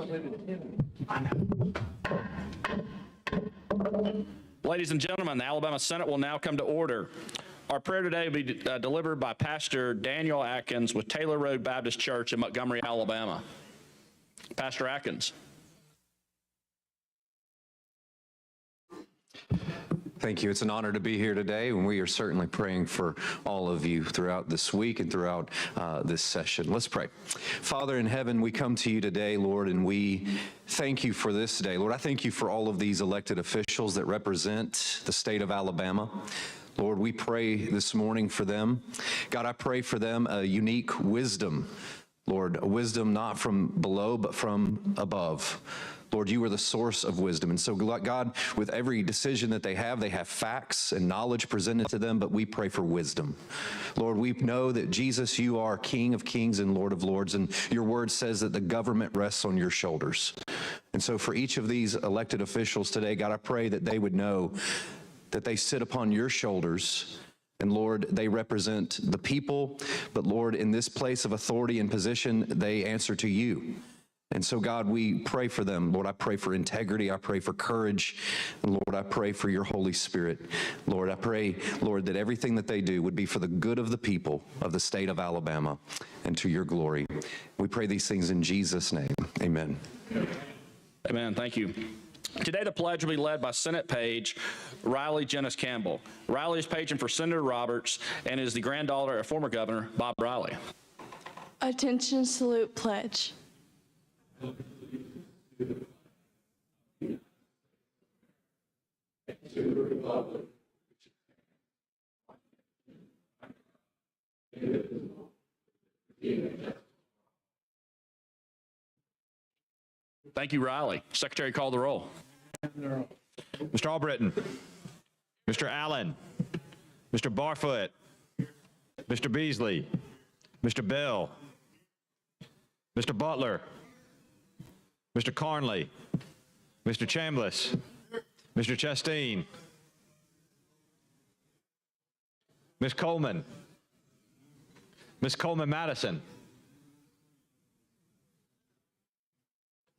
Ladies and gentlemen, the Alabama Senate will now come to order. Our prayer today will be delivered by Pastor Daniel Atkins with Taylor Road Baptist Church in Montgomery, Alabama. Pastor Atkins. Thank you. It's an honor to be here today, and we are certainly praying for all of you throughout this week and throughout this session. Let's pray. Father in heaven, we come to you today, Lord, and we thank you for this day. Lord, I thank you for all of these elected officials that represent the state of Alabama. Lord, we pray this morning for them. God, I pray for them a unique wisdom, Lord, a wisdom not from below, but from above. Lord, you are the source of wisdom. And so, God, with every decision that they have facts and knowledge presented to them, but we pray for wisdom. Lord, we know that Jesus, you are King of kings and Lord of lords, and your word says that the government rests on your shoulders. And so for each of these elected officials today, God, I pray that they would know that they sit upon your shoulders. And Lord, they represent the people, but Lord, in this place of authority and position, they answer to you. And so, God, we pray for them. Lord, I pray for integrity. I pray for courage. And Lord, I pray for your Holy Spirit. Lord, I pray, Lord, that everything that they do would be for the good of the people of the state of Alabama and to your glory. We pray these things in Jesus' name. Amen. Amen. Thank you. Today, the pledge will be led by Senate Page Riley Jennings Campbell. Riley is paging for Senator Roberts and is the granddaughter of former Governor Bob Riley. Attention, salute, pledge. Thank you, Riley. Secretary, call the roll. Mr. Albritton, Mr. Allen, Mr. Barfoot, Mr. Beasley, Mr. Bell, Mr. Butler, Mr. Carnley, Mr. Chambliss, Mr. Chasteen, Ms. Coleman, Ms. Coleman-Madison,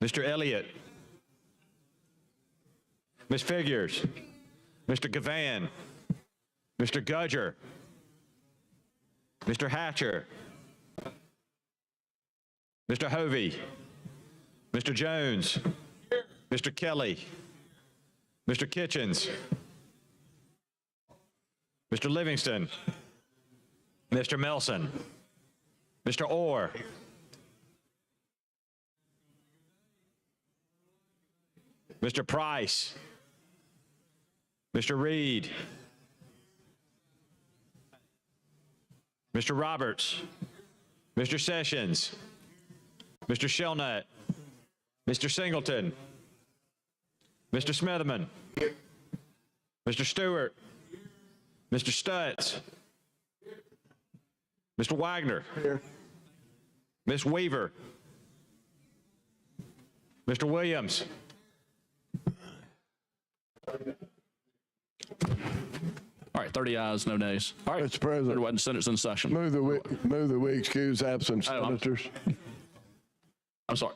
Mr. Elliott, Ms. Figures, Mr. Gavan, Mr. Gudger, Mr. Hatcher, Mr. Hovey, Mr. Jones, Mr. Kelly, Mr. Kitchens, Mr. Livingston, Mr. Melson, Mr. Orr, Mr. Price, Mr. Reed, Mr. Roberts, Mr. Sessions, Mr. Shelnut, Mr. Singleton, Mr. Smitherman, Mr. Stewart, Mr. Stutz, Mr. Wagner, Ms. Weaver, Mr. Williams, All right, 30 ayes, no nays. All right, Mr. President, the Senate's in session. move that we excuse absent senators. I'm sorry.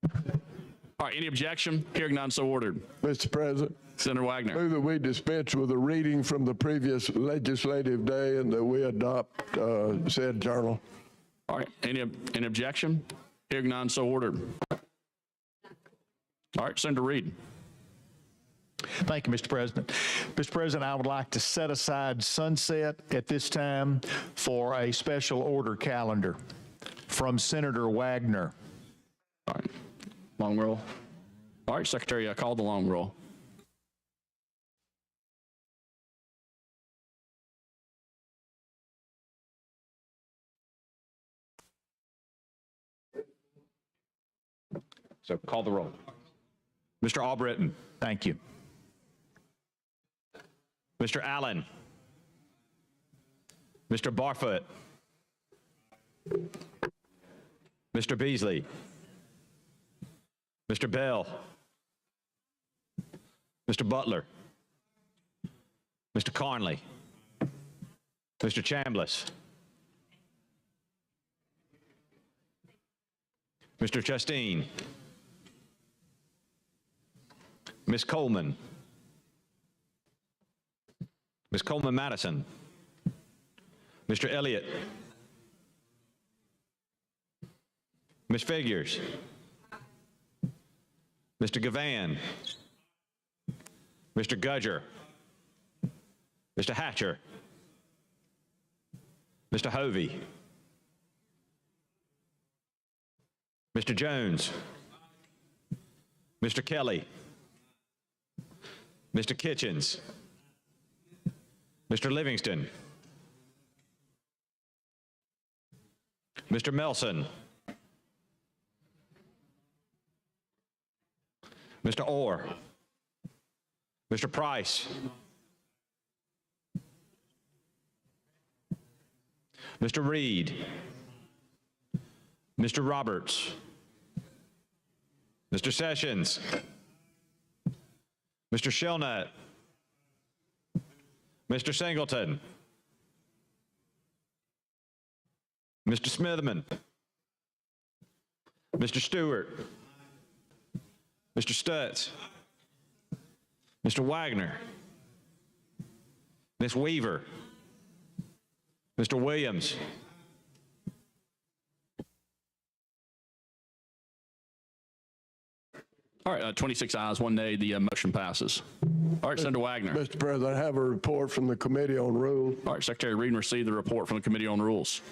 All right, any objection? Hearing none, so ordered. Mr. President, Senator Wagner. move that we dispense with a reading from the previous legislative day and that we adopt said journal. All right, any objection? Hearing none, so ordered. All right, Senator Reed. Thank you, Mr. President. Mr. President, I would like to set aside sunset at this time for a special order calendar from Senator Wagner. All right, long roll. All right, Secretary, I called the long roll. so call the roll. Mr. Albritton, Thank you. Mr. Allen, Mr. Barfoot, Mr. Beasley, Mr. Bell, Mr. Butler, Mr. Carnley, Mr. Chambliss, Mr. Chasteen, Ms. Coleman, Ms. Coleman Madison, Mr. Elliott, Ms. Figures, Mr. Gavan, Mr. Gudger, Mr. Hatcher, Mr. Hovey, Mr. Jones, Mr. Kelly, Mr. Kitchens, Mr. Livingston, Mr. Melson, Mr. Orr, Mr. Price, Mr. Reed, Mr. Roberts, Mr. Sessions, Mr. Shelnut, Mr. Singleton, Mr. Smithman, Mr. Stewart, Mr. Stutz, Mr. Wagner, Ms. Weaver, Mr. Williams, All right, 26 ayes, 1 nay, the motion passes. All right, Senator Wagner. Mr. President, I have a report from the Committee on Rules. All right, Secretary read and receive the report from the Committee on Rules.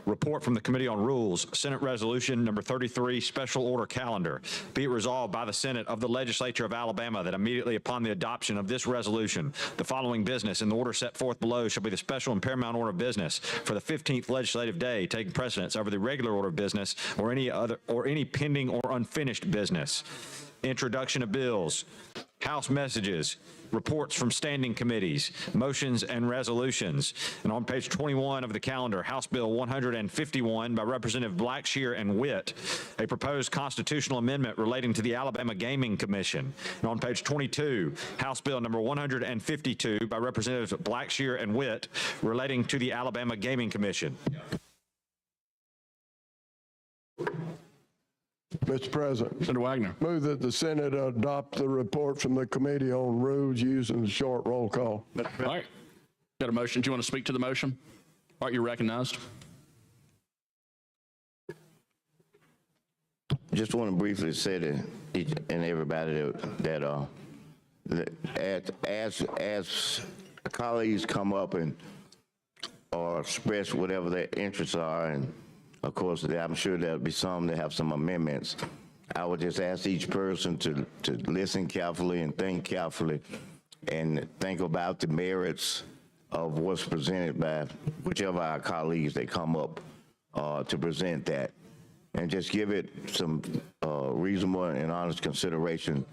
Report from the Committee on Rules, Senate Resolution Number 33, Special Order Calendar. Be it resolved by the Senate of the Legislature of Alabama that immediately upon the adoption of this resolution, the following business in the order set forth below shall be the special and paramount order of business for the 15th legislative day, taking precedence over the regular order of business or any pending or unfinished business. Introduction of bills, House messages, reports from standing committees, motions and resolutions. And on page 21 of the calendar, House Bill 151 by Representative Blackshear and Witt, a proposed constitutional amendment relating to the Alabama Gaming Commission. And on page 22, House Bill number 152 by Representatives Blackshear and Witt relating to the Alabama Gaming Commission. Mr. President, Senator Wagner. move that the Senate adopt the report from the Committee on Rules using the short roll call. All right, got a motion. Do you want to speak to the motion? All right, you're recognized. Just want to briefly say to each and everybody that as colleagues come up and or express whatever their interests are, and of course I'm sure there'll be some that have some amendments, I would just ask each person to listen carefully and think carefully and think about the merits of what's presented by whichever our colleagues that come up to present that, and just give it some reasonable and honest consideration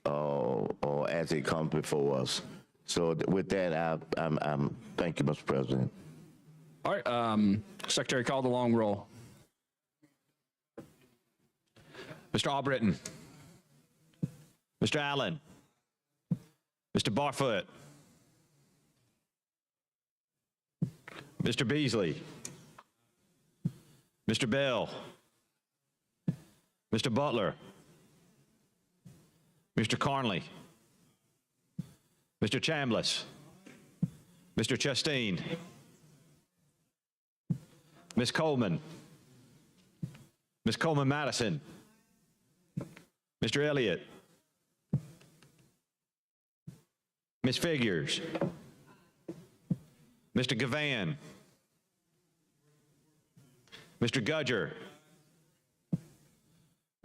or as it comes before us. So with that, I'm thank you, Mr. President. All right, Secretary, call the long roll. Mr. Albritton, Mr. Allen, Mr. Barfoot, Mr. Beasley, Mr. Bell, Mr. Butler, Mr. Carnley, Mr. Chambliss, Mr. Chasteen, Ms. Coleman, Ms. Coleman Madison, Mr. Elliott, Ms. Figures, Mr. Gavan, Mr. Gudger,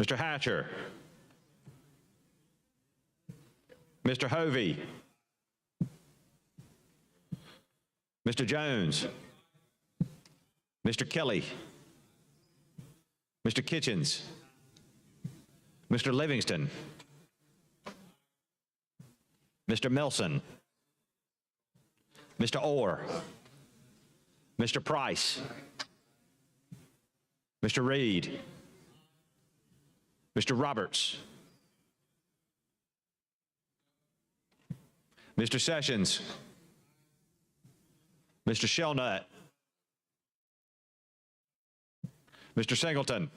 Mr. Hatcher, Mr. Hovey, Mr. Jones, Mr. Kelly, Mr. Kitchens, Mr. Livingston, Mr. Melson, Mr. Orr, Mr. Price, Mr. Reed, Mr. Roberts, Mr. Sessions, Mr. Shelnut, Mr. Singleton.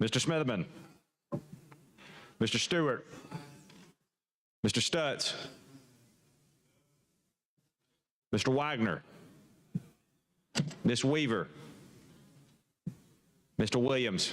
Mr. Smitherman. Mr. Stewart. Mr. Stutz. Mr. Wagner. Ms. Weaver. Mr. Williams.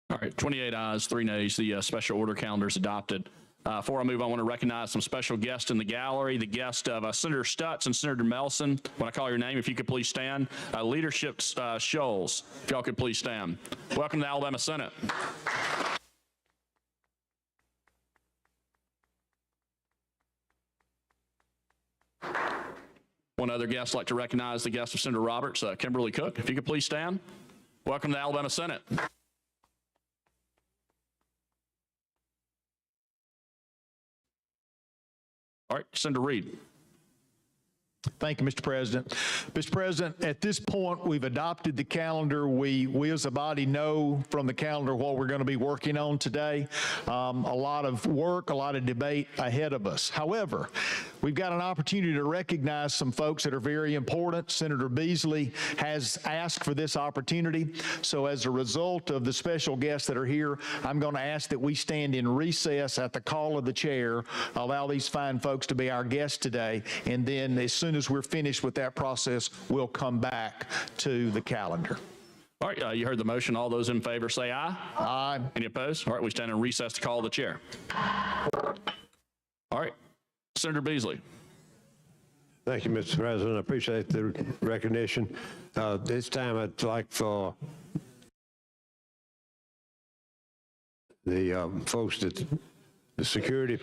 All right, 28 ayes, 3 nays. The special order calendar is adopted. Before I move, I want to recognize some special guests in the gallery. The guest of Senator Stutz and Senator Melson. When I call your name, if you could please stand. Leadership Scholes, if y'all could please stand. Welcome to the Alabama Senate. One other guest I'd like to recognize the guest of Senator Roberts, Kimberly Cook. If you could please stand. Welcome to the Alabama Senate. All right, Senator Reed. Thank you, Mr. President. Mr. President, at this point, we've adopted the calendar. We as a body know from the calendar what we're going to be working on today. A lot of work, a lot of debate ahead of us. However, we've got an opportunity to recognize some folks that are very important. Senator Beasley has asked for this opportunity. So as a result of the special guests that are here, I'm going to ask that we stand in recess at the call of the chair, allow these fine folks to be our guests today, and then as soon as we're finished with that process, we'll come back to the calendar. All right, you heard the motion. All those in favor say aye. Aye. Any opposed? All right, we stand in recess to call the chair. All right, Senator Beasley. Thank you, Mr. President. I appreciate the recognition. This time I'd like for the folks that the security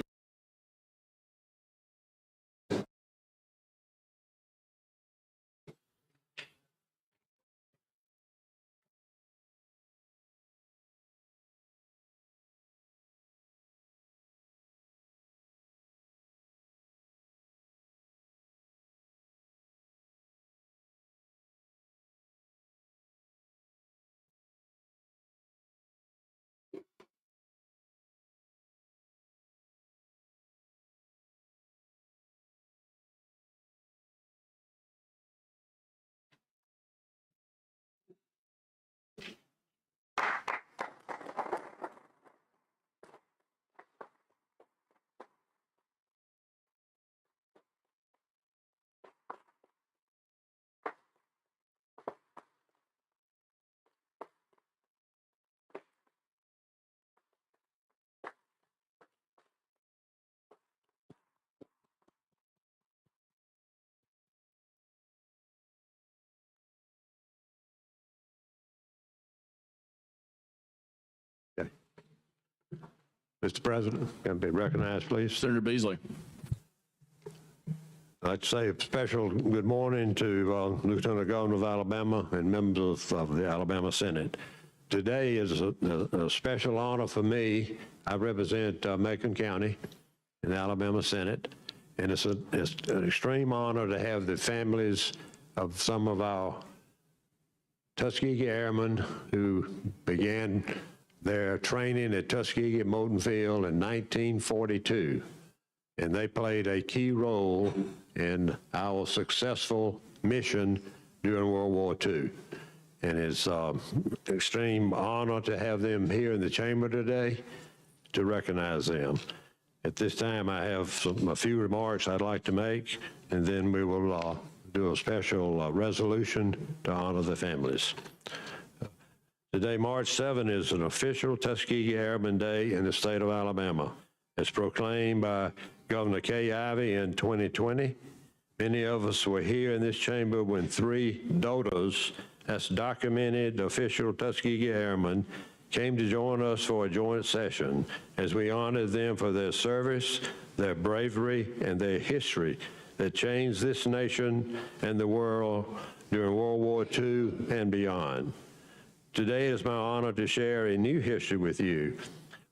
Mr. President, can I be recognized, please? Senator Beasley. I'd like to say a special good morning to Lieutenant Governor of Alabama and members of the Alabama Senate. Today is a special honor for me. I represent Macon County in the Alabama Senate, and it's an extreme honor to have the families of some of our Tuskegee Airmen who began their training at Tuskegee at Moulton Field in 1942, and they played a key role in our successful mission during World War II. And it's an extreme honor to have them here in the chamber today to recognize them. At this time, I have a few remarks I'd like to make, and then we will do a special resolution to honor the families. Today, March 7, is an official Tuskegee Airmen Day in the state of Alabama. It's proclaimed by Governor Kay Ivey in 2020. Many of us were here in this chamber when 3 DOTAs, that's documented official Tuskegee Airmen, came to join us for a joint session as we honored them for their service, their bravery, and their history that changed this nation and the world during World War II and beyond. Today it is my honor to share a new history with you.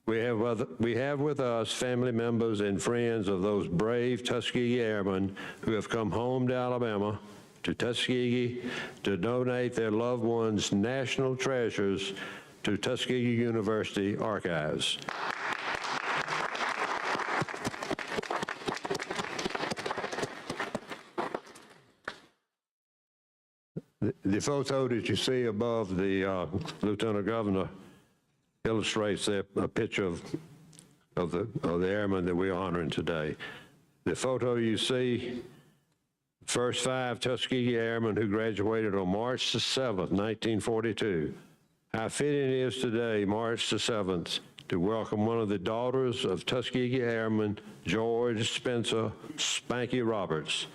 We have with us family members and friends of those brave Tuskegee Airmen who have come home to Alabama, to Tuskegee, to donate their loved ones' national treasures to Tuskegee University Archives. The photo that you see above the Lieutenant Governor illustrates a picture of the airmen that we're honoring today. The photo you see, first 5 Tuskegee Airmen who graduated on March the 7th, 1942. How fitting it is today, March the 7th, to welcome one of the daughters of Tuskegee Airmen, George Spencer Spanky Roberts,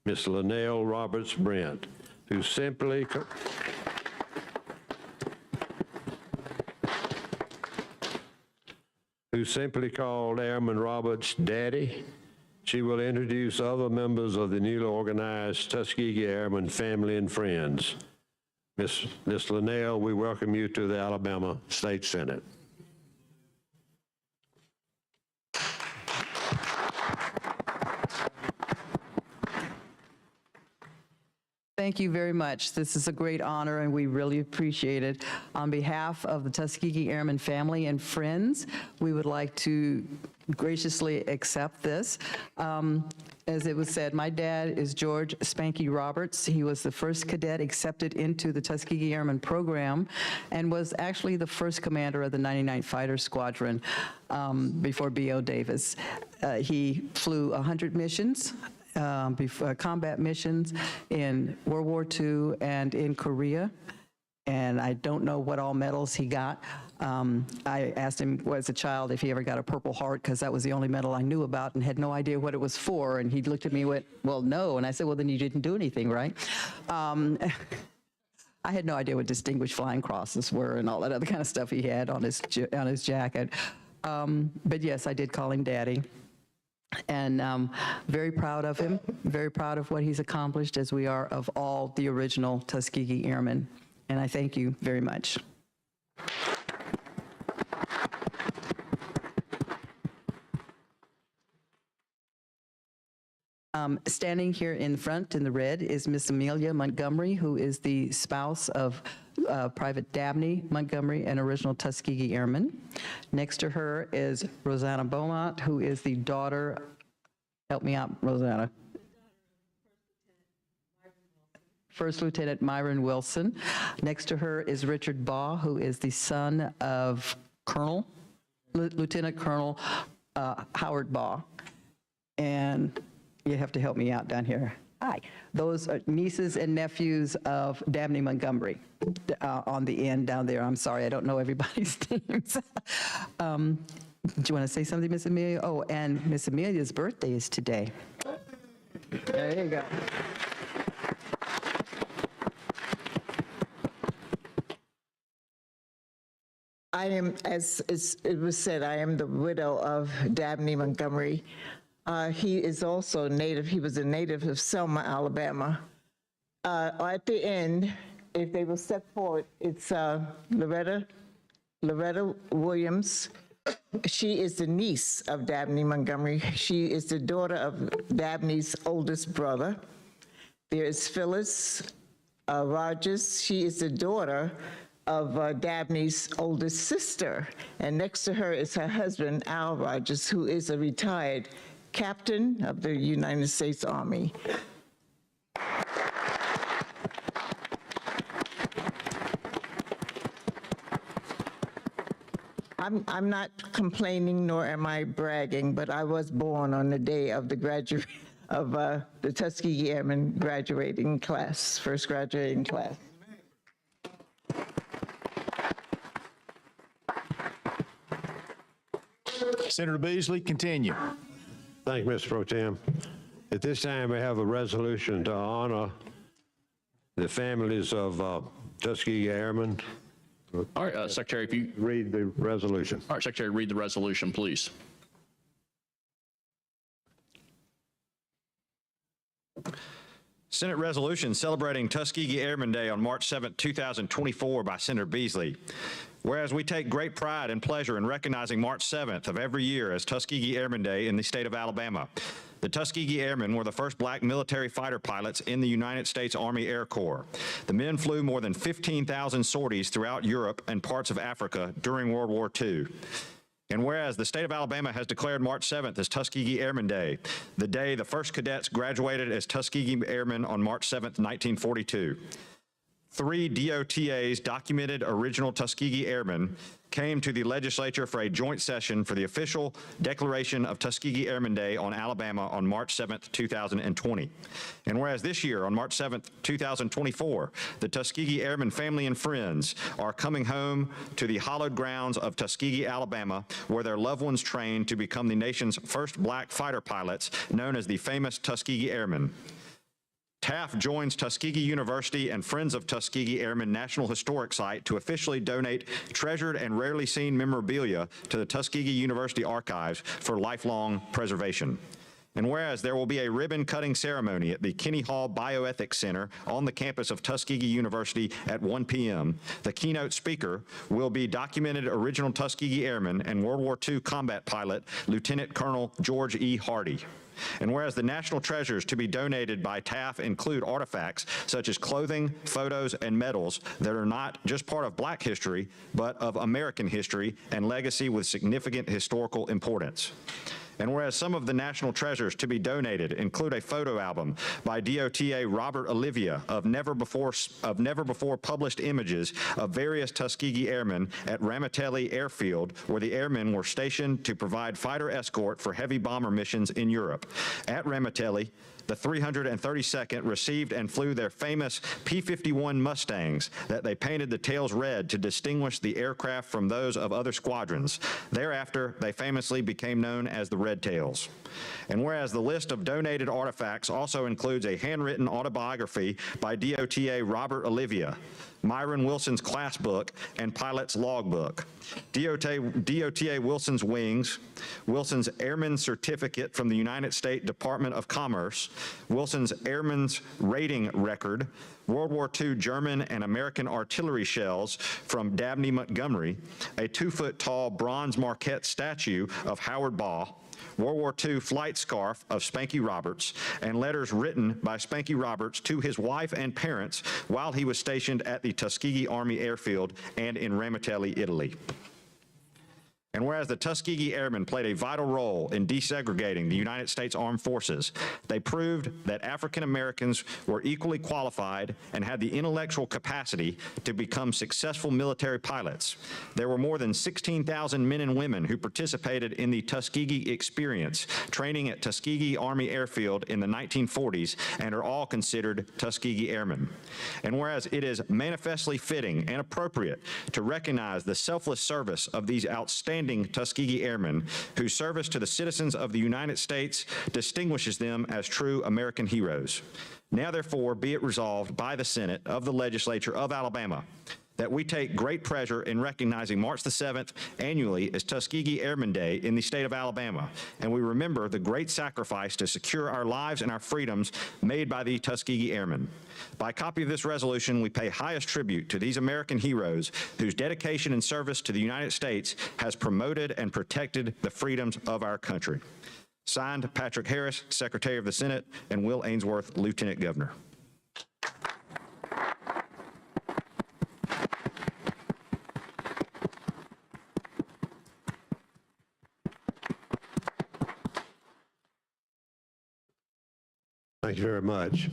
Miss Linnell Roberts Brent, who simply called Airman Roberts Daddy. She will introduce other members of the newly organized Tuskegee Airmen family and friends. Miss Linnell, we welcome you to the Alabama State Senate. Thank you very much. This is a great honor, and we really appreciate it. On behalf of the Tuskegee Airmen family and friends, we would like to graciously accept this. As it was said, my dad is George Spanky Roberts. He was the first cadet accepted into the Tuskegee Airmen program and was actually the first commander of the 99th Fighter Squadron before B.O. Davis. He flew 100 missions. Combat missions in World War II and in Korea, and I don't know what all medals he got. I asked him as a child if he ever got a Purple Heart, because that was the only medal I knew about and had no idea what it was for, and he looked at me and went, well, no, and I said, well, then you didn't do anything, right? I had no idea what Distinguished Flying Crosses were and all that other kind of stuff he had on his jacket. But yes, I did call him Daddy. And very proud of him, very proud of what he's accomplished, as we are of all the original Tuskegee Airmen. And I thank you very much. Standing here in front in the red is Miss Amelia Montgomery, who is the spouse of Private Dabney Montgomery, an original Tuskegee Airman. Next to her is Rosanna Beaumont, who is the daughter, help me out, Rosanna. First Lieutenant Myron Wilson. Next to her is Richard Baugh, who is the son of Lieutenant Colonel Howard Baugh. And you have to help me out down here. Hi. Those are nieces and nephews of Dabney Montgomery on the end down there. I'm sorry, I don't know everybody's names. Do you want to say something, Miss Amelia? Oh, and Miss Amelia's birthday is today. There you go. I am, as it was said, I am the widow of Dabney Montgomery. He is also native. He was a native of Selma, Alabama. At the end, if they will step forward, it's Loretta Williams. She is the niece of Dabney Montgomery. She is the daughter of Dabney's oldest brother. There is Phyllis Rogers. She is the daughter of Dabney's oldest sister. And next to her is her husband, Al Rogers, who is a retired captain of the United States Army. I'm not complaining, nor am I bragging, but I was born on the day of the the Tuskegee Airmen graduating class, first graduating class. Senator Beasley, continue. Thank you, Mr. Pro Tem. At this time, we have a resolution to honor the families of Tuskegee Airmen. All right, Secretary, if you read the resolution. All right, Secretary, read the resolution, please. Senate resolution celebrating Tuskegee Airmen Day on March 7, 2024 by Senator Beasley. Whereas we take great pride and pleasure in recognizing March 7th of every year as Tuskegee Airmen Day in the state of Alabama. The Tuskegee Airmen were the first black military fighter pilots in the United States Army Air Corps. The men flew more than 15,000 sorties throughout Europe and parts of Africa during World War II. And whereas the state of Alabama has declared March 7th as Tuskegee Airmen Day, the day the first cadets graduated as Tuskegee Airmen on March 7th, 1942. 3 DOTA's documented original Tuskegee Airmen came to the legislature for a joint session for the official declaration of Tuskegee Airmen Day on Alabama on March 7th, 2020. And whereas this year, on March 7th, 2024, the Tuskegee Airmen family and friends are coming home to the hallowed grounds of Tuskegee, Alabama, where their loved ones trained to become the nation's first black fighter pilots, known as the famous Tuskegee Airmen. TAF joins Tuskegee University and Friends of Tuskegee Airmen National Historic Site to officially donate treasured and rarely seen memorabilia to the Tuskegee University Archives for lifelong preservation. And whereas there will be a ribbon-cutting ceremony at the Kinney Hall Bioethics Center on the campus of Tuskegee University at 1 p.m., the keynote speaker will be documented original Tuskegee Airman and World War II combat pilot Lieutenant Colonel George E. Hardy. And whereas the national treasures to be donated by TAF include artifacts such as clothing, photos, and medals that are not just part of black history, but of American history and legacy with significant historical importance. And whereas some of the national treasures to be donated include a photo album by DOTA Robert Olivia of never before published images of various Tuskegee Airmen at Ramitelli Airfield, where the airmen were stationed to provide fighter escort for heavy bomber missions in Europe. At Ramitelli, the 332nd received and flew their famous P-51 Mustangs that they painted the tails red to distinguish the aircraft from those of other squadrons. Thereafter, they famously became known as the Red Tails. And whereas the list of donated artifacts also includes a handwritten autobiography by DOTA Robert Olivia, Myron Wilson's class book, and pilot's logbook. DOTA Wilson's wings, Wilson's Airman Certificate from the United States Department of Commerce, Wilson's Airman's Rating Record, World War II German and American artillery shells from Dabney, Montgomery, a 2-foot-tall bronze Marquette statue of Howard Baugh, World War II flight scarf of Spanky Roberts, and letters written by Spanky Roberts to his wife and parents while he was stationed at the Tuskegee Army Airfield and in Ramitelli, Italy. And whereas the Tuskegee Airmen played a vital role in desegregating the United States Armed Forces, they proved that African Americans were equally qualified and had the intellectual capacity to become successful military pilots. There were more than 16,000 men and women who participated in the Tuskegee experience, training at Tuskegee Army Airfield in the 1940s, and are all considered Tuskegee Airmen. And whereas it is manifestly fitting and appropriate to recognize the selfless service of these outstanding Tuskegee Airmen, whose service to the citizens of the United States distinguishes them as true American heroes. Now, therefore, be it resolved by the Senate of the Legislature of Alabama that we take great pleasure in recognizing March the 7th annually as Tuskegee Airmen Day in the state of Alabama, and we remember the great sacrifice to secure our lives and our freedoms made by the Tuskegee Airmen. By copy of this resolution, we pay highest tribute to these American heroes whose dedication and service to the United States has promoted and protected the freedoms of our country. Signed, Patrick Harris, Secretary of the Senate, and Will Ainsworth, Lieutenant Governor. Thank you very much.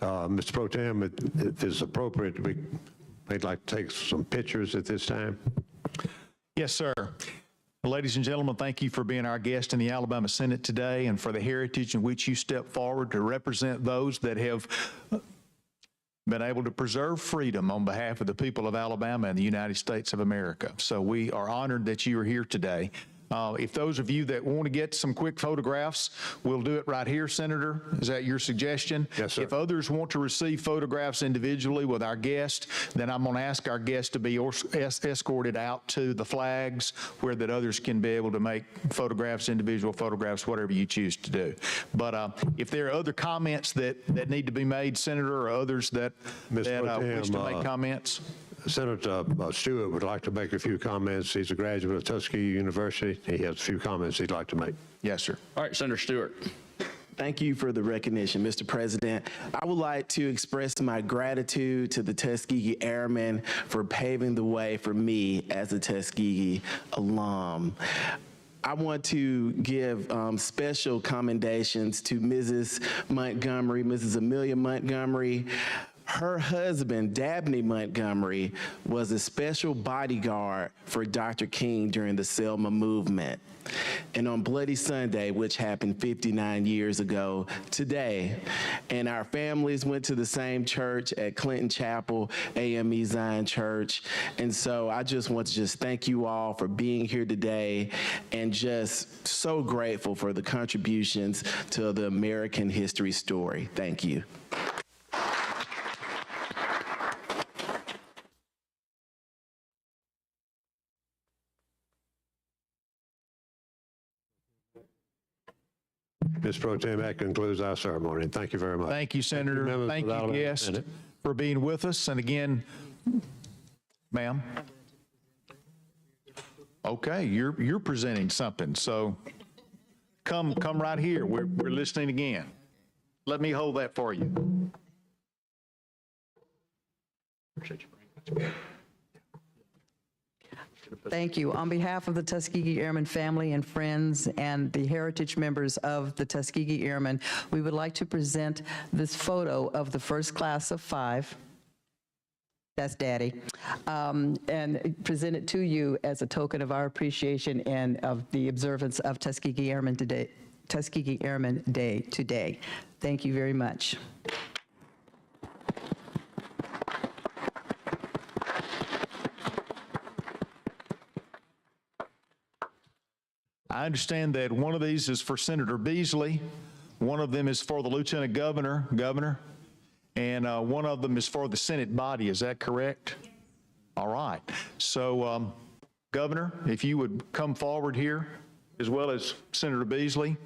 Mr. Pro Tem, if it's appropriate, we'd like to take some pictures at this time. Yes, sir. Ladies and gentlemen, thank you for being our guest in the Alabama Senate today and for the heritage in which you step forward to represent those that have been able to preserve freedom on behalf of the people of Alabama and the United States of America. So we are honored that you are here today. If those of you that want to get some quick photographs, we'll do it right here, Senator. Is that your suggestion? Yes, sir. If others want to receive photographs individually with our guest, then I'm going to ask our guest to be escorted out to the flags where that others can be able to make photographs, individual photographs, whatever you choose to do. But if there are other comments that need to be made, Senator, or others that wish to make comments? Senator Stewart would like to make a few comments. He's a graduate of Tuskegee University. He has a few comments he'd like to make. Yes, sir. All right, Senator Stewart. Thank you for the recognition, Mr. President. I would like to express my gratitude to the Tuskegee Airmen for paving the way for me as a Tuskegee alum. I want to give special commendations to Mrs. Montgomery, Mrs. Amelia Montgomery. Her husband, Dabney Montgomery, was a special bodyguard for Dr. King during the Selma movement. And on Bloody Sunday, which happened 59 years ago today, and our families went to the same church at Clinton Chapel, AME Zion Church. And so I just want to thank you all for being here today and just so grateful for the contributions to the American history story. Thank you. Ms. Pro Tem, that concludes our ceremony. Thank you very much. Thank you, Senator. members Thank of the you, Alabama guest, Senate. for being with us. And again, ma'am. Okay, you're presenting something, so come right here. We're listening again. Let me hold that for you. Thank you. On behalf of the Tuskegee Airmen family and friends and the heritage members of the Tuskegee Airmen, we would like to present this photo of the first class of 5. That's Daddy. And present it to you as a token of our appreciation and of the observance of Tuskegee Airmen today, Tuskegee Airmen Day today. Thank you very much. I understand that one of these is for Senator Beasley, one of them is for the Lieutenant Governor, and one of them is for the Senate body. Is that correct? All right. So, Governor, if you would come forward here, as well as Senator Beasley.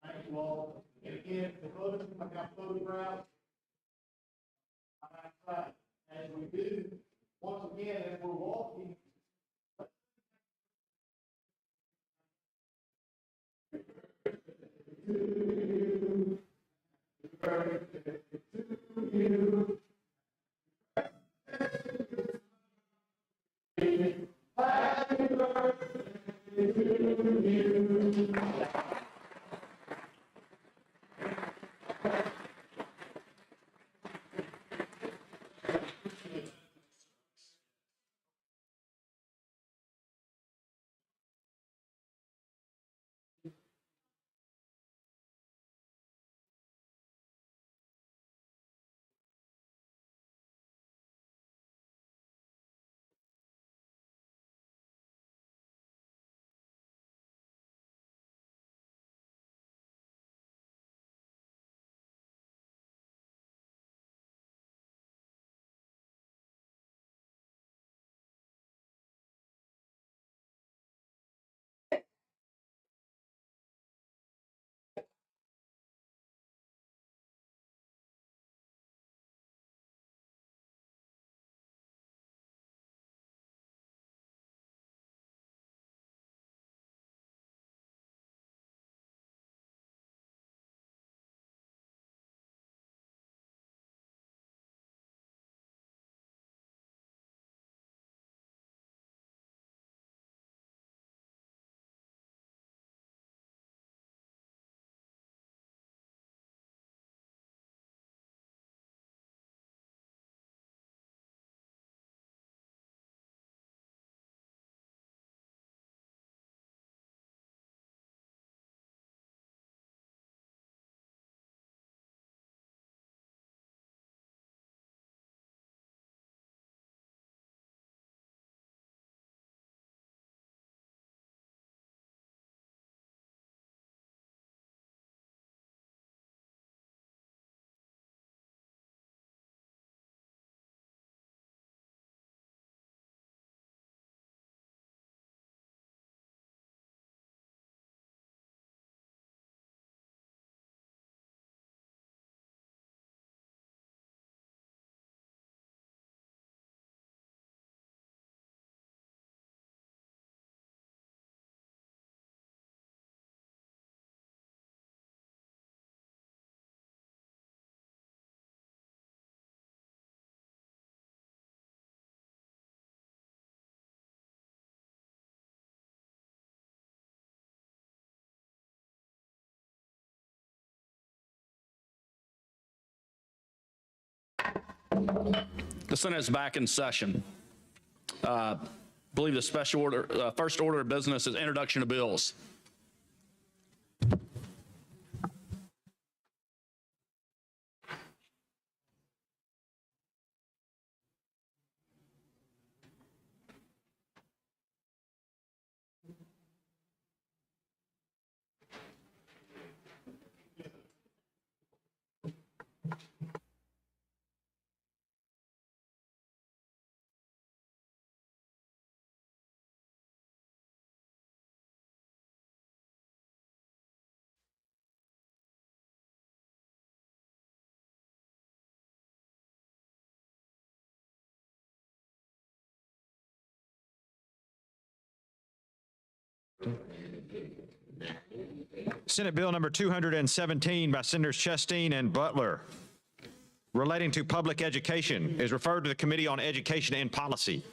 Thank you all. And again, the photos, I got photographs. As we do, once again, as we're walking, The Senate is back in session. I believe the special order, first order of business is introduction of bills. Senate Bill number 217 by Senators Chastain and Butler, relating to public education, is referred to the Committee on Education and Policy.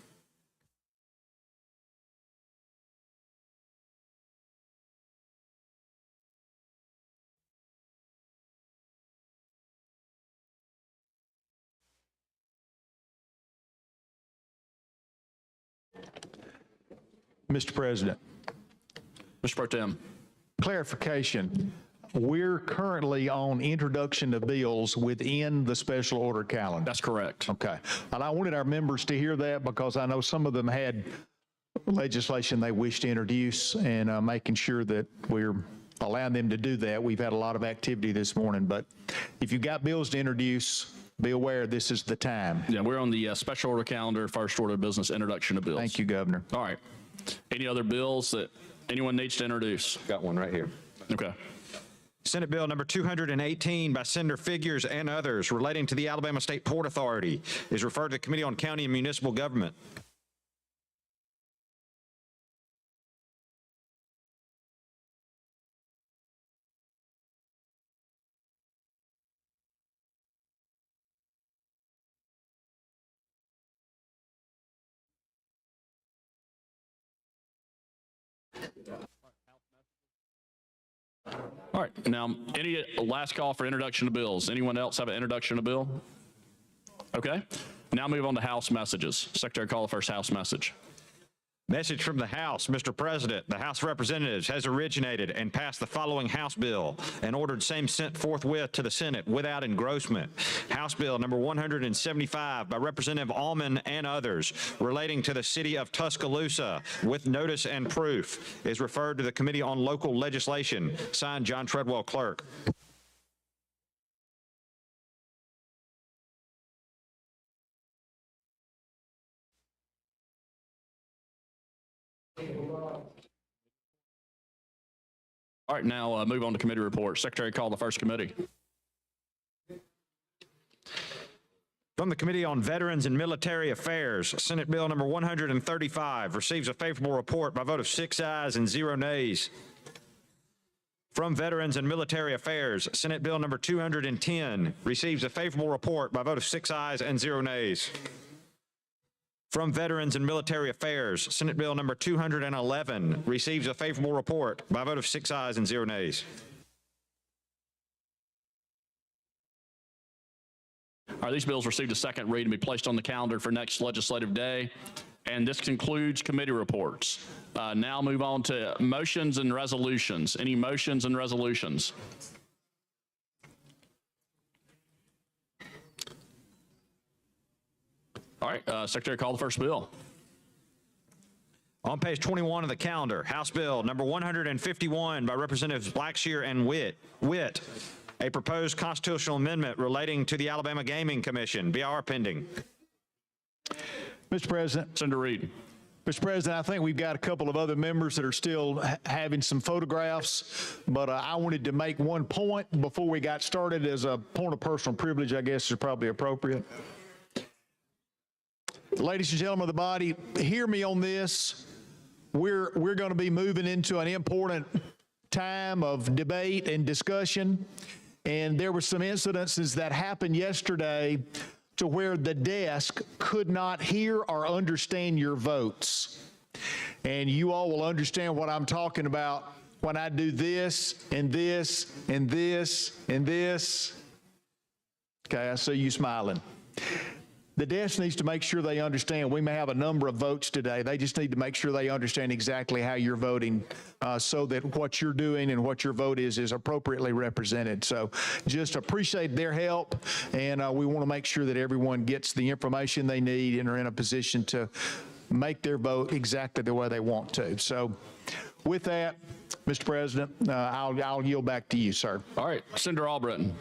Mr. President, Mr. Pro Tem. clarification. We're currently on introduction of bills within the special order calendar. That's correct. Okay. And I wanted our members to hear that because I know some of them had legislation they wish to introduce, and making sure that we're allowing them to do that. We've had a lot of activity this morning, but if you've got bills to introduce, be aware this is the time. Yeah, we're on the special order calendar, first order of business, introduction of bills. Thank you, Governor. All right. Any other bills that anyone needs to introduce? Got one right here. Okay. Senate Bill number 218 by Senator Figures and others, relating to the Alabama State Port Authority, is referred to the Committee on County and Municipal Government. All right. Now, any last call for introduction of bills? Anyone else have an introduction of bill? Okay. Now move on to House messages. Secretary, call the first House message. Message from the House. Mr. President, the House of Representatives has originated and passed the following House bill and ordered same sent forthwith to the Senate without engrossment. House Bill number 175 by Representative Allman and others, relating to the city of Tuscaloosa, with notice and proof, is referred to the Committee on Local Legislation. Signed, John Treadwell, Clerk. All right, now move on to committee reports. Secretary, call the first committee. From the Committee on Veterans and Military Affairs, Senate Bill number 135 receives a favorable report by vote of 6 ayes and 0 nays. From Veterans and Military Affairs, Senate Bill number 210 receives a favorable report by vote of 6 ayes and 0 nays. From Veterans and Military Affairs, Senate Bill number 211 receives a favorable report by a vote of 6 ayes and 0 nays. All right, these bills received a second read and be placed on the calendar for next legislative day. And this concludes committee reports. Now move on to motions and resolutions. Any motions and resolutions? All right, Secretary, call the first bill. On page 21 of the calendar, House Bill number 151 by Representatives Blackshear and Witt, a proposed constitutional amendment relating to the Alabama Gaming Commission, BR pending. Mr. President. Senator Reed. Mr. President, I think we've got a couple of other members that are still having some photographs, but I wanted to make one point before we got started as a point of personal privilege, I guess is probably appropriate. Ladies and gentlemen of the body, hear me on this. We're going to be moving into an important time of debate and discussion, and there were some incidences that happened yesterday to where the desk could not hear or understand your votes. And you all will understand what I'm talking about when I do this and this and this and this. Okay, I see you smiling. the desk needs to make sure they understand. We may have a number of votes today. They just need to make sure they understand exactly how you're voting so that what you're doing and what your vote is appropriately represented. So just appreciate their help, and we want to make sure that everyone gets the information they need and are in a position to make their vote exactly the way they want to. So with that, Mr. President, I'll yield back to you, sir. All right, Senator Albritton.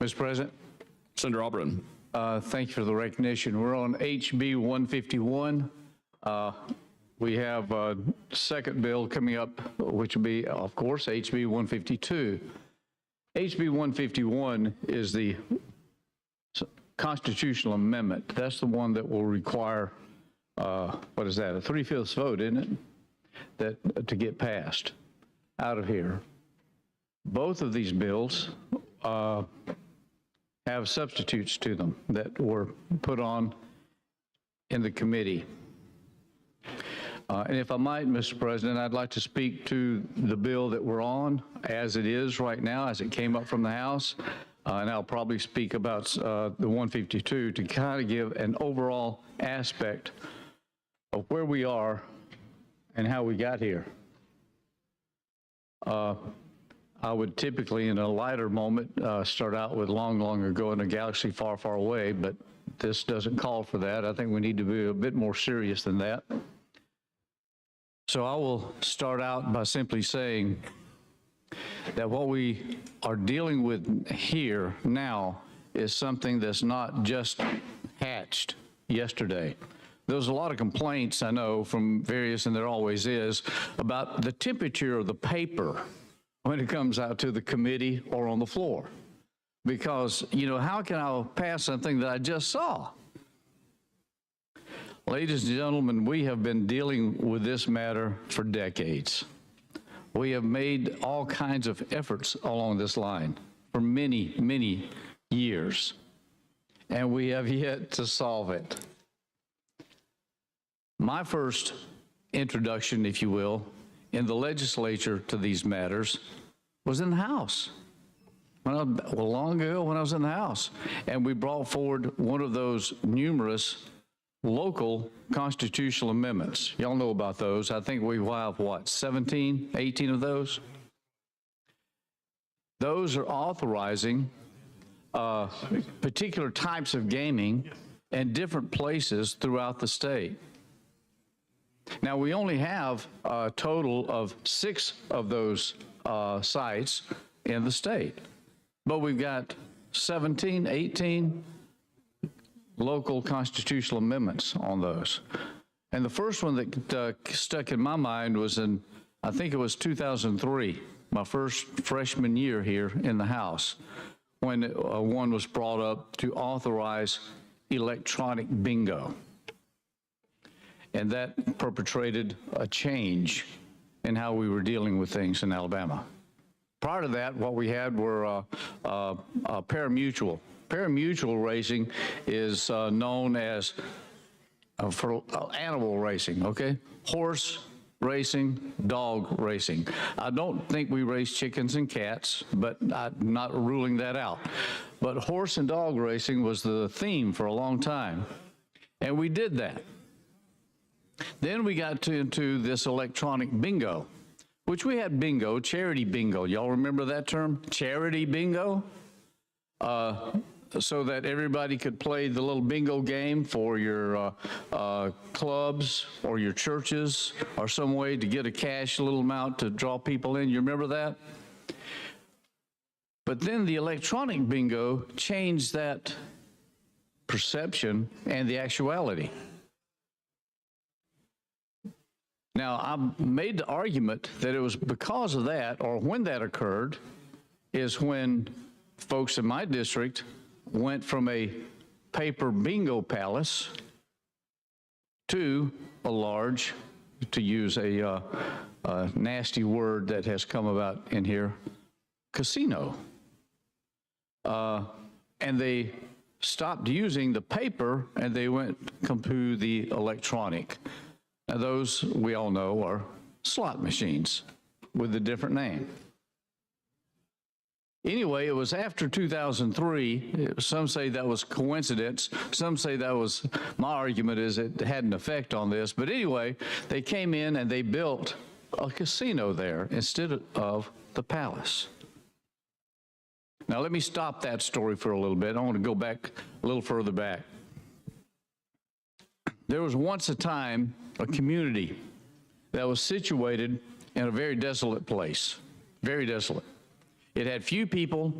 Mr. President, Senator Albritton. thank you for the recognition. We're on HB 151. We have a second bill coming up, which will be, of course, HB 152. HB 151 is the constitutional amendment. That's the one that will require, what is that, a 3/5 vote, isn't it? That to get passed out of here. Both of these bills have substitutes to them that were put on in the committee. And if I might, Mr. President, I'd like to speak to the bill that we're on as it is right now, as it came up from the House. And I'll probably speak about the 152 to kind of give an overall aspect of where we are and how we got here. I would typically, in a lighter moment, start out with long ago in a galaxy far, far away, but this doesn't call for that. I think we need to be a bit more serious than that. So I will start out by simply saying that what we are dealing with here now is something that's not just hatched yesterday. There was a lot of complaints, I know, from various, and there always is, about the temperature of the paper when it comes out to the committee or on the floor. Because, you know, how can I pass something that I just saw? Ladies and gentlemen, we have been dealing with this matter for decades. We have made all kinds of efforts along this line for many years, and we have yet to solve it. My first introduction, if you will, in the legislature to these matters was in the House. Long ago when I was in the House, and we brought forward one of those numerous local constitutional amendments. Y'all know about those. I think we have, what, 17, 18 of those? Those are authorizing particular types of gaming in different places throughout the state. Now, we only have a total of 6 of those sites in the state, but we've got 17, 18 local constitutional amendments on those. And the first one that stuck in my mind was in, I think it was 2003, my first freshman year here in the House, when one was brought up to authorize electronic bingo. And that perpetrated a change in how we were dealing with things in Alabama. Prior to that, what we had were parimutuel. Parimutuel racing is known as for animal racing, okay? Horse racing, dog racing. I don't think we race chickens and cats, but I'm not ruling that out. But horse and dog racing was the theme for a long time, and we did that. Then we got into this electronic bingo, which we had bingo, charity bingo. Y'all remember that term? Charity bingo? So that everybody could play the little bingo game for your clubs or your churches or some way to get a cash little amount to draw people in. You remember that? But then the electronic bingo changed that perception and the actuality. Now, I made the argument that it was because of that, or when that occurred, is when folks in my district went from a paper bingo palace to a large, to use a nasty word that has come about in here, casino. And they stopped using the paper and they went to the electronic. Now those, we all know, are slot machines with a different name. Anyway, it was after 2003. Some say that was coincidence. Some say that was, my argument is it had an effect on this. But anyway, they came in and they built a casino there instead of the palace. Now, let me stop that story for a little bit. I want to go back a little further back. There was once a time a community that was situated in a very desolate place, very desolate. It had few people,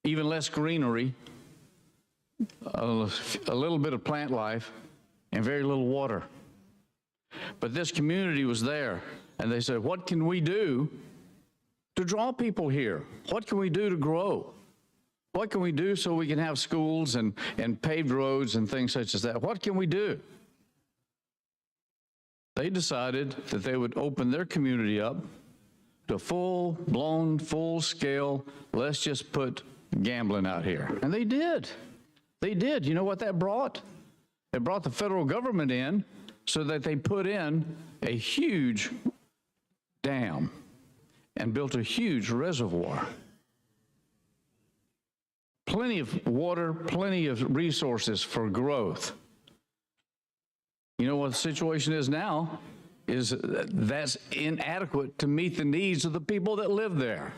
even less greenery, a little bit of plant life, and very little water. But this community was there, and they said, what can we do to draw people here? What can we do to grow? What can we do so we can have schools and paved roads and things such as that? What can we do? They decided that they would open their community up to full-blown, full-scale, let's just put gambling out here. And they did. They did. You know what that brought? It brought the federal government in so that they put in a huge dam and built a huge reservoir. Plenty of water, plenty of resources for growth. You know what the situation is now? Is that's inadequate to meet the needs of the people that live there.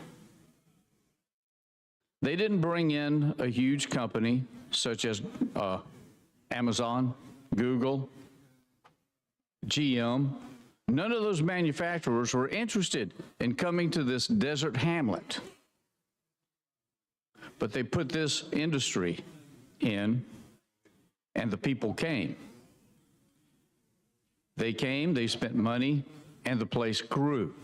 They didn't bring in a huge company such as Amazon, Google, GM. None of those manufacturers were interested in coming to this desert hamlet. But they put this industry in, and the people came. They came, they spent money, and the place grew.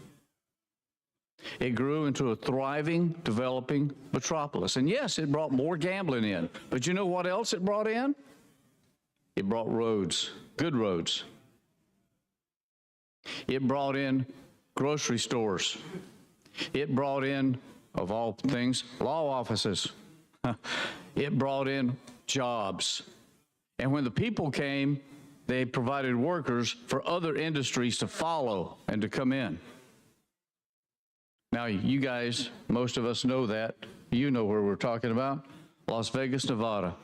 It grew into a thriving, developing metropolis. And yes, it brought more gambling in. But you know what else it brought in? It brought roads, good roads. It brought in grocery stores. It brought in, of all things, law offices. It brought in jobs. And when the people came, they provided workers for other industries to follow and to come in. Now, you guys, most of us know that. You know where we're talking about, Las Vegas, Nevada.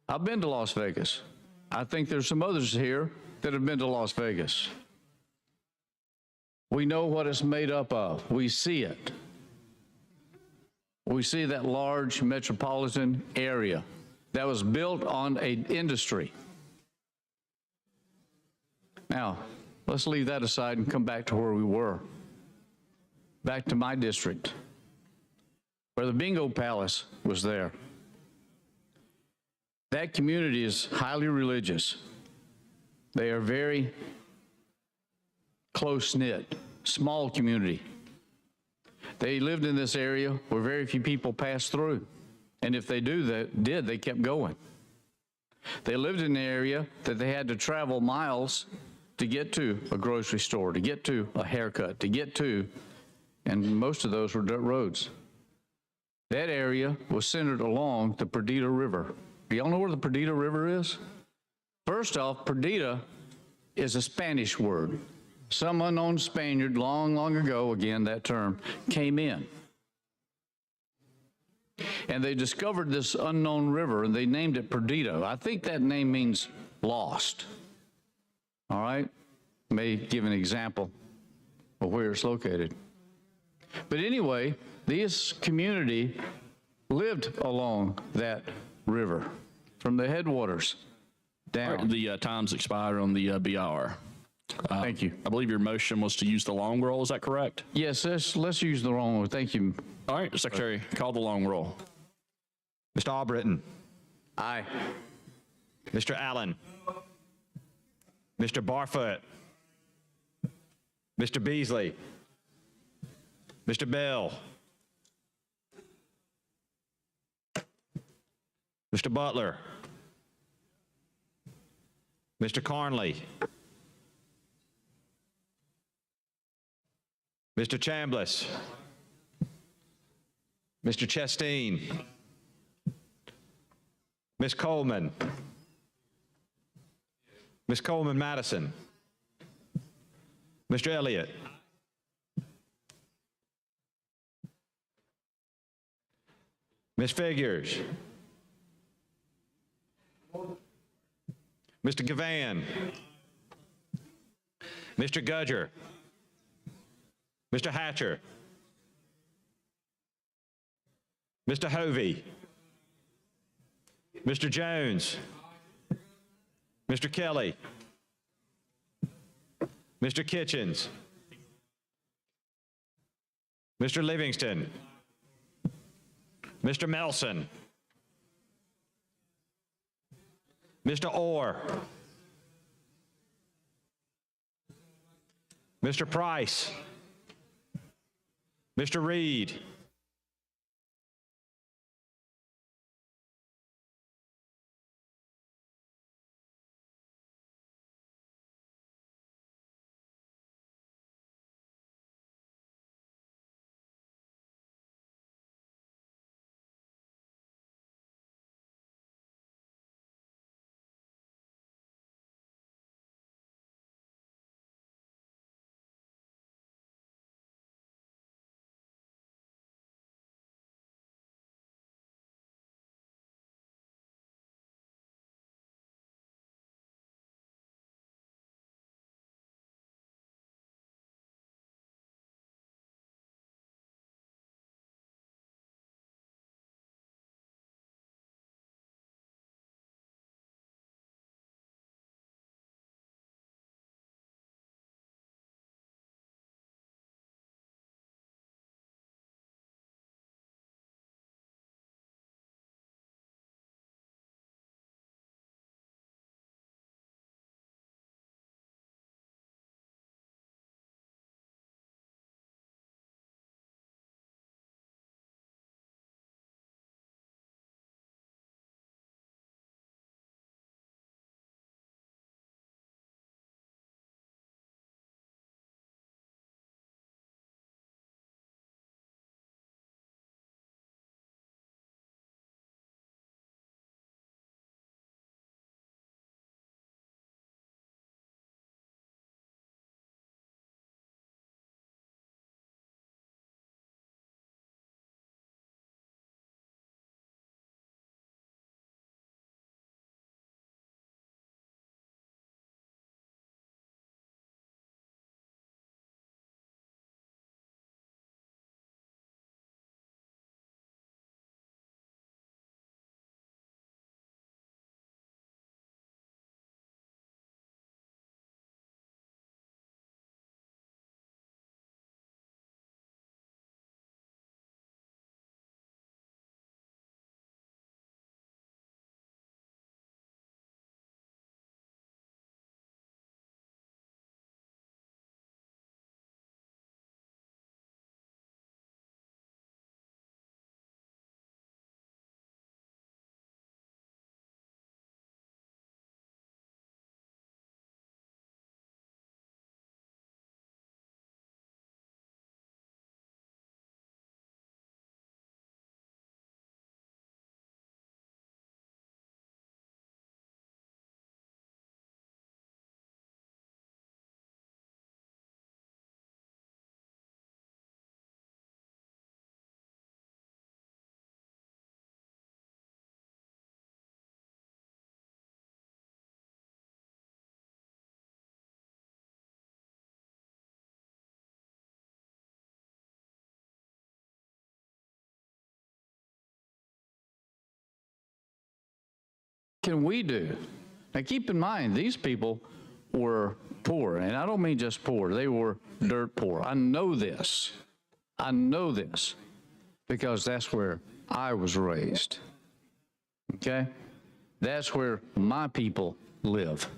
I've been to Las Vegas. I think there's some others here that have been to Las Vegas. We know what it's made up of. We see it. We see that large metropolitan area that was built on an industry. Now, let's leave that aside and come back to where we were. Back to my district, where the bingo palace was there. That community is highly religious. They are very close-knit, small community. They lived in this area where very few people passed through. And if they did, they kept going. They lived in an area that they had to travel miles to get to a grocery store, to get to a haircut, to get to, and most of those were dirt roads. That area was centered along the Perdita River. Do y'all know where the Perdita River is? First off, Perdita is a Spanish word. Some unknown Spaniard long, long ago, again, that term, came in. And they discovered this unknown river, and they named it Perdita. I think that name means lost. All right? May give an example of where it's located. But anyway, this community lived along that river from the headwaters down. Right, the time's expired on the BR. Thank you. I believe your motion was to use the long roll. Is that correct? Yes, let's use the long one. Thank you. All right, Secretary, call the long roll. Mr. Albritton. Aye. Mr. Allen. Mr. Barfoot. Mr. Beasley. Mr. Bell. Mr. Butler. Mr. Carnley. Mr. Chambliss. Mr. Chasteen. Ms. Coleman. Ms. Coleman Madison. Mr. Elliott. Ms. Figures. Mr. Gavan. Mr. Gudger. Mr. Hatcher. Mr. Hovey. Mr. Jones. Mr. Kelly. Mr. Kitchens. Mr. Livingston. Mr. Melson. Mr. Orr. Mr. Price. Mr. Reed. Can we do? Now keep in mind, these people were poor, and I don't mean just poor, they were dirt poor. I know this. I know this because that's where I was raised. Okay? That's where my people live.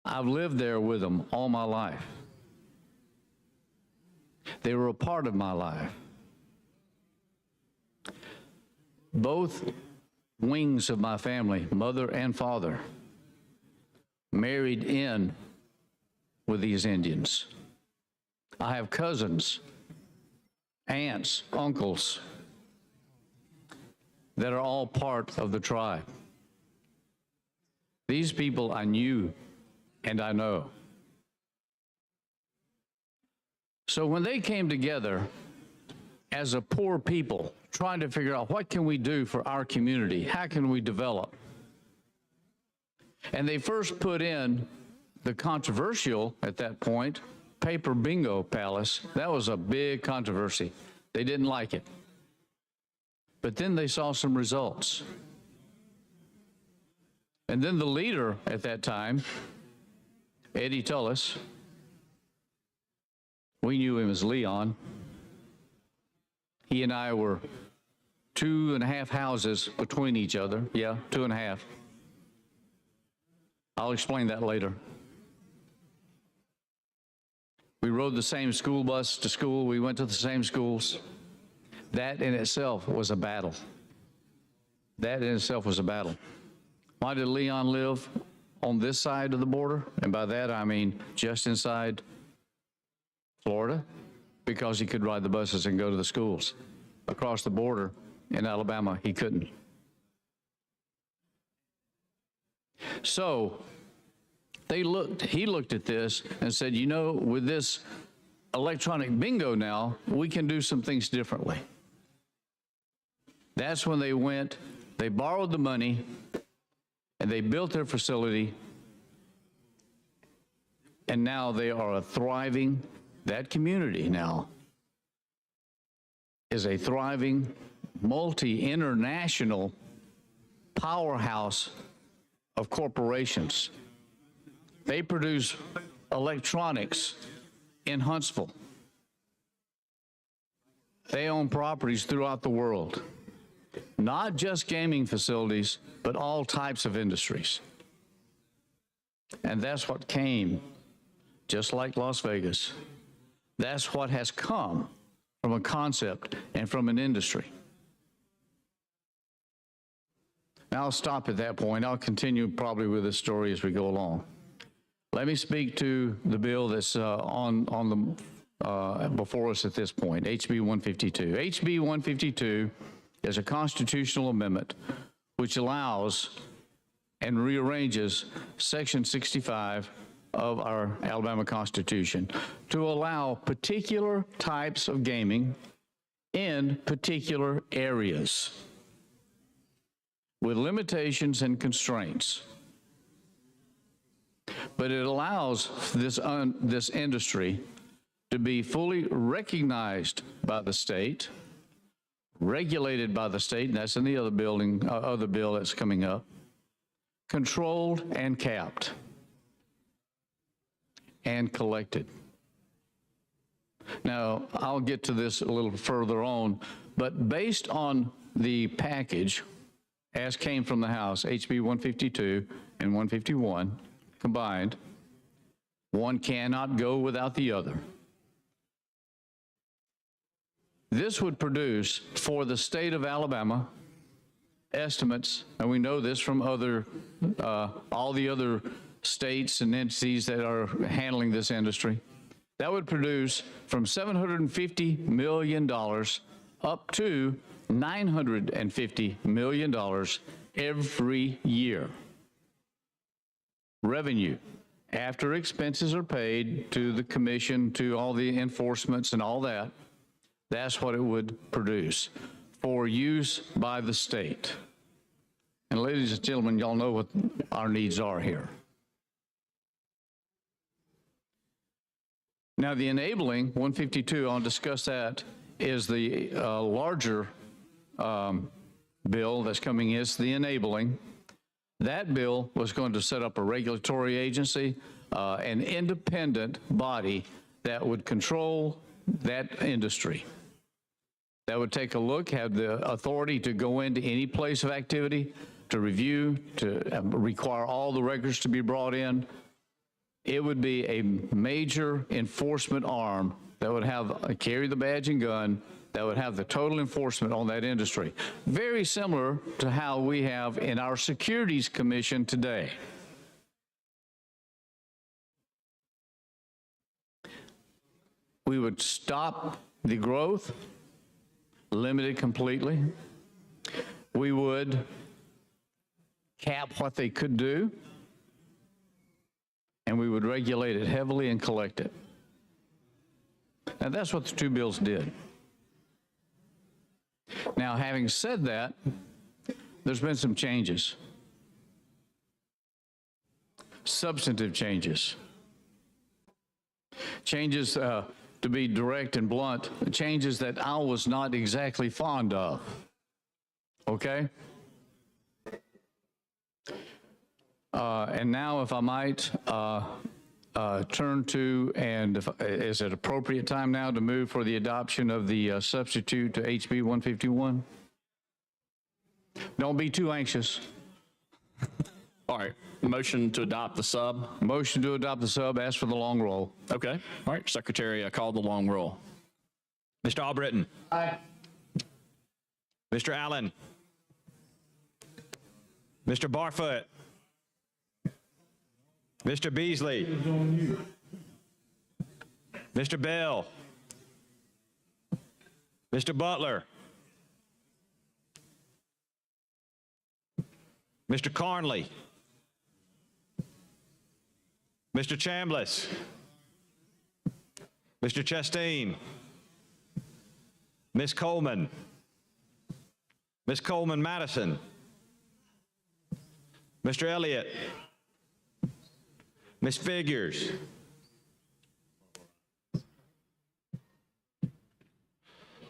I've lived there with them all my life. They were a part of my life. Both wings of my family, mother and father, married in with these Indians. I have cousins, aunts, uncles that are all part of the tribe. These people I knew and I know. So when they came together as a poor people, trying to figure out what can we do for our community? How can we develop? And they first put in the controversial, at that point, paper bingo palace. That was a big controversy. They didn't like it. But then they saw some results. And then the leader at that time, Eddie Tullis, we knew him as Leon. He and I were 2.5 houses between each other. Yeah, 2.5. I'll explain that later. We rode the same school bus to school. We went to the same schools. That in itself was a battle. That in itself was a battle. Why did Leon live on this side of the border? And by that I mean just inside Florida, because he could ride the buses and go to the schools. Across the border in Alabama, he couldn't. So he looked at this and said, you know, with this electronic bingo now, we can do some things differently. That's when they borrowed the money, and they built their facility, and now they are a thriving, that community now is a thriving, multi-international powerhouse of corporations. They produce electronics in Huntsville. They own properties throughout the world. Not just gaming facilities, but all types of industries. And that's what came, just like Las Vegas. That's what has come from a concept and from an industry. Now I'll stop at that point. I'll continue probably with this story as we go along. Let me speak to the bill that's before us at this point, HB 152. HB 152 is a constitutional amendment which allows and rearranges Section 65 of our Alabama Constitution to allow particular types of gaming in particular areas with limitations and constraints. But it allows this industry to be fully recognized by the state, regulated by the state, and that's in the other bill that's coming up, controlled and capped and collected. Now, I'll get to this a little further on, but based on the package as came from the House, HB 152 and 151 combined, one cannot go without the other. This would produce for the state of Alabama estimates, and we know this from all the other states and entities that are handling this industry, that would produce from $750 million up to $950 million every year. Revenue, after expenses are paid to the commission, to all the enforcements and all that, that's what it would produce for use by the state. And ladies and gentlemen, y'all know what our needs are here. Now, the enabling 152, I'll discuss that, is the larger bill that's coming in. It's the enabling. That bill was going to set up a regulatory agency, an independent body that would control that industry. That would take a look, have the authority to go into any place of activity, to review, to require all the records to be brought in. It would be a major enforcement arm that would have carry the badge and gun, that would have the total enforcement on that industry. Very similar to how we have in our Securities Commission today. We would stop the growth, limit it completely. We would cap what they could do, and we would regulate it heavily and collect it. And that's what the two bills did. Now, having said that, there's been some changes. Substantive changes. Changes, to be direct and blunt, changes that I was not exactly fond of. Okay? And now, if I might, turn to, and is it appropriate time now to move for the adoption of the substitute to HB 151? Don't be too anxious. All right, motion to adopt the sub. Motion to adopt the sub, ask for the long roll. Okay, all right, Secretary, call the long roll. Mr. Albritton? Aye. Mr. Allen? Mr. Barfoot? Mr. Beasley? Mr. Bell? Mr. Butler? Mr. Carnley? Mr. Chambliss? Mr. Chastain? Ms. Coleman? Ms. Coleman-Madison? Mr. Elliott? Ms. Figures?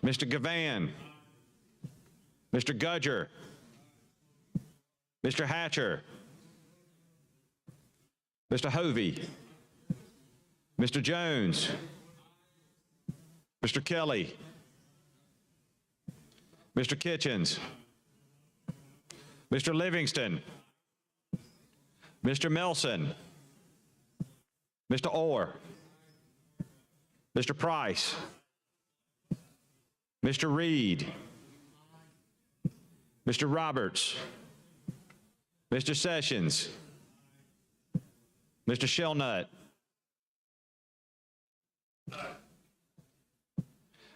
Mr. Gavan? Mr. Gudger? Mr. Hatcher? Mr. Hovey? Mr. Jones? Mr. Kelly? Mr. Kitchens? Mr. Livingston? Mr. Melson? Mr. Orr? Mr. Price? Mr. Reed? Mr. Roberts? Mr. Sessions? Mr. Shellnut?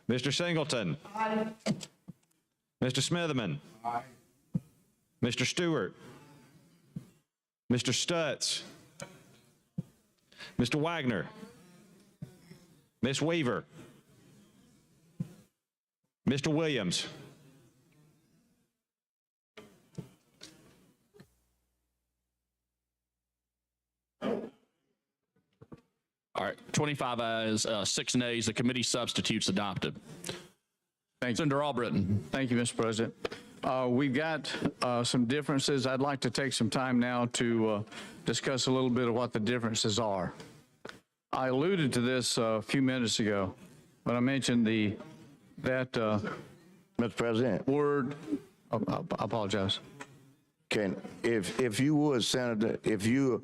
Mr. Singleton? Mr. Smitherman? Mr. Stewart? Mr. Stutz? Mr. Wagner? Ms. Weaver? Mr. Williams? All right, 25 ayes, 6 nays. The committee substitutes adopted. Thank you. Senator Albritton. Thank you, Mr. President. We've got some differences. I'd like to take some time now to discuss a little bit of what the differences are. I alluded to this a few minutes ago when I mentioned that Mr. President, word. I apologize. if you would, Senator, if you're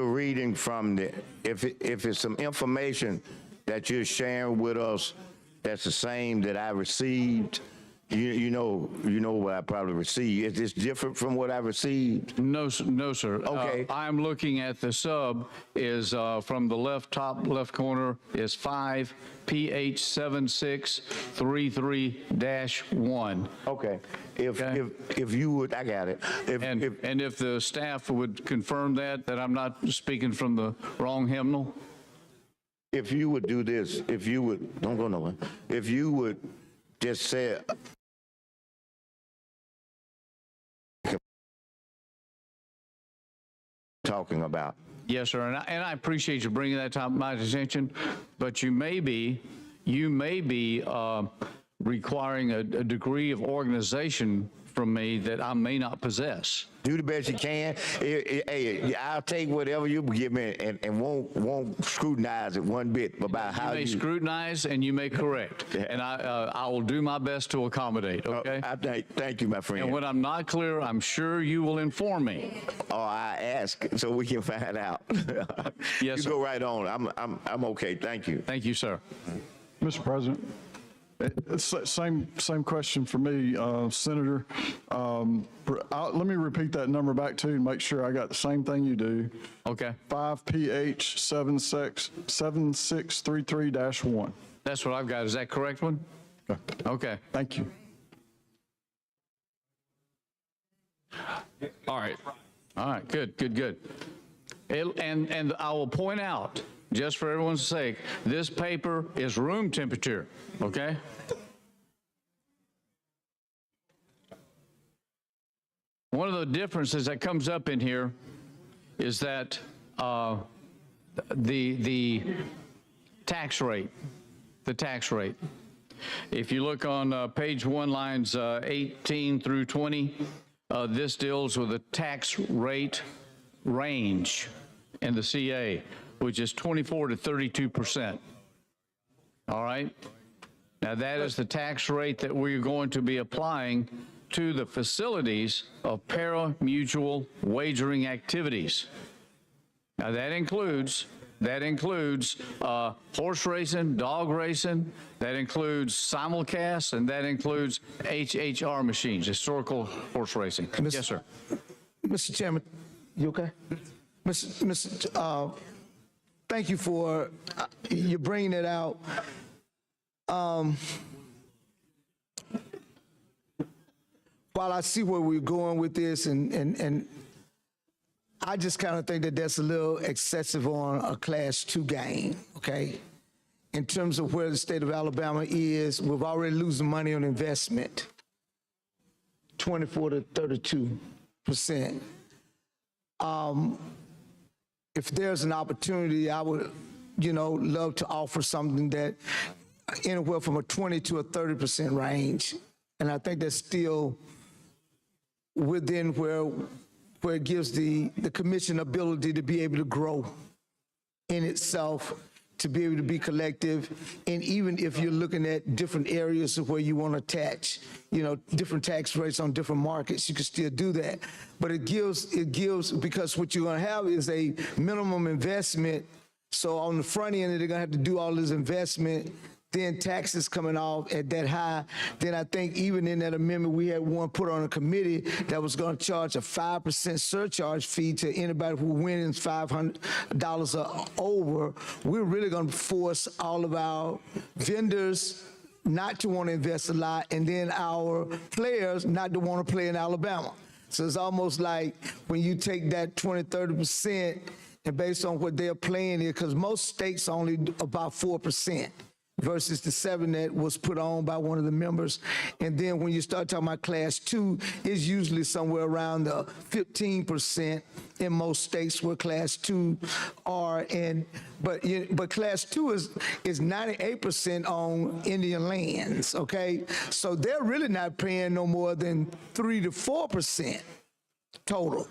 reading from if it's some information that you're sharing with us that's the same that I received, you know what I probably received. Is this different from what I received? No, sir. Okay. I'm looking at the sub is from the top left corner is 5 PH7633-1. Okay. If you would, I got it. And if the staff would confirm that I'm not speaking from the wrong hymnal. If you would do this, if you would, don't go nowhere. If you would just say, talking about. Yes, sir, and I appreciate you bringing that to my attention, but you may be requiring a degree of organization from me that I may not possess. Do the best you can. Hey, I'll take whatever you give me and won't scrutinize it one bit about how you may scrutinize and you may correct, and I will do my best to accommodate. Okay. Thank you, my friend. And when I'm not clear, I'm sure you will inform me. Oh, I ask so we can find out. Yes, you sir. go right on. I'm okay. Thank you. Thank you, sir. Mr. President, same question for me, Senator. Let me repeat that number back to you and make sure I got the same thing you do. Okay. 5 PH 7633-1. That's what I've got. Is that correct one? Okay. Thank you. All right. All right. Good. And I will point out, just for everyone's sake, this paper is room temperature, okay? one of the differences that comes up in here is that the tax rate, If you look on page 1, lines 18 through 20, this deals with the tax rate range in the CA, which is 24 to 32%. All right? Now, that is the tax rate that we're going to be applying to the facilities of pari-mutuel wagering activities. Now, that includes horse racing, dog racing, that includes simulcast, and that includes HHR machines, historical horse racing. Yes, sir. Mr. Chairman, you okay? Thank you for you bringing it out. While I see where we're going with this, and I just kind of think that that's a little excessive on a Class 2 game, okay? In terms of where the state of Alabama is, we've already losing money on investment, 24 to 32%. If there's an opportunity, I would, love to offer something that anywhere from a 20 to a 30% range. And I think that's still within where it gives the commission ability to be able to grow in itself, to be able to be collective. And even if you're looking at different areas of where you want to attach, different tax rates on different markets, you can still do that. But it gives, because what you're going to have is a minimum investment. So on the front end, they're going to have to do all this investment, then taxes coming off at that high. Then I think even in that amendment, we had one put on a committee that was going to charge a 5% surcharge fee to anybody who wins $500 or over. We're really going to force all of our vendors not to want to invest a lot, and then our players not to want to play in Alabama. So it's almost like when you take that 20, 30%, and based on what they're playing here, because most states only about 4%. Versus the 7 that was put on by one of the members. And then when you start talking about Class 2, it's usually somewhere around the 15% in most states where Class 2 are. But Class 2 is 98% on Indian lands, okay? So they're really not paying no more than 3 to 4% total.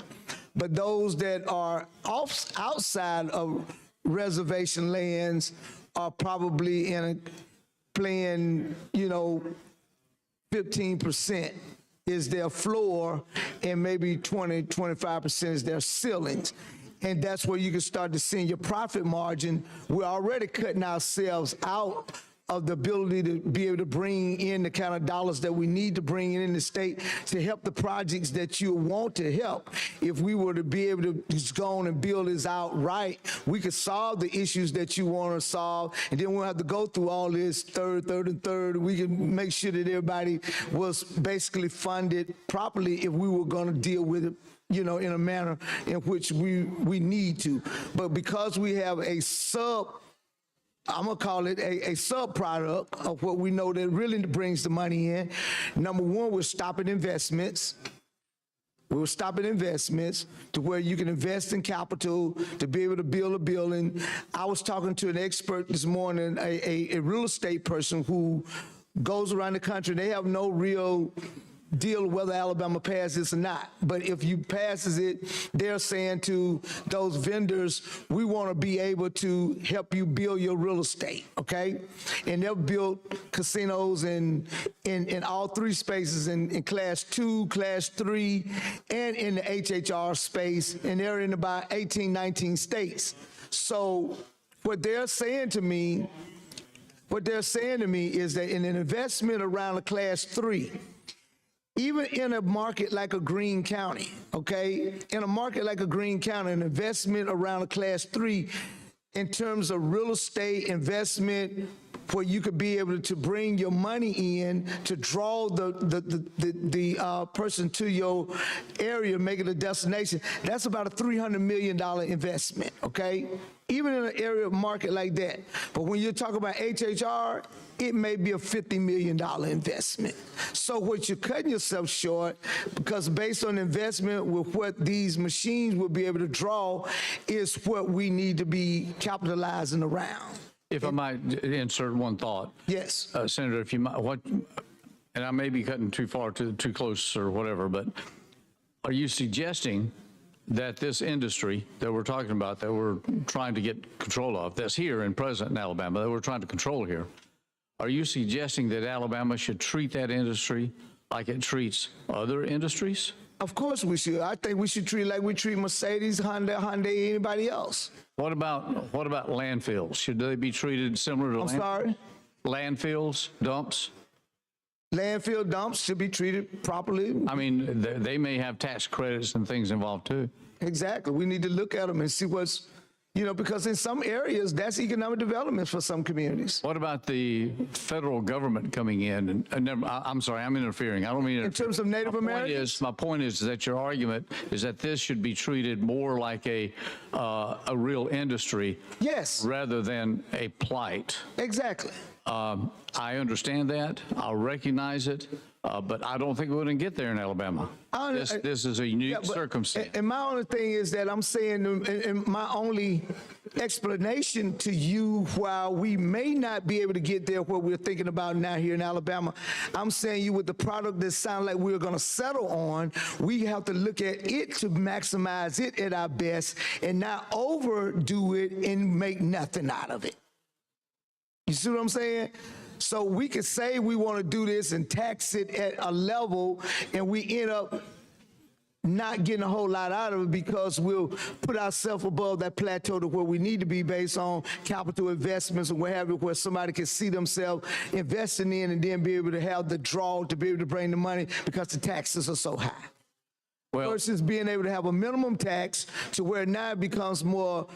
But those that are outside of reservation lands are probably playing, 15% is their floor, and maybe 20, 25% is their ceilings. And that's where you can start to see your profit margin. We're already cutting ourselves out of the ability to be able to bring in the kind of dollars that we need to bring in the state to help the projects that you want to help. If we were to be able to just go on and build this out right, we could solve the issues that you want to solve, and then we don't have to go through all this third. We can make sure that everybody was basically funded properly if we were going to deal with it, in a manner in which we need to. But because we have I'm going to call it a sub-product of what we know that really brings the money in. Number one, we're stopping investments. We're stopping investments to where you can invest in capital to be able to build a building. I was talking to an expert this morning, a real estate person who goes around the country. They have no real deal whether Alabama passes this or not. But if you passes it, they're saying to those vendors, we want to be able to help you build your real estate, okay? And they've built casinos in all 3 spaces, in Class 2, Class 3, and in the HHR space, and they're in about 18, 19 states. So what they're saying to me is that in an investment around a Class 3, even in a market like a Greene County, okay? In a market like a Greene County, an investment around a Class 3 in terms of real estate investment, where you could be able to bring your money in to draw the person to your area, make it a destination. That's about a $300 million investment, okay? Even in an area market like that. But when you're talking about HHR, it may be a $50 million investment. So what you're cutting yourself short, because based on investment with what these machines will be able to draw, is what we need to be capitalizing around. If I might insert one thought. Yes. Senator, if you might, and I may be cutting too close or whatever, but are you suggesting that this industry that we're talking about, that we're trying to get control of, that's here and present in Alabama, that we're trying to control here, are you suggesting that Alabama should treat that industry like it treats other industries? Of course we should. I think we should treat it like we treat Mercedes, Honda, Hyundai, anybody else. What about landfills? Should they be treated similar to I'm sorry? Landfills, dumps? Landfill dumps should be treated properly. I mean, they may have tax credits and things involved too. Exactly. We need to look at them and see what's, because in some areas, that's economic development for some communities. What about the federal government coming in? I'm sorry, I'm interfering. I don't mean to interfere. In terms of Native Americans? My point is that your argument is that this should be treated more like a real industry. Yes. Rather than a plight. Exactly. I understand that. I'll recognize it. But I don't think we're going to get there in Alabama. This is a unique circumstance. And my only thing is that I'm saying, and my only explanation to you, while we may not be able to get there what we're thinking about now here in Alabama, I'm saying you with the product that sounds like we're going to settle on, we have to look at it to maximize it at our best and not overdo it and make nothing out of it. You see what I'm saying? So we could say we want to do this and tax it at a level, and we end up not getting a whole lot out of it because we'll put ourselves above that plateau to where we need to be based on capital investments and what have you, where somebody can see themselves investing in and then be able to have the draw to be able to bring the money because the taxes are so high. Well, versus being able to have a minimum tax to where now it becomes more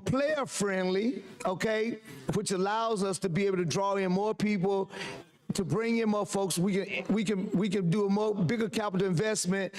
player friendly, okay, which allows us to be able to draw in more people, to bring in more folks. We can do a bigger capital investment,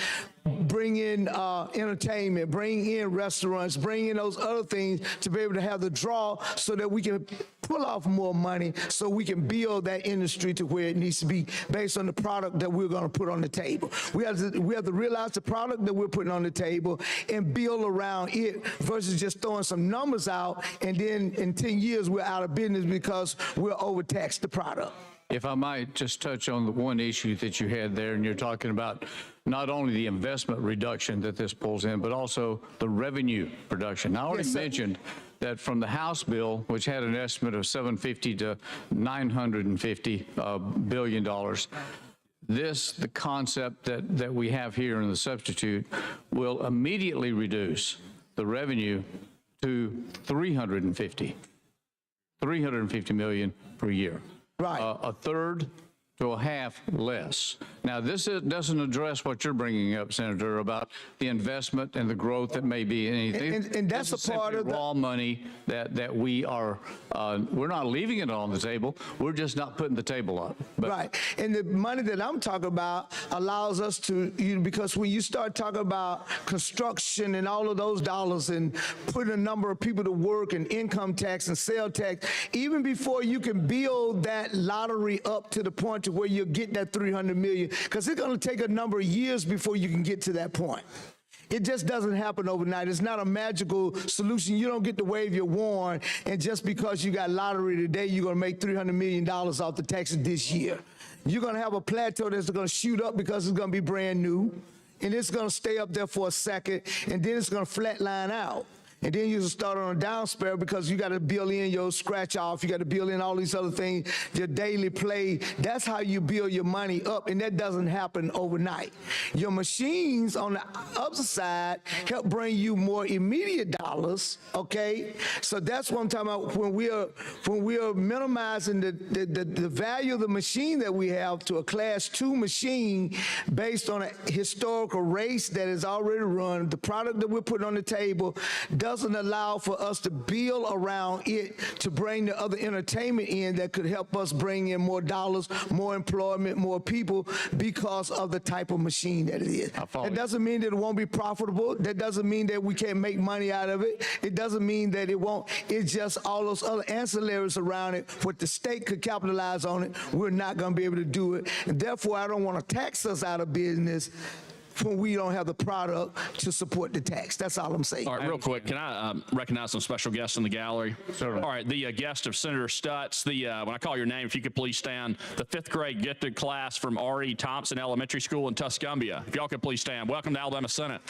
bring in entertainment, bring in restaurants, bring in those other things to be able to have the draw so that we can pull off more money so we can build that industry to where it needs to be based on the product that we're going to put on the table. We have to realize the product that we're putting on the table and build around it versus just throwing some numbers out and then in 10 years we're out of business because we're overtaxed the product. If I might just touch on the one issue that you had there, and you're talking about not only the investment reduction that this pulls in, but also the revenue production. I already mentioned that from the House bill, which had an estimate of $750 to $950 billion, the concept that we have here in the substitute will immediately reduce the revenue to $350 million per year. Right. A third to a half less. Now, this doesn't address what you're bringing up, Senator, about the investment and the growth that may be in anything. And that's this a part of the raw money that we are, we're not leaving it on the table. We're just not putting the table up. But right. And the money that I'm talking about allows us to, because when you start talking about construction and all of those dollars and putting a number of people to work and income tax and sales tax, even before you can build that lottery up to the point to where you'll get that $300 million, because it's going to take a number of years before you can get to that point. It just doesn't happen overnight. It's not a magical solution. You don't get to wave your wand, and just because you got lottery today, you're going to make $300 million off the taxes this year. You're going to have a plateau that's going to shoot up because it's going to be brand new, and it's going to stay up there for a second, and then it's going to flatline out. And then you start on a down spiral because you got to build in your scratch off. You got to build in all these other things, your daily play. That's how you build your money up, and that doesn't happen overnight. Your machines on the other side help bring you more immediate dollars, okay? So that's what I'm talking about when we're minimizing the value of the machine that we have to a class 2 machine based on a historical race that is already run. The product that we're putting on the table doesn't doesn't allow for us to build around it to bring the other entertainment in that could help us bring in more dollars, more employment, more people because of the type of machine that it is. It doesn't mean that it won't be profitable. That doesn't mean that we can't make money out of it. It doesn't mean that it won't. It's just all those other ancillaries around it. What the state could capitalize on it, we're not going to be able to do it. And therefore, I don't want to tax us out of business when we don't have the product to support the tax. That's all I'm saying. All right, real quick, can I recognize some special guests in the gallery? Certainly. All right, the guest of Senator Stutz, when I call your name, if you could please stand, the 5th grade gifted class from R.E. Thompson Elementary School in Tuscumbia. If y'all could please stand. Welcome to Alabama Senate.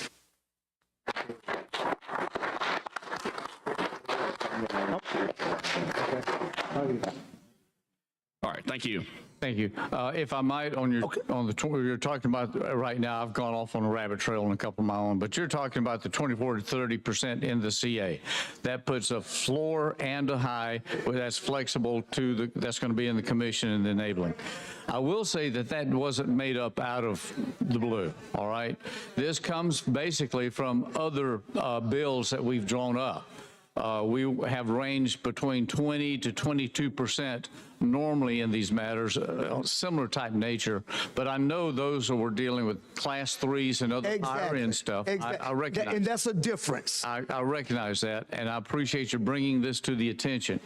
All right, thank you. Thank you. If I might, on you're talking about right now, I've gone off on a rabbit trail on a couple of my own, but you're talking about the 24 to 30% in the CA. That puts a floor and a high, that's flexible to that's going to be in the commission and enabling. I will say that wasn't made up out of the blue, all right? This comes basically from other bills that we've drawn up. We have ranged between 20 to 22% normally in these matters, similar type nature, but I know those who were dealing with class 3s and other higher end stuff. I recognize and that's a difference. I recognize that, and I appreciate you bringing this to the attention.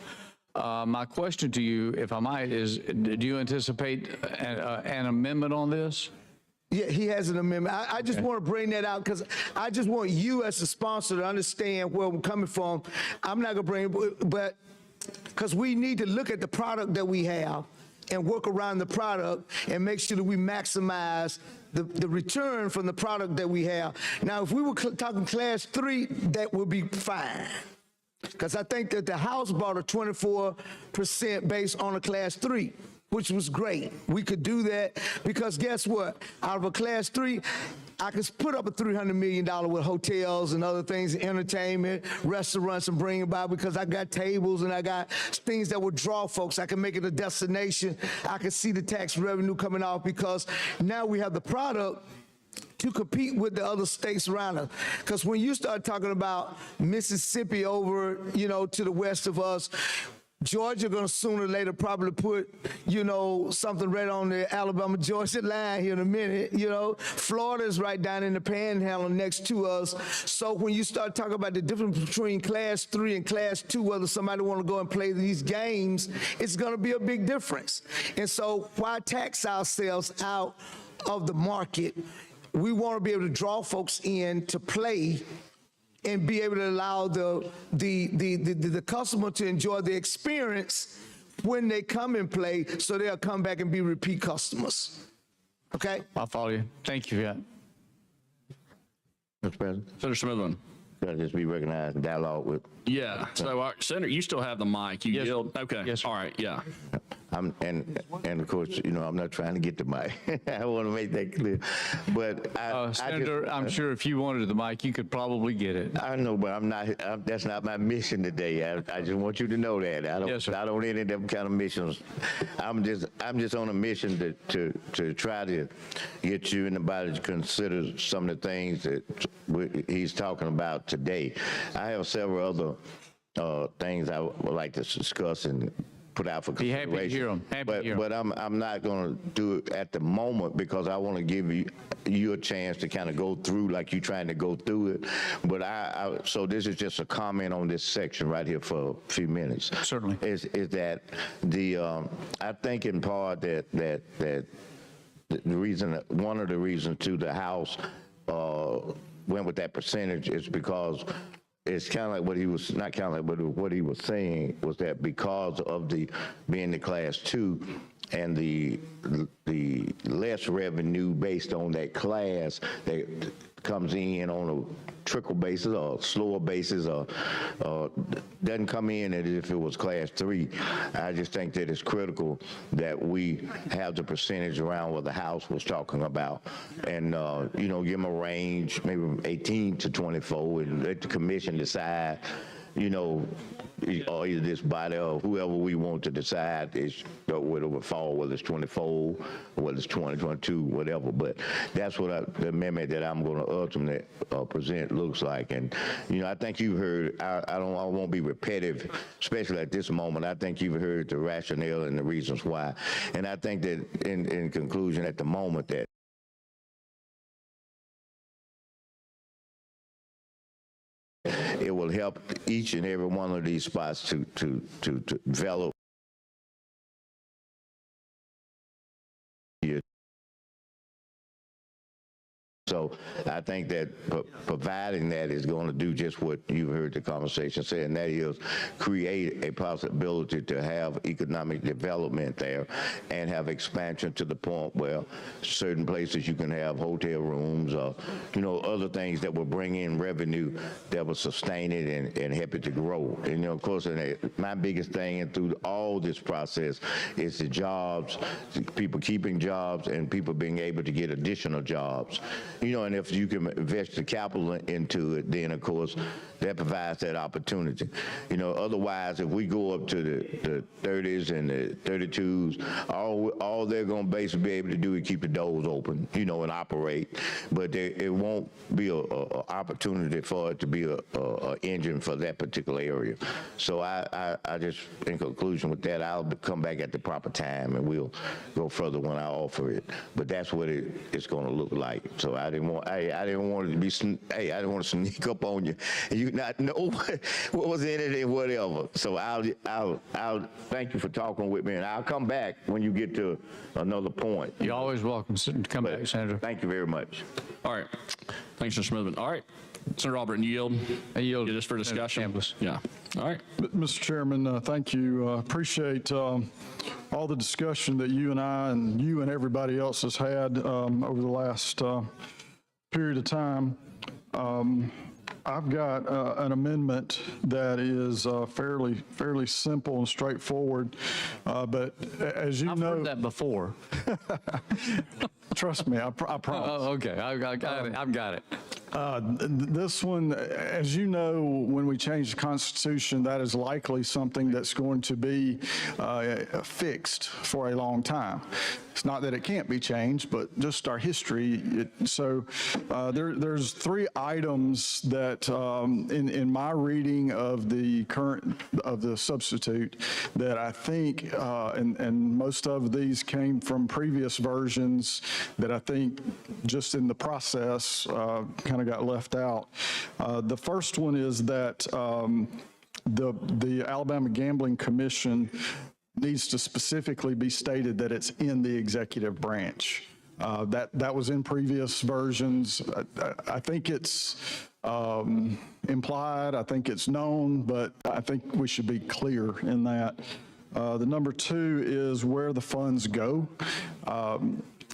My question to you, if I might, is do you anticipate an amendment on this? Yeah, he has an amendment. I just want to bring that out because I just want you as a sponsor to understand where I'm coming from. I'm not going to bring it, but because we need to look at the product that we have and work around the product and make sure that we maximize the return from the product that we have. Now, if we were talking class 3, that would be fine. Because I think that the House brought a 24% based on a class 3. Which was great. We could do that because guess what? Out of a class 3, I could put up a $300 million with hotels and other things, entertainment, restaurants, and bring it by because I got tables and I got things that would draw folks. I can make it a destination. I can see the tax revenue coming off because now we have the product to compete with the other states around us. Because when you start talking about Mississippi over, to the west of us, Georgia going to sooner or later probably put, something right on the Alabama-Georgia line here in a minute, Florida's right down in the panhandle next to us. So when you start talking about the difference between class 3 and class 2, whether somebody want to go and play these games, it's going to be a big difference. And so why tax ourselves out of the market? We want to be able to draw folks in to play and be able to allow the customer to enjoy the experience when they come and play, so they'll come back and be repeat customers. Okay? I'll follow you. Thank you. Yeah. Mr. President, Senator Smithman. could I just be recognized and dialogue with? Yeah. So, Senator, you still have the mic. You yield? Okay. Yes, sir. All right. Yeah. And of course, I'm not trying to get the mic. I want to make that clear. But Senator, I'm sure if you wanted the mic, you could probably get it. I know, but I'm not. That's not my mission today. I just want you to know that. I don't. Yes, sir. I don't any of them kind of missions. I'm just on a mission to try to get you and the body to consider some of the things that he's talking about today. I have several other things I would like to discuss and put out for consideration. Be happy to hear them. Happy to hear them. But I'm not going to do it at the moment because I want to give you a chance to kind of go through like you're trying to go through it. But so this is just a comment on this section right here for a few minutes. Certainly. Is that I think in part that the reason, one of the reasons to the House went with that percentage is because it's kind of like what he was, not kind of like, but what he was saying was that because of being the class 2 and the less revenue based on that class that comes in on a trickle basis or slower basis or doesn't come in as if it was class 3. I just think that it's critical that we have the percentage around what the House was talking about and, give them a range, maybe 18 to 24 and let the commission decide, or either this body or whoever we want to decide is whether it will fall, whether it's 24, or whether it's 2022, whatever. But that's what the amendment that I'm going to ultimately present looks like. And I think you've heard. I won't be repetitive, especially at this moment. I think you've heard the rationale and the reasons why. And I think that in conclusion, at the moment, that it will help each and every one of these spots to develop So I think that providing that is going to do just what you've heard the conversation say, and that is create a possibility to have economic development there and have expansion to the point where certain places you can have hotel rooms or, other things that will bring in revenue that will sustain it and help it to grow. And, of course, my biggest thing through all this process is the jobs, people keeping jobs and people being able to get additional jobs. And if you can invest the capital into it, then, of course, that provides that opportunity. Otherwise, if we go up to the 30s and the 32s, all they're going to basically be able to do is keep the doors open, and operate. But it won't be an opportunity for it to be a engine for that particular area. So I just, in conclusion with that, I'll come back at the proper time and we'll go further when I offer it. But that's what it's going to look like. So I didn't want it to be, I didn't want to sneak up on you and you not know what was in it and whatever. So I'll thank you for talking with me, and I'll come back when you get to another point. You're always welcome to come back, Senator. Thank you very much. All right. Thanks, Mr. Smithman. All right. Senator Albritton, you yield? I yield. Just for discussion? Yeah. All right. Mr. Chairman, thank you. Appreciate all the discussion that you and I and you and everybody else has had over the last period of time. I've got an amendment that is fairly simple and straightforward, but as you know, I've heard that before. Trust me, I promise. Oh, okay, I've got it. This one, as you know, when we change the Constitution, that is likely something that's going to be fixed for a long time. It's not that it can't be changed, but just our history. There's three items that, in my reading of the substitute, that I think, and most of these came from previous versions that I think just in the process kind of got left out. The first one is that the Alabama Gambling Commission needs to specifically be stated that it's in the executive branch. That was in previous versions. I think it's implied, I think it's known, but I think we should be clear in that. The number two is where the funds go.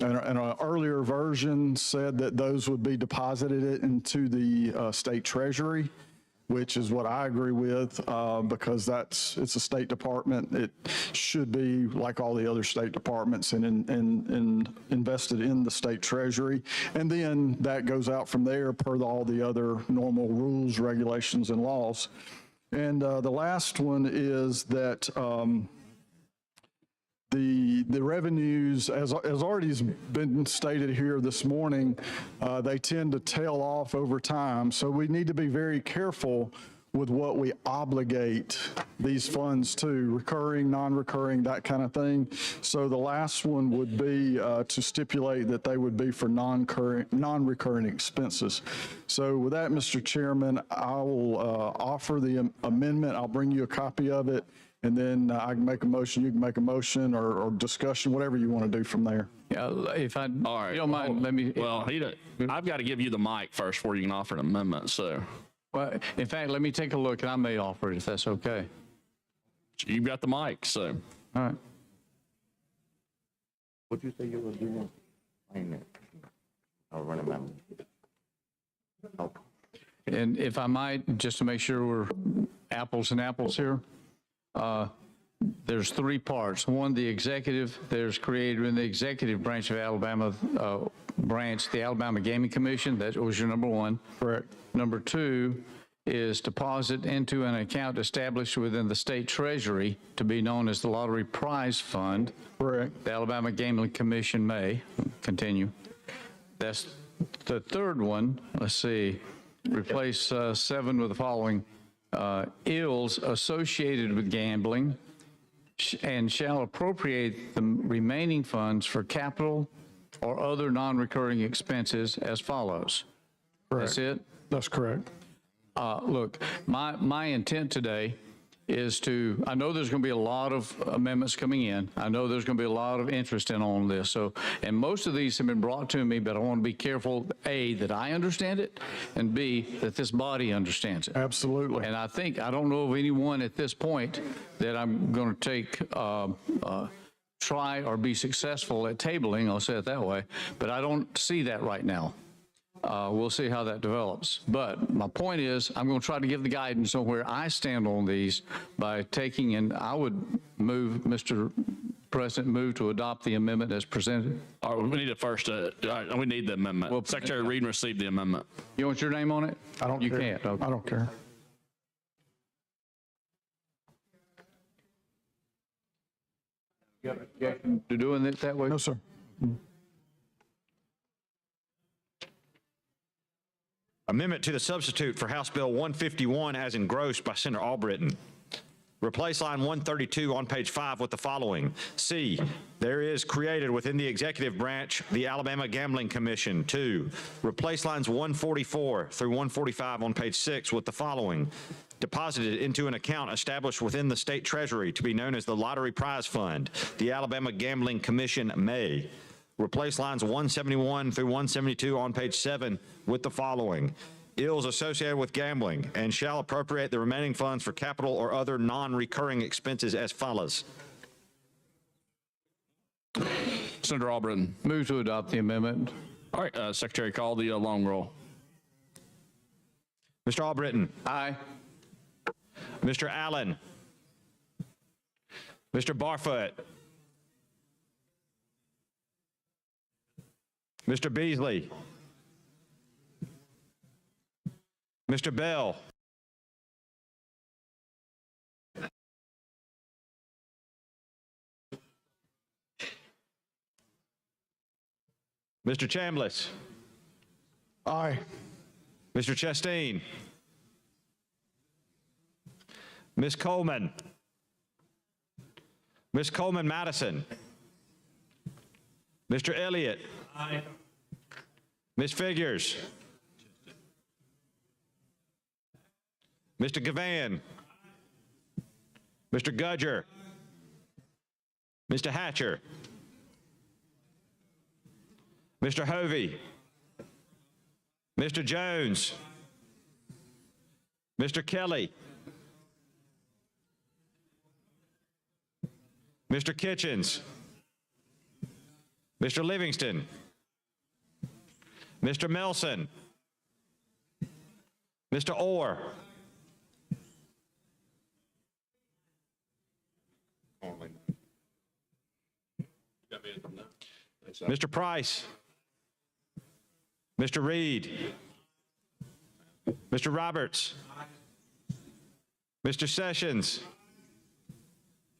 And an earlier version said that those would be deposited into the state treasury, which is what I agree with, because it's a state department. It should be like all the other state departments and invested in the state treasury. And then that goes out from there per all the other normal rules, regulations, and laws. And the last one is that the revenues, as already has been stated here this morning, they tend to tail off over time. So we need to be very careful with what we obligate these funds to, recurring, non-recurring, that kind of thing. So the last one would be to stipulate that they would be for non-recurring expenses. So with that, Mr. Chairman, I will offer the amendment. I'll bring you a copy of it. And then I can make a motion, you can make a motion or discussion, whatever you want to do from there. Yeah, if I All right. you don't mind, let me. Well, I've got to give you the mic first before you can offer an amendment, so. Well, in fact, let me take a look, and I may offer it if that's okay. You've got the mic, so. All right. What you say you were doing? I'll run it out. Oh. And if I might, just to make sure we're apples and apples here, there's three parts. One, the executive, there's created in the executive branch of Alabama branch, the Alabama Gaming Commission. That was your number one. Correct. Number two is deposit into an account established within the state treasury to be known as the Lottery Prize Fund. Correct. The Alabama Gambling Commission may continue. That's the third one. Let's see. Replace 7 with the following. Ills associated with gambling and shall appropriate the remaining funds for capital or other non-recurring expenses as follows. Correct. That's it? That's correct. Look, my intent today is to, I know there's going to be a lot of amendments coming in. I know there's going to be a lot of interest in on this. So, and most of these have been brought to me, but I want to be careful, A, that I understand it, and B, that this body understands it. Absolutely. And I don't know of anyone at this point that I'm going to take, try or be successful at tabling, I'll say it that way, but I don't see that right now. We'll see how that develops. But my point is, I'm going to try to give the guidance on where I stand on these by taking, and I would move, Mr. President, move to adopt the amendment as presented. All right, we need it first. We need the amendment. Well, Secretary Reed received the amendment. You want your name on it? I don't care. You can't. Okay. I don't care. You have an objection to doing it that way? No, sir. Amendment to the substitute for House Bill 151 as engrossed by Senator Albritton. Replace line 132 on page 5 with the following. C, there is created within the executive branch the Alabama Gambling Commission. 2, replace lines 144 through 145 on page 6 with the following. Deposited into an account established within the state treasury to be known as the Lottery Prize Fund. The Alabama Gambling Commission may. Replace lines 171 through 172 on page 7 with the following. Ills associated with gambling and shall appropriate the remaining funds for capital or other non-recurring expenses as follows. Senator Albritton. Move to adopt the amendment. All right, Secretary, call the long roll. Mr. Albritton. Aye. Mr. Allen. Mr. Barfoot. Mr. Beasley. Mr. Bell. Mr. Chambliss. Aye. Mr. Chastain. Ms. Coleman. Ms. Coleman Madison. Mr. Elliott. Aye. Ms. Figures. Mr. Gavan. Mr. Gudger. Mr. Hatcher. Mr. Hovey. Mr. Jones. Mr. Kelly. Mr. Kitchens. Mr. Livingston. Mr. Melson. Mr. Orr. Mr. Price. Mr. Reed. Mr. Roberts. Mr. Sessions.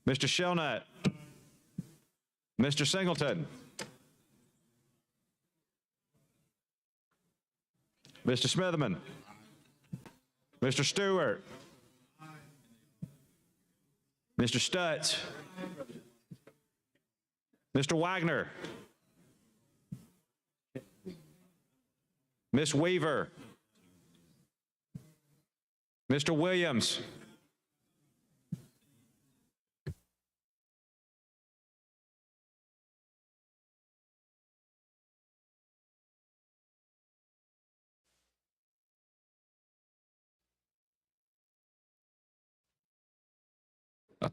Mr. Shelnut. Mr. Singleton. Mr. Smitherman. Mr. Stewart. Mr. Stutz. Mr. Wagner. Ms. Weaver. Mr. Williams.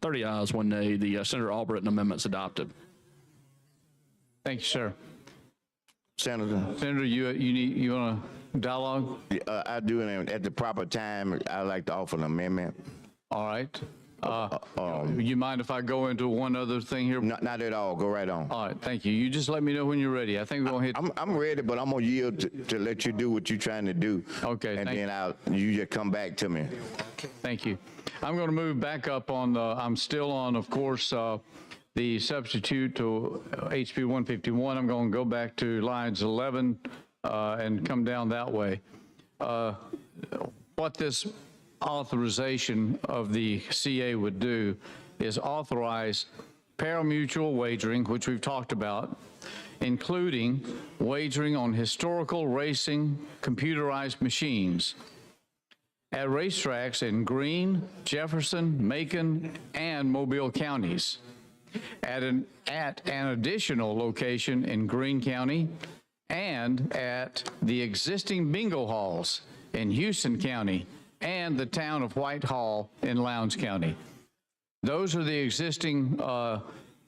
30 ayes, 1 nay. The Senator Albritton amendment's adopted. Thank you, sir. Senator. Senator, you want to dialogue? I do, and at the proper time, I'd like to offer an amendment. All right. You mind if I go into one other thing here? Not at all. Go right on. All right, thank you. You just let me know when you're ready. I think we're going to hit. I'm ready, but I'm gonna yield to let you do what you're trying to do. Okay, And thank then you just come back to me. Thank you. I'm going to move back up on I'm still on, of course, the substitute to HB 151. I'm going to go back to lines 11 and come down that way. What this authorization of the CA would do is authorize parimutuel wagering, which we've talked about, including wagering on historical racing computerized machines at racetracks in Greene, Jefferson, Macon, and Mobile counties, at an additional location in Greene County, and at the existing bingo halls in Houston County and the town of Whitehall in Lowndes County. Those are the existing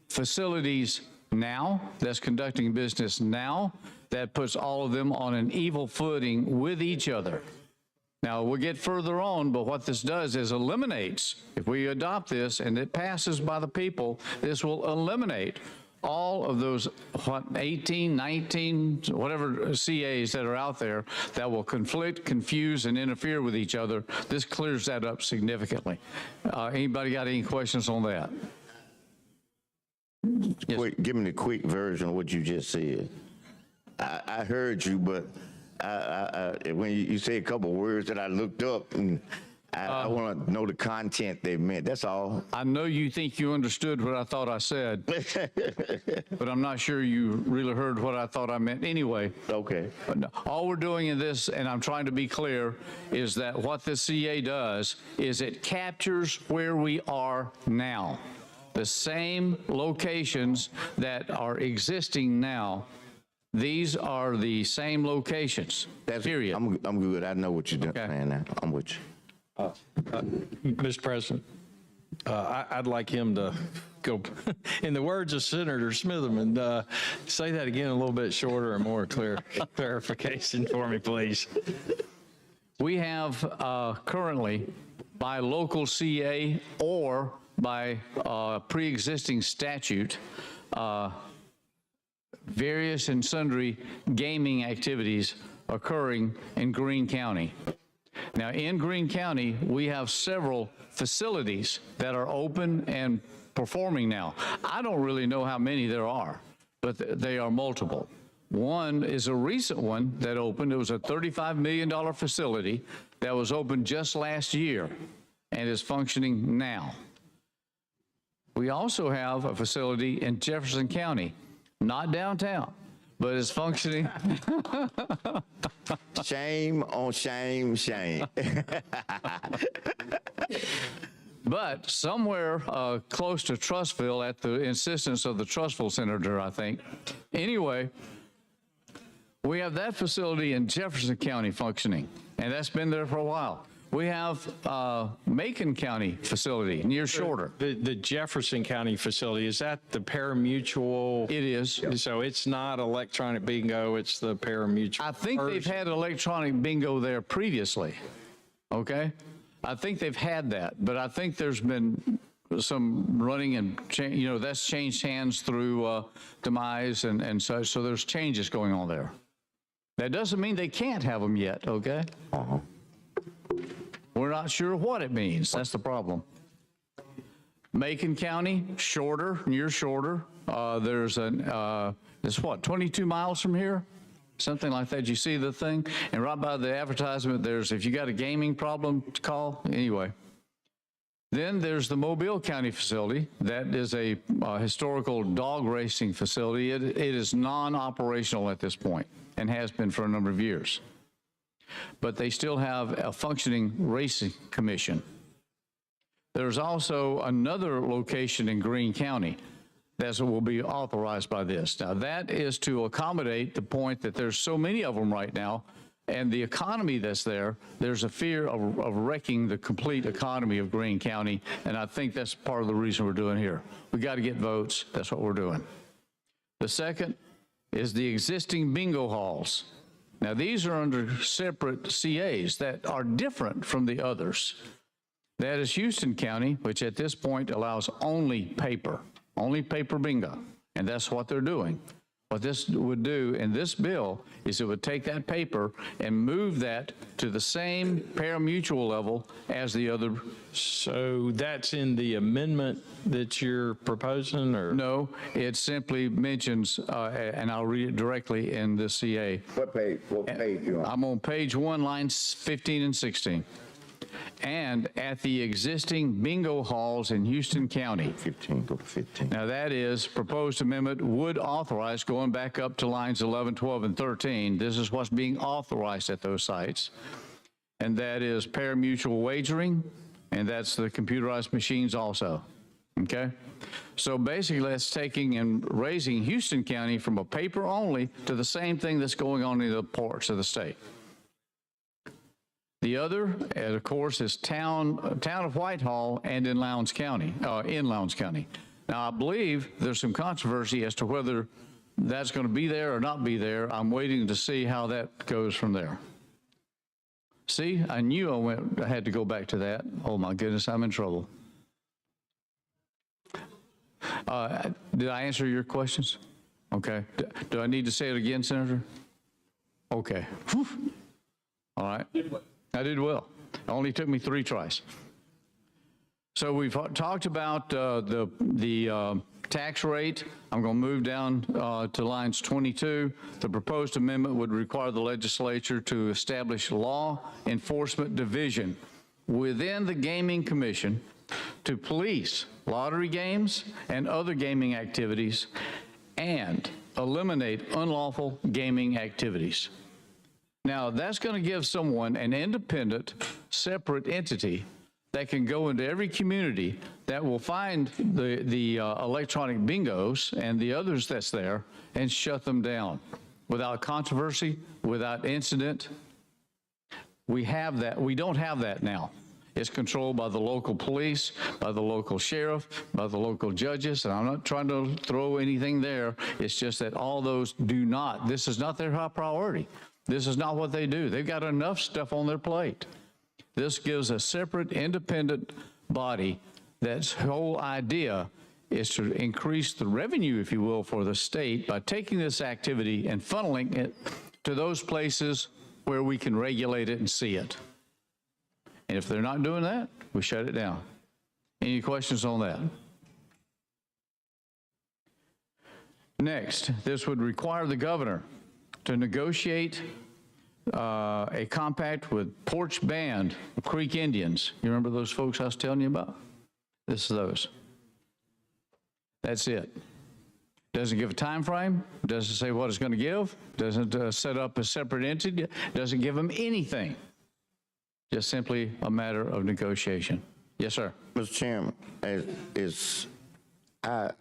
facilities now that's conducting business now. That puts all of them on an equal footing with each other. Now, we'll get further on, but what this does is eliminates, if we adopt this and it passes by the people, this will eliminate all of those, 18, 19, whatever CAs that are out there that will conflict, confuse, and interfere with each other. This clears that up significantly. Anybody got any questions on that? Yes. Give me the quick version of what you just said. I heard you, but when you say a couple words that I looked up, and I want to know the content they meant. That's all. I know you think you understood what I thought I said, but I'm not sure you really heard what I thought I meant anyway. Okay. No, all we're doing in this, and I'm trying to be clear, is that what the CA does is it captures where we are now. The same locations that are existing now, these are the same locations, period. I'm good. I know what you're doing now. I'm with you. Mr. President, I'd like him to go, in the words of Senator Smitherman, say that again a little bit shorter and more clarification for me, please. We have currently, by local CA or by pre-existing statute, various and sundry gaming activities occurring in Greene County. Now, in Greene County, we have several facilities that are open and performing now. I don't really know how many there are, but they are multiple. One is a recent one that opened. It was a $35 million facility that was opened just last year and is functioning now. We also have a facility in Jefferson County, not downtown, but is functioning. Shame on shame, shame. But somewhere close to Trustville, at the insistence of the Trustville senator, I think. Anyway, we have that facility in Jefferson County functioning, and that's been there for a while. We have Macon County facility near Shorter. The Jefferson County facility, is that the parimutuel? It is. So it's not electronic bingo, it's the parimutuel. I think they've had electronic bingo there previously, okay? I think they've had that, but I think there's been some running and, that's changed hands through demise and such, so there's changes going on there. That doesn't mean they can't have them yet, okay? We're not sure what it means. That's the problem. Macon County, Shorter, near Shorter. There's it's what, 22 miles from here? Something like that. You see the thing? And right by the advertisement, there's, if you got a gaming problem, call. Anyway. Then there's the Mobile County facility. That is a historical dog racing facility. It is non-operational at this point and has been for a number of years. But they still have a functioning racing commission. There's also another location in Greene County that will be authorized by this. Now, that is to accommodate the point that there's so many of them right now, and the economy that's there, there's a fear of wrecking the complete economy of Greene County, and I think that's part of the reason we're doing here. We got to get votes. That's what we're doing. The second is the existing bingo halls. Now, these are under separate CAs that are different from the others. That is Houston County, which at this point allows only paper bingo, and that's what they're doing. What this would do in this bill is it would take that paper and move that to the same pari-mutuel level as the other. So that's in the amendment that you're proposing, or? No, it simply mentions, and I'll read it directly in the CA. What page you on? I'm on page 1, lines 15 and 16. And at the existing bingo halls in Houston County. 15, go to 15. Now that is, proposed amendment would authorize, going back up to lines 11, 12, and 13, this is what's being authorized at those sites. And that is pari-mutuel wagering, and that's the computerized machines also, okay? So basically that's taking and raising Houston County from a paper only to the same thing that's going on in the parts of the state. The other, of course, is town of Whitehall and in Lowndes County, Now, I believe there's some controversy as to whether that's going to be there or not be there. I'm waiting to see how that goes from there. See, I knew I had to go back to that. Oh my goodness, I'm in trouble. Did I answer your questions? Okay. Do I need to say it again, Senator? Okay. Whew. All right. I did well. It only took me 3 tries. So we've talked about the tax rate. I'm going to move down to lines 22. The proposed amendment would require the legislature to establish law enforcement division within the Gaming Commission to police lottery games and other gaming activities and eliminate unlawful gaming activities. Now, that's going to give someone an independent, separate entity that can go into every community that will find the electronic bingos and the others that's there and shut them down without controversy, without incident. We have that. We don't have that now. It's controlled by the local police, by the local sheriff, by the local judges, and I'm not trying to throw anything there. It's just that all those do not. This is not their high priority. This is not what they do. They've got enough stuff on their plate. This gives a separate, independent body that's whole idea is to increase the revenue, if you will, for the state by taking this activity and funneling it to those places where we can regulate it and see it. And if they're not doing that, we shut it down. Any questions on that? Next, this would require the governor to negotiate a compact with Porch Band of Creek Indians. You remember those folks I was telling you about? This is those. That's it. Doesn't give a time frame, doesn't say what it's going to give, doesn't set up a separate entity, doesn't give them anything. Just simply a matter of negotiation. Yes, sir. Mr. Chairman, I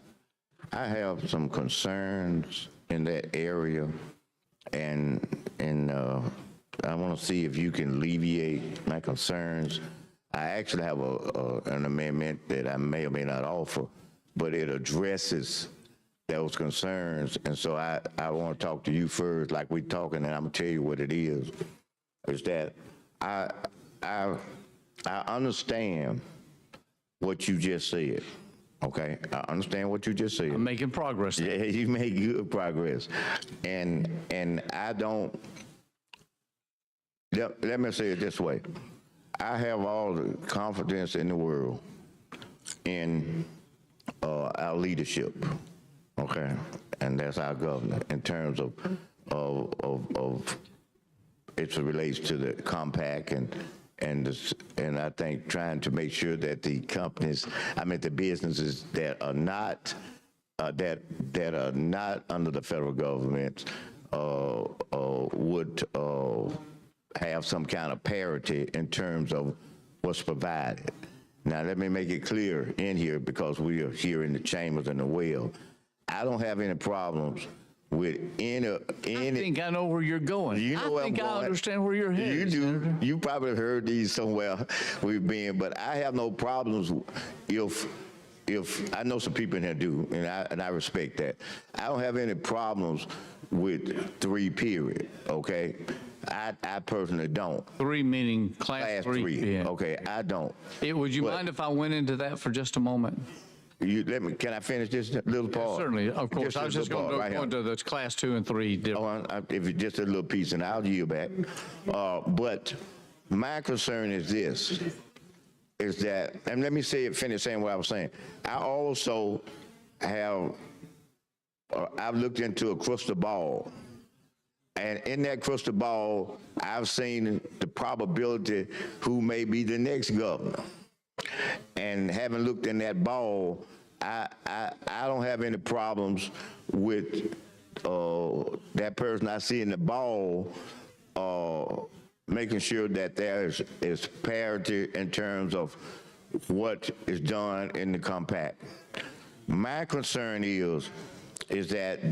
have some concerns in that area, and I want to see if you can alleviate my concerns. I actually have an amendment that I may or may not offer, but it addresses those concerns, and so I want to talk to you first, like we're talking, and I'm going to tell you what it is that I understand what you just said. Okay, I understand what you just said. I'm making progress. Yeah, you make good progress, and I don't. Let me say it this way: I have all the confidence in the world in our leadership. Okay, and that's our governor in terms of it relates to the compact and I think trying to make sure that the companies, the businesses that are not that are not under the federal government would have some kind of parity in terms of what's provided. Now, let me make it clear in here, because we are here in the chambers and the well. I don't have any problems with any. I think I know where you're going. You know where I'm going. I understand where you're headed. You do. Senator. You probably heard these somewhere we've been, but I have no problems if I know some people in here do, and I respect that. I don't have any problems with 3 period. Okay, I personally don't. 3 meaning class 3. Yeah. Okay, I don't. Would you mind if I went into that for just a moment? Can I finish this little part? Certainly, of course. I was just going to go into those class 2 and 3 different. If it's just a little piece, and I'll yield back. But my concern is this, is that, and let me finish saying what I was saying. I also have, I've looked into a crystal ball. And in that crystal ball, I've seen the probability who may be the next governor. And having looked in that ball, I don't have any problems with that person I see in the ball making sure that there is parity in terms of what is done in the compact. My concern is that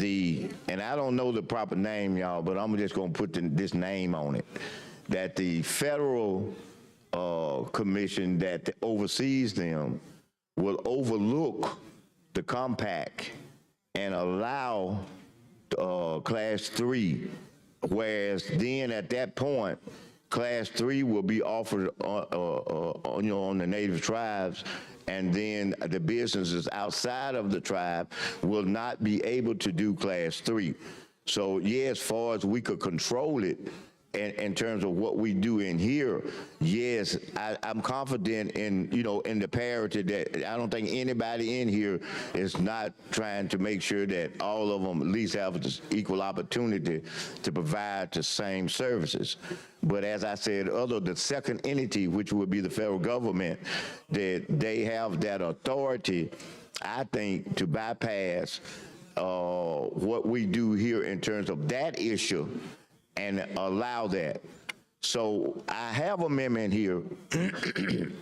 and I don't know the proper name, y'all, but I'm just going to put this name on it, that the federal commission that oversees them will overlook the compact and allow class 3, whereas then at that point, class 3 will be offered on the native tribes, and then the businesses outside of the tribe will not be able to do class 3. So yeah, as far as we could control it, in terms of what we do in here, yes, I'm confident in the parity that I don't think anybody in here is not trying to make sure that all of them at least have this equal opportunity to provide the same services. But as I said, the second entity, which would be the federal government, that they have that authority, I think, to bypass what we do here in terms of that issue and allow that. So I have amendment here,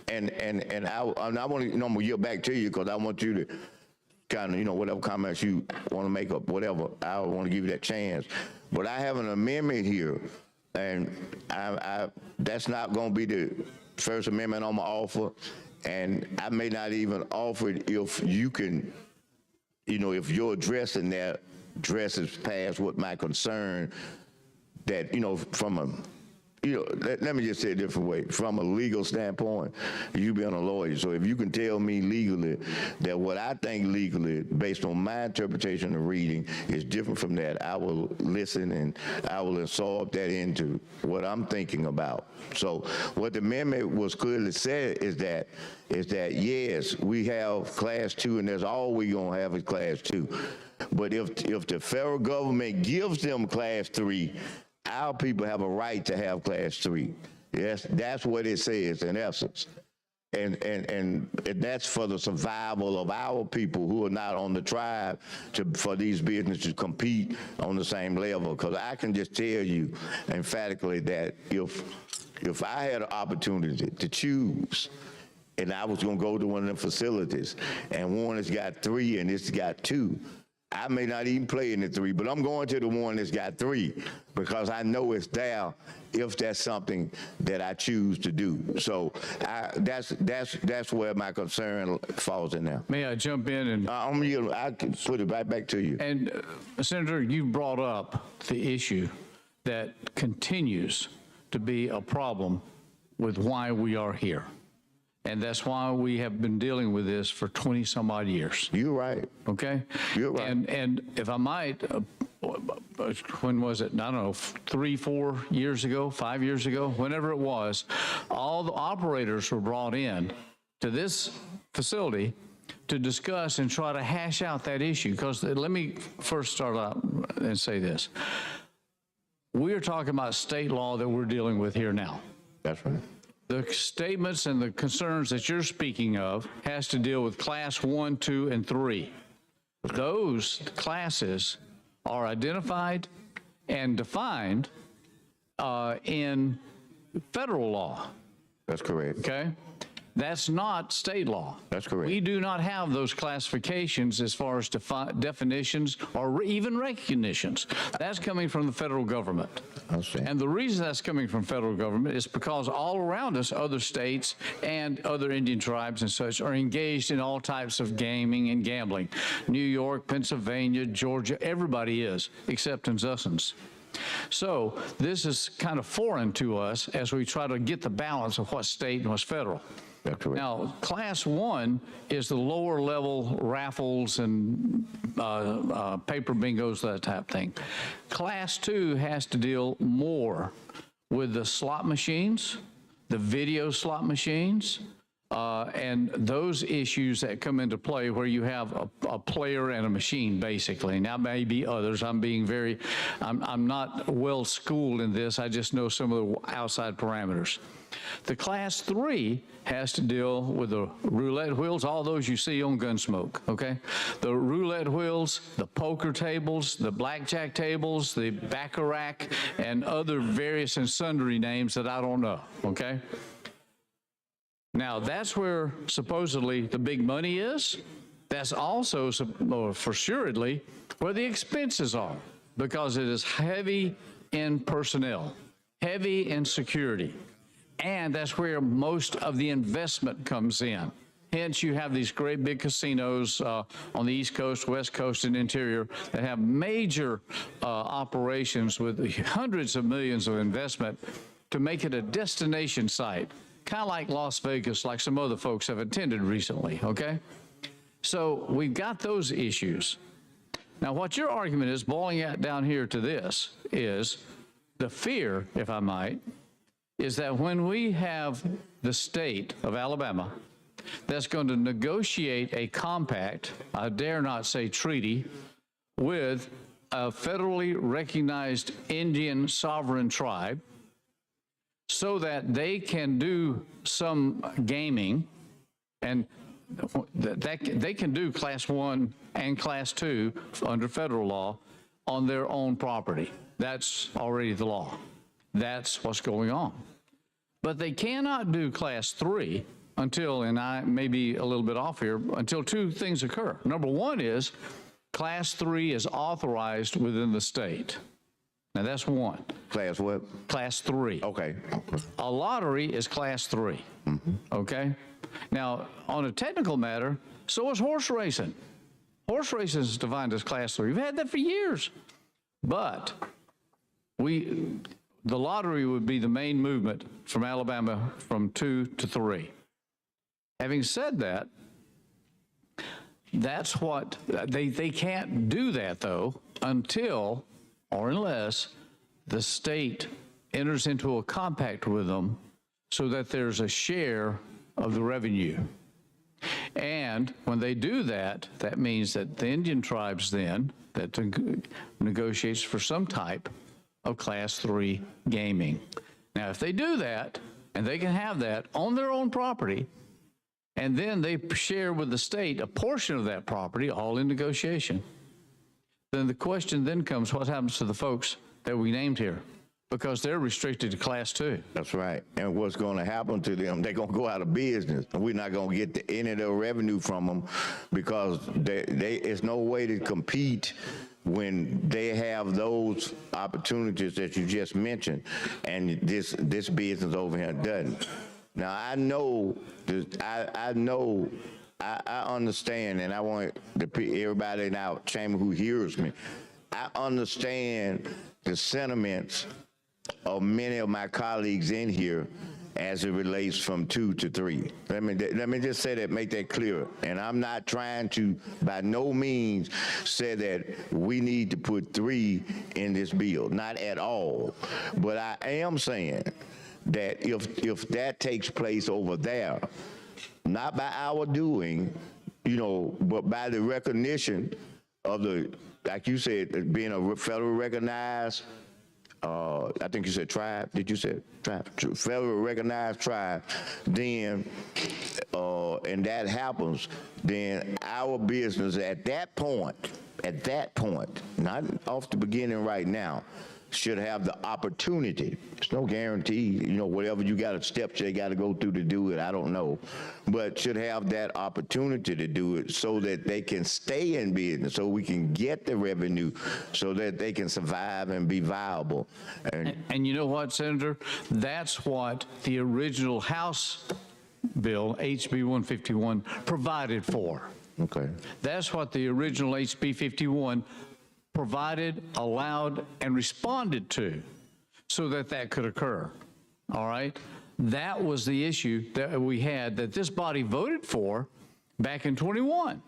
and I want to, I'm gonna yield back to you because I want you to kind of, whatever comments you want to make up, whatever, I want to give you that chance. But I have an amendment here, and that's not going to be the first amendment I'm gonna offer, and I may not even offer it if you can, if your addressing that addresses past what my concern. That, from a, let me just say it a different way. From a legal standpoint, you being a lawyer, so if you can tell me legally that what I think legally, based on my interpretation of reading, is different from that, I will listen and I will absorb that into what I'm thinking about. So what the amendment was clearly said is that yes, we have class 2, and that's all we're going to have is class 2. But if the federal government gives them class 3, our people have a right to have class 3. Yes, that's what it says in essence. And that's for the survival of our people who are not on the tribe for these businesses to compete on the same level. Because I can just tell you emphatically that if I had an opportunity to choose, and I was going to go to one of them facilities, and one has got 3 and it's got 2, I may not even play in the 3, but I'm going to the one that's got 3 because I know it's there if that's something that I choose to do. So that's where my concern falls in there. May I jump in and? I can put it right back to you. And Senator, you brought up the issue that continues to be a problem with why we are here. And that's why we have been dealing with this for 20 some odd years. You're right. Okay? You're right. And if I might, when was it? I don't know, 3, 4 years ago, 5 years ago, whenever it was, all the operators were brought in to this facility to discuss and try to hash out that issue. Because let me first start out and say this. We're talking about state law that we're dealing with here now. That's right. The statements and the concerns that you're speaking of has to deal with class 1, 2, and 3. Those classes are identified and defined in federal law. That's correct. Okay? That's not state law. That's correct. We do not have those classifications as far as definitions or even recognitions. That's coming from the federal government. And the reason that's coming from federal government is because all around us, other states and other Indian tribes and such are engaged in all types of gaming and gambling. New York, Pennsylvania, Georgia, everybody is, except in Zussens. So this is kind of foreign to us as we try to get the balance of what's state and what's federal. Now, Class 1 is the lower level raffles and paper bingos, that type of thing. Class 2 has to deal more with the slot machines, the video slot machines, and those issues that come into play where you have a player and a machine, basically. Now, maybe others. I'm not well schooled in this. I just know some of the outside parameters. The Class 3 has to deal with the roulette wheels, all those you see on Gunsmoke, okay? The roulette wheels, the poker tables, the blackjack tables, the baccarat, and other various and sundry names that I don't know, okay? Now, that's where supposedly the big money is. That's also, for assuredly, where the expenses are, because it is heavy in personnel, heavy in security. And that's where most of the investment comes in. Hence, you have these great big casinos on the East Coast, West Coast, and interior that have major operations with hundreds of millions of investment to make it a destination site, kind of like Las Vegas, like some other folks have attended recently, okay? So we've got those issues. Now, what your argument is, boiling it down here to this, is the fear, if I might, is that when we have the state of Alabama that's going to negotiate a compact, I dare not say treaty, with a federally recognized Indian sovereign tribe so that they can do some gaming, and they can do Class 1 and Class 2 under federal law on their own property. That's already the law. That's what's going on. But they cannot do Class 3 until, and I may be a little bit off here, until two things occur. Number one is Class 3 is authorized within the state. Now, that's one. Class what? Class 3. Okay. A lottery is Class 3. Okay? Now, on a technical matter, so is horse racing. Horse racing is defined as Class 3. We've had that for years. But the lottery would be the main movement from Alabama from 2 to 3. Having said that, that's what, they can't do that, though, until or unless the state enters into a compact with them so that there's a share of the revenue. And when they do that, that means that the Indian tribes then, that negotiates for some type of Class 3 gaming. Now, if they do that, and they can have that on their own property, and then they share with the state a portion of that property, all in negotiation, then the question then comes, what happens to the folks that we named here? Because they're restricted to Class 2. That's right. And what's going to happen to them, they're going to go out of business. And we're not going to get any of their revenue from them because it's no way to compete when they have those opportunities that you just mentioned, and this business over here doesn't. Now, I understand, and I want everybody in our chamber who hears me, I understand the sentiments of many of my colleagues in here as it relates from 2 to 3. Let me just say that, make that clear. And I'm not trying to, by no means, say that we need to put 3 in this bill, not at all. But I am saying that if that takes place over there, not by our doing, but by the recognition of the, like you said, being a federal recognized, I think you said tribe. Did you say tribe? Federal recognized tribe. Then, and that happens, then our business at that point, not off the beginning right now, should have the opportunity. There's no guarantee, whatever you got, steps they got to go through to do it, I don't know, but should have that opportunity to do it so that they can stay in business, so we can get the revenue, so that they can survive and be viable. And you know what, Senator? That's what the original House bill, HB 151, provided for. Okay. That's what the original HB 51 provided, allowed, and responded to so that that could occur. All right? That was the issue that we had, that this body voted for back in 21.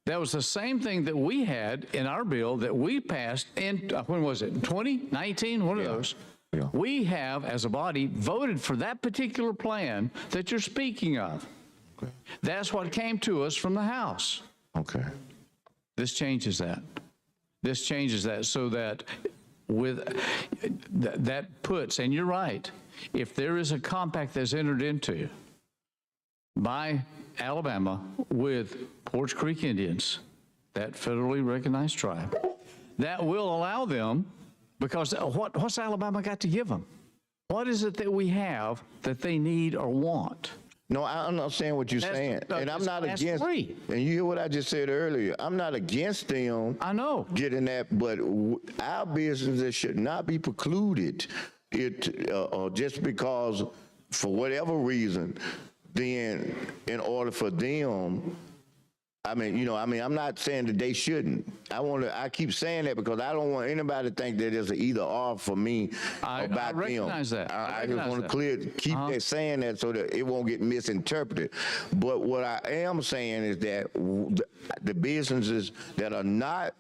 That was the same thing that we had in our bill that we passed in, when was it, 2019, one of those. Yeah. We have, as a body, voted for that particular plan that you're speaking of. Okay. That's what came to us from the House. Okay. This changes that. This changes that so that with that puts, and you're right, if there is a compact that's entered into by Alabama with Poarch Creek Indians, that federally recognized tribe, that will allow them, because what's Alabama got to give them? What is it that we have that they need or want? No, I understand what you're saying, and I'm not against. And you hear what I just said earlier. I'm not against them. I know getting that, but our businesses should not be precluded. Just because, for whatever reason, then in order for them. I'm not saying that they shouldn't. I keep saying that because I don't want anybody to think that there's an either or for me about them. I recognize that. I just want to keep that saying that so that it won't get misinterpreted. But what I am saying is that the businesses that are not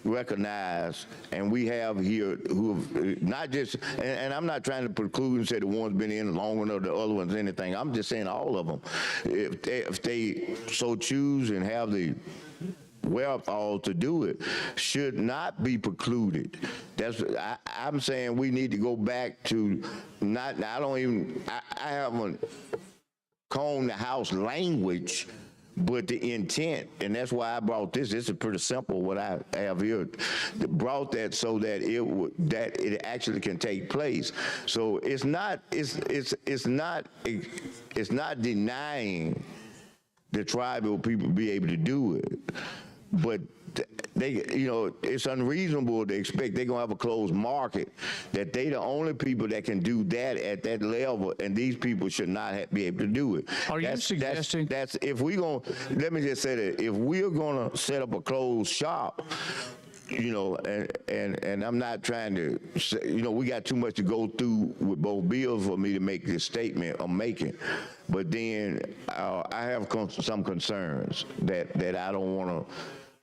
recognized, and we have here who have not just, and I'm not trying to preclude and say the one's been in longer or the other one's anything. I'm just saying all of them. If they so choose and have the wherewithal to do it, should not be precluded. I'm saying we need to go back to I haven't combed the House language, but the intent, and that's why I brought this. This is pretty simple. What I have here, brought that so that it actually can take place. So it's not denying the tribal people be able to do it, but it's unreasonable to expect they're going to have a closed market, that they the only people that can do that at that level, and these people should not be able to do it. Are you suggesting? That's if we're going to, let me just say that, if we're going to set up a closed shop, and I'm not trying to say, we got too much to go through with both bills for me to make this statement I'm making. But then I have some concerns that I don't want to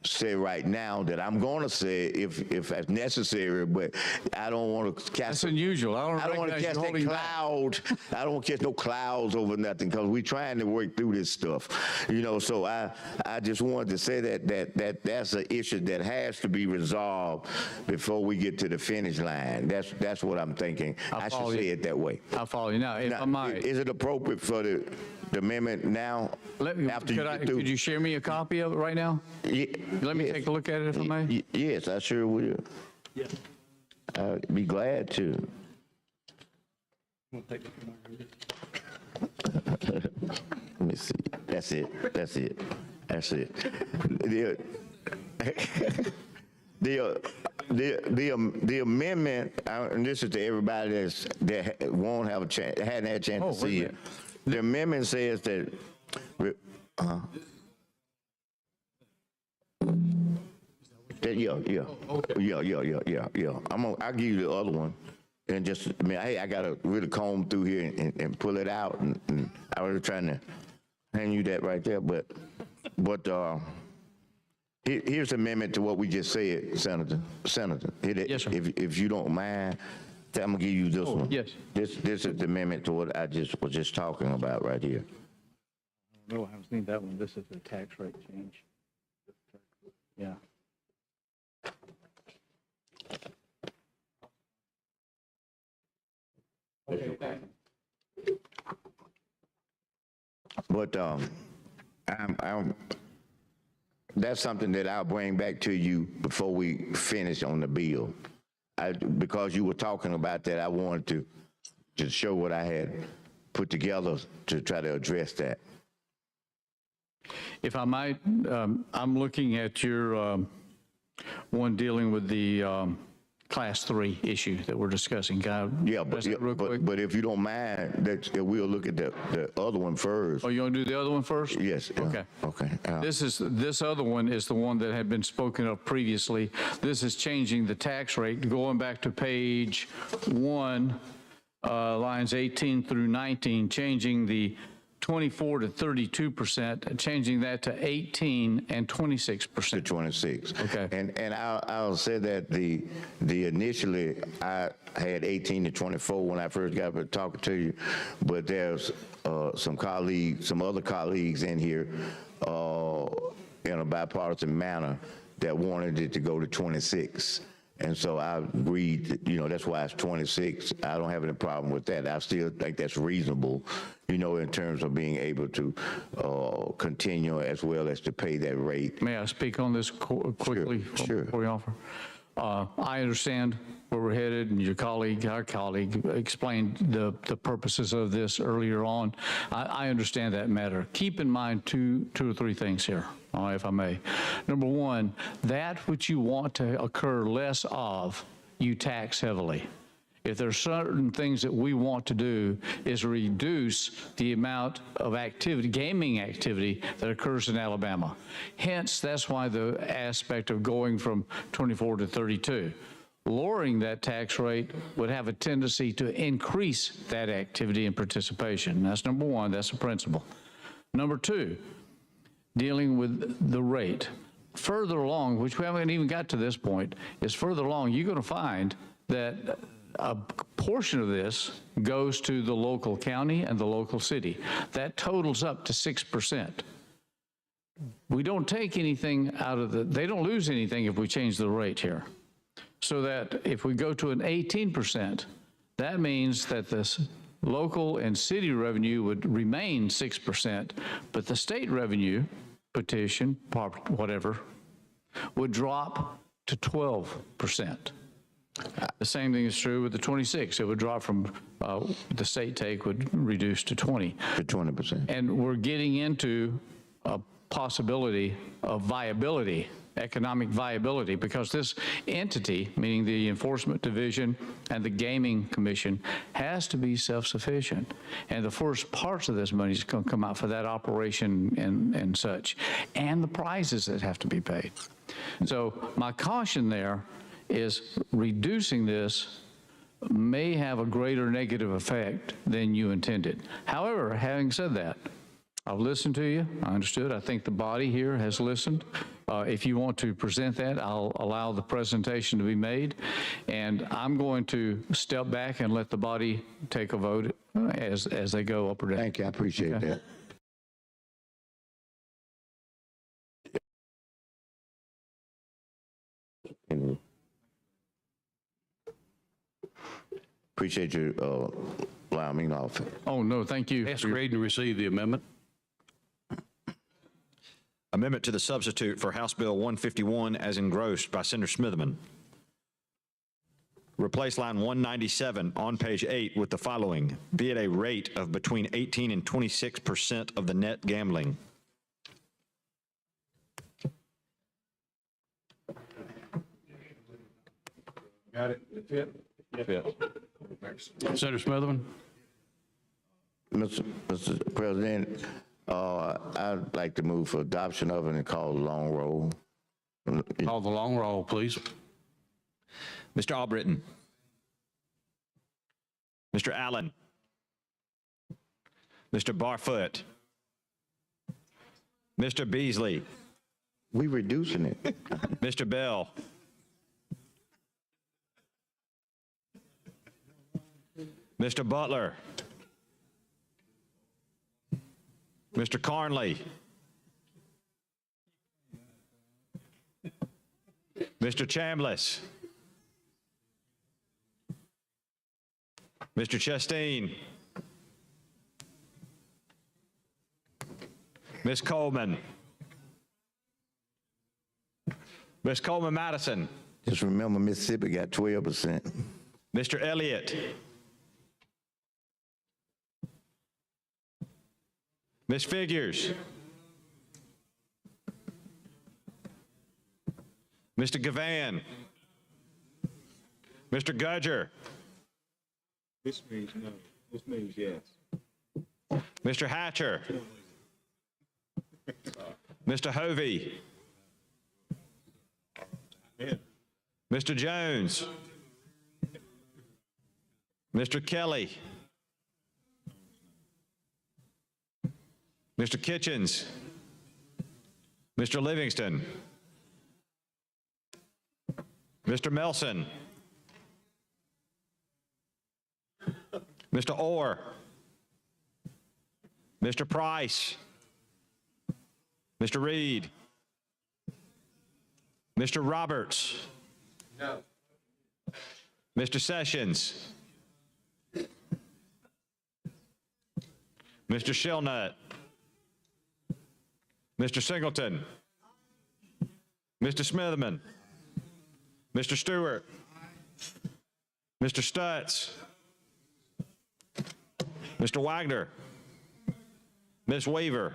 say right now, that I'm going to say if that's necessary, but I don't want to cast. That's unusual. I don't want to cast that cloud. I don't want to cast no clouds over nothing, because we're trying to work through this stuff. So I just wanted to say that's an issue that has to be resolved before we get to the finish line. That's what I'm thinking. I should say it that way. I'll follow you now. If I might, is it appropriate for the amendment now? Could you share me a copy of it right now? Yeah. Let me take a look at it, if I may. Yes, I sure will. Yeah. I'd be glad to. Let me see. That's it. The amendment, and this is to everybody that won't have hadn't had a chance to see it. The amendment says that. Yeah. I'll give you the other one, and just I gotta really comb through here and pull it out, and I was trying to hand you that right there, but here's the amendment to what we just said, Senator. Yes, sir. If you don't mind, I'm gonna give you this one. Yes. This is the amendment to what I was just talking about right here. No, I haven't seen that one. This is the tax rate change. Yeah. Okay. But that's something that I'll bring back to you before we finish on the bill. Because you were talking about that, I wanted to just show what I had put together to try to address that. If I might, I'm looking at your one dealing with the class 3 issue that we're discussing. Can I address that real quick? But if you don't mind, that we'll look at the other one first. Oh, you want to do the other one first? Yes. Okay. Okay. This other one is the one that had been spoken of previously. This is changing the tax rate, going back to page 1, lines 18 through 19, changing the 24 to 32%, changing that to 18 and 26%. To 26. Okay. And I'll say that the initially I had 18 to 24 when I first got to talking to you, but there's some other colleagues in here in a bipartisan manner that wanted it to go to 26. And so I agreed, that's why it's 26. I don't have any problem with that. I still think that's reasonable, in terms of being able to continue as well as to pay that rate. May I speak on this quickly? Sure. Before you offer? I understand where we're headed, and our colleague explained the purposes of this earlier on. I understand that matter. Keep in mind two or three things here, if I may. Number one, that which you want to occur less of, you tax heavily. If there's certain things that we want to do is reduce the amount of activity, gaming activity that occurs in Alabama. Hence, that's why the aspect of going from 24 to 32. Lowering that tax rate would have a tendency to increase that activity and participation. That's number one, that's a principle. Number two, dealing with the rate. Further along, which we haven't even got to this point, is further along, you're going to find that a portion of this goes to the local county and the local city. That totals up to 6%. We don't take anything out of they don't lose anything if we change the rate here. So that if we go to an 18%, that means that this local and city revenue would remain 6%, but the state revenue, petition, whatever, would drop to 12%. The same thing is true with the 26. It would drop from the state take would reduce to 20. To 20%. And we're getting into a possibility of viability, economic viability, because this entity, meaning the Enforcement Division and the Gaming Commission, has to be self-sufficient. And the first parts of this money is going to come out for that operation and such, and the prizes that have to be paid. So my caution there is reducing this may have a greater negative effect than you intended. However, having said that, I've listened to you. I understood. I think the body here has listened. If you want to present that, I'll allow the presentation to be made. And I'm going to step back and let the body take a vote as they go up or down. Thank you. I appreciate that. Appreciate you allowing me off. Oh, no, thank you. Ask read and receive the amendment. Amendment to the substitute for House Bill 151 as engrossed by Senator Smitherman. Replace line 197 on page 8 with the following: be at a rate of between 18 and 26% of the net gambling. Got it? Senator Smitherman. Mr. President, I'd like to move for adoption of it and call the long roll. Call the long roll, please. Mr. Albritton. Mr. Allen. Mr. Barfoot. Mr. Beasley. We reducing it. Mr. Bell. Mr. Butler. Mr. Carnley. Mr. Chambliss. Mr. Chastain. Ms. Coleman. Ms. Coleman Madison. Just remember Mississippi got 12%. Mr. Elliott. Ms. Figures. Mr. Gavan. Mr. Gudger. This means no. This means yes. Mr. Hatcher. Mr. Hovey. Mr. Jones. Mr. Kelly. Mr. Kitchens. Mr. Livingston. Mr. Melson. Mr. Orr. Mr. Price. Mr. Reed. Mr. Roberts. No. Mr. Sessions. Mr. Shillnut. Mr. Singleton. Mr. Smitherman. Mr. Stewart. Mr. Stutz. Mr. Wagner. Ms. Weaver.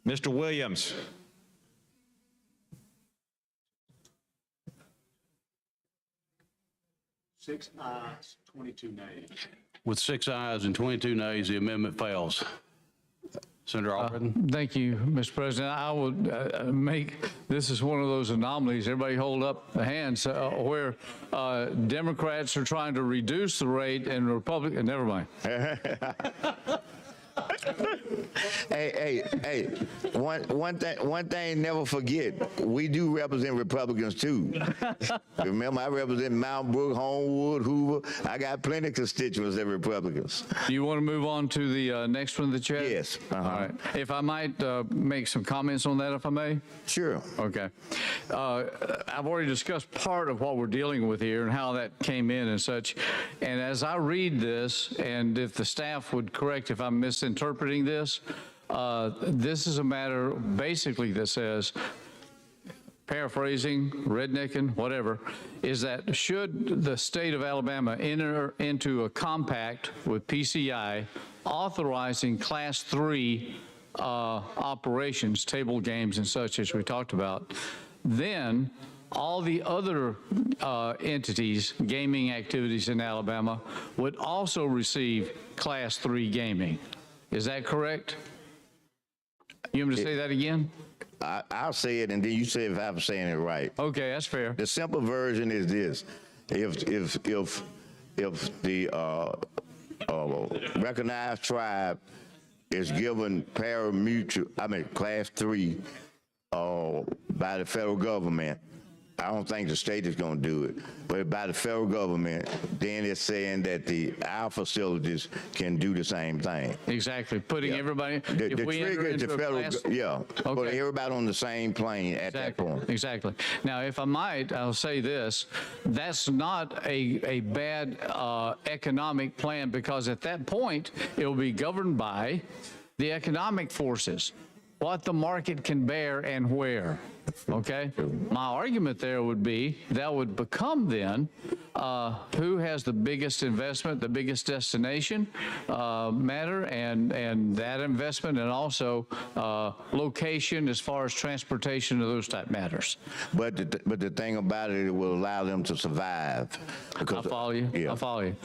Mr. Williams. Six ayes, 22 nays. With 6 ayes and 22 nays, the amendment fails. Senator Albritton? Thank you, Mr. President. I would this is one of those anomalies. Everybody hold up the hands where Democrats are trying to reduce the rate and Republicans, never mind. Hey, one thing never forget, we do represent Republicans too. Remember, I represent Mount Brook, Homewood, Hoover. I got plenty of constituents that are Republicans. Do you want to move on to the next one in the chat? Yes. All right. If I might make some comments on that, if I may? Sure. Okay. I've already discussed part of what we're dealing with here and how that came in and such. And as I read this, and if the staff would correct if I'm misinterpreting this, this is a matter basically that says, paraphrasing, rednecking, whatever, is that should the state of Alabama enter into a compact with PCI authorizing Class 3 operations, table games and such as we talked about, then all the other entities, gaming activities in Alabama, would also receive Class 3 gaming. Is that correct? You want me to say that again? I'll say it, and then you say if I'm saying it right. Okay, that's fair. The simple version is this: if the recognized tribe is given Class 3 by the federal government, I don't think the state is going to do it, but by the federal government, then it's saying that our facilities can do the same thing. Exactly. Putting everybody, The trigger is the federal, put everybody on the same plane at that point. Exactly. Now, if I might, I'll say this: that's not a bad economic plan, because at that point it will be governed by the economic forces, what the market can bear and where. Okay? My argument there would be that would become then who has the biggest investment, the biggest destination matter, and that investment, and also location as far as transportation and those type matters. But the thing about it will allow them to survive. I follow you. Yeah. I follow you.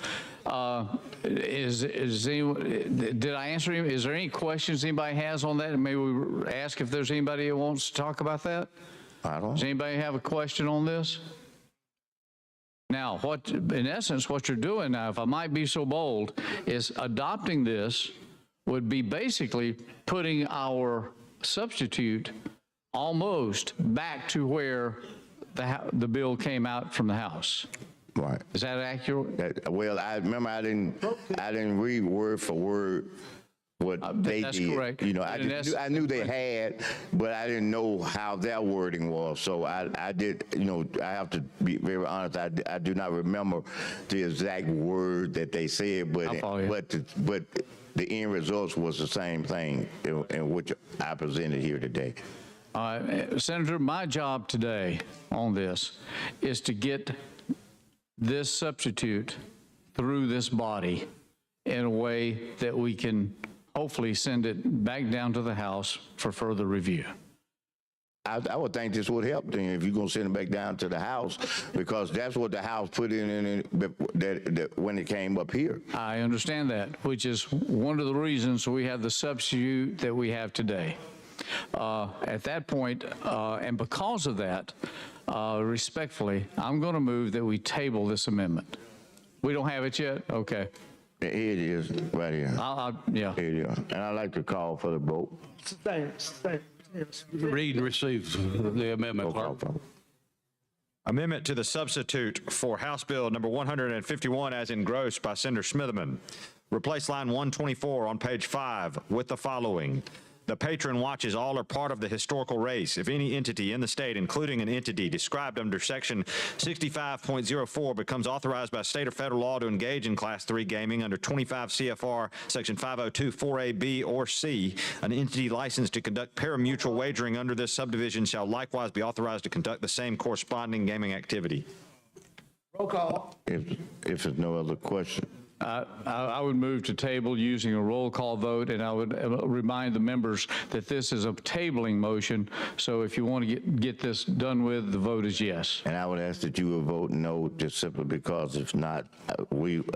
Did I answer him? Is there any questions anybody has on that? And maybe we ask if there's anybody who wants to talk about that? I don't. Does anybody have a question on this? Now, in essence, what you're doing now, if I might be so bold, is adopting this would be basically putting our substitute almost back to where the bill came out from the House. Right. Is that accurate? Well, I remember I didn't read word for word what they that's did. correct. You know, I knew they had, but I didn't know how their wording was. So I did, you know, I have to be very honest. I do not remember the exact word that they said, but the end results was the same thing in which I presented here today. Senator, my job today on this is to get this substitute through this body in a way that we can hopefully send it back down to the House for further review. I would think this would help them if you're gonna send it back down to the House, because that's what the House put in that when it came up here. I understand that, which is one of the reasons we have the substitute that we have today. At that point, and because of that, respectfully, I'm going to move that we table this amendment. We don't have it yet? Okay. Here it is, right here. Yeah. Here you are. And I'd like to call for the vote. Thanks. Read and receive the amendment, clerk. Amendment to the substitute for House Bill number 151 as engrossed by Senator Smitherman. Replace line 124 on page 5 with the following. The patron watches all or part of the historical race. If any entity in the state, including an entity described under section 65.04, becomes authorized by state or federal law to engage in class 3 gaming under 25 CFR section 502(4)A, B, or C, an entity licensed to conduct pari-mutuel wagering under this subdivision shall likewise be authorized to conduct the same corresponding gaming activity. Roll call. If there's no other question. I would move to table using a roll call vote, and I would remind the members that this is a tabling motion, so if you want to get this done with, the vote is yes. And I would ask that you would vote no, just simply because if not,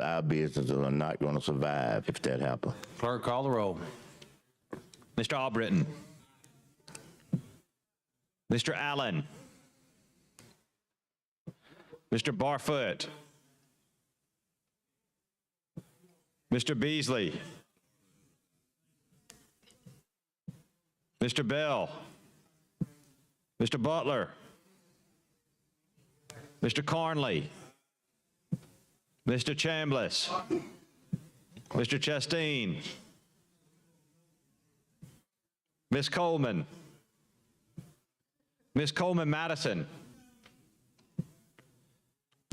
our businesses are not going to survive if that happens. Clerk, call the roll. Mr. Albritton. Mr. Allen. Mr. Barfoot. Mr. Beasley. Mr. Bell. Mr. Butler. Mr. Carnley. Mr. Chambliss. Mr. Chasteen. Ms. Coleman. Ms. Coleman Madison.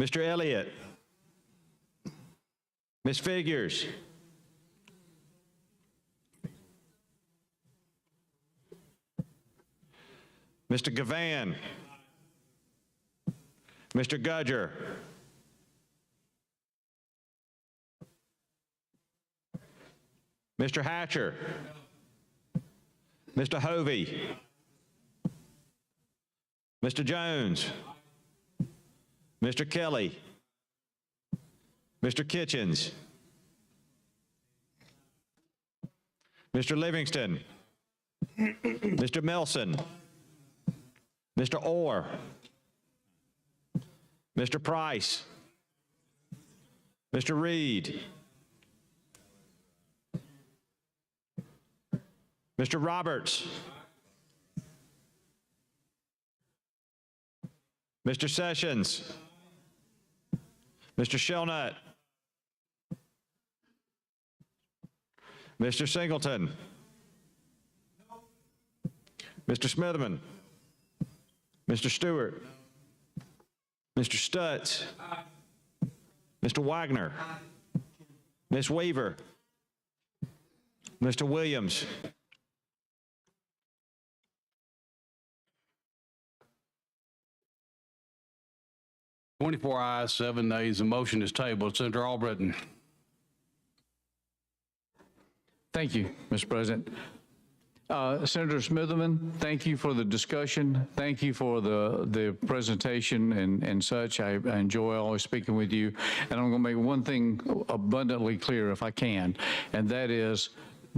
Mr. Elliott. Ms. Figures. Mr. Gavan. Mr. Gudger. Mr. Hatcher. Mr. Hovey. Mr. Jones. Mr. Kelly. Mr. Kitchens. Mr. Livingston. Mr. Melson. Mr. Orr. Mr. Price. Mr. Reed. Mr. Roberts. Mr. Sessions. Mr. Shelnut. Mr. Singleton. Mr. Smitherman. Mr. Stewart. Mr. Stutz. Mr. Wagner. Ms. Weaver. Mr. Williams. Twenty-four ayes, 7 nays. The motion is tabled. Senator Albritton. Thank you, Mr. President. Senator Smitherman, thank you for the discussion. Thank you for the presentation and such. I enjoy always speaking with you. And I'm going to make one thing abundantly clear if I can, and that is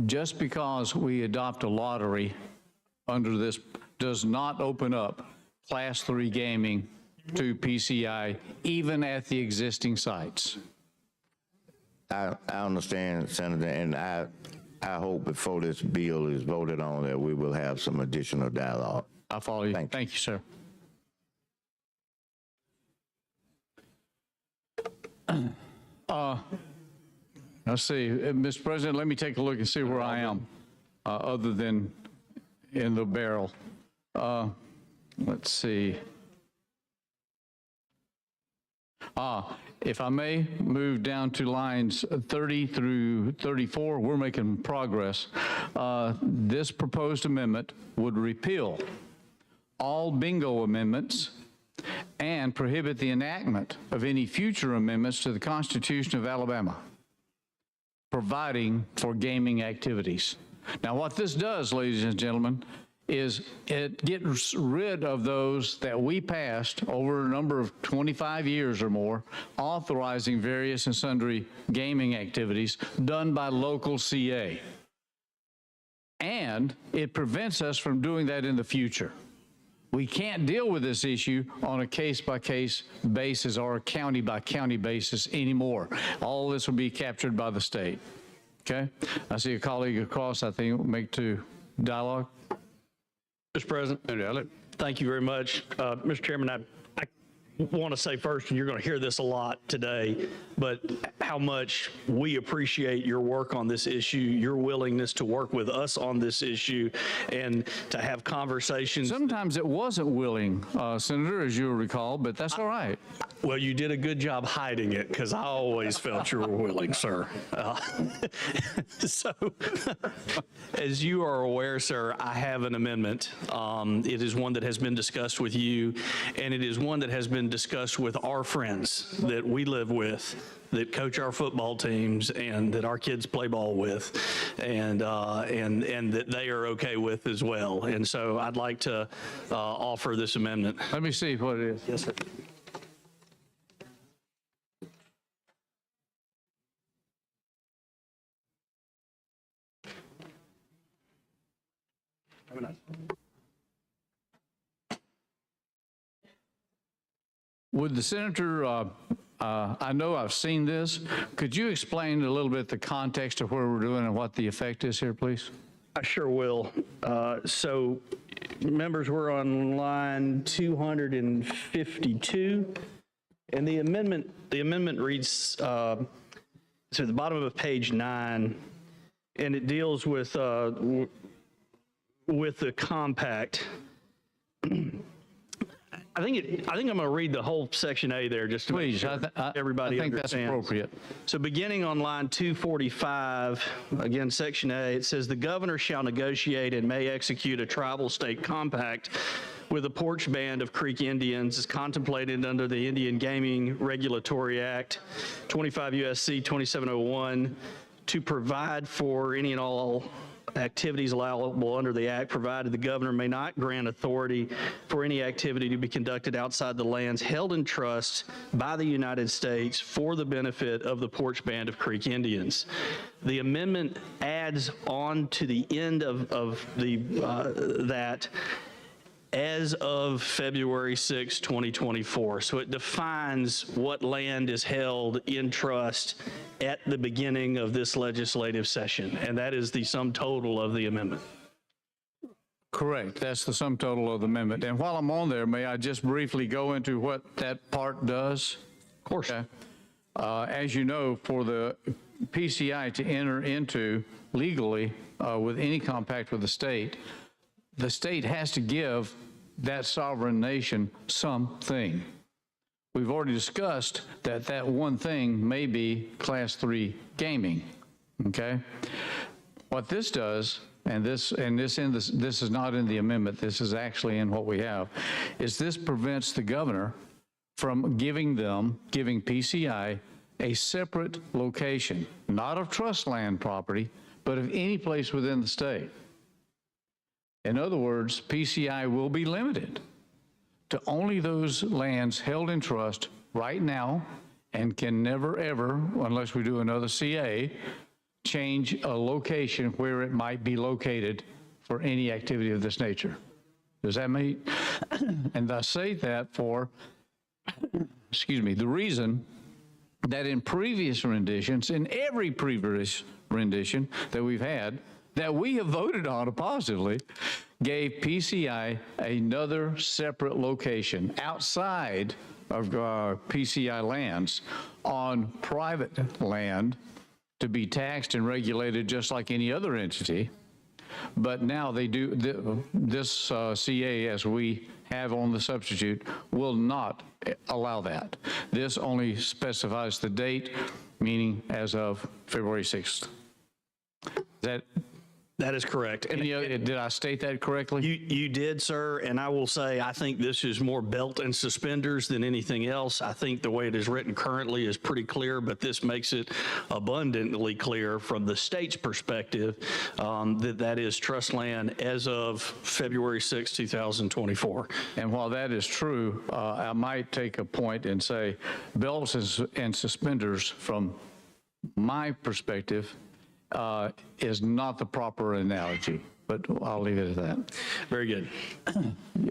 just because we adopt a lottery under this does not open up Class 3 gaming to PCI, even at the existing sites. I understand, Senator, and I hope before this bill is voted on that we will have some additional dialogue. I follow you. Thank you, sir. Let's see, Mr. President, let me take a look and see where I am, other than in the barrel. Let's see. If I may move down to lines 30 through 34, we're making progress. This proposed amendment would repeal all bingo amendments and prohibit the enactment of any future amendments to the Constitution of Alabama, providing for gaming activities. Now, what this does, ladies and gentlemen, is it gets rid of those that we passed over a number of 25 years or more, authorizing various and sundry gaming activities done by local CA. And it prevents us from doing that in the future. We can't deal with this issue on a case-by-case basis or a county-by-county basis anymore. All this will be captured by the state. Okay? I see a colleague across, I think, will make to dialogue. Mr. President, thank you very much. Mr. Chairman, I want to say first, and you're going to hear this a lot today, but how much we appreciate your work on this issue, your willingness to work with us on this issue, and to have conversations. Sometimes it wasn't willing, Senator, as you'll recall, but that's all right. Well, you did a good job hiding it, because I always felt you were willing, sir. So, as you are aware, sir, I have an amendment. It is one that has been discussed with you, and it is one that has been discussed with our friends that we live with, that coach our football teams, and that our kids play ball with, and that they are okay with as well. And so I'd like to offer this amendment. Let me see what it is. Yes, sir. Would the senator, I know I've seen this, could you explain a little bit the context of where we're doing and what the effect is here, please? I sure will. So, members, we're on line 252, and the amendment reads to the bottom of page 9, and it deals with the compact. I think I'm going to read the whole section A there just to make sure everybody I think understands. that's appropriate. So beginning on line 245, again, section A, it says the governor shall negotiate and may execute a tribal state compact with a porch band of Creek Indians as contemplated under the Indian Gaming Regulatory Act, 25 U.S.C. 2701, to provide for any and all activities allowable under the act, provided the governor may not grant authority for any activity to be conducted outside the lands held in trust by the United States for the benefit of the porch band of Creek Indians. The amendment adds on to the end of that as of February 6, 2024. So it defines what land is held in trust at the beginning of this legislative session, and that is the sum total of the amendment. Correct. That's the sum total of the amendment. And while I'm on there, may I just briefly go into what that part does? Of course. Okay. As you know, for the PCI to enter into legally with any compact with the state has to give that sovereign nation something. We've already discussed that one thing may be Class 3 gaming, okay? What this does, and this is not in the amendment, this is actually in what we have, is this prevents the governor from giving PCI a separate location, not of trust land property, but of any place within the state. In other words, PCI will be limited to only those lands held in trust right now and can never, ever, unless we do another CA, change a location where it might be located for any activity of this nature. Does that mean? And I say that for, the reason that in previous renditions, in every previous rendition that we've had, that we have voted on positively, gave PCI another separate location outside of PCI lands on private land to be taxed and regulated just like any other entity. But now they do, this CA, as we have on the substitute, will not allow that. This only specifies the date, meaning as of February 6th. That That is correct. And Did I state that correctly? you did, sir, and I will say, I think this is more belt and suspenders than anything else. I think the way it is written currently is pretty clear, but this makes it abundantly clear from the state's perspective that is trust land as of February 6, 2024. And while that is true, I might take a point and say belts and suspenders from my perspective is not the proper analogy, but I'll leave it at that. Very good.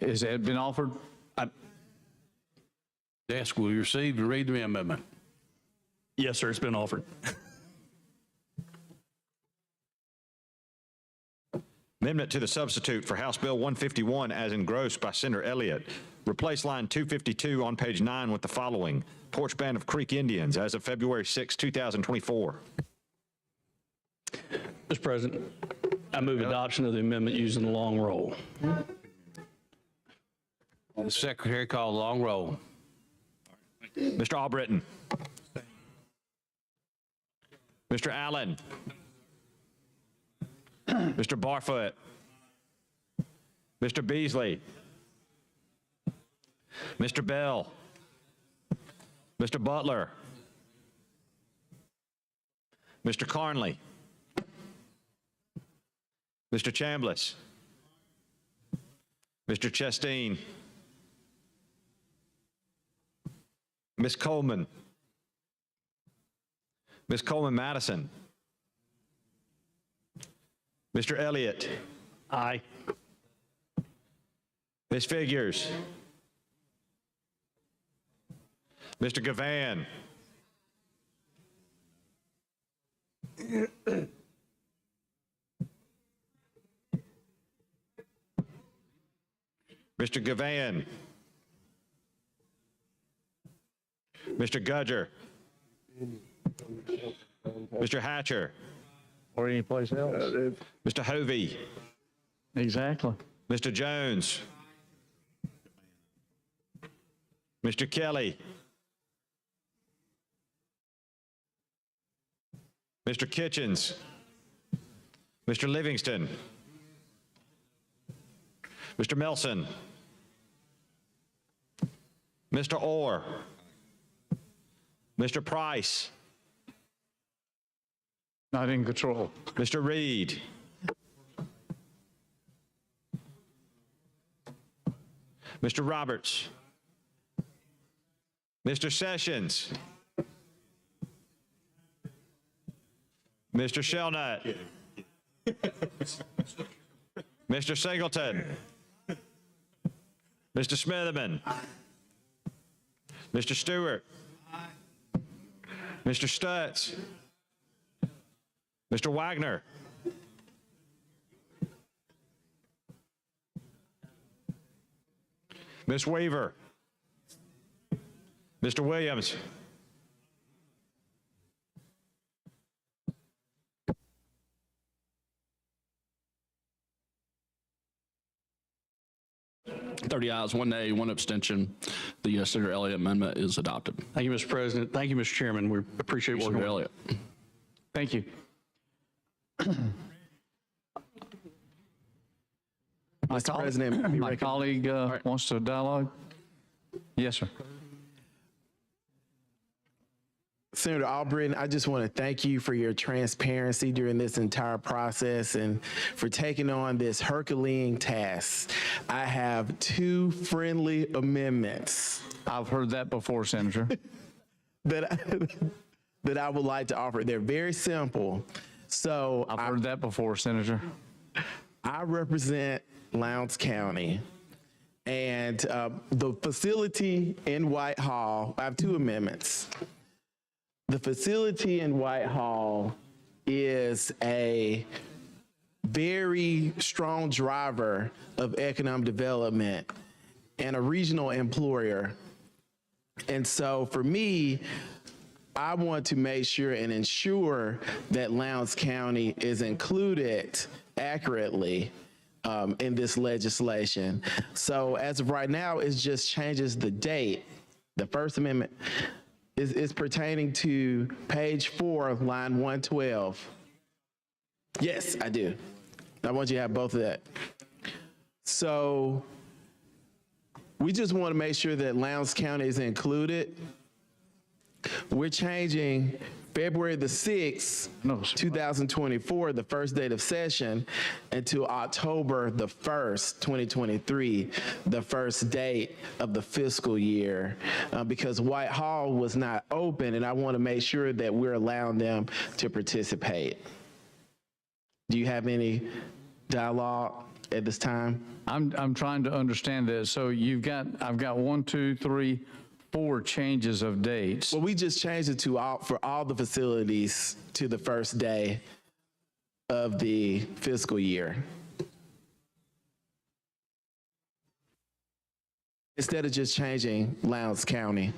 Has that been offered? Desk will you receive and read the amendment. Yes, sir, it's been offered. Amendment to the substitute for House Bill 151 as engrossed by Senator Elliott. Replace line 252 on page 9 with the following. Porch Band of Creek Indians as of February 6, 2024. Mr. President, I move adoption of the amendment using the long roll. The secretary called long roll. Mr. Albritton. Mr. Allen. Mr. Barfoot. Mr. Beasley. Mr. Bell. Mr. Butler. Mr. Carnley. Mr. Chambliss. Mr. Chasteen. Ms. Coleman. Ms. Coleman-Madison. Mr. Elliott. Aye. Ms. Figures. Mr. Gavan. Mr. Gavan. Mr. Gudger. Mr. Hatcher. Or anyplace else? Mr. Hovey. Exactly. Mr. Jones. Mr. Kelly. Mr. Kitchens. Mr. Livingston. Mr. Melson. Mr. Orr. Mr. Price. Not in control. Mr. Reed. Mr. Roberts. Mr. Sessions. Mr. Shelnut. Mr. Singleton. Mr. Smitherman. Mr. Stewart. Mr. Stutz. Mr. Wagner. Ms. Weaver. Mr. Williams. Thirty ayes, 1 nay, 1 abstention. The Senator Elliott amendment is adopted. Thank you, Mr. President. Thank you, Mr. Chairman. We appreciate working Senator with you. Elliott. Thank you. Mr. President, My colleague wants to dialogue? Yes, sir. Senator Albritton, I just want to thank you for your transparency during this entire process and for taking on this Herculean task. I have 2 friendly amendments. I've heard that before, Senator. that I would like to offer. They're very simple. So I've heard that before, Senator. I represent Lowndes County, and the facility in Whitehall, I have 2 amendments. The facility in Whitehall is a very strong driver of economic development and a regional employer. And so for me, I want to make sure and ensure that Lowndes County is included accurately in this legislation. So as of right now, it just changes the date. The First Amendment is pertaining to page 4, line 112. Yes, I do. I want you to have both of that. So we just want to make sure that Lowndes County is included. We're changing February the 6th, 2024, the first date of session, until October the 1st, 2023, the first date of the fiscal year, because Whitehall was not open, and I want to make sure that we're allowing them to participate. Do you have any dialogue at this time? I'm trying to understand this. So I've got 1, 2, 3, 4 changes of dates. Well, we just changed it to for all the facilities to the first day of the fiscal year. Instead of just changing Lowndes County.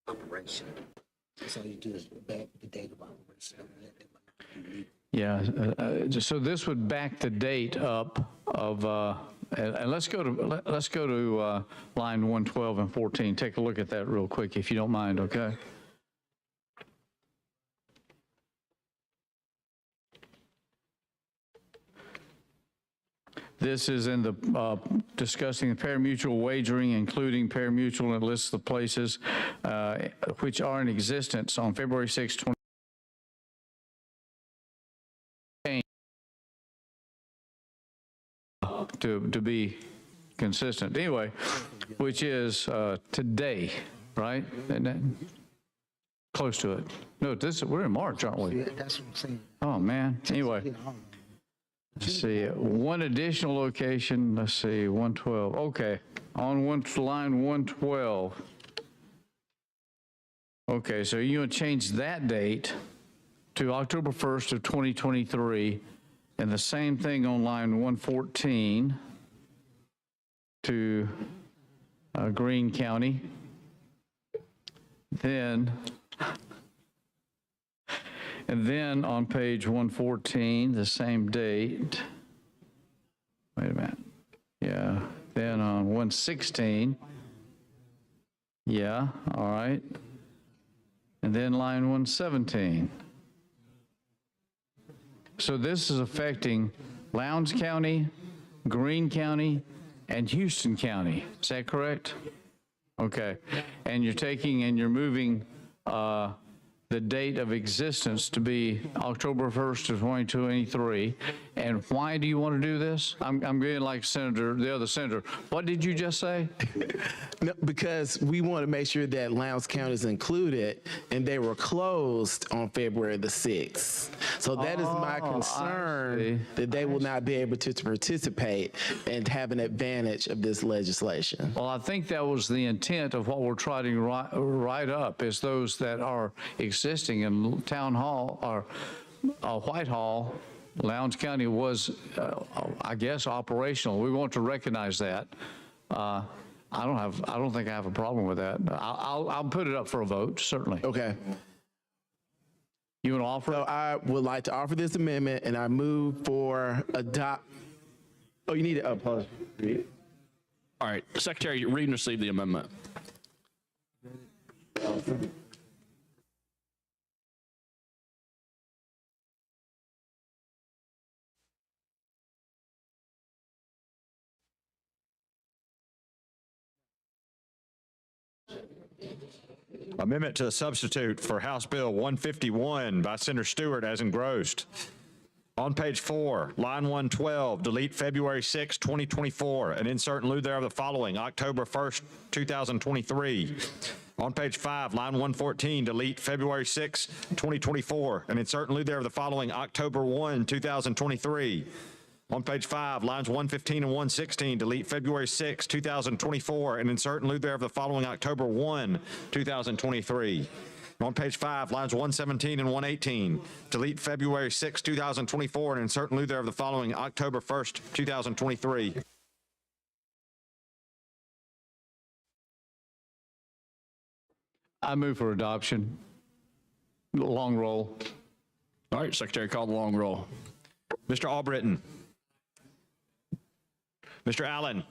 Operation. So all you do is back the date of operation. Yeah, so this would back the date up of, and let's go to line 112 and 14. Take a look at that real quick, if you don't mind, okay? This is in the discussing the parimutuel wagering, including parimutuel, and lists the places which are in existence on February 6, 20. To be consistent. Anyway, which is today, right? Close to it. No, we're in March, aren't we? That's what I'm saying. Oh, man. Anyway, let's see. One additional location. Let's see, 112. Okay, on line 112. Okay, so you're going to change that date to October 1st of 2023. And the same thing on line 114 to Greene County. And then on page 114, the same date. Wait a minute. Yeah. Then on 116. Yeah. All right. And then line 117. So this is affecting Lowndes County, Greene County, and Houston County. Is that correct? Okay. And you're moving the date of existence to be October 1st of 2023. And why do you want to do this? I'm getting like the other senator. What did you just say? No, because we want to make sure that Lowndes County is included, and they were closed on February the 6th. So that is my concern, that they will not be able to participate and have an advantage of this legislation. Well, I think that was the intent of what we're trying to write up, is those that are existing in Town Hall or Whitehall. Lowndes County was, I guess, operational. We want to recognize that. I don't think I have a problem with that. I'll put it up for a vote, certainly. Okay. You want to offer? So I would like to offer this amendment, and I move for Oh, you need to pause. All right, Secretary, read and receive the amendment. Amendment to substitute for House Bill 151 by Senator Stewart as engrossed. On page 4, line 112, delete February 6, 2024, and insert in lieu thereof the following, October 1st, 2023. On page 5, line 114, delete February 6, 2024, and insert in lieu thereof the following, October 1, 2023. On page 5, lines 115 and 116, delete February 6, 2024, and insert in lieu thereof the following October 1, 2023. On page 5, lines 117 and 118, delete February 6, 2024, and insert in lieu thereof the following October 1st, 2023. I move for adoption. Long roll. All right, Secretary, call the long roll. Mr. Albritton. Mr. Allen.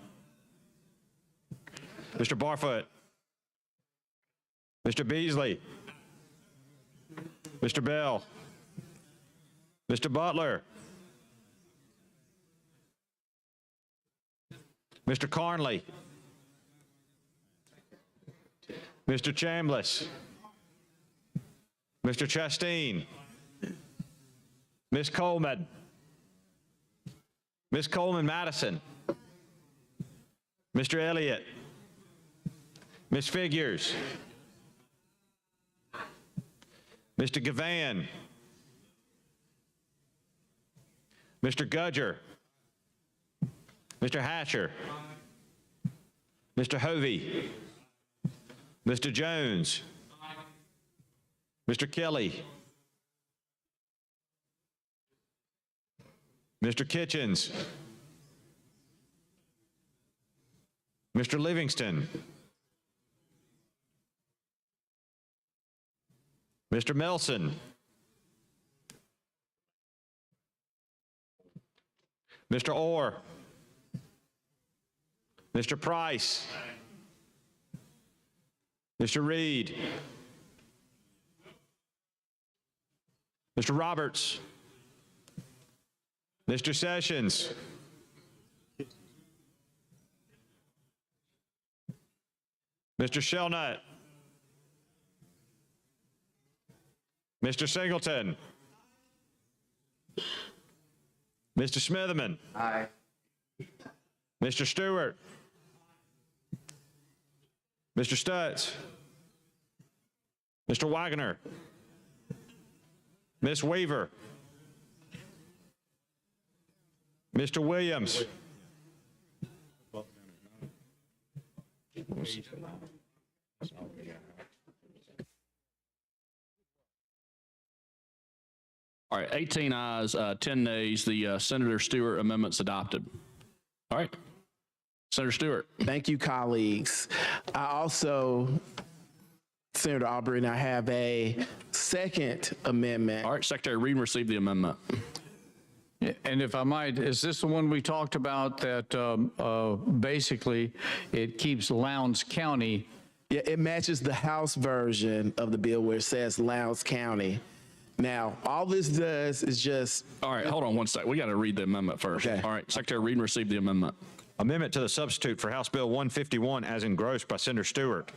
Mr. Barfoot. Mr. Beasley. Mr. Bell, Mr. Butler, Mr. Carnley, Mr. Chambliss, Mr. Chasteen, Ms. Coleman, Ms. Coleman-Madison, Mr. Elliott, Ms. Figures, Mr. Gavan, Mr. Gudger, Mr. Hatcher, Mr. Hovey, Mr. Jones, Mr. Kelly, Mr. Kitchens, Mr. Livingston, Mr. Melson, Mr. Orr, Mr. Price, Mr. Reed, Mr. Roberts, Mr. Sessions, Mr. Shelnut, Mr. Singleton, Mr. Smitherman. Aye. Mr. Stewart, Mr. Stutz, Mr. Wagner, Ms. Weaver, Mr. Williams, All right, 18 ayes, 10 nays. The Senator Stewart amendment's adopted. All right, Senator Stewart. Thank you, colleagues. I also, Senator Albright, I have a second amendment. All right, Secretary Reed received the amendment. And if I might, is this the one we talked about that basically it keeps Lowndes County? Yeah, it matches the House version of the bill where it says Lowndes County. Now, all this does is just... All right, hold on one sec. We got to read the amendment first. Okay. All right, Secretary Reed received the amendment. Amendment to the substitute for House Bill 151 as engrossed by Senator Stewart.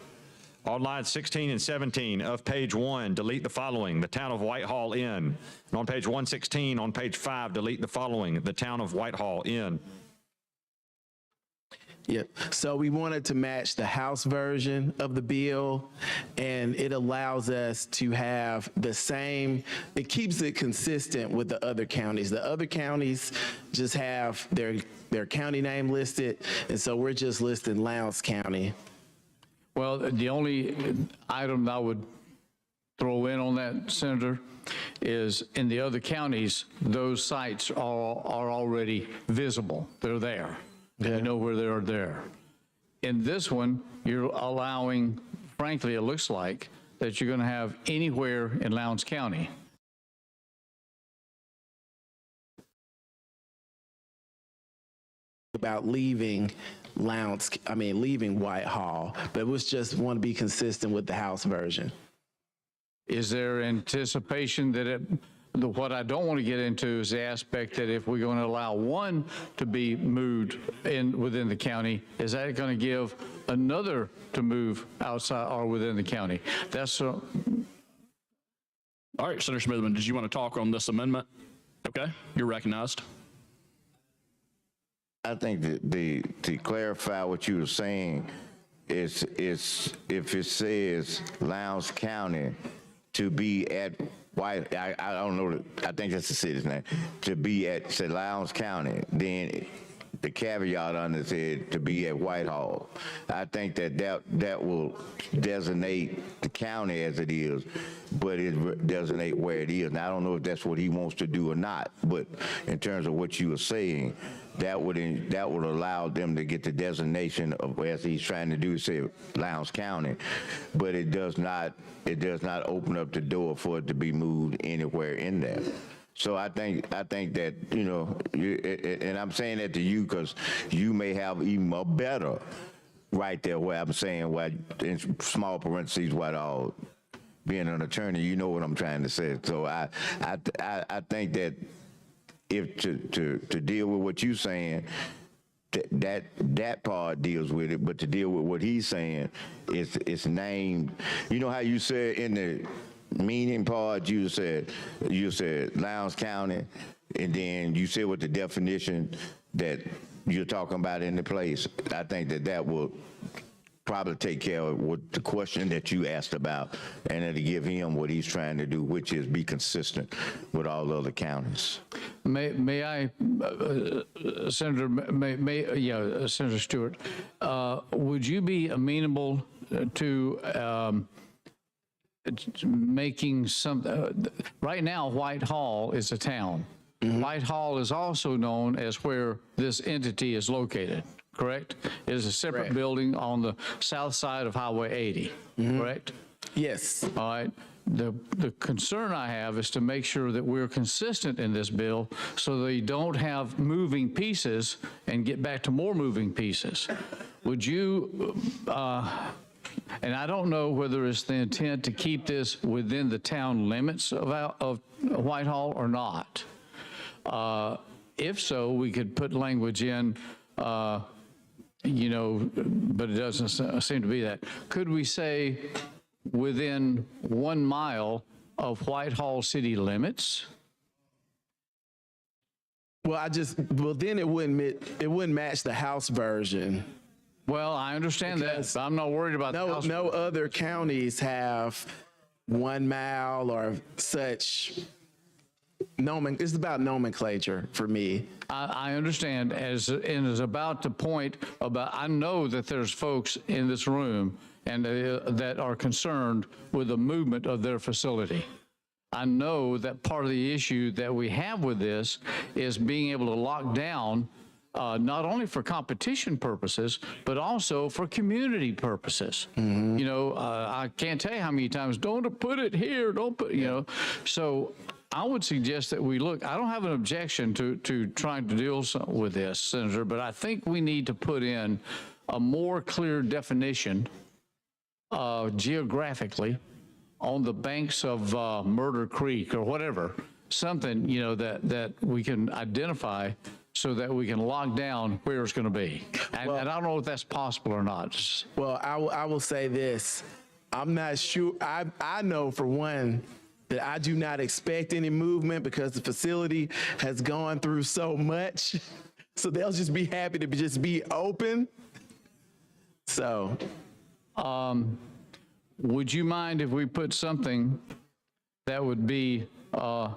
On lines 16 and 17 of page 1, delete the following, the town of Whitehall in. And on page 116, on page 5, delete the following, the town of Whitehall in. Yep. So we wanted to match the House version of the bill, and it allows us to have the same, it keeps it consistent with the other counties. The other counties just have their county name listed, and so we're just listing Lowndes County. Well, the only item I would throw in on that, Senator, is in the other counties, those sites are already visible. They're there. You know where they're there. In this one, you're allowing, frankly, it looks like, that you're going to have anywhere in Lowndes County. About leaving leaving Whitehall, but it was just want to be consistent with the House version. Is there anticipation that what I don't want to get into is the aspect that if we're going to allow one to be moved within the county, is that going to give another to move outside or within the county? That's All right, Senator Smitherman, did you want to talk on this amendment? Okay, you're recognized. I think that to clarify what you were saying is if it says Lowndes County to be at White, I don't know, I think that's the city's name, to be at, say, Lowndes County, then the caveat on it said to be at Whitehall. I think that will designate the county as it is, but it designate where it is. Now, I don't know if that's what he wants to do or not, but in terms of what you were saying, that would allow them to get the designation of, as he's trying to do, say Lowndes County, but it does not open up the door for it to be moved anywhere in there. So I think that, you know, and I'm saying that to you because you may have even a better right there where I'm saying, in small parentheses, Whitehall, being an attorney, you know what I'm trying to say. So I think that if to deal with what you're saying, that part deals with it, but to deal with what he's saying, it's named. You know how you said in the meaning part, you said Lowndes County, and then you said what the definition that you're talking about in the place. I think that will probably take care of what the question that you asked about, and it'll give him what he's trying to do, which is be consistent with all the other counties. May I, Senator, Senator Stewart, would you be amenable to making some, right now Whitehall is a town. Whitehall is also known as where this entity is located, correct? It is a separate building on the south side of Highway 80, correct? Yes. All right. The concern I have is to make sure that we're consistent in this bill so they don't have moving pieces and get back to more moving pieces. Would you, and I don't know whether it's the intent to keep this within the town limits of Whitehall or not. If so, we could put language in, you know, but it doesn't seem to be that. Could we say within 1 mile of Whitehall city limits? Well, then it wouldn't match the House version. Well, I understand that, but I'm not worried about the House. No other counties have 1 mile or such. It's about nomenclature for me. I understand, and is about to point about, I know that there's folks in this room and that are concerned with the movement of their facility. I know that part of the issue that we have with this is being able to lock down not only for competition purposes, but also for community purposes. You know, I can't tell you how many times, don't put it here, don't put, you know. So I would suggest that we look, I don't have an objection to trying to deal with this, Senator, but I think we need to put in a more clear definition geographically on the banks of Murder Creek or whatever, something, you know, that we can identify so that we can lock down where it's going to be. And I don't know if that's possible or not. Well, I will say this. I'm not sure. I know for one that I do not expect any movement because the facility has gone through so much. So they'll just be happy to just be open. So. Would you mind if we put something that would be, I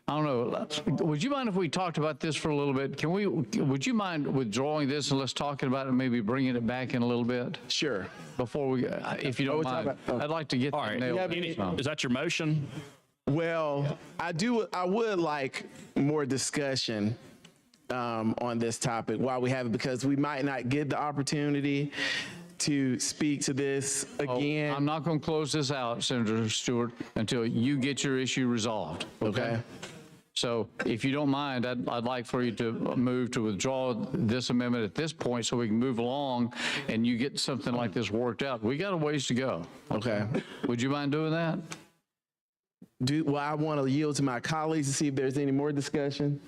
don't know, would you mind if we talked about this for a little bit? Would you mind withdrawing this and let's talk about it, maybe bringing it back in a little bit? Sure. Before we, if you don't mind, I'd like to get that nailed. Is that your motion? Well, I would like more discussion on this topic while we have it, because we might not get the opportunity to speak to this again. I'm not going to close this out, Senator Stewart, until you get your issue resolved. Okay. So if you don't mind, I'd like for you to move to withdraw this amendment at this point so we can move along and you get something like this worked out. We got a ways to go. Okay. Would you mind doing that? Well, I want to yield to my colleagues to see if there's any more discussion.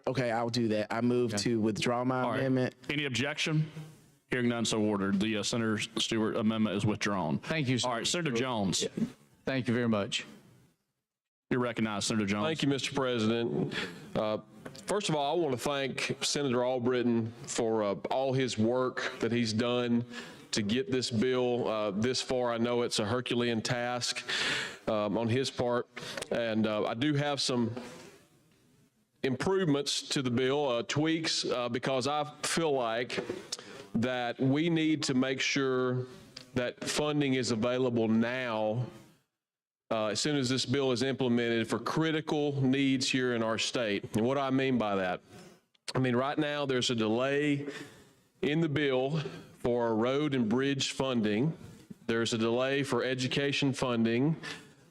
Okay, I'll do that. I move to withdraw my amendment. Any objection? Hearing none, so ordered. The Senator Stewart amendment is withdrawn. Thank you, Senator. All right, Senator Jones. Thank you very much. You're recognized, Senator Jones. Thank you, Mr. President. First of all, I want to thank Senator Albritton for all his work that he's done to get this bill this far. I know it's a Herculean task on his part, and I do have some improvements to the bill, tweaks, because I feel like that we need to make sure that funding is available now as soon as this bill is implemented for critical needs here in our state. And what do I mean by that? I mean, right now there's a delay in the bill for road and bridge funding. There's a delay for education funding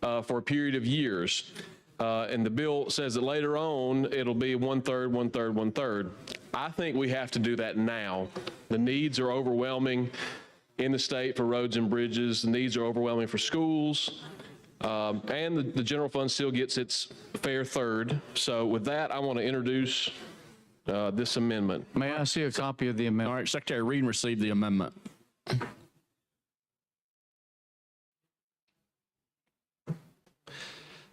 for a period of years. And the bill says that later on it'll be 1/3, 1/3, 1/3. I think we have to do that now. The needs are overwhelming in the state for roads and bridges. The needs are overwhelming for schools. And the general fund still gets its fair third. So with that, I want to introduce this amendment. May I see a copy of the amendment? All right, Secretary Reed received the amendment.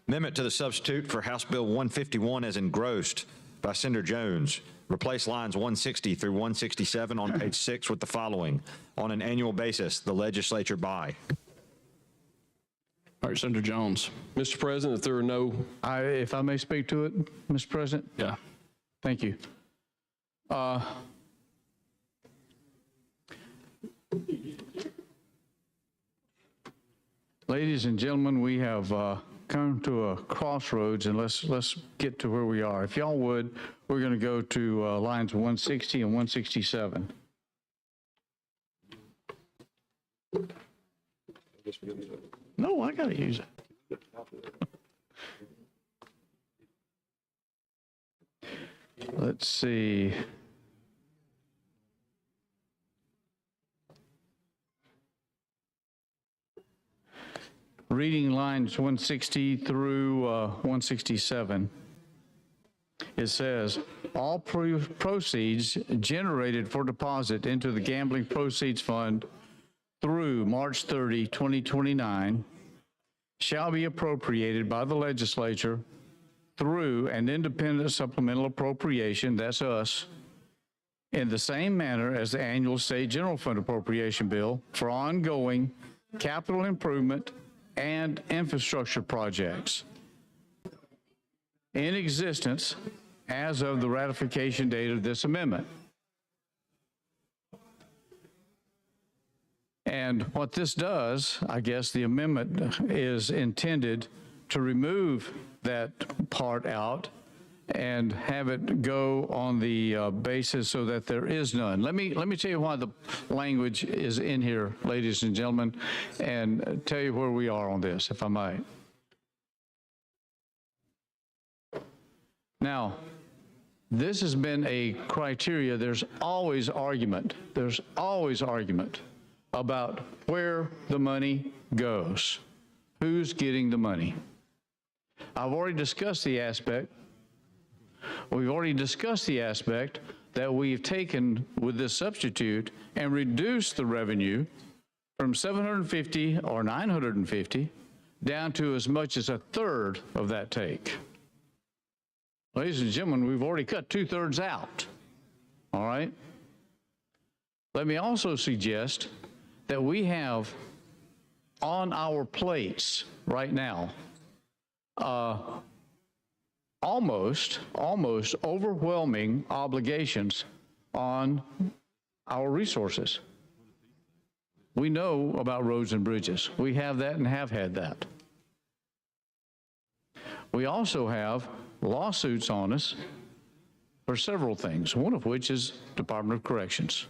Amendment to the substitute for House Bill 151 as engrossed by Senator Jones. Replace lines 160 through 167 on page 6 with the following. On an annual basis, the legislature by. All right, Senator Jones. Mr. President, if there are no... If I may speak to it, Mr. President? Yeah. Thank you. Ladies and gentlemen, we have come to a crossroads, and let's get to where we are. If y'all would, we're going to go to lines 160 and 167. No, I got to use it. Let's see. Reading lines 160 through 167, it says, all proceeds generated for deposit into the Gambling Proceeds Fund through March 30, 2029 shall be appropriated by the legislature through an independent supplemental appropriation, that's us, in the same manner as the annual state general fund appropriation bill for ongoing capital improvement and infrastructure projects in existence as of the ratification date of this amendment. And what this does, I guess the amendment is intended to remove that part out and have it go on the basis so that there is none. Let me tell you why the language is in here, ladies and gentlemen, and tell you where we are on this, if I might. Now, this has been a criteria. There's always argument. There's always argument about where the money goes, who's getting the money. I've already discussed the aspect. We've already discussed the aspect that we've taken with this substitute and reduced the revenue from 750 or 950 down to as much as a third of that take. Ladies and gentlemen, we've already cut 2/3 out. All right? Let me also suggest that we have on our plates right now almost overwhelming obligations on our resources. We know about roads and bridges. We have that and have had that. We also have lawsuits on us for several things, one of which is Department of Corrections.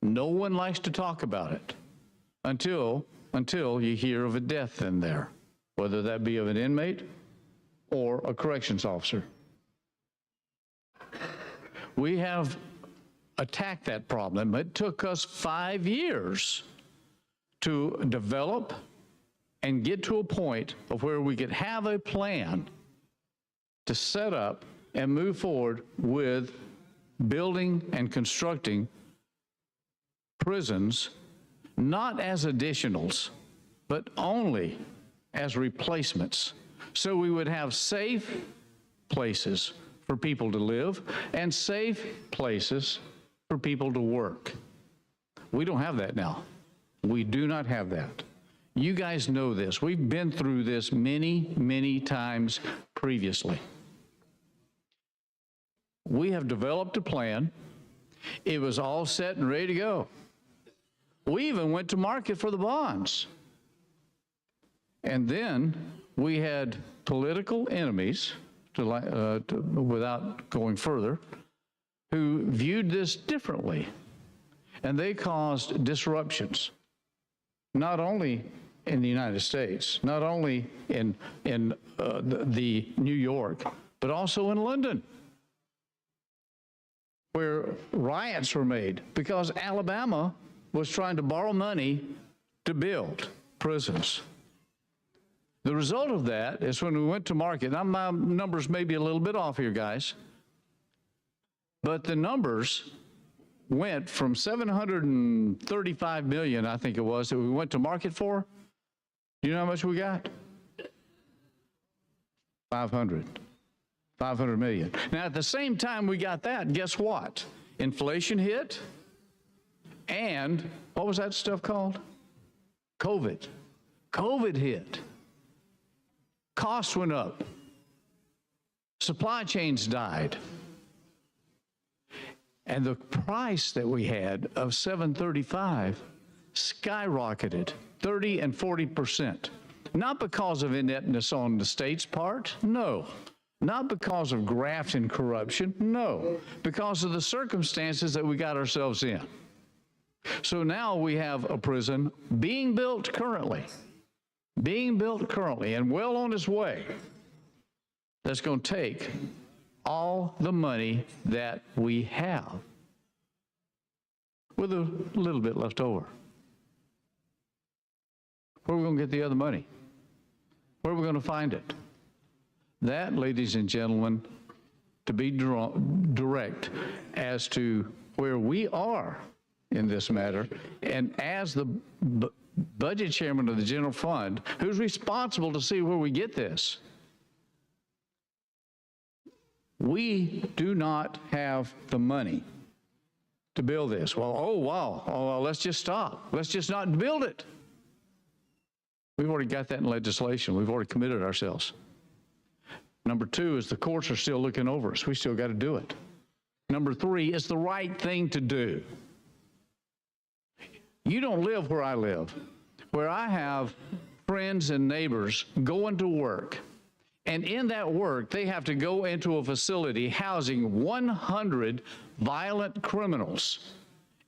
No one likes to talk about it until you hear of a death in there, whether that be of an inmate or a corrections officer. We have attacked that problem. It took us 5 years to develop and get to a point of where we could have a plan to set up and move forward with building and constructing prisons, not as additionals, but only as replacements. So we would have safe places for people to live and safe places for people to work. We don't have that now. We do not have that. You guys know this. We've been through this many, many times previously. We have developed a plan. It was all set and ready to go. We even went to market for the bonds. And then we had political enemies, without going further, who viewed this differently. And they caused disruptions, not only in the United States, not only in the New York, but also in London. where riots were made because Alabama was trying to borrow money to build prisons. The result of that is when we went to market, now my numbers may be a little bit off here, guys, but the numbers went from $735 million, I think it was, that we went to market for. You know how much we got? 500 million. Now, at the same time we got that, guess what? Inflation hit, and what was that stuff called? COVID. COVID hit. Costs went up. Supply chains died. And the price that we had of $735 skyrocketed 30 and 40%. Not because of ineptness on the state's part, no. Not because of graft and corruption, no. Because of the circumstances that we got ourselves in. So now we have a prison being built currently, and well on its way, that's going to take all the money that we have with a little bit left over. Where are we going to get the other money? Where are we going to find it? That, ladies and gentlemen, to be direct as to where we are in this matter, and as the budget chairman of the general fund, who's responsible to see where we get this, we do not have the money to build this. Well, oh, wow. Oh, well, let's just stop. Let's just not build it. We've already got that in legislation. We've already committed ourselves. Number two is the courts are still looking over us. We still got to do it. Number three, it's the right thing to do. You don't live where I live, where I have friends and neighbors going to work. And in that work, they have to go into a facility housing 100 violent criminals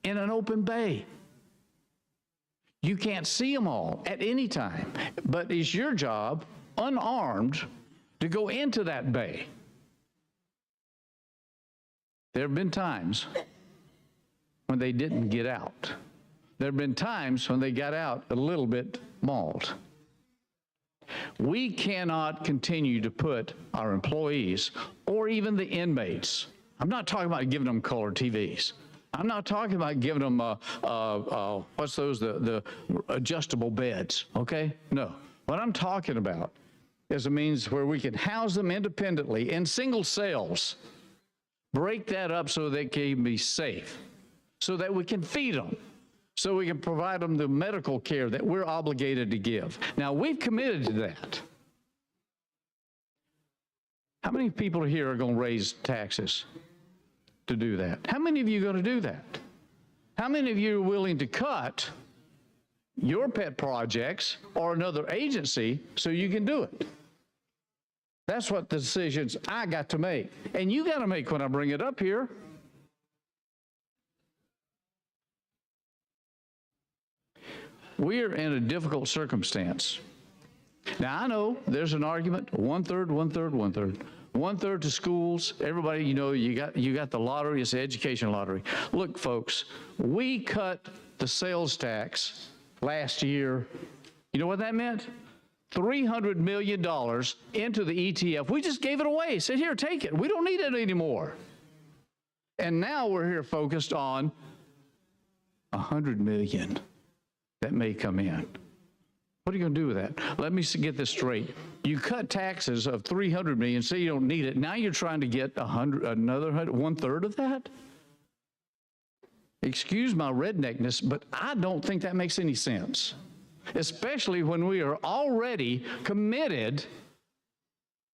in an open bay. You can't see them all at any time, but it's your job, unarmed, to go into that bay. There have been times when they didn't get out. There have been times when they got out a little bit mauled. We cannot continue to put our employees or even the inmates, I'm not talking about giving them color TVs. I'm not talking about giving them, what's those, the adjustable beds, okay? No. What I'm talking about is a means where we can house them independently in single cells, break that up so they can be safe, so that we can feed them, so we can provide them the medical care that we're obligated to give. Now, we've committed to that. How many people here are going to raise taxes to do that? How many of you are going to do that? How many of you are willing to cut your pet projects or another agency so you can do it? That's what the decisions I got to make. And you got to make when I bring it up here. We're in a difficult circumstance. Now, I know there's an argument, one-third, one-third, one-third. One-third to schools. Everybody, you know, you got the lottery, it's the education lottery. Look, folks, we cut the sales tax last year. You know what that meant? $300 million into the ETF. We just gave it away. Said, here, take it. We don't need it anymore. And now we're here focused on $100 million that may come in. What are you going to do with that? Let me get this straight. You cut taxes of $300 million, say you don't need it. Now you're trying to get another one-third of that? Excuse my redneckness, but I don't think that makes any sense, especially when we are already committed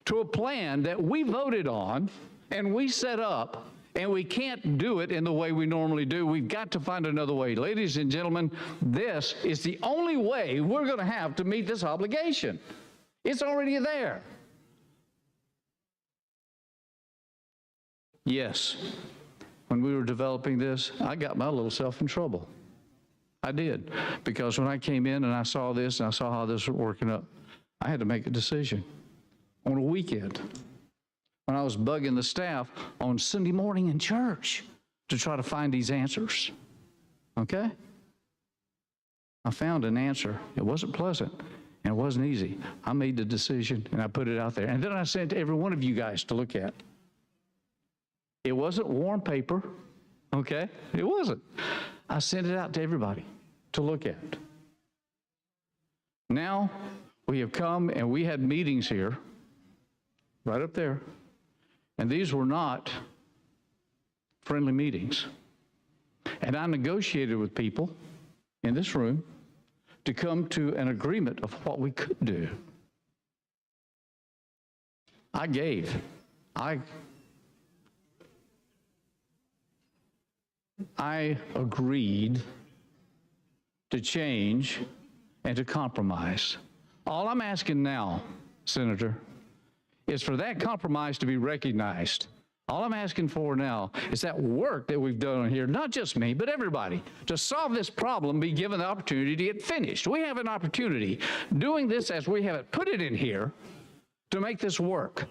to a plan that we voted on and we set up, and we can't do it in the way we normally do. We've got to find another way. Ladies and gentlemen, this is the only way we're going to have to meet this obligation. It's already there. Yes, when we were developing this, I got my little self in trouble. I did, because when I came in and I saw this and I saw how this was working up, I had to make a decision on a weekend when I was bugging the staff on Sunday morning in church. to try to find these answers. Okay? I found an answer. It wasn't pleasant, and it wasn't easy. I made the decision, and I put it out there. And then I sent to every one of you guys to look at. It wasn't warm paper, okay? It wasn't. I sent it out to everybody to look at. Now, we have come and we had meetings here, right up there, and these were not friendly meetings. And I negotiated with people in this room to come to an agreement of what we could do. I agreed to change and to compromise. All I'm asking now, Senator, is for that compromise to be recognized. All I'm asking for now is that work that we've done here, not just me, but everybody, to solve this problem, be given the opportunity to get finished. We have an opportunity doing this as we have it, put it in here, to make this work.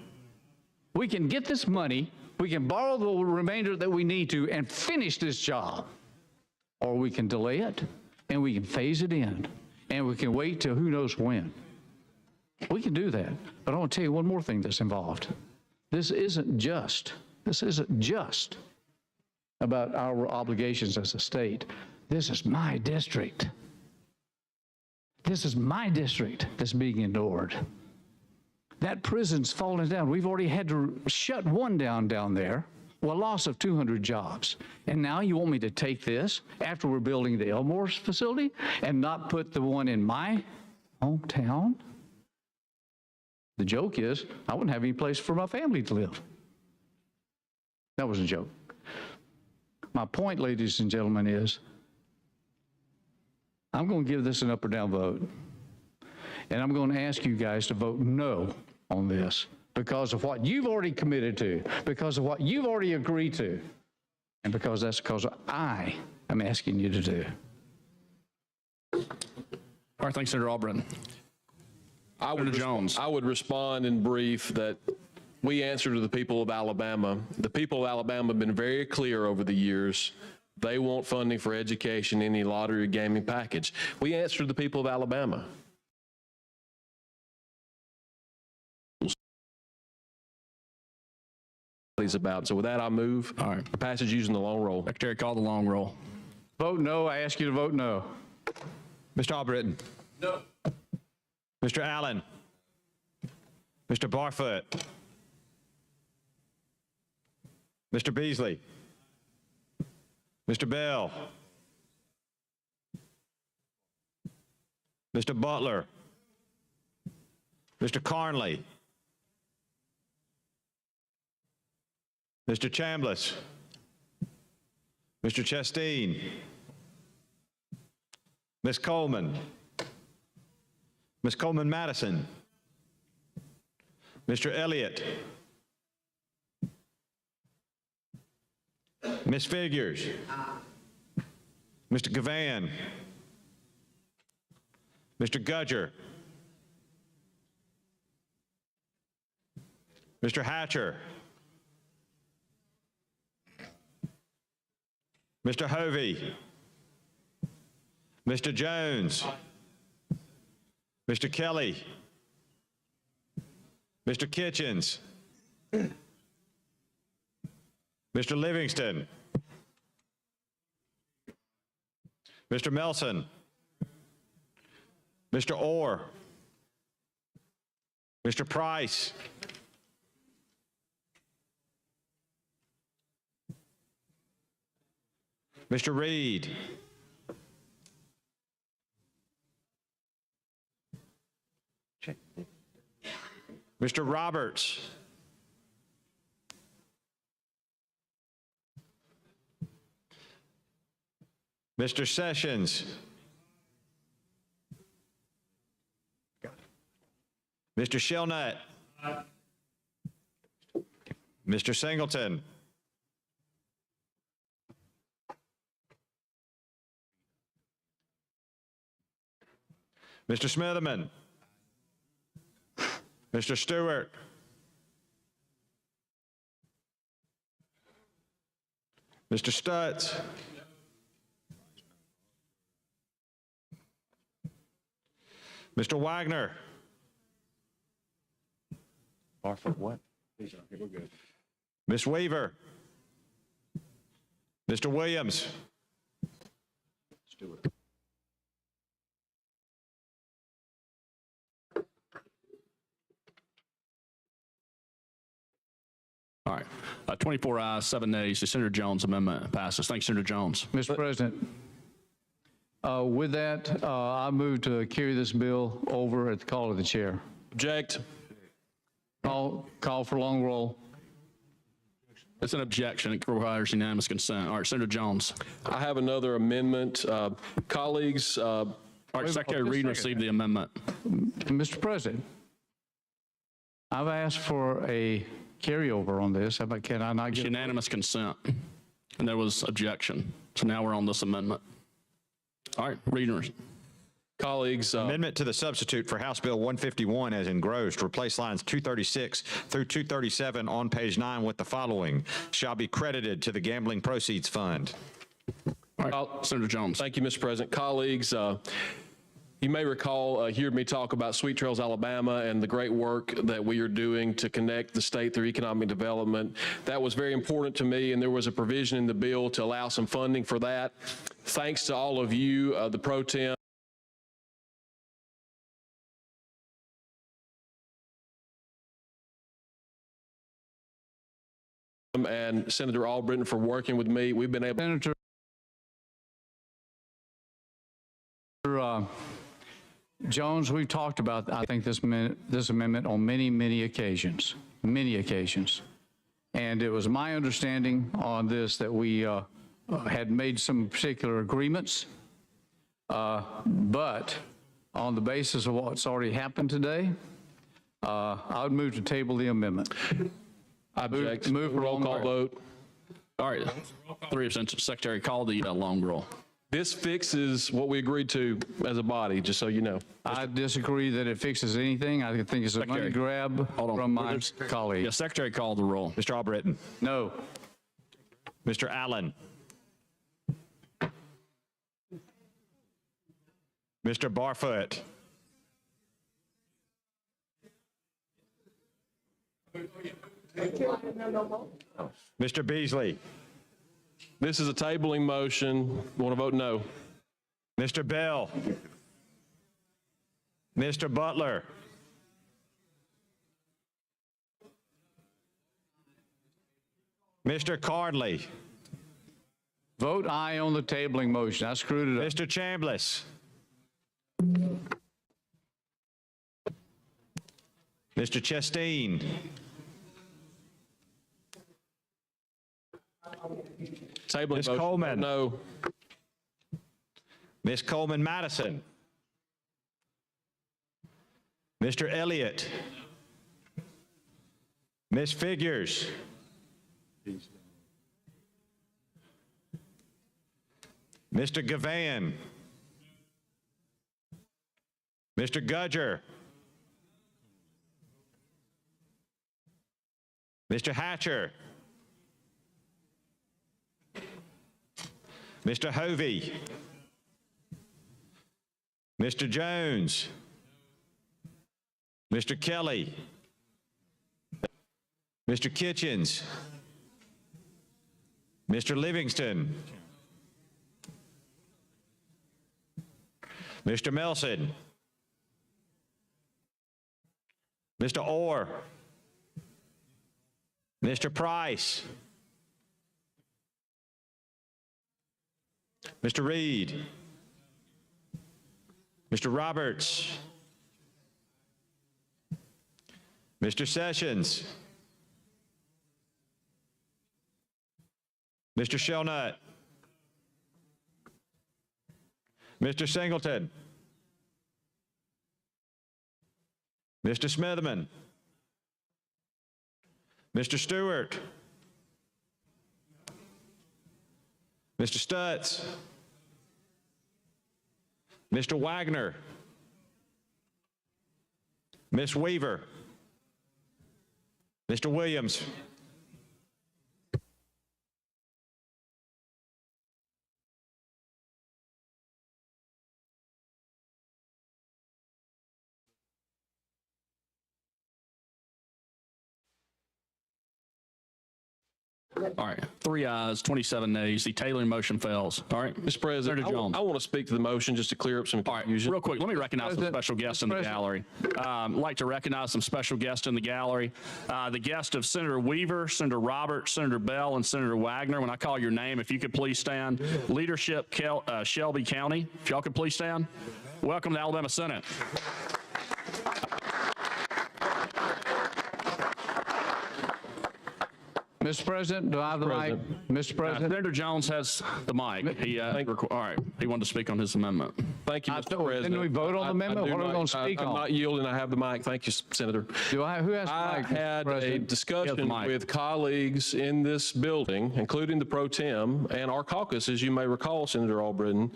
We can get this money, we can borrow the remainder that we need to and finish this job. Or we can delay it and we can phase it in and we can wait till who knows when. We can do that. But I want to tell you one more thing that's involved. This isn't just about our obligations as a state. This is my district. This is my district that's being ignored. That prison's falling down. We've already had to shut one down there, well, a loss of 200 jobs. And now you want me to take this after we're building the Elmore facility and not put the one in my hometown? The joke is, I wouldn't have any place for my family to live. That was a joke. My point, ladies and gentlemen, is I'm going to give this an up or down vote. And I'm going to ask you guys to vote no on this because of what you've already committed to, because of what you've already agreed to, and because that's because I am asking you to do. All right, thanks, Senator Albritton. I would respond in brief that we answer to the people of Alabama. The people of Alabama have been very clear over the years. They want funding for education in the lottery or gaming package. We answer to the people of Alabama. About. So with that, I move. All right. For passage using the long roll. Secretary, call the long roll. Vote no. I ask you to vote no. Mr. Albritton. No. Mr. Allen. Mr. Barfoot. Mr. Beasley. Mr. Bell. Mr. Butler. Mr. Carnley. Mr. Chambliss. Mr. Chasteen. Ms. Coleman. Ms. Coleman-Madison. Mr. Elliott. Ms. Figures. Mr. Gavan. Mr. Gudger. Mr. Hatcher. Mr. Hovey. Mr. Jones. Mr. Kelly. Mr. Kitchens. Mr. Livingston. Mr. Melson. Mr. Orr. Mr. Price. Mr. Reed. Mr. Roberts. Mr. Sessions. Mr. Shellnut. Mr. Singleton. Mr. Smitherman. Mr. Stewart. Mr. Stutz. Mr. Wagner. Barfoot, what? Ms. Weaver. Mr. Williams. Stewart. All right. 24 ayes, 7 nays. The Senator Jones amendment passes. Thank you, Senator Jones. Mr. President, with that, I move to carry this bill over at the call of the chair. Object. Call for long roll. It's an objection. It requires unanimous consent. All right, Senator Jones. I have another amendment. Colleagues, all right, Secretary Reed received the amendment. Mr. President, I've asked for a carryover on this. Can I not It's get unanimous consent, and there was objection. So now we're on this amendment. All right, readers. colleagues. Amendment to the substitute for House Bill 151 as engrossed. Replace lines 236 through 237 on page 9 with the following. Shall be credited to the Gambling Proceeds Fund. All right, Senator Jones. Thank you, Mr. President. Colleagues, you may recall hear me talk about Sweet Trails, Alabama, and the great work that we are doing to connect the state through economic development. That was very important to me, and there was a provision in the bill to allow some funding for that. Thanks to all of you, the pro tem, and Senator Albritton for working with me. We've been able. Senator Jones, we've talked about, I think, this amendment on many occasions, And it was my understanding on this that we had made some particular agreements, but on the basis of what's already happened today, I would move to table the amendment. Object. Move for roll call vote. All right, 3 abstentions. Secretary, call the long roll. This fixes what we agreed to as a body, just so you know. I disagree that it fixes anything. I think it's a money grab from my colleague. Yes, Secretary, call the roll. Mr. Albritton. No. Mr. Allen. Mr. Barfoot. Mr. Beasley. This is a tabling motion. Want to vote no? Mr. Bell. Mr. Butler. Mr. Cardley. Vote aye on the tabling motion. I screwed it up. Mr. Chambliss. Mr. Chasteen. Tabling Ms. motion. Coleman. No. Ms. Coleman Madison. Mr. Elliott. Ms. Figures. Mr. Gavan. Mr. Gudger. Mr. Hatcher. Mr. Hovey. Mr. Jones. Mr. Kelly. Mr. Kitchens. Mr. Livingston. Mr. Melson. Mr. Orr. Mr. Price. Mr. Reed. Mr. Roberts. Mr. Sessions. Mr. Shelnut. Mr. Singleton. Mr. Smitherman. Mr. Stewart. Mr. Stutz. Mr. Wagner. Ms. Weaver. Mr. Williams. All right, 3 ayes, 27 nays. The tabling motion fails. All right, Mr. President, Senator Jones. I want to speak to the motion just to clear up some All right, confusion. real quick, let me recognize some President, special guests in the gallery. I'd like to recognize some special guests in the gallery. The guest of Senator Weaver, Senator Roberts, Senator Bell, and Senator Wagner. When I call your name, if you could please stand. Leadership, Shelby County, if y'all could please stand. Welcome to the Alabama Senate. Mr. President, do I have the mic? Mr. President? Senator Jones has the mic. All right, he wanted to speak on his amendment. Thank you, Mr. President. Didn't we vote on the amendment? I do What are we not- going to speak I'm on? not yielding. I have the mic. Thank you, Senator. Who has the mic, I Mr. had a President? discussion with colleagues in this building, including the pro tem and our caucus, as you may recall, Senator Albritton,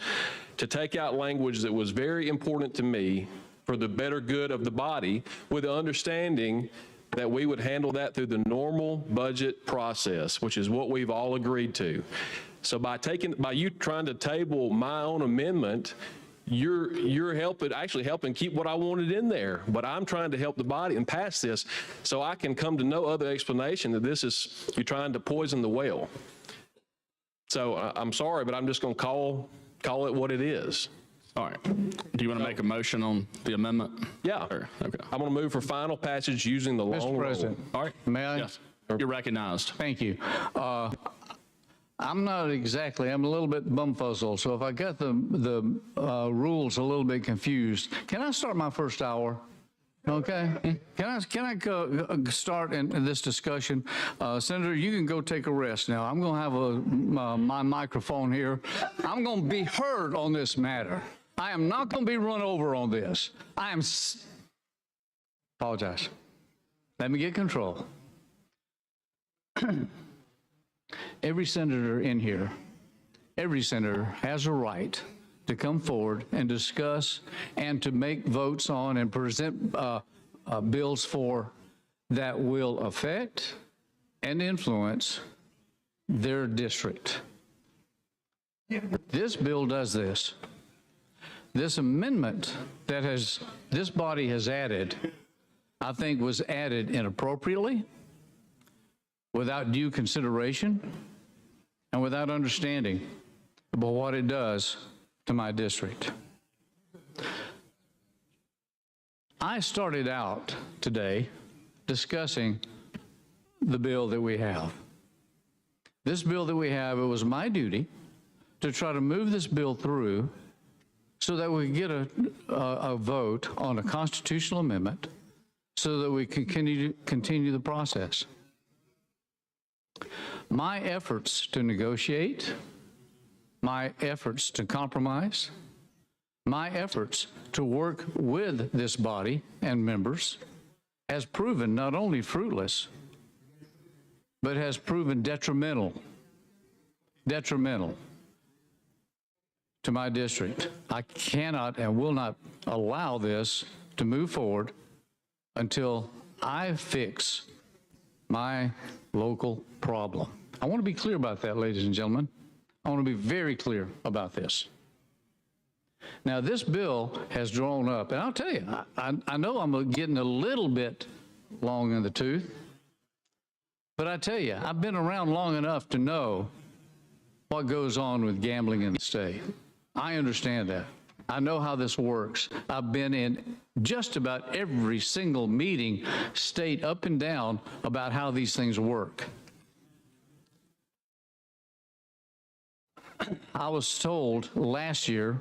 to take out language that was very important to me for the better good of the body, with the understanding that we would handle that through the normal budget process, which is what we've all agreed to. So by you trying to table my own amendment, you're actually helping keep what I wanted in there. But I'm trying to help the body and pass this so I can come to no other explanation that you're trying to poison the well. So I'm sorry, but I'm just going to call it what it is. All right. Do you want to make a motion on the amendment? Yeah. Okay. I'm going to move for final passage using the long Mr. roll. President. All right. May I? Yes. You're recognized. Thank you. I'm not exactly, I'm a little bit bumfuzzled, so if I got the rules a little bit confused, can I start my first hour? Okay. Can I go start in this discussion? Senator, you can go take a rest now. I'm going to have my microphone here. I'm going to be heard on this matter. I am not going to be run over on this. Apologize. Let me get control. Every senator in here, every senator has a right to come forward and discuss and to make votes on and present bills for that will affect and influence their district. This bill does this. This amendment that this body has added, I think was added inappropriately, without due consideration, and without understanding about what it does to my district. I started out today discussing the bill that we have. This bill that we have, it was my duty to try to move this bill through so that we get a vote on a constitutional amendment so that we can continue the process. My efforts to negotiate, my efforts to compromise, my efforts to work with this body and members has proven not only fruitless, but has proven detrimental to my district. I cannot and will not allow this to move forward until I fix my local problem. I want to be clear about that, ladies and gentlemen. I want to be very clear about this. Now, this bill has drawn up, and I'll tell you, I know I'm getting a little bit long in the tooth, but I tell you, I've been around long enough to know what goes on with gambling in the state. I understand that. I know how this works. I've been in just about every single meeting, state up and down, about how these things work. I was told last year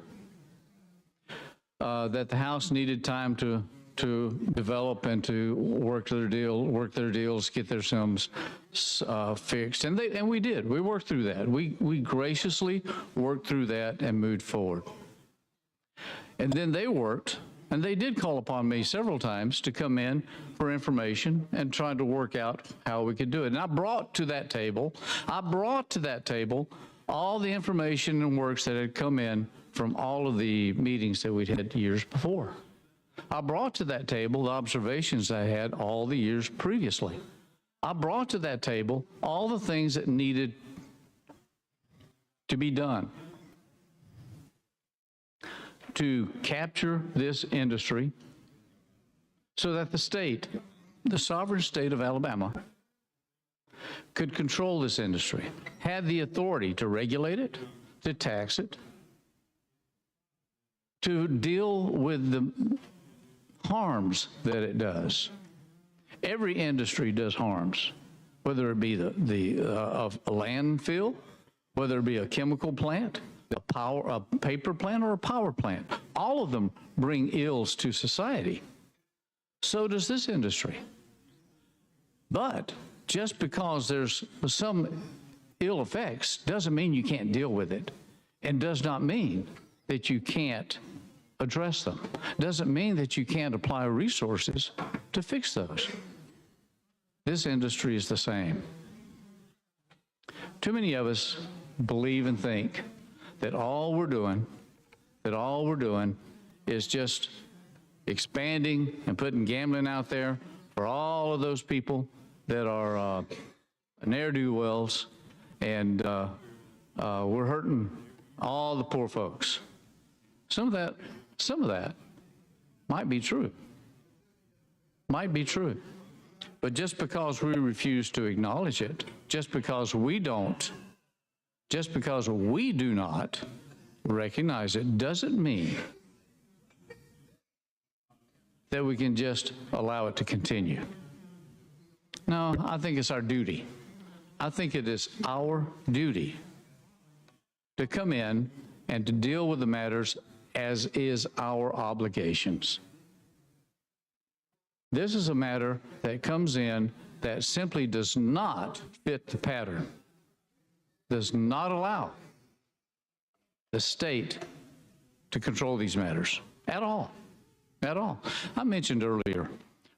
that the House needed time to develop and to work their deals, get their sums fixed, and we did. We worked through that. We graciously worked through that and moved forward. And then they worked, and they did call upon me several times to come in for information and try to work out how we could do it. And I brought to that table all the information and works that had come in from all of the meetings that we'd had years before. I brought to that table the observations I had all the years previously. I brought to that table all the things that needed to be done to capture this industry so that the state, the sovereign state of Alabama, could control this industry, had the authority to regulate it, to tax it, to deal with the harms that it does. Every industry does harms, whether it be of a landfill, whether it be a chemical plant, a paper plant, or a power plant. All of them bring ills to society. So does this industry. But just because there's some ill effects doesn't mean you can't deal with it, and does not mean that you can't address them. Doesn't mean that you can't apply resources to fix those. This industry is the same. Too many of us believe and think that all we're doing is just expanding and putting gambling out there for all of those people that are ne'er-do-wells, and we're hurting all the poor folks. Some of that might be true. Might be true. But just because we refuse to acknowledge it, just because we do not recognize it, doesn't mean that we can just allow it to continue. No, I think it's our duty. I think it is our duty to come in and to deal with the matters as is our obligations. This is a matter that comes in that simply does not fit the pattern, does not allow the state to control these matters at all, at all. I mentioned earlier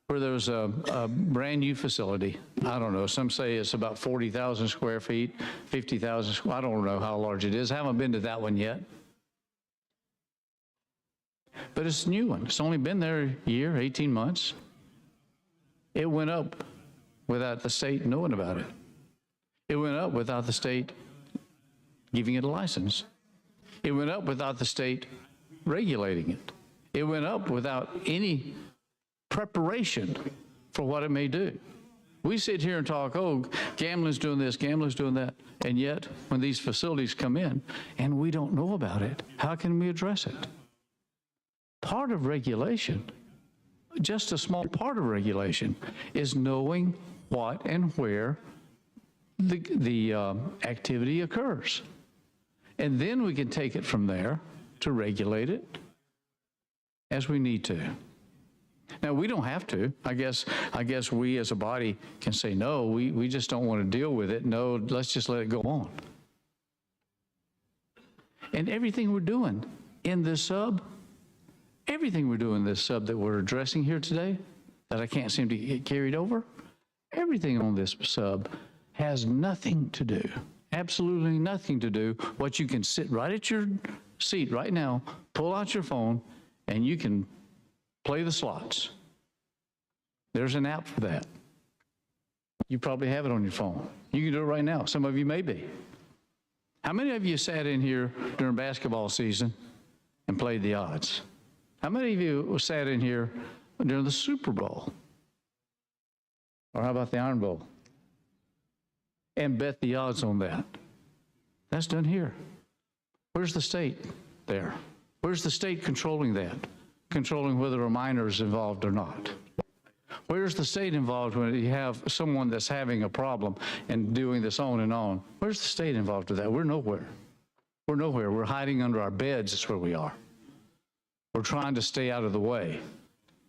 where there's a brand new facility. I don't know, some say it's about 40,000 square feet, 50,000, I don't know how large it is. I haven't been to that one yet. But it's a new one. It's only been there a year, 18 months. It went up without the state knowing about it. It went up without the state giving it a license. It went up without the state regulating it. It went up without any preparation for what it may do. We sit here and talk, oh, gambling's doing this, gambling's doing that, and yet when these facilities come in and we don't know about it, how can we address it? Part of regulation, just a small part of regulation, is knowing what and where the activity occurs. And then we can take it from there to regulate it as we need to. Now, we don't have to. I guess we as a body can say, no, we just don't want to deal with it. No, let's just let it go on. And everything we're doing in this sub, everything we're doing in this sub that we're addressing here today, that I can't seem to get carried over, everything on this sub has nothing to do, absolutely nothing to do. What you can sit right at your seat right now, pull out your phone, and you can play the slots. There's an app for that. You probably have it on your phone. You can do it right now. Some of you may be. How many of you sat in here during basketball season and played the odds? How many of you sat in here during the Super Bowl? Or how about the Iron Bowl? And bet the odds on that? That's done here. Where's the state there? Where's the state controlling that? Controlling whether a minor is involved or not? Where's the state involved when you have someone that's having a problem and doing this on and on? Where's the state involved with that? We're nowhere. We're nowhere. We're hiding under our beds. That's where we are. We're trying to stay out of the way.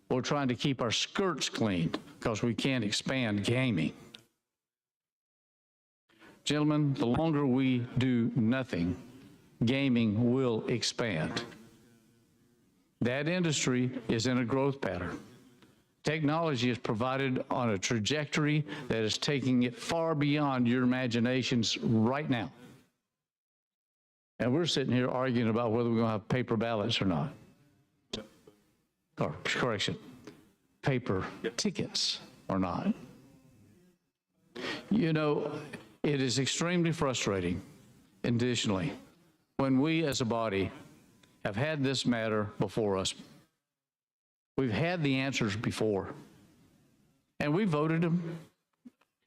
We're trying to keep our skirts clean because we can't expand gaming. Gentlemen, the longer we do nothing, gaming will expand. That industry is in a growth pattern. Technology is provided on a trajectory that is taking it far beyond your imaginations right now. And we're sitting here arguing about whether we're going to have paper ballots or not. Or, correction, paper tickets or not. You know, it is extremely frustrating, additionally, when we as a body have had this matter before us. We've had the answers before, and we voted them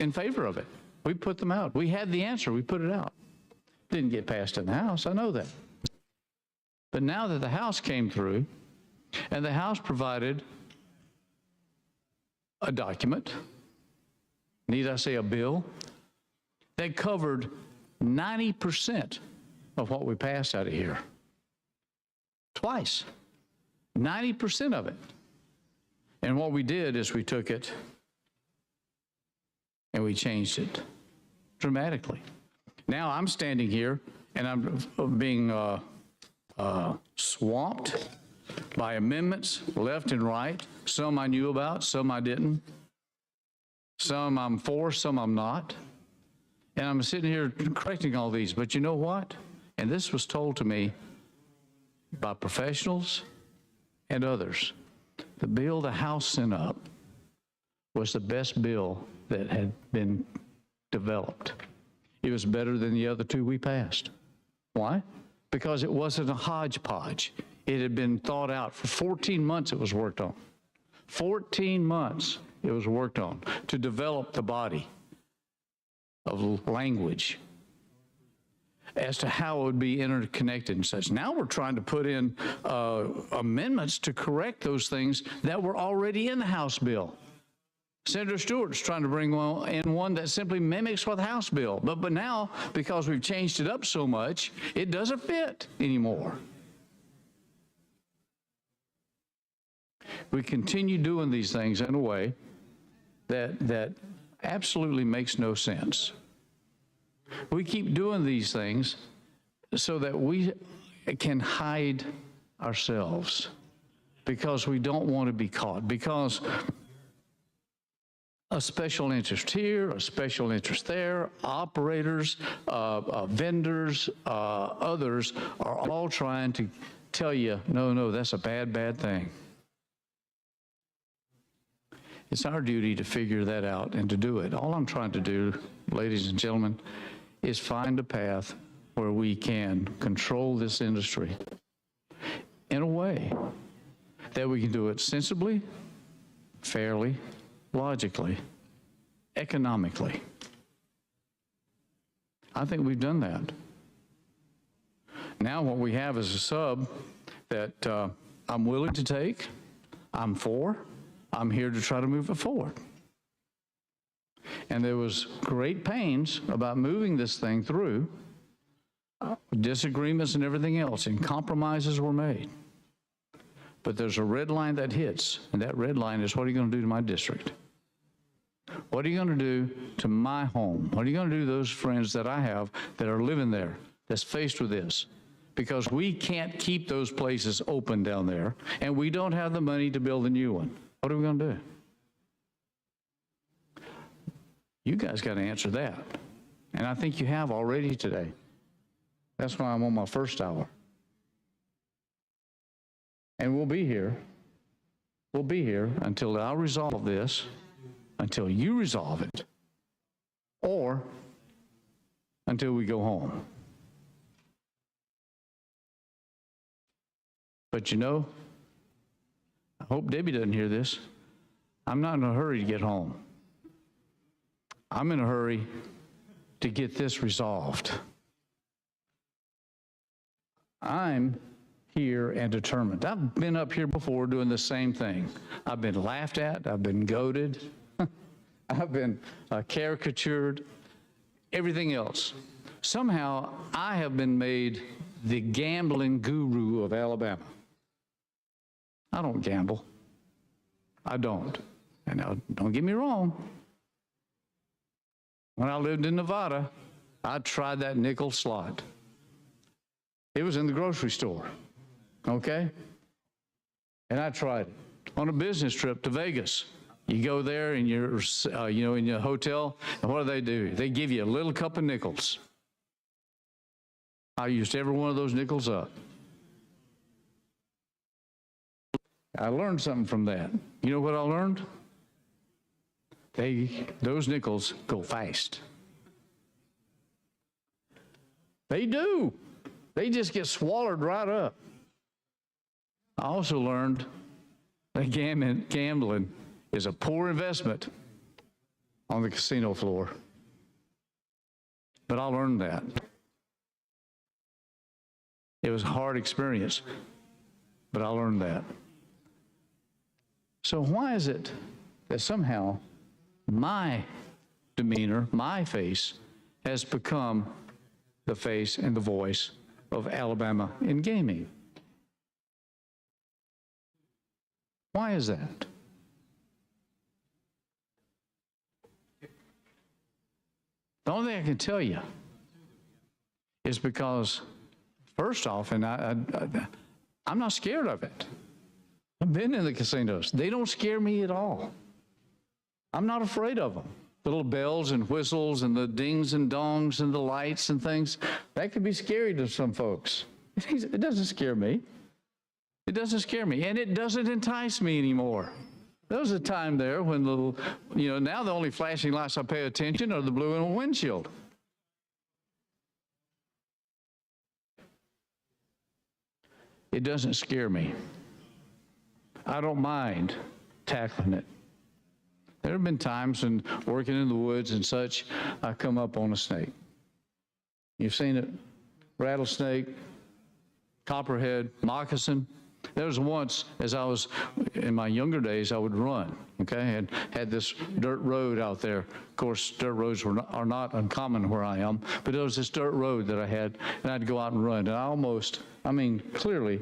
in favor of it. We put them out. We had the answer. We put it out. Didn't get passed in the House. I know that. But now that the House came through, and the House provided a document, need I say a bill, that covered 90% of what we passed out of here. Twice. 90% of it. And what we did is we took it and we changed it dramatically. Now I'm standing here and I'm being swamped by amendments left and right. Some I knew about, some I didn't. Some I'm for, some I'm not. And I'm sitting here correcting all these. But you know what? And this was told to me by professionals and others. The bill the House sent up was the best bill that had been developed. It was better than the other two we passed. Why? Because it wasn't a hodgepodge. It had been thought out. For 14 months it was worked on. 14 months it was worked on to develop the body of language as to how it would be interconnected and such. Now we're trying to put in amendments to correct those things that were already in the House bill. Senator Stewart's trying to bring in one that simply mimics what the House bill. But now, because we've changed it up so much, it doesn't fit anymore. We continue doing these things in a way that absolutely makes no sense. We keep doing these things so that we can hide ourselves because we don't want to be caught, because a special interest here, a special interest there, operators, vendors, others are all trying to tell you, no, that's a bad, bad thing. It's our duty to figure that out and to do it. All I'm trying to do, ladies and gentlemen, is find a path where we can control this industry in a way that we can do it sensibly, fairly, logically, economically. I think we've done that. Now what we have is a sub that I'm willing to take, I'm for, I'm here to try to move it forward. And there was great pains about moving this thing through, disagreements and everything else, and compromises were made. But there's a red line that hits, and that red line is, what are you going to do to my district? What are you going to do to my home? What are you going to do to those friends that I have that are living there, that's faced with this? Because we can't keep those places open down there, and we don't have the money to build a new one. What are we going to do? You guys got to answer that. And I think you have already today. That's why I'm on my first hour. And we'll be here. We'll be here until I resolve this, until you resolve it, or until we go home. But you know, I hope Debbie doesn't hear this. I'm not in a hurry to get home. I'm in a hurry to get this resolved. I'm here and determined. I've been up here before doing the same thing. I've been laughed at. I've been goaded. I've been caricatured, everything else. Somehow I have been made the gambling guru of Alabama. I don't gamble. I don't. And now, don't get me wrong. When I lived in Nevada, I tried that nickel slot. It was in the grocery store, okay? And I tried it. On a business trip to Vegas, you go there and you're, in your hotel, and what do? They give you a little cup of nickels. I used every one of those nickels up. I learned something from that. You know what I learned? Those nickels go fast. They do. They just get swallowed right up. I also learned that gambling is a poor investment on the casino floor. But I learned that. It was a hard experience, but I learned that. So why is it that somehow my demeanor, my face, has become the face and the voice of Alabama in gaming? Why is that? The only thing I can tell you is because, first off, and I'm not scared of it. I've been in the casinos. They don't scare me at all. I'm not afraid of them. The little bells and whistles and the dings and dongs and the lights and things, that could be scary to some folks. It doesn't scare me. It doesn't scare me, and it doesn't entice me anymore. There was a time there when now the only flashing lights I pay attention are the blue in a windshield. It doesn't scare me. I don't mind tackling it. There have been times when working in the woods and such, I come up on a snake. You've seen it, rattlesnake, copperhead, moccasin. There was once, as I was in my younger days, I would run, okay, and had this dirt road out there. Of course, dirt roads are not uncommon where I am, but there was this dirt road that I had, and I'd go out and run, and clearly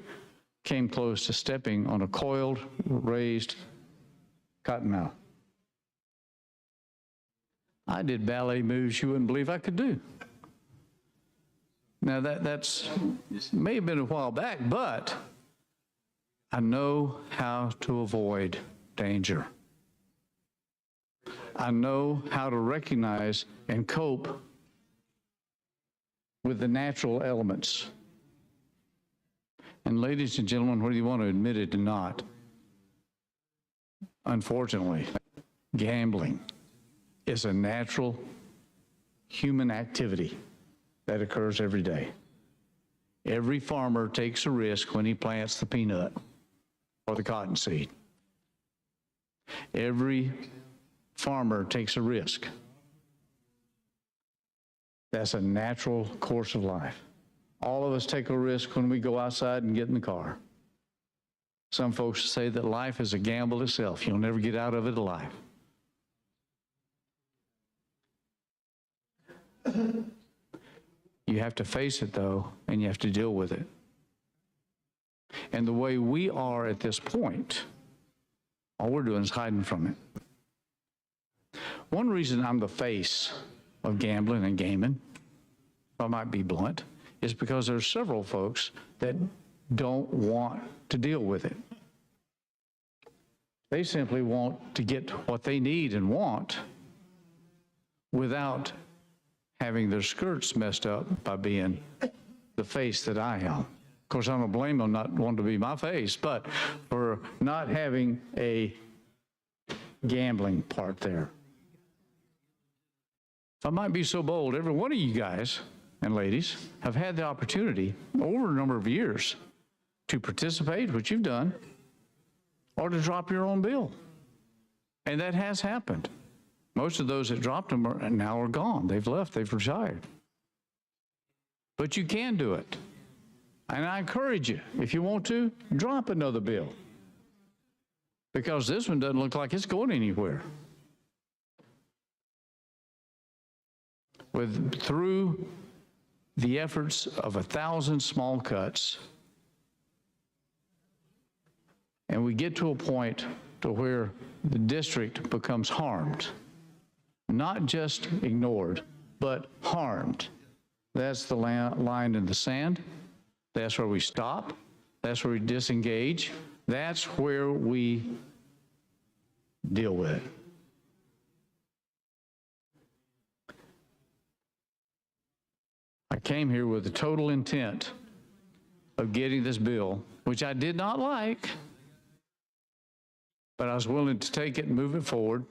came close to stepping on a coiled, raised cottonmouth. I did ballet moves you wouldn't believe I could do. Now that's may have been a while back, but I know how to avoid danger. I know how to recognize and cope with the natural elements. And ladies and gentlemen, whether you want to admit it or not, unfortunately, gambling is a natural human activity that occurs every day. Every farmer takes a risk when he plants the peanut or the cottonseed. Every farmer takes a risk. That's a natural course of life. All of us take a risk when we go outside and get in the car. Some folks say that life is a gamble itself. You'll never get out of it alive. You have to face it, though, and you have to deal with it. And the way we are at this point, all we're doing is hiding from it. One reason I'm the face of gambling and gaming, if I might be blunt, is because there's several folks that don't want to deal with it. They simply want to get what they need and want without having their skirts messed up by being the face that I am. Of course, I don't blame them not wanting to be my face, but for not having a gambling part there. If I might be so bold, every one of you guys and ladies have had the opportunity over a number of years to participate, which you've done, or to drop your own bill. And that has happened. Most of those that dropped them now are gone. They've left, they've retired. But you can do it. And I encourage you, if you want to, drop another bill. Because this one doesn't look like it's going anywhere. Through the efforts of 1,000 small cuts, and we get to a point to where the district becomes harmed. Not just ignored, but harmed. That's the line in the sand. That's where we stop. That's where we disengage. That's where we deal with it. I came here with the total intent of getting this bill, which I did not like, but I was willing to take it and move it forward.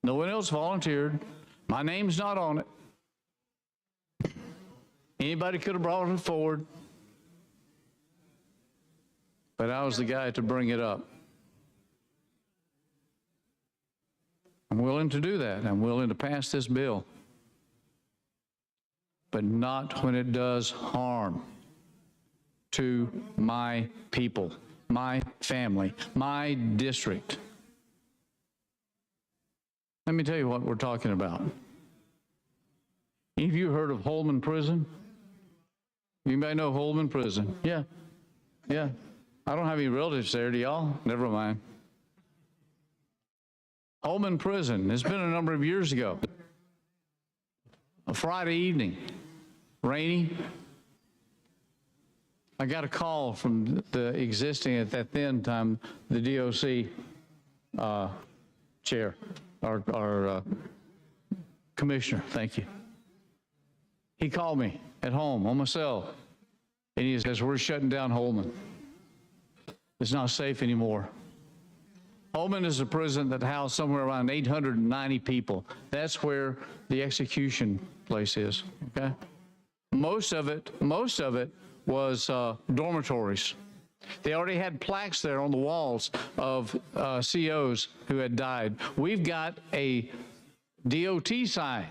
No one else volunteered. My name's not on it. Anybody could have brought it forward, but I was the guy to bring it up. I'm willing to do that. I'm willing to pass this bill. but not when it does harm to my people, my family, my district. Let me tell you what we're talking about. Any of you heard of Holman Prison? Anybody know Holman Prison? Yeah. I don't have any relatives there, do y'all? Never mind. Holman Prison, it's been a number of years ago. A Friday evening, rainy. I got a call from the existing, at that then time, the DOC chair, our commissioner, thank you. He called me at home on my cell, and he says, we're shutting down Holman. It's not safe anymore. Holman is a prison that housed somewhere around 890 people. That's where the execution place is, okay? Most of it was dormitories. They already had plaques there on the walls of COs who had died. We've got a DOT sign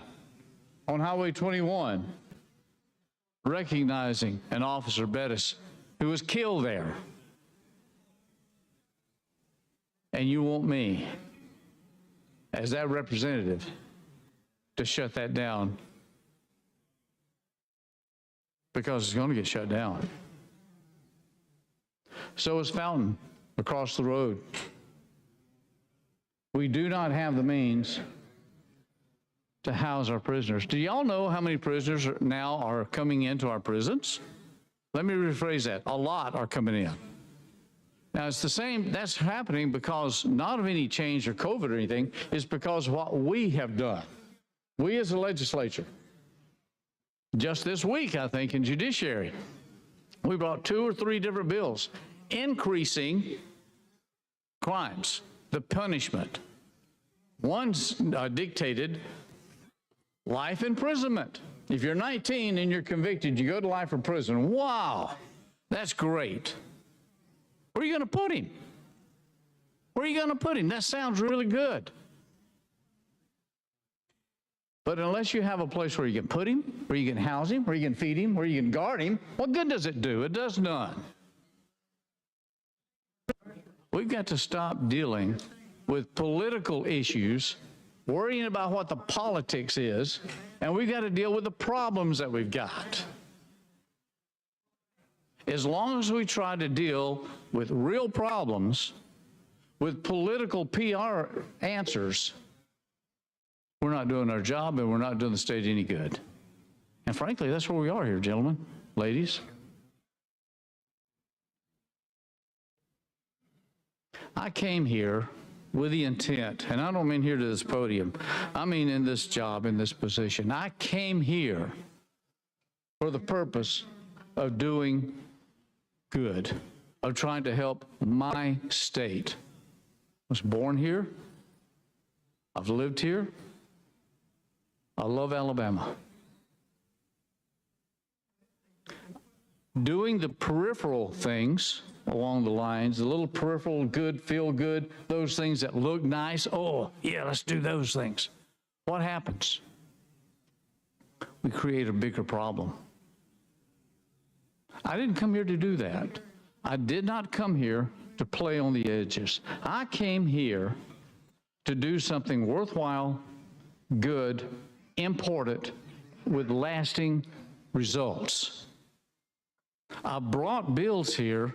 on Highway 21 recognizing an Officer Bettis who was killed there. And you want me, as that representative, to shut that down because it's going to get shut down. So is Fountain across the road. We do not have the means to house our prisoners. Do y'all know how many prisoners now are coming into our prisons? Let me rephrase that. A lot are coming in. Now, it's the same, that's happening because not of any change or COVID or anything, it's because of what we have done. We as a legislature. Just this week, I think, in Judiciary, we brought 2 or 3 different bills increasing crimes, the punishment. One's dictated life imprisonment. If you're 19 and you're convicted, you go to life in prison. Wow, that's great. Where are you going to put him? Where are you going to put him? That sounds really good. But unless you have a place where you can put him, where you can house him, where you can feed him, where you can guard him, what good does it do? It does none. We've got to stop dealing with political issues, worrying about what the politics is, and we've got to deal with the problems that we've got. As long as we try to deal with real problems with political PR answers, we're not doing our job and we're not doing the state any good. And frankly, that's where we are here, gentlemen, ladies. I came here with the intent, and I don't mean here to this podium, I mean in this job, in this position. I came here for the purpose of doing good, of trying to help my state. I was born here. I've lived here. I love Alabama. Doing the peripheral things along the lines, the little peripheral good, feel good, those things that look nice. Oh, yeah, let's do those things. What happens? We create a bigger problem. I didn't come here to do that. I did not come here to play on the edges. I came here to do something worthwhile, good, important, with lasting results. I brought bills here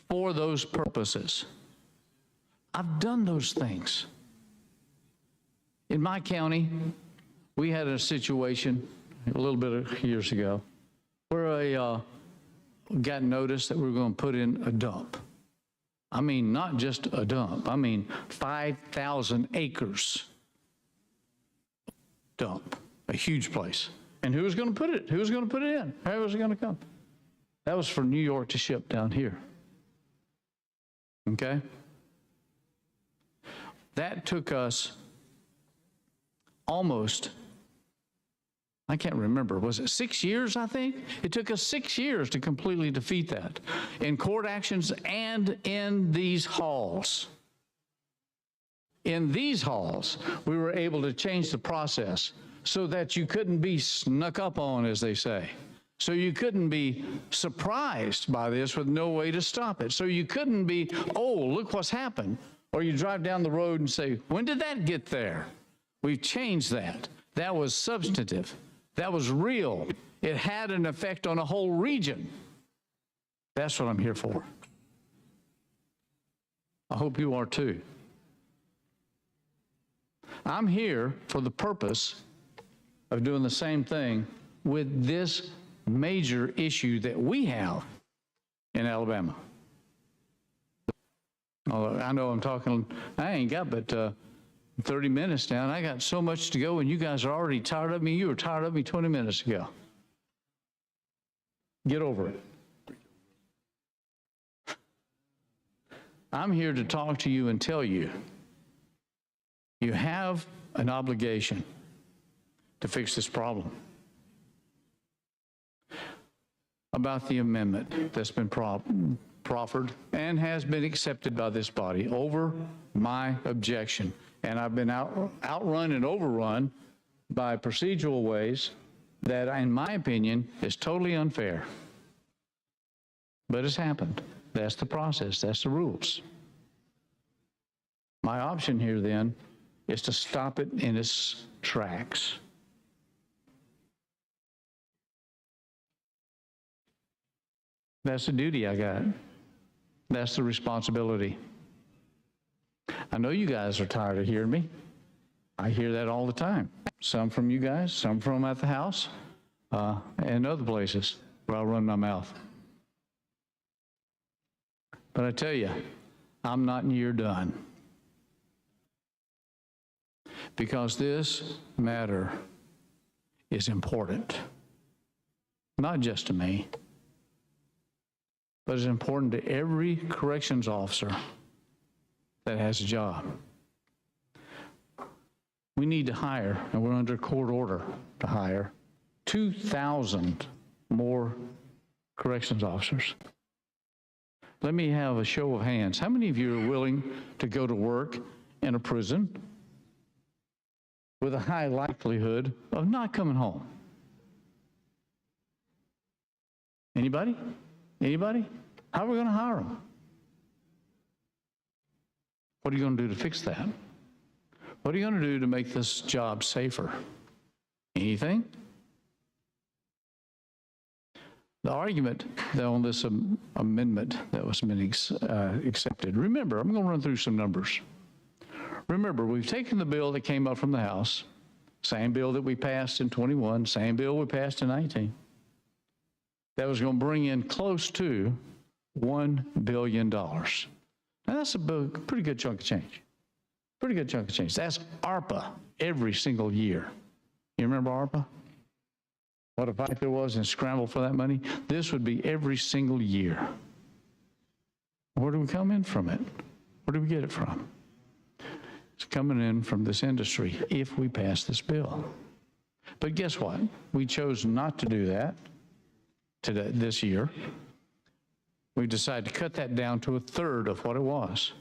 for those purposes. I've done those things. In my county, we had a situation a little bit of years ago where got notice that we were going to put in a dump. I mean, not just a dump. I mean, 5,000 acres dump, a huge place. And who was going to put it? Who was going to put it in? How was it going to come? That was for New York to ship down here. Okay? That took us almost, I can't remember, was it 6 years, I think? It took us 6 years to completely defeat that in court actions and in these halls. In these halls, we were able to change the process so that you couldn't be snuck up on, as they say. So you couldn't be surprised by this with no way to stop it. So you couldn't be, oh, look what's happened. Or you drive down the road and say, when did that get there? We've changed that. That was substantive. That was real. It had an effect on a whole region. That's what I'm here for. I hope you are too. I'm here for the purpose of doing the same thing with this major issue that we have in Alabama. I know I'm talking, I ain't got but 30 minutes now, and I got so much to go, and you guys are already tired of me. You were tired of me 20 minutes ago. Get over it. I'm here to talk to you and tell you, you have an obligation to fix this problem. About the amendment that's been proffered and has been accepted by this body over my objection. And I've been outrun and overrun by procedural ways that, in my opinion, is totally unfair. But it's happened. That's the process. That's the rules. My option here, then, is to stop it in its tracks. That's the duty I got. That's the responsibility. I know you guys are tired of hearing me. I hear that all the time. Some from you guys, some from at the house, and other places where I run my mouth. But I tell you, I'm not near done. Because this matter is important. Not just to me, but it's important to every corrections officer that has a job. We need to hire, and we're under court order to hire, 2,000 more corrections officers. Let me have a show of hands. How many of you are willing to go to work in a prison with a high likelihood of not coming home? Anybody? Anybody? How are we going to hire them? What are you going to do to fix that? What are you going to do to make this job safer? Anything? The argument on this amendment that was been accepted. Remember, I'm going to run through some numbers. Remember, we've taken the bill that came up from the House, same bill that we passed in 21, same bill we passed in 19. That was going to bring in close to $1 billion. Now, that's a pretty good chunk of change. Pretty good chunk of change. That's ARPA every single year. You remember ARPA? What a fight there was and scramble for that money? This would be every single year. Where do we come in from it? Where do we get it from? It's coming in from this industry if we pass this bill. But guess what? We chose not to do that this year. We decided to cut that down to a third of what it was.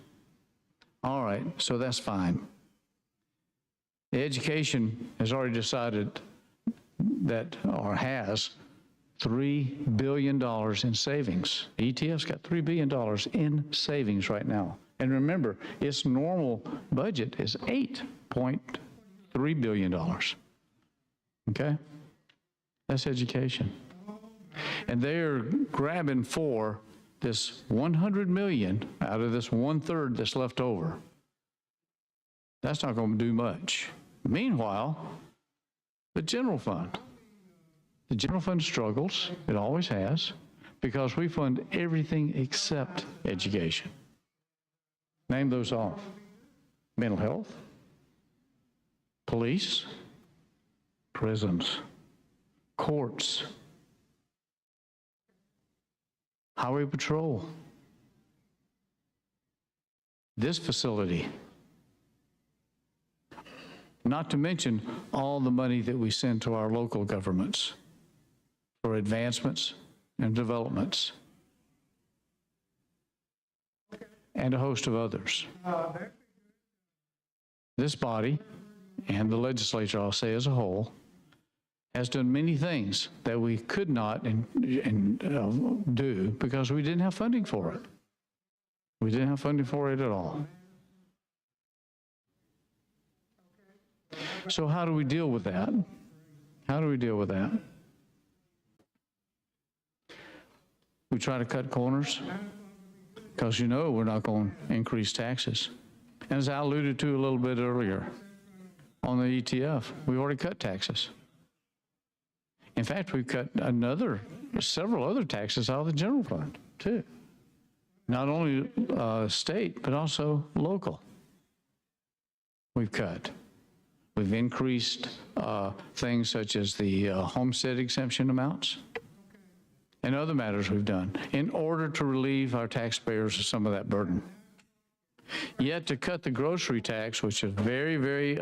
All right, so that's fine. The education has already decided that, or has, $3 billion in savings. The ETF's got $3 billion in savings right now. And remember, its normal budget is $8.3 billion. Okay? That's education. And they're grabbing for this $100 million out of this 1/3 that's left over. That's not going to do much. Meanwhile, the general fund struggles, it always has, because we fund everything except education. Name those off. Mental health, police, prisons, courts, highway patrol, this facility, not to mention all the money that we send to our local governments for advancements and developments, and a host of others. This body and the legislature, I'll say as a whole, has done many things that we could not do because we didn't have funding for it. We didn't have funding for it at all. So how do we deal with that? How do we deal with that? We try to cut corners because you know we're not going to increase taxes. And as I alluded to a little bit earlier on the ETF, we already cut taxes. In fact, we've cut several other taxes out of the general fund, too. Not only state, but also local. We've cut. We've increased things such as the homestead exemption amounts and other matters we've done in order to relieve our taxpayers of some of that burden. Yet to cut the grocery tax, which is a very, very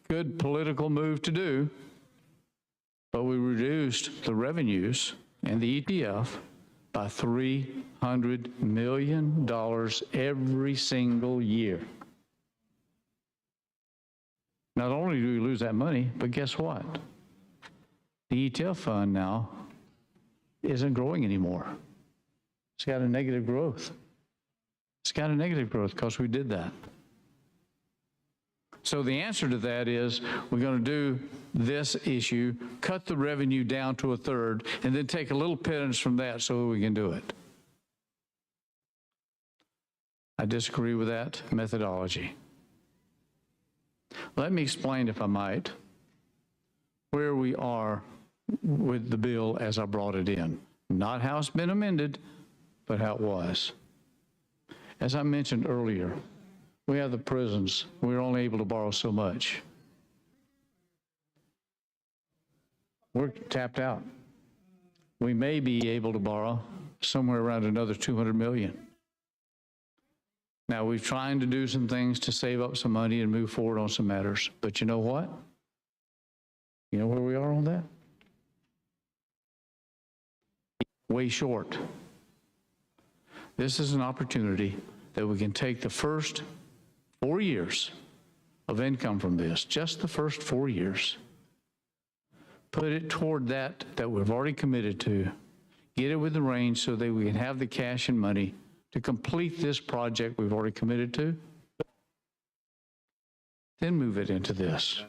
good political move to do, but we reduced the revenues and the ETF by $300 million every single year. Not only do we lose that money, but guess what? The ETF fund now isn't growing anymore. It's got a negative growth. It's got a negative growth because we did that. So the answer to that is we're going to do this issue, cut the revenue down to a third, and then take a little pittance from that so we can do it. I disagree with that methodology. Let me explain, if I might, where we are with the bill as I brought it in. Not how it's been amended, but how it was. As I mentioned earlier, we have the prisons. We're only able to borrow so much. We're tapped out. We may be able to borrow somewhere around another $200 million. Now, we're trying to do some things to save up some money and move forward on some matters. But you know what? You know where we are on that? Way short. This is an opportunity that we can take the first 4 years of income from this, just the first 4 years, put it toward that we've already committed to, get it within range so that we can have the cash and money to complete this project we've already committed to, then move it into this.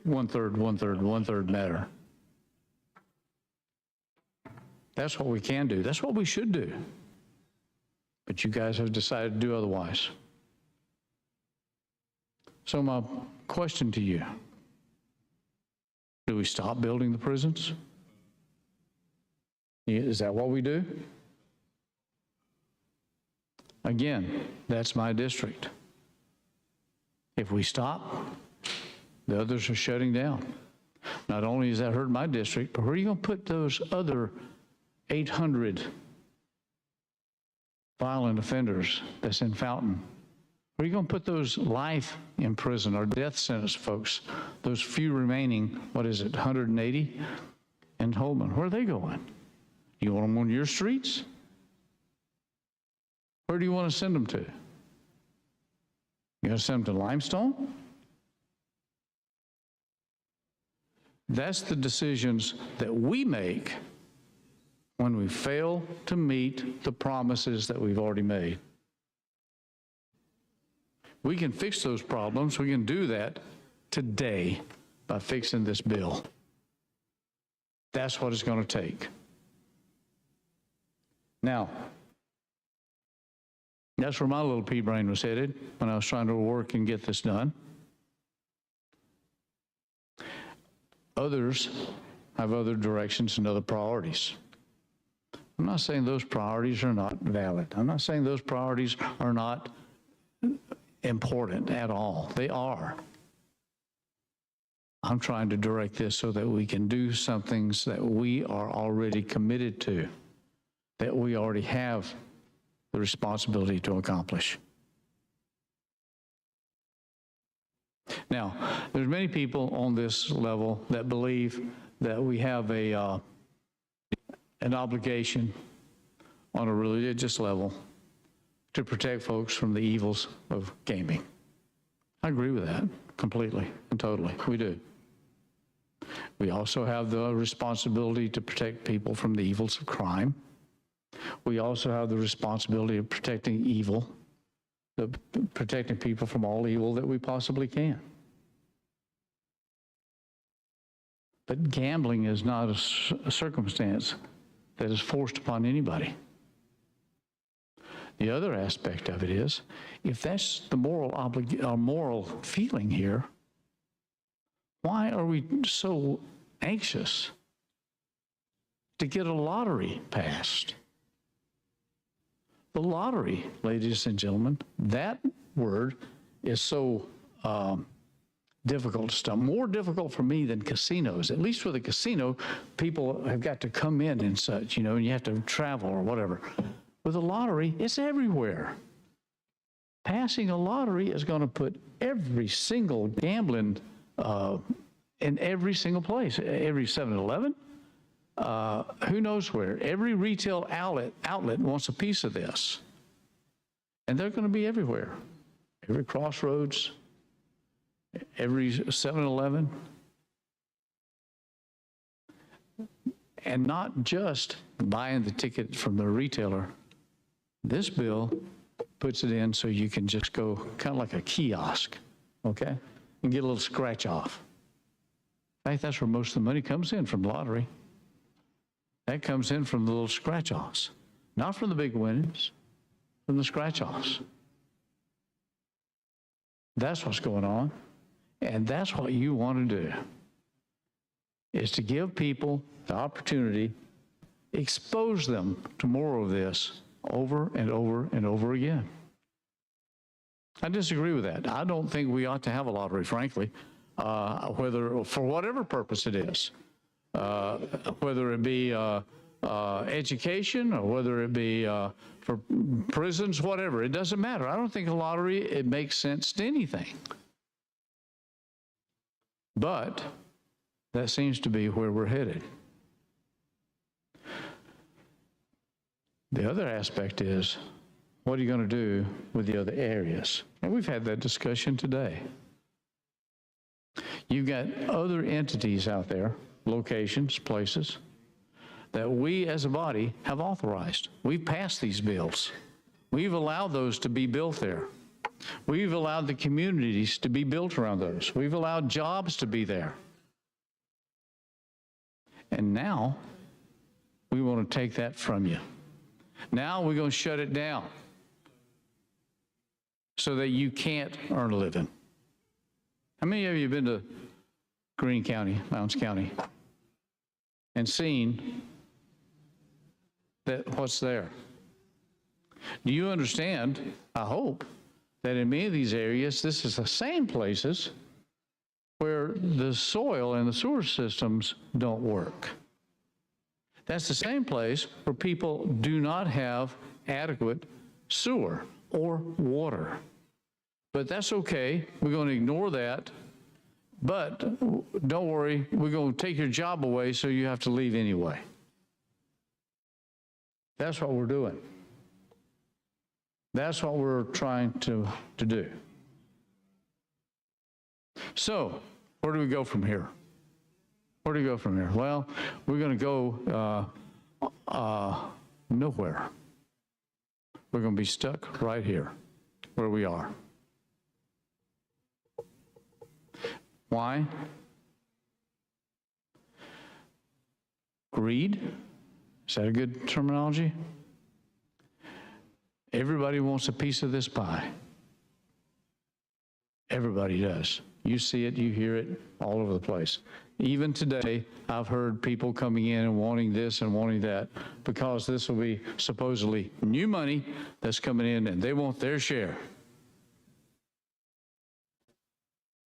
One-third matter. That's what we can do. That's what we should do. But you guys have decided to do otherwise. So my question to you, do we stop building the prisons? Is that what we do? Again, that's my district. If we stop, the others are shutting down. Not only does that hurt my district, but where are you going to put those other 800 violent offenders that's in Fountain? Where are you going to put those life in prison or death sentence folks? Those few remaining, 180 in Holman? Where are they going? You want them on your streets? Where do you want to send them to? You going to send them to Limestone? That's the decisions that we make when we fail to meet the promises that we've already made. We can fix those problems. We can do that today by fixing this bill. That's what it's going to take. Now, that's where my little pea brain was headed when I was trying to work and get this done. Others have other directions and other priorities. I'm not saying those priorities are not valid. I'm not saying those priorities are not important at all. They are. I'm trying to direct this so that we can do some things that we are already committed to, that we already have the responsibility to accomplish. Now, there's many people on this level that believe that we have an obligation on a religious level to protect folks from the evils of gaming. I agree with that completely and totally. We do. We also have the responsibility to protect people from the evils of crime. We also have the responsibility of protecting protecting people from all evil that we possibly can. But gambling is not a circumstance that is forced upon anybody. The other aspect of it is, if that's the moral feeling here, why are we so anxious to get a lottery passed? The lottery, ladies and gentlemen, that word is so difficult stuff, more difficult for me than casinos. At least with a casino, people have got to come in and such, you know, and you have to travel or whatever. With a lottery, it's everywhere. Passing a lottery is going to put every single gambling in every single place, every 7-Eleven, who knows where. Every retail outlet wants a piece of this. And they're going to be everywhere. Every crossroads, every 7-Eleven. And not just buying the ticket from the retailer. This bill puts it in so you can just go kind of like a kiosk, okay, and get a little scratch off. In fact, that's where most of the money comes in, from lottery. That comes in from the little scratch offs, not from the big winnings, from the scratch offs. That's what's going on, and that's what you want to do, is to give people the opportunity, expose them to more of this over and over and over again. I disagree with that. I don't think we ought to have a lottery, frankly, whether for whatever purpose it is, whether it be education or whether it be for prisons, whatever. It doesn't matter. I don't think a lottery, it makes sense to anything. But that seems to be where we're headed. The other aspect is, what are you going to do with the other areas? And we've had that discussion today. You've got other entities out there, locations, places, that we as a body have authorized. We've passed these bills. We've allowed those to be built there. We've allowed the communities to be built around those. We've allowed jobs to be there. And now we want to take that from you. Now we're going to shut it down so that you can't earn a living. How many of you have been to Greene County, Lowndes County, and seen that what's there? Do you understand, I hope, that in many of these areas, this is the same places where the soil and the sewer systems don't work. That's the same place where people do not have adequate sewer or water. But that's okay. We're going to ignore that. But don't worry, we're going to take your job away so you have to leave anyway. That's what we're doing. That's what we're trying to do. So, where do we go from here? Where do we go from here? Well, we're going to go nowhere. We're going to be stuck right here, where we are. Why? Greed? Is that a good terminology? Everybody wants a piece of this pie. Everybody does. You see it, you hear it all over the place. Even today, I've heard people coming in and wanting this and wanting that because this will be supposedly new money that's coming in and they want their share.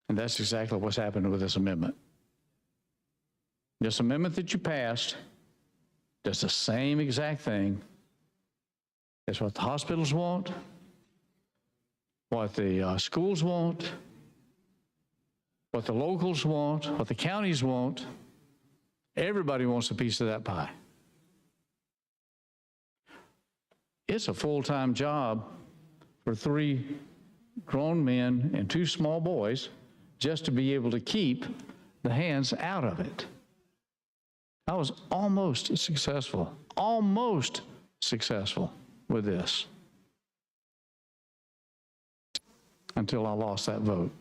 And that's exactly what's happened with this amendment. This amendment that you passed does the same exact thing as what the hospitals want, what the schools want, what the locals want, what the counties want. Everybody wants a piece of that pie. It's a full-time job for 3 grown men and 2 small boys just to be able to keep the hands out of it. I was almost successful with this until I lost that vote.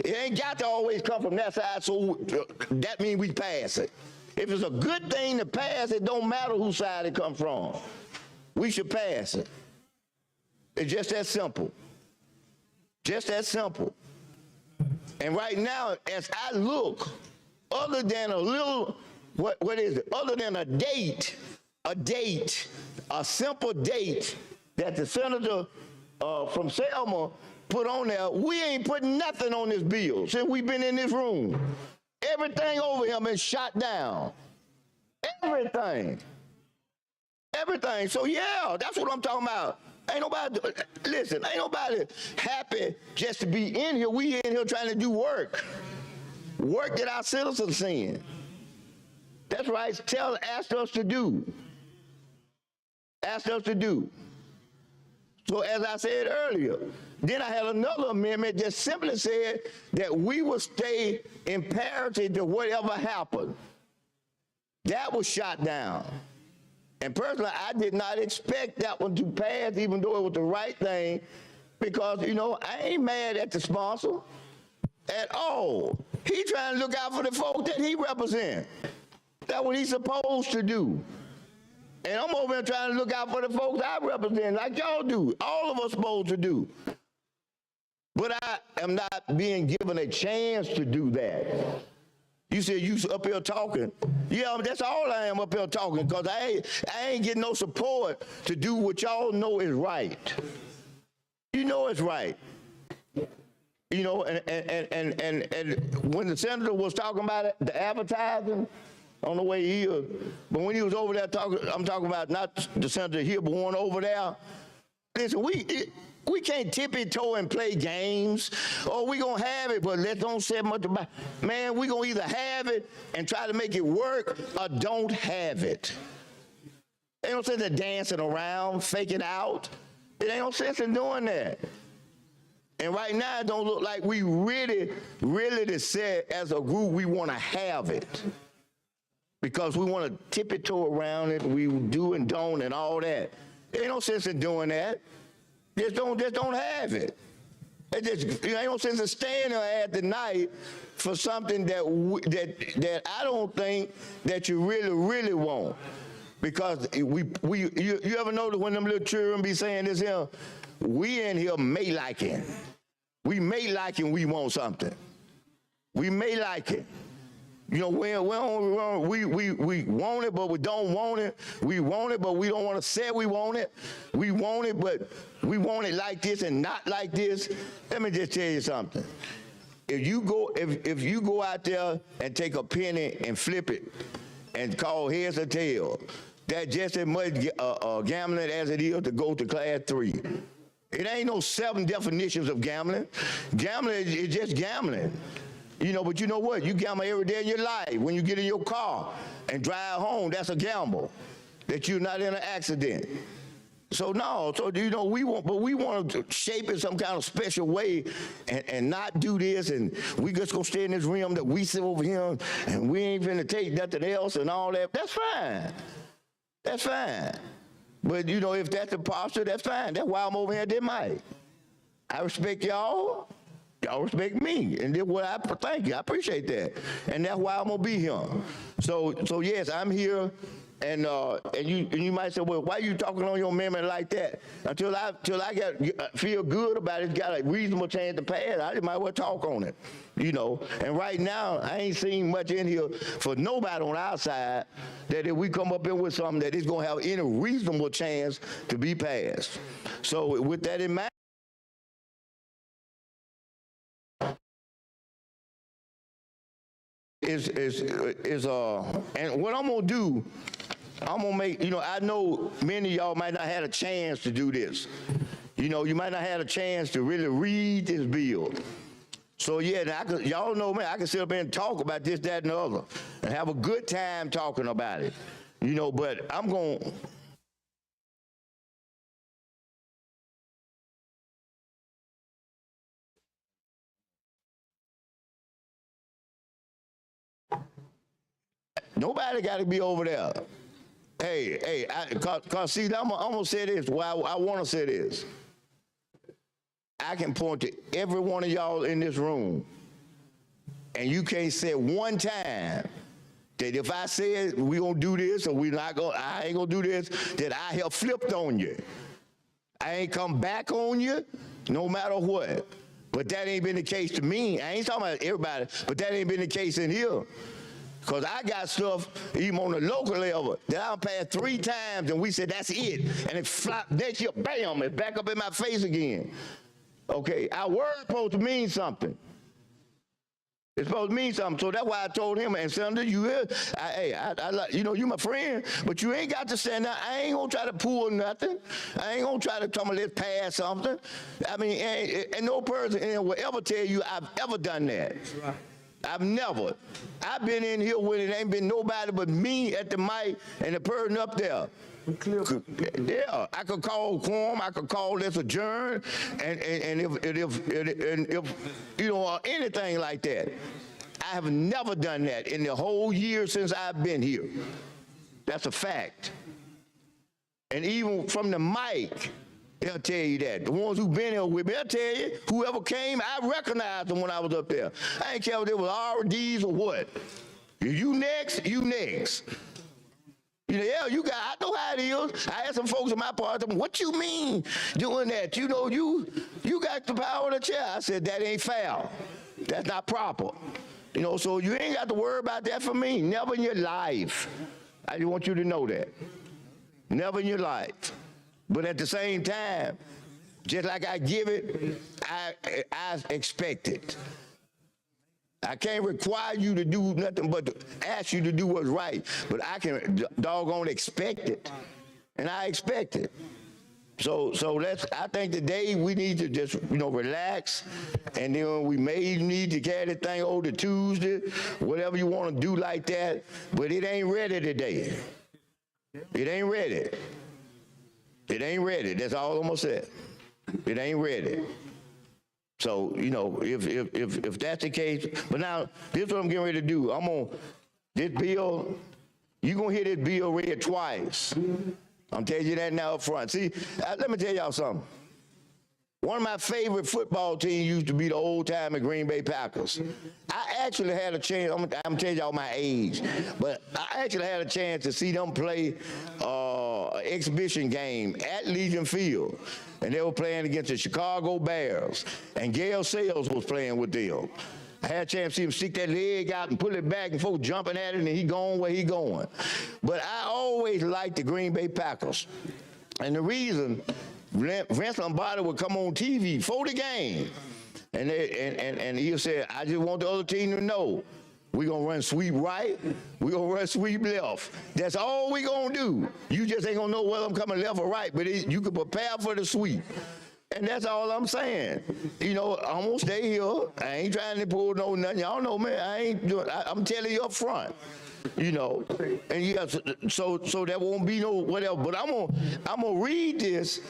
It ain't got to always come from that side, so that means we pass it. If it's a good thing to pass, it don't matter whose side it comes from. We should pass it. It's just that simple. Just that simple. And right now, as I look, other than a little, what is it? Other than a simple date that the senator from Selma put on there, we ain't putting nothing on this bill since we've been in this room. Everything over here been shot down. Everything. Everything. So yeah, that's what I'm talking about. Ain't nobody, listen, ain't nobody happy just to be in here. We in here trying to do work. Work that our citizens seeing. That's right. Ask us to do. Ask us to do. So as I said earlier, then I had another amendment that simply said that we will stay in parity to whatever happened. That was shot down. And personally, I did not expect that one to pass, even though it was the right thing, because, you know, I ain't mad at the sponsor at all. He trying to look out for the folks that he represents. That's what he's supposed to do. And I'm over here trying to look out for the folks I represent, like y'all do. All of us supposed to do. But I am not being given a chance to do that. You said you up here talking. Yeah, that's all I am up here talking, because I ain't getting no support to do what y'all know is right. You know it's right. You know, and when the senator was talking about it, the advertising, on the way here, but when he was over there talking, I'm talking about not the senator here, but one over there. Listen, we can't tippy-toe and play games. Oh, we gonna have it, but let's don't say much about it. Man, we gonna either have it and try to make it work or don't have it. Ain't no sense in dancing around, faking out. It ain't no sense in doing that. And right now, it don't look like we really said as a group we wanna have it. Because we want to tippy-toe around it, we do and don't and all that. There ain't no sense in doing that. Just don't have it. It ain't no sense in staying there at the night for something that I don't think that you really want. Because you ever notice when them little children be saying this here, we in here may like it. We may like it, we want something. We may like it. You know, we want it, but we don't want it. We want it, but we don't want to say we want it. We want it, but we want it like this and not like this. Let me just tell you something. If you go out there and take a penny and flip it and call heads or tails, that's just as much gambling as it is to go to class 3. It ain't no 7 definitions of gambling. Gambling is just gambling. You know, but you know what? You gamble every day of your life. When you get in your car and drive home, that's a gamble, that you're not in an accident. So no, so you know, we want to shape it some kind of special way and not do this, and we just gonna stay in this realm that we sit over here and we ain't finna take nothing else and all that. That's fine. That's fine. But you know, if that's the posture, that's fine. That's why I'm over here at this mic. I respect y'all. Y'all respect me, and that's what I thank you. I appreciate that, and that's why I'm gonna be here. So yes, I'm here, and you might say, well, why are you talking on your amendment like that? Until I feel good about it, got a reasonable chance to pass, I just might well talk on it, you know. And right now, I ain't seen much in here for nobody on our side that if we come up in with something that is gonna have any reasonable chance to be passed. So with that in mind. And what I'm gonna do, I'm gonna make, you know, I know many of y'all might not have a chance to do this. You know, you might not have a chance to really read this bill. So yeah, y'all know me, I can sit up here and talk about this, that, and the other, and have a good time talking about it. You know, but I'm gonna, nobody got to be over there. Hey, cause see, I'm gonna say this. Well, I want to say this. I can point to every one of y'all in this room And you can't say one time that if I said we gonna do this or I ain't gonna do this, that I have flipped on you. I ain't come back on you, no matter what. But that ain't been the case to me. I ain't talking about everybody, but that ain't been the case in here. Because I got stuff, even on the local level, that I passed 3 times and we said, that's it. And it flopped next year, bam, it's back up in my face again. Okay, our word's supposed to mean something. It's supposed to mean something. So that's why I told him, and Senator, you here, you know, you my friend, but you ain't got to stand there. I ain't gonna try to pull nothing. I ain't gonna try to tell me let's pass something. I mean, and no person will ever tell you I've ever done that. Right. I've never. I've been in here when it ain't been nobody but me at the mic and the person up there. Yeah, I could call quorum, I could call this adjourn, and if you know, anything like that. I have never done that in the whole year since I've been here. That's a fact. And even from the mic, they'll tell you that. The ones who've been here with me, they'll tell you, whoever came, I recognized them when I was up there. I ain't care if it was RDs or what. You next, you next. You know, yeah, you got, I know how it is. I had some folks in my part, what you mean doing that? You know, you got the power of the chair. I said, that ain't fair. That's not proper. You know, so you ain't got to worry about that for me. Never in your life. I just want you to know that. Never in your life. But at the same time, just like I give it, I expect it. I can't require you to do nothing but to ask you to do what's right, but I can doggone expect it, and I expect it. So I think today we need to just, you know, relax, and then we may need to carry the thing over to Tuesday, whatever you want to do like that, but it ain't ready today. It ain't ready. It ain't ready. That's all I'm gonna say. It ain't ready. So, you know, if that's the case, but now, this is what I'm getting ready to do. This bill, you're going to hear this bill read twice. I'm telling you that now up front. See, let me tell y'all something. One of my favorite football teams used to be the old-timer Green Bay Packers. I actually had a chance, I'm telling y'all my age, but I actually had a chance to see them play an exhibition game at Legion Field. And they were playing against the Chicago Bears, and Gale Sayles was playing with them. I had a chance to see him stick that leg out and pull it back, and folks jumping at it, and he going where he going. But I always liked the Green Bay Packers. And the reason, Vince Lombardi would come on TV for the game, and he'll say, I just want the other team to know, we're going to run sweep right, we're going to run sweep left. That's all we're going to do. You just ain't going to know whether I'm coming left or right, but you can prepare for the sweep. And that's all I'm saying. You know, I'm going to stay here. I ain't trying to pull no nothing. Y'all know me. I'm telling you up front. You know, and yeah, so there won't be no whatever. But I'm gonna read this,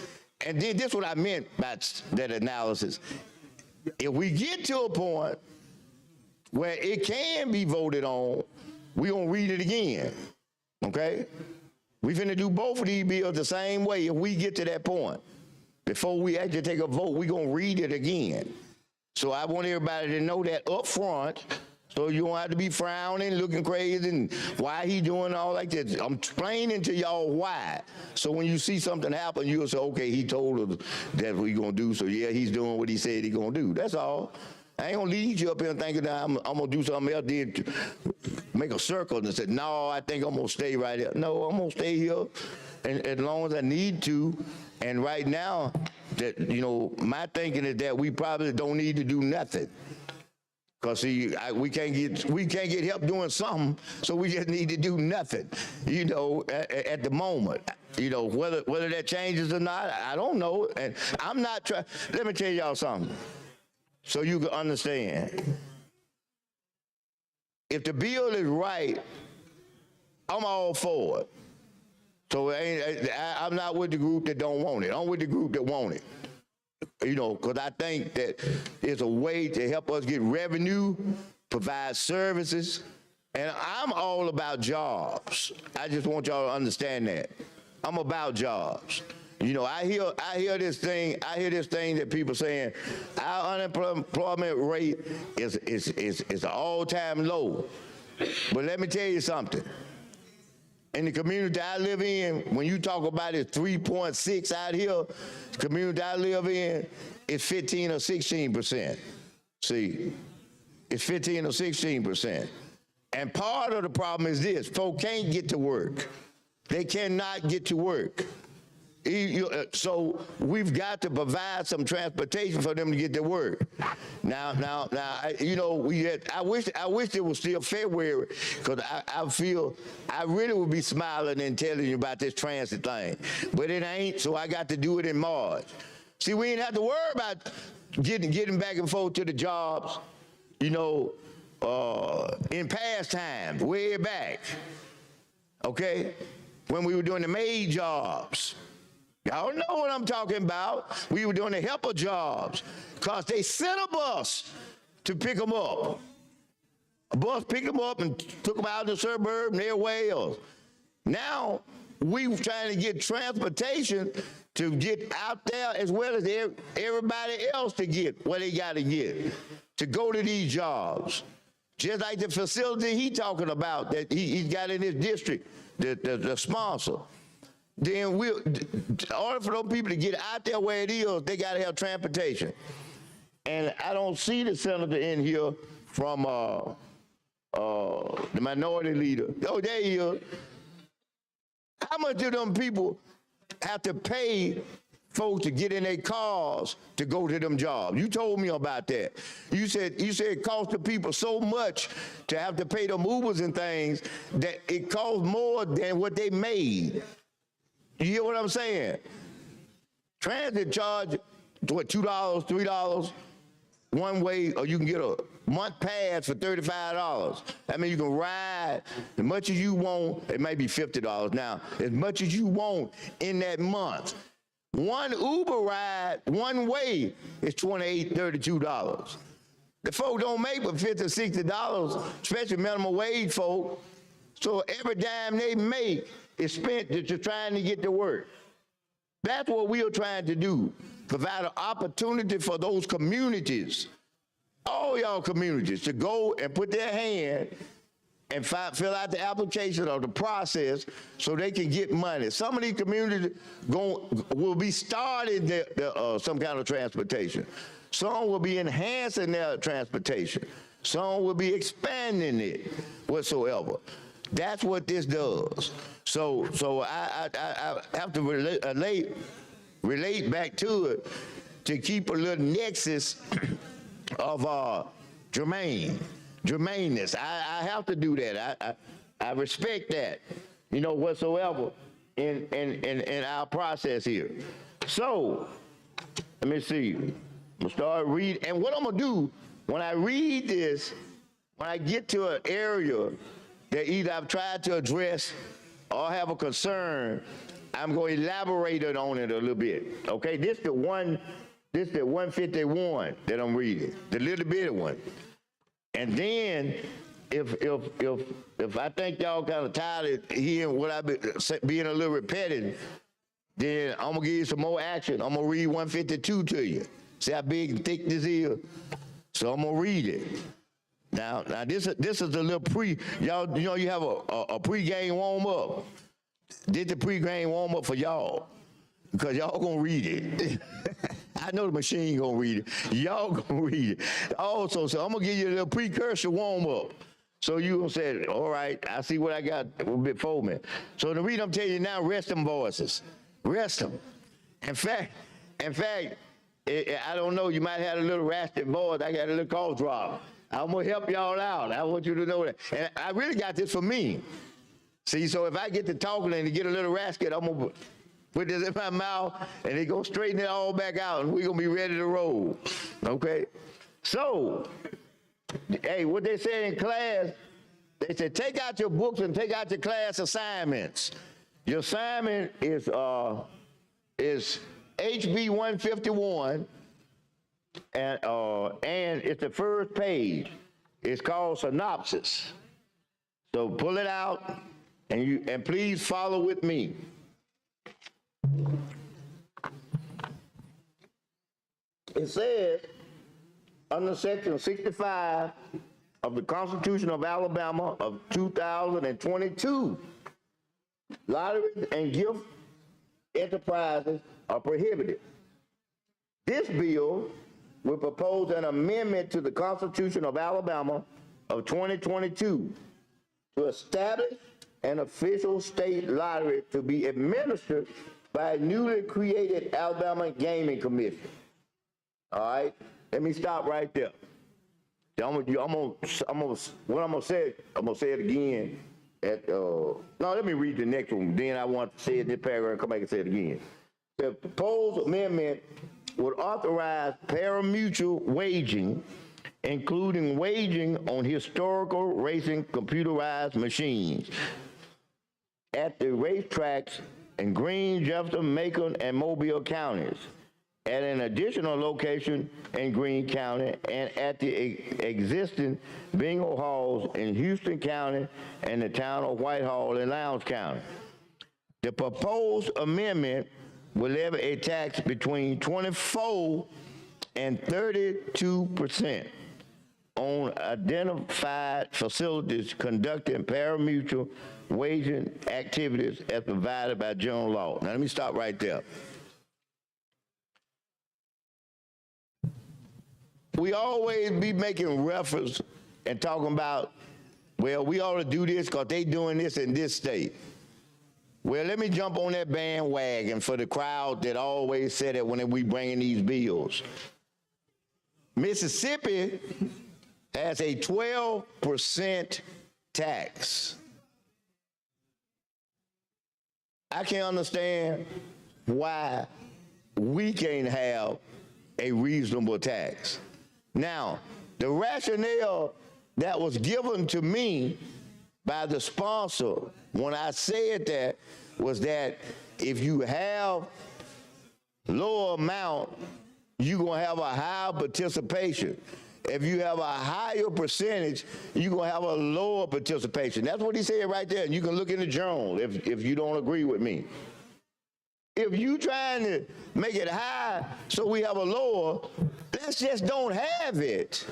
and then this is what I meant by that analysis. If we get to a point where it can be voted on, we gonna read it again. Okay? We finna do both of these bills the same way. If we get to that point, before we actually take a vote, we gonna read it again. So I want everybody to know that up front. So you don't have to be frowning, looking crazy, and why he doing all like that. I'm explaining to y'all why. So when you see something happen, you'll say, okay, he told us that's what he's gonna do, so yeah, he's doing what he said he's gonna do. That's all. I ain't gonna lead you up here thinking that I'm gonna do something else, then make a circle and say, no, I think I'm gonna stay right here. No, I'm gonna stay here and as long as I need to. And right now, that, you know, my thinking is that we probably don't need to do nothing. Because see, we can't get help doing something, so we just need to do nothing, you know, at the moment. You know, whether that changes or not, I don't know. And I'm not trying, let me tell y'all something, so you can understand. If the bill is right, I'm all for it. So I'm not with the group that don't want it. I'm with the group that want it. You know, because I think that it's a way to help us get revenue, provide services, and I'm all about jobs. I just want y'all to understand that. I'm about jobs. You know, I hear this thing that people saying our unemployment rate is an all-time low. But let me tell you something. In the community I live in, when you talk about it 3.6 out here, the community I live in, it's 15 or 16%. See, it's 15 or 16%. And part of the problem is this: folk can't get to work. They cannot get to work. So we've got to provide some transportation for them to get to work. Now, you know, I wish it was still February, because I feel I really would be smiling and telling you about this transit thing, but it ain't. So I got to do it in March. See, we ain't have to worry about getting back and forth to the jobs, you know, in past times, way back. Okay, when we were doing the maid jobs. Y'all know what I'm talking about. We were doing the helper jobs because they sent a bus to pick them up. A bus picked them up and took them out in the suburb near Wales. Now, we're trying to get transportation to get out there as well as everybody else to get what they got to get, to go to these jobs. Just like the facility he's talking about that he's got in his district, the sponsor. Then in order for those people to get out there where it is, they got to have transportation. And I don't see the senator in here from the minority leader. Oh, there he is. How much do them people have to pay folks to get in their cars to go to them jobs? You told me about that. You said it costs the people so much to have to pay them Ubers and things that it costs more than what they made. You hear what I'm saying? Transit charge, what, $2, $3 one way, or you can get a month pass for $35. I mean, you can ride as much as you want. It may be $50 now, as much as you want in that month. One Uber ride, one way, is $28, $32. The folk don't make but $50, $60, especially minimum wage folk. So every dime they make is spent just trying to get to work. That's what we are trying to do, provide an opportunity for those communities, all y'all communities, to go and put their hand and fill out the application or the process so they can get money. Some of these communities will be starting some kind of transportation. Some will be enhancing their transportation. Some will be expanding it whatsoever. That's what this does. So I have to relate back to it to keep a little nexus of germaneness. I have to do that. I respect that, you know, whatsoever in our process here. So let me see. I'm gonna start reading, and what I'm gonna do when I read this, when I get to an area that either I've tried to address or have a concern, I'm going to elaborate on it a little bit. Okay, this is the 151 that I'm reading, the little bitty one. And then if I think y'all kind of tired of hearing what I've been being a little repetitive, then I'm gonna give you some more action. I'm gonna read 152 to you. See how big and thick this is? So I'm gonna read it. Now this is a little y'all, you know, you have a pre-game warm-up. Did the pre-game warm-up for y'all, because y'all gonna read it. I know the machine gonna read it. Y'all gonna read it. Also, so I'm gonna give you a little precursor warm-up. So you gonna say, all right, I see what I got before me. So the reason I'm telling you now, rest them voices. Rest them. In fact, I don't know, you might have a little raspy voice. I got a little cough drop. I'm gonna help y'all out. I want you to know that. And I really got this for me. See, so if I get to talking and to get a little raspy, I'm gonna put this in my mouth and it gonna straighten it all back out and we're gonna be ready to roll. Okay? So, hey, what they say in class, they said take out your books and take out your class assignments. Your assignment is HB 151. And it's the first page. It's called synopsis. So pull it out and please follow with me. It says, under Section 65 of the Constitution of Alabama of 2022, lotteries and gift enterprises are prohibited. This bill will propose an amendment to the Constitution of Alabama of 2022 to establish an official state lottery to be administered by a newly created Alabama Gaming Commission. All right, let me stop right there. I'm gonna say it again. No, let me read the next one. Then I want to say it in this paragraph and come back and say it again. The proposed amendment would authorize pari-mutuel waging, including waging on historical racing computerized machines at the racetracks in Greene, Jefferson, Macon, and Mobile counties, at an additional location in Greene County, and at the existing bingo halls in Houston County and the town of Whitehall in Lowndes County. The proposed amendment will levy a tax between 24 and 32% on identified facilities conducting pari-mutuel wagering activities as provided by general law. Now let me stop right there. We always be making reference and talking about, well, we ought to do this because they doing this in this state. Well, let me jump on that bandwagon for the crowd that always said it when we bringing these bills. Mississippi has a 12% tax. I can't understand why we can't have a reasonable tax. Now, the rationale that was given to me by the sponsor when I said that was that if you have lower amount, you're going to have a higher participation. If you have a higher percentage, you're going to have a lower participation. That's what he said right there. And you can look in the journal if you don't agree with me. If you trying to make it high so we have a lower, let's just don't have it.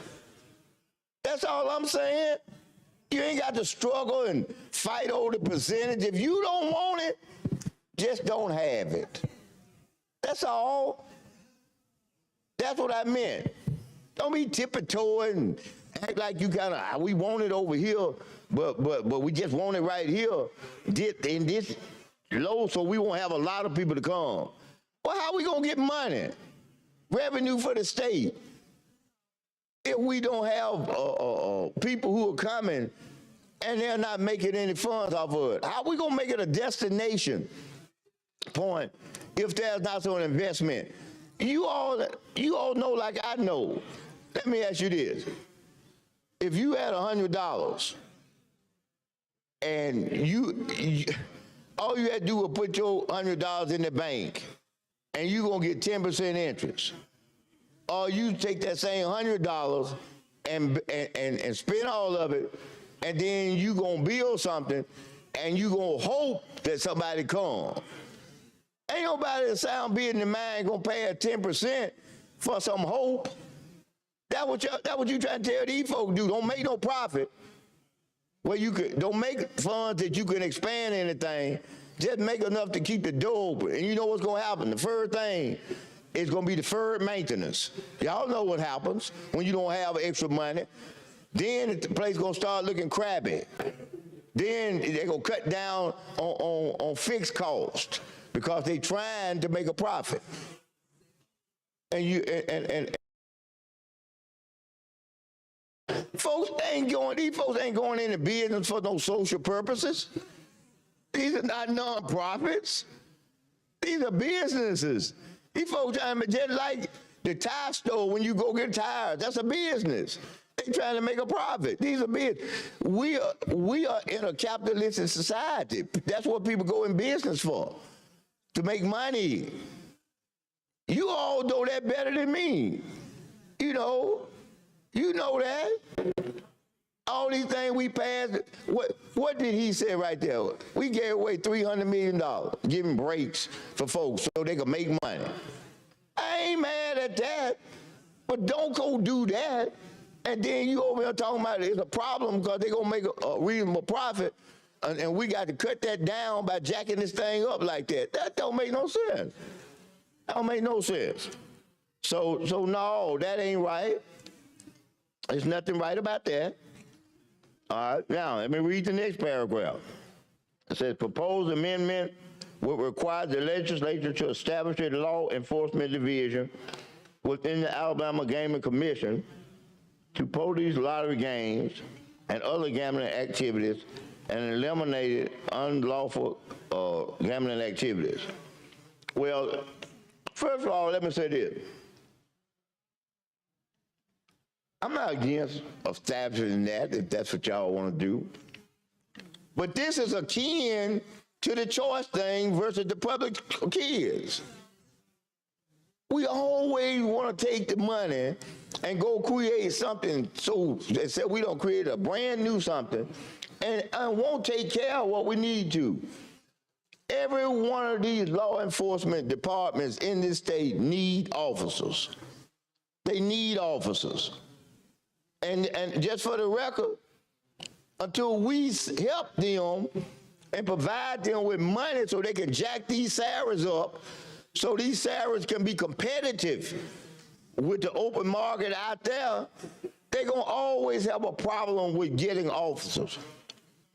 That's all I'm saying. You ain't got to struggle and fight over the percentage. If you don't want it, just don't have it. That's all. That's what I meant. Don't be tippy-toeing and act like you kind of, we want it over here, but we just want it right here in this low so we won't have a lot of people to come. Well, how we going to get money? Revenue for the state. If we don't have people who are coming and they're not making any funds off of it, how we going to make it a destination point if there's not some investment? You all know like I know. Let me ask you this. If you had $100 and all you had to do was put your $100 in the bank and you're going to get 10% interest, or you take that same $100 and spend all of it, and then you going to build something and you going to hope that somebody come. Ain't nobody that sound big in the mind gonna pay a 10% for some hope. That's what you trying to tell these folks do. Don't make no profit. Well, don't make funds that you can expand anything. Just make enough to keep the door open. And you know what's gonna happen? The first thing is gonna be deferred maintenance. Y'all know what happens when you don't have extra money. Then the place gonna start looking crabby. Then they gonna cut down on fixed costs, because they trying to make a profit. And these folks ain't going into business for no social purposes. These are not nonprofits. These are businesses. These folks trying to, just like the tire store when you go get tires, that's a business. They trying to make a profit. These are business. We are in a capitalistic society. That's what people go in business for. To make money. You all know that better than me. You know that. All these things we passed, what did he say right there? We gave away $300 million, giving breaks for folks so they could make money. I ain't mad at that. But don't go do that, and then you over here talking about it's a problem because they're going to make a reasonable profit, and we got to cut that down by jacking this thing up like that. That don't make no sense. That don't make no sense. So no, that ain't right. There's nothing right about that. All right, now let me read the next paragraph. It says, proposed amendment would require the legislature to establish a law enforcement division within the Alabama Gaming Commission to police lottery games and other gambling activities and eliminate unlawful gambling activities. Well, first of all, let me say this. I'm not against establishing that, if that's what y'all want to do. But this is akin to the choice thing versus the public kids. We always want to take the money and go create something so they said we don't create a brand new something and won't take care of what we need to. Every one of these law enforcement departments in this state need officers. They need officers. And just for the record, until we help them and provide them with money so they can jack these salaries up, so these salaries can be competitive with the open market out there, they're going to always have a problem with getting officers.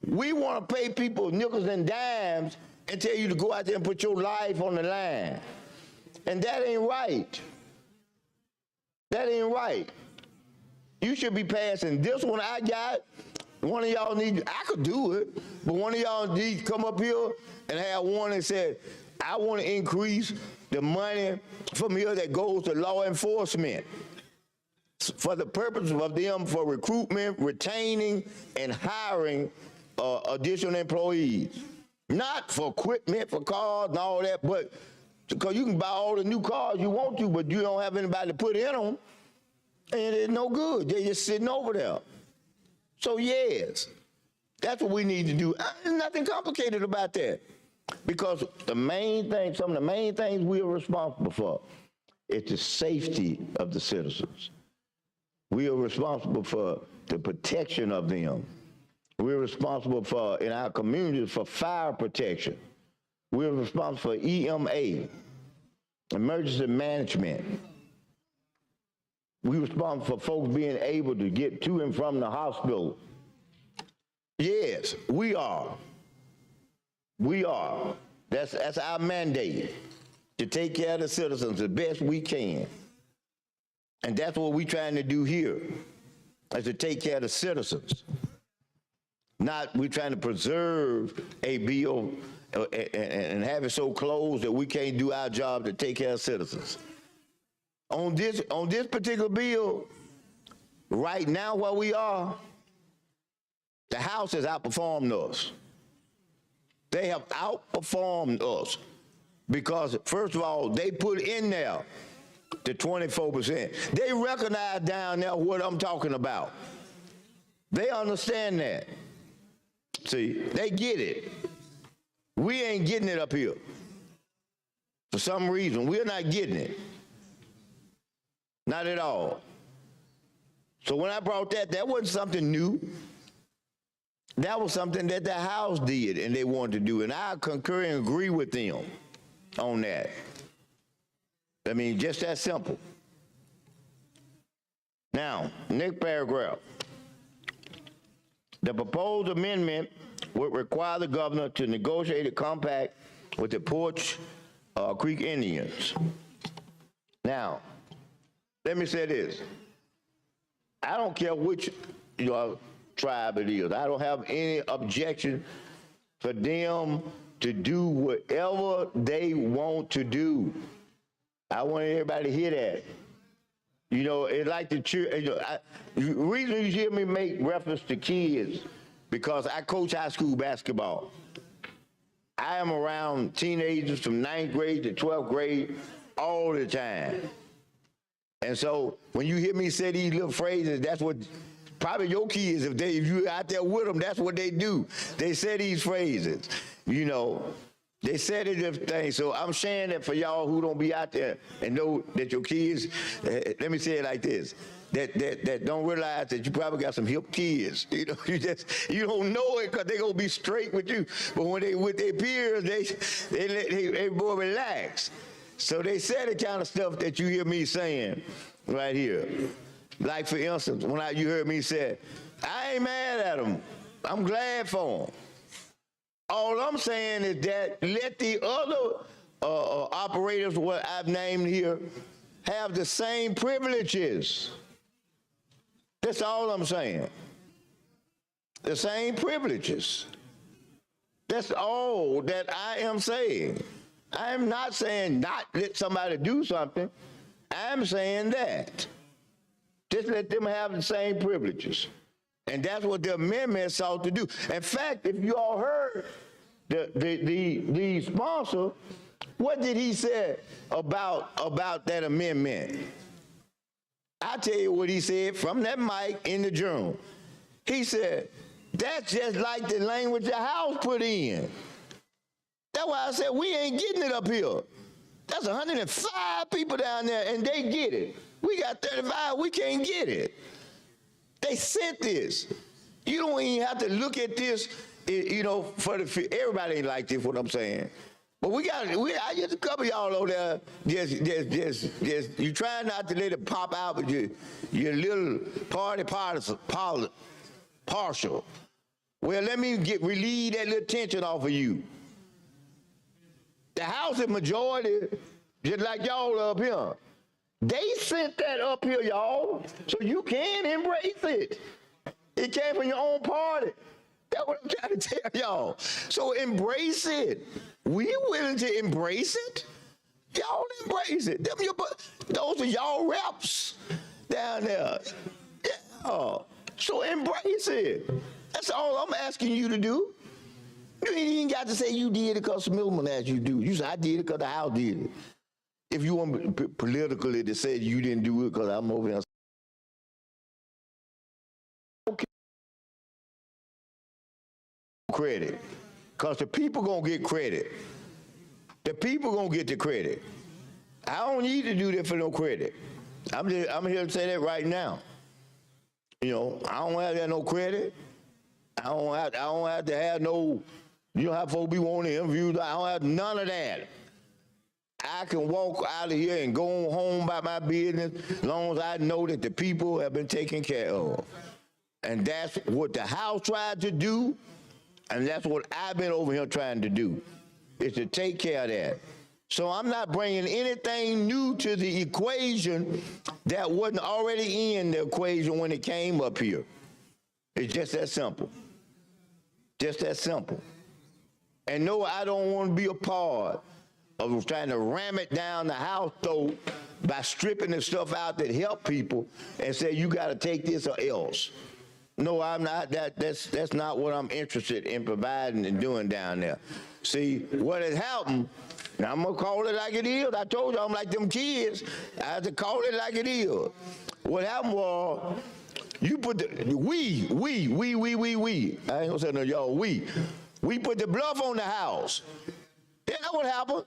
We want to pay people nickels and dimes and tell you to go out there and put your life on the line. And that ain't right. That ain't right. You should be passing this one I got. One of y'all need, I could do it, but one of y'all need to come up here and have one that said, I want to increase the money from here that goes to law enforcement for the purpose of them for recruitment, retaining, and hiring additional employees. Not for equipment, for cars and all that, but because you can buy all the new cars you want to, but you don't have anybody to put in them, and it's no good. They're just sitting over there. So yes, that's what we need to do. There's nothing complicated about that. Because the main thing, some of the main things we are responsible for is the safety of the citizens. We are responsible for the protection of them. We're responsible for, in our communities, for fire protection. We're responsible for EMA, emergency management. We're responsible for folks being able to get to and from the hospital. Yes, we are. We are. That's our mandate, to take care of the citizens the best we can. And that's what we're trying to do here, is to take care of the citizens. Not we're trying to preserve a bill and have it so closed that we can't do our job to take care of citizens. On this particular bill, right now where we are, the House has outperformed us. They have outperformed us because, first of all, they put in there the 24%. They recognize down there what I'm talking about. They understand that. See, they get it. We ain't getting it up here. For some reason, we're not getting it. Not at all. So when I brought that wasn't something new. That was something that the House did and they wanted to do, and I concur and agree with them on that. I mean, just that simple. Now, next paragraph. The proposed amendment would require the governor to negotiate a compact with the Porch Creek Indians. Now, let me say this. I don't care which tribe it is. I don't have any objection for them to do whatever they want to do. I want everybody to hear that. You know, it's like the the reason you hear me make reference to kids, because I coach high school basketball. I am around teenagers from 9th grade to 12th grade all the time. And so when you hear me say these little phrases, that's what probably your kids, if you're out there with them, that's what they do. They say these phrases, you know. They said it this thing, so I'm sharing that for y'all who don't be out there and know that your kids, let me say it like this, that don't realize that you probably got some hip kids. You know, you don't know it because they gonna be straight with you. But when they with their peers, they more relax. So they said the kind of stuff that you hear me saying right here. Like for instance, when you heard me say, I ain't mad at them. I'm glad for them. All I'm saying is that let the other operators, what I've named here, have the same privileges. That's all I'm saying. The same privileges. That's all that I am saying. I am not saying not let somebody do something. I'm saying that. Just let them have the same privileges. And that's what the amendment sought to do. In fact, if you all heard the sponsor, what did he say about that amendment? I'll tell you what he said from that mic in the journal. He said, that's just like the language the House put in. That's why I said we ain't getting it up here. That's 105 people down there, and they get it. We got 35, we can't get it. They sent this. You don't even have to look at this, you know, for everybody ain't like this, what I'm saying. But I just a couple of y'all over there, just, you try not to let it pop out with your little partial. Well, let me relieve that little tension off of you. The House is majority, just like y'all up here. They sent that up here, y'all, so you can embrace it. It came from your own party. That's what I'm trying to tell y'all. So embrace it. We willing to embrace it. Y'all embrace it. Those are y'all reps down there. Yeah. So embrace it. That's all I'm asking you to do. You ain't even got to say you did it because Millman asked you to do it. You said, I did it because the House did it. If you want politically to say you didn't do it because I'm over here. Okay. Credit. Because the people going to get credit. The people going to get the credit. I don't need to do that for no credit. I'm here to say that right now. You know, I don't have to have no credit. I don't have to have no, you know how folks be wanting interviews. I don't have none of that. I can walk out of here and go home about my business as long as I know that the people have been taken care of. And that's what the House tried to do, and that's what I've been over here trying to do, is to take care of that. So I'm not bringing anything new to the equation that wasn't already in the equation when it came up here. It's just that simple. Just that simple. And no, I don't want to be a part of trying to ram it down the House throat by stripping the stuff out that help people and say you got to take this or else. No, I'm not. That's not what I'm interested in providing and doing down there. See, what has happened, and I'm gonna call it like it is. I told you I'm like them kids. I have to call it like it is. What happened was, you put the we. I ain't gonna say no y'all. We put the bluff on the House. That's what happened.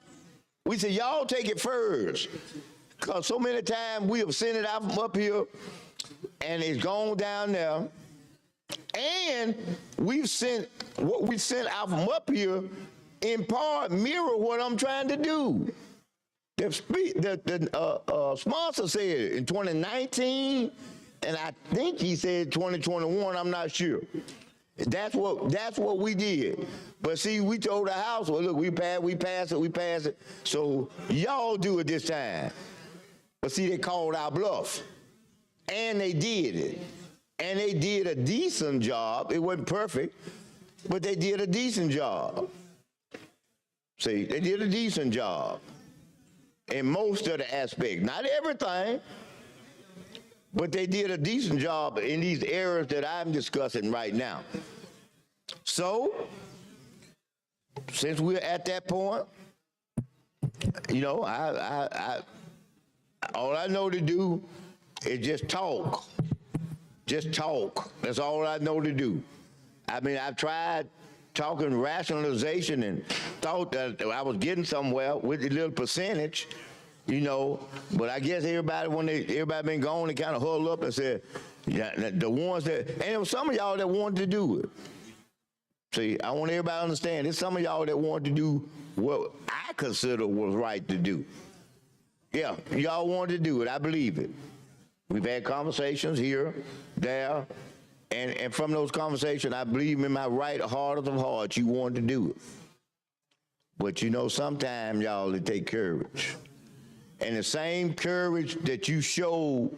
We said, y'all take it first. Because so many times we have sent it out from up here, and it's gone down there. And we've sent what we sent out from up here in part mirror what I'm trying to do. The sponsor said in 2019, and I think he said 2021, I'm not sure. That's what we did. But see, we told the House, well, look, we pass it. So y'all do it this time. But see, they called our bluff. And they did it. And they did a decent job. It wasn't perfect, but they did a decent job. See, they did a decent job in most of the aspects. Not everything, but they did a decent job in these areas that I'm discussing right now. So, since we're at that point, you know, all I know to do is just talk. Just talk. That's all I know to do. I mean, I've tried talking rationalization and thought that I was getting somewhere with the little percentage, you know, but I guess everybody been gone, they kind of huddled up and said, yeah, the ones that, and there was some of y'all that wanted to do it. See, I want everybody to understand, there's some of y'all that wanted to do what I consider was right to do. Yeah, y'all wanted to do it, I believe it. We've had conversations here, there, and from those conversations, I believe in my right heart of hearts, you wanted to do it. But you know, sometimes, y'all, it take courage. And the same courage that you showed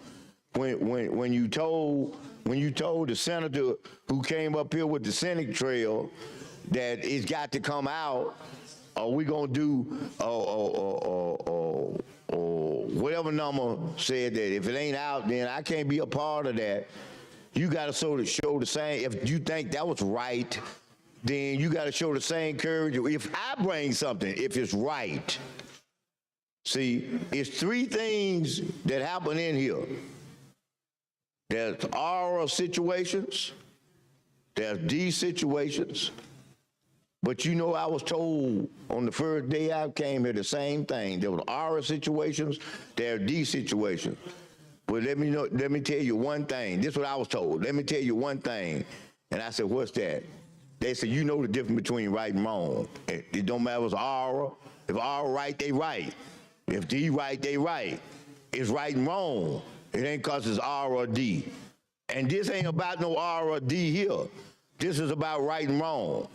when you told the senator who came up here with the Senate trail that it's got to come out, or we gonna do whatever number said that if it ain't out, then I can't be a part of that. You got to sort of show the same. If you think that was right, then you got to show the same courage. If I bring something, if it's right. See, it's three things that happen in here. There's oral situations, there's D situations, but you know I was told on the first day I came here the same thing. There was oral situations, there are D situations. But let me tell you one thing. This is what I was told. Let me tell you one thing. And I said, what's that? They said, you know the difference between right and wrong. It don't matter if it's oral. If oral right, they right. If D right, they right. It's right and wrong. It ain't because it's R or D. And this ain't about no R or D here. This is about right and wrong.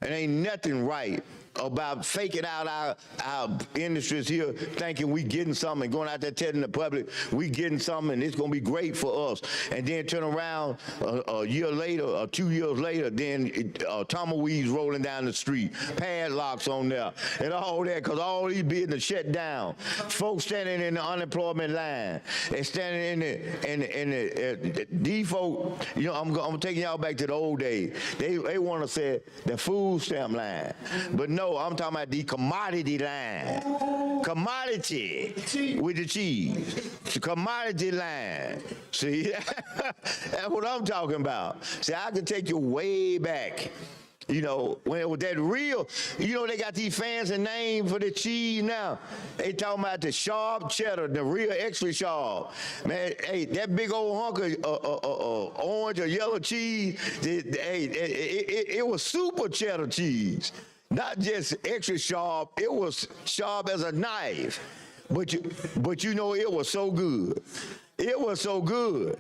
And ain't nothing right about faking out our industries here, thinking we getting something, and going out there telling the public we getting something and it's gonna be great for us. And then turn around a year later or 2 years later, then tumbleweeds rolling down the street, padlocks on there, and all that, because all these businesses shut down. Folks standing in the unemployment line, and standing in the these folk, you know, I'm taking y'all back to the old days. They want to say the food stamp line, but no, I'm talking about the commodity line. Commodity with the cheese. The commodity line. See, that's what I'm talking about. See, I can take you way back. You know, when it was that real, you know, they got these fancy names for the cheese now. They talking about the sharp cheddar, the real extra sharp. Man, hey, that big old hunk of orange or yellow cheese, it was super cheddar cheese. Not just extra sharp, it was sharp as a knife. But you know, it was so good. It was so good.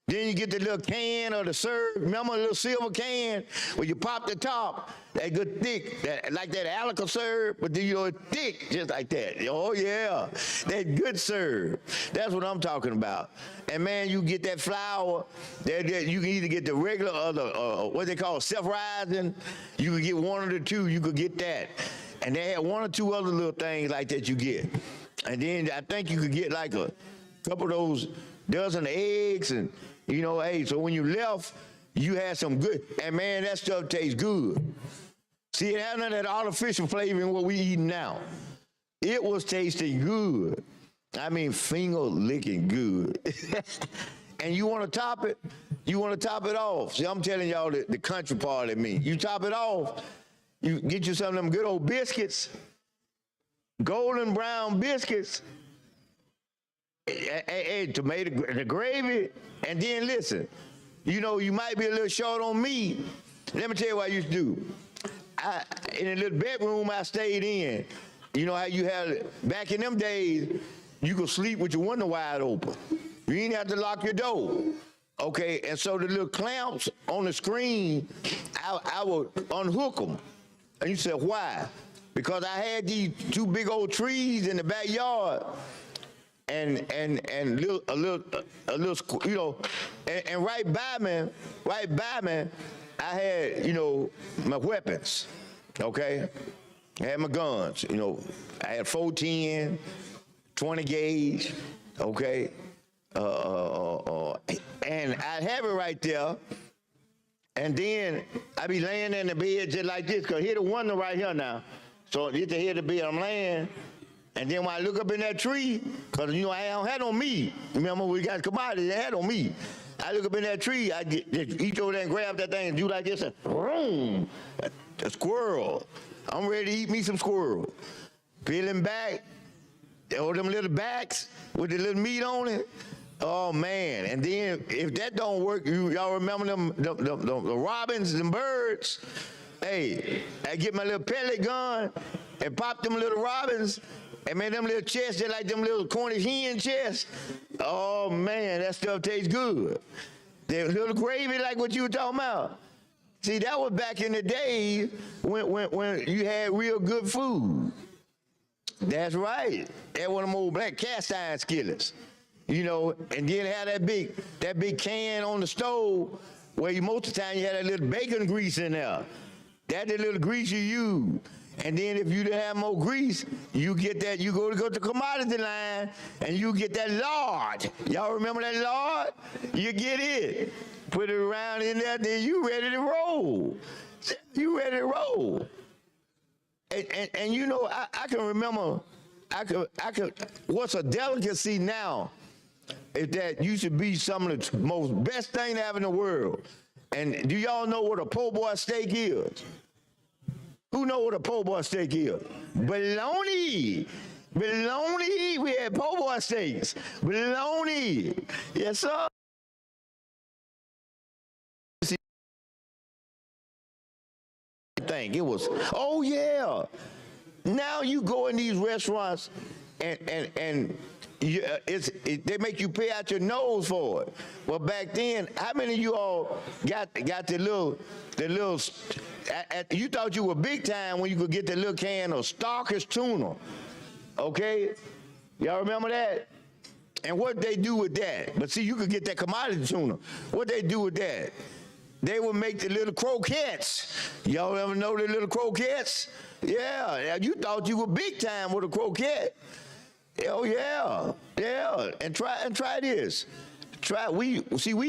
Then you get the little can or the syrup, remember the little silver can where you pop the top, that good thick, like that Alica syrup, but then you're thick just like that. Oh yeah, that good syrup. That's what I'm talking about. And man, you get that flour, you can either get the regular or the, what they call self-rising, you can get one of the two, you could get that. And they had one or two other little things like that you get. And then I think you could get like a couple of those dozen eggs, and you know, hey, so when you left, you had some good, and man, that stuff tastes good. See, it had none of that artificial flavor in what we eating now. It was tasting good. I mean, finger licking good. And you want to top it? You want to top it off. See, I'm telling y'all the country part of me. You top it off, you get you some of them good old biscuits, golden brown biscuits, tomato, the gravy, and then listen, you know, you might be a little short on meat. Let me tell you what I used to do. In a little bedroom I stayed in, you know how you had, back in them days, you could sleep with your window wide open. You didn't have to lock your door. Okay, and so the little clamps on the screen, I would unhook them. And you said, why? Because I had these two big old trees in the backyard. And a little, you know, and right by me, I had, you know, my weapons, okay? I had my guns, you know. I had 410, 20 gauge, okay? And I'd have it right there, and then I'd be laying in the bed just like this, because here the window right here now. So you can hear the bed I'm laying. And then when I look up in that tree, because, you know, I don't have no meat. Remember, we got commodities, they had no meat. I look up in that tree, I get each over there and grab that thing and do like this and boom, a squirrel. I'm ready to eat me some squirrel. Peeling back, all them little backs with the little meat on it. Oh man! And then if that don't work, y'all remember the robins, them birds? Hey, I get my little pellet gun and pop them little robins and make them little chests, they're like them little Cornish hen chests. Oh man, that stuff tastes good. The little gravy like what you were talking about. See, that was back in the day when you had real good food. That's right. That one of them old black cast iron skillets. You know, and then have that big can on the stove where you most of the time you had that little bacon grease in there. That's the little grease you use. And then if you didn't have more grease, you get that, you go to the commodity line and you get that lard. Y'all remember that lard? You get it. Put it around in there, then you ready to roll. You ready to roll. And you know, I can remember, what's a delicacy now is that used to be some of the most best thing to have in the world. And do y'all know what a po' boy steak is? Who know what a po' boy steak is? Bologna. Bologna. We had po' boy steaks. Bologna. Yes, sir. It was, oh yeah. Now you go in these restaurants and they make you pay out your nose for it. Well, back then, how many of you all got the little, you thought you were big time when you could get the little can of Starkist tuna, okay? Y'all remember that? And what they do with that? But see, you could get that commodity tuna. What they do with that? They would make the little croquettes. Y'all ever know the little croquettes? Yeah, you thought you were big time with a croquette. Oh yeah, yeah. And try this. We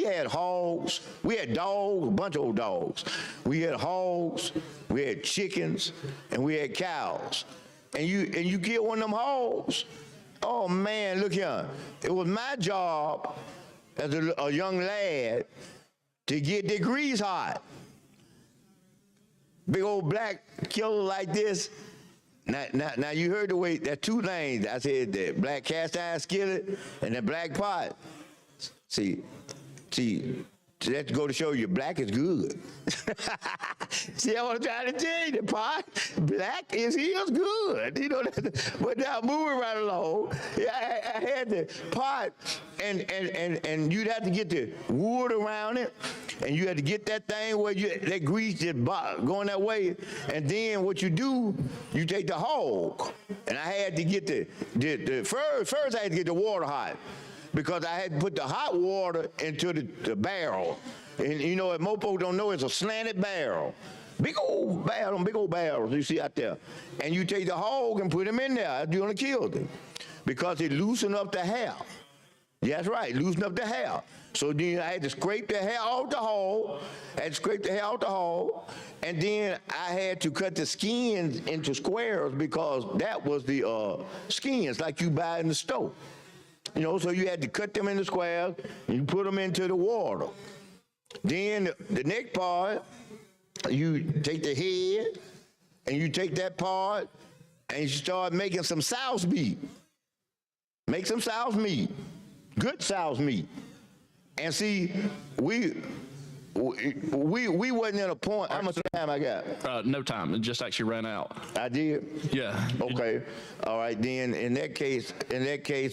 had hogs, we had dogs, a bunch of old dogs. We had hogs, we had chickens, and we had cows. And you get one of them hogs. Oh man, look here. It was my job as a young lad to get the grease hot. Big old black killer like this. Now you heard the way, that two lanes. I said the black cast iron skillet and the black pot. See, that's to go to show you black is good. See, I want to try to tell you, the pot, black is good. You know, but now moving right along, I had the pot, and you'd have to get the wood around it, and you had to get that thing where that grease just going that way, and then what you do, you take the hog, and I had to get first I had to get the water hot, because I had to put the hot water into the barrel. And you know, if Mopo don't know, it's a slanted barrel. Big old barrels you see out there. And you take the hog and put them in there after you're gonna kill them, because it loosen up the hair. That's right, loosen up the hair. So then I had to scrape the hair off the hog, and then I had to cut the skins into squares, because that was the skins like you buy in the store. You know, so you had to cut them into squares, and you put them into the water. Then the next part, you take the head, and you take that part, and you start making some souse meat. Make some souse meat, good souse meat. And see, we wasn't at a point. How much time I got? No time. It just actually ran out. I did? Yeah. Okay. All right. Then in that case.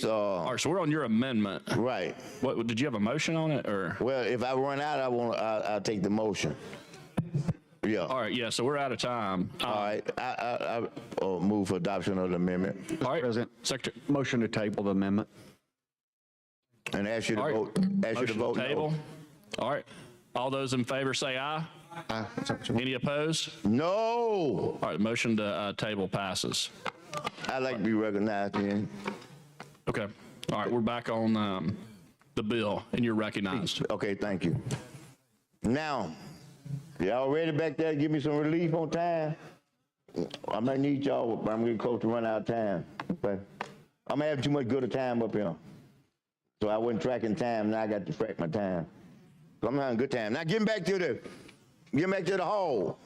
All right. So we're on your amendment. Right. What did you have a motion on it, or? Well, if I run out, I'll take the motion. Yeah. All right. Yeah. So we're out of time. All right. I move for adoption of the amendment. All right. President, Secretary. motion to table the amendment. And ask you to vote. Ask you to vote Table. no. All right. All those in favor say aye. Aye. Any opposed? No. All right. Motion to table passes. I'd like to be recognized then. Okay. All right. We're back on the bill, and you're recognized. Okay. Thank you. Now, y'all ready back there to give me some relief on time? I might need y'all, but I'm getting close to run out of time. Okay. I'm having too much good a time up here. So I wasn't tracking time, now I got to track my time. I'm having a good time. Now getting back to the hall.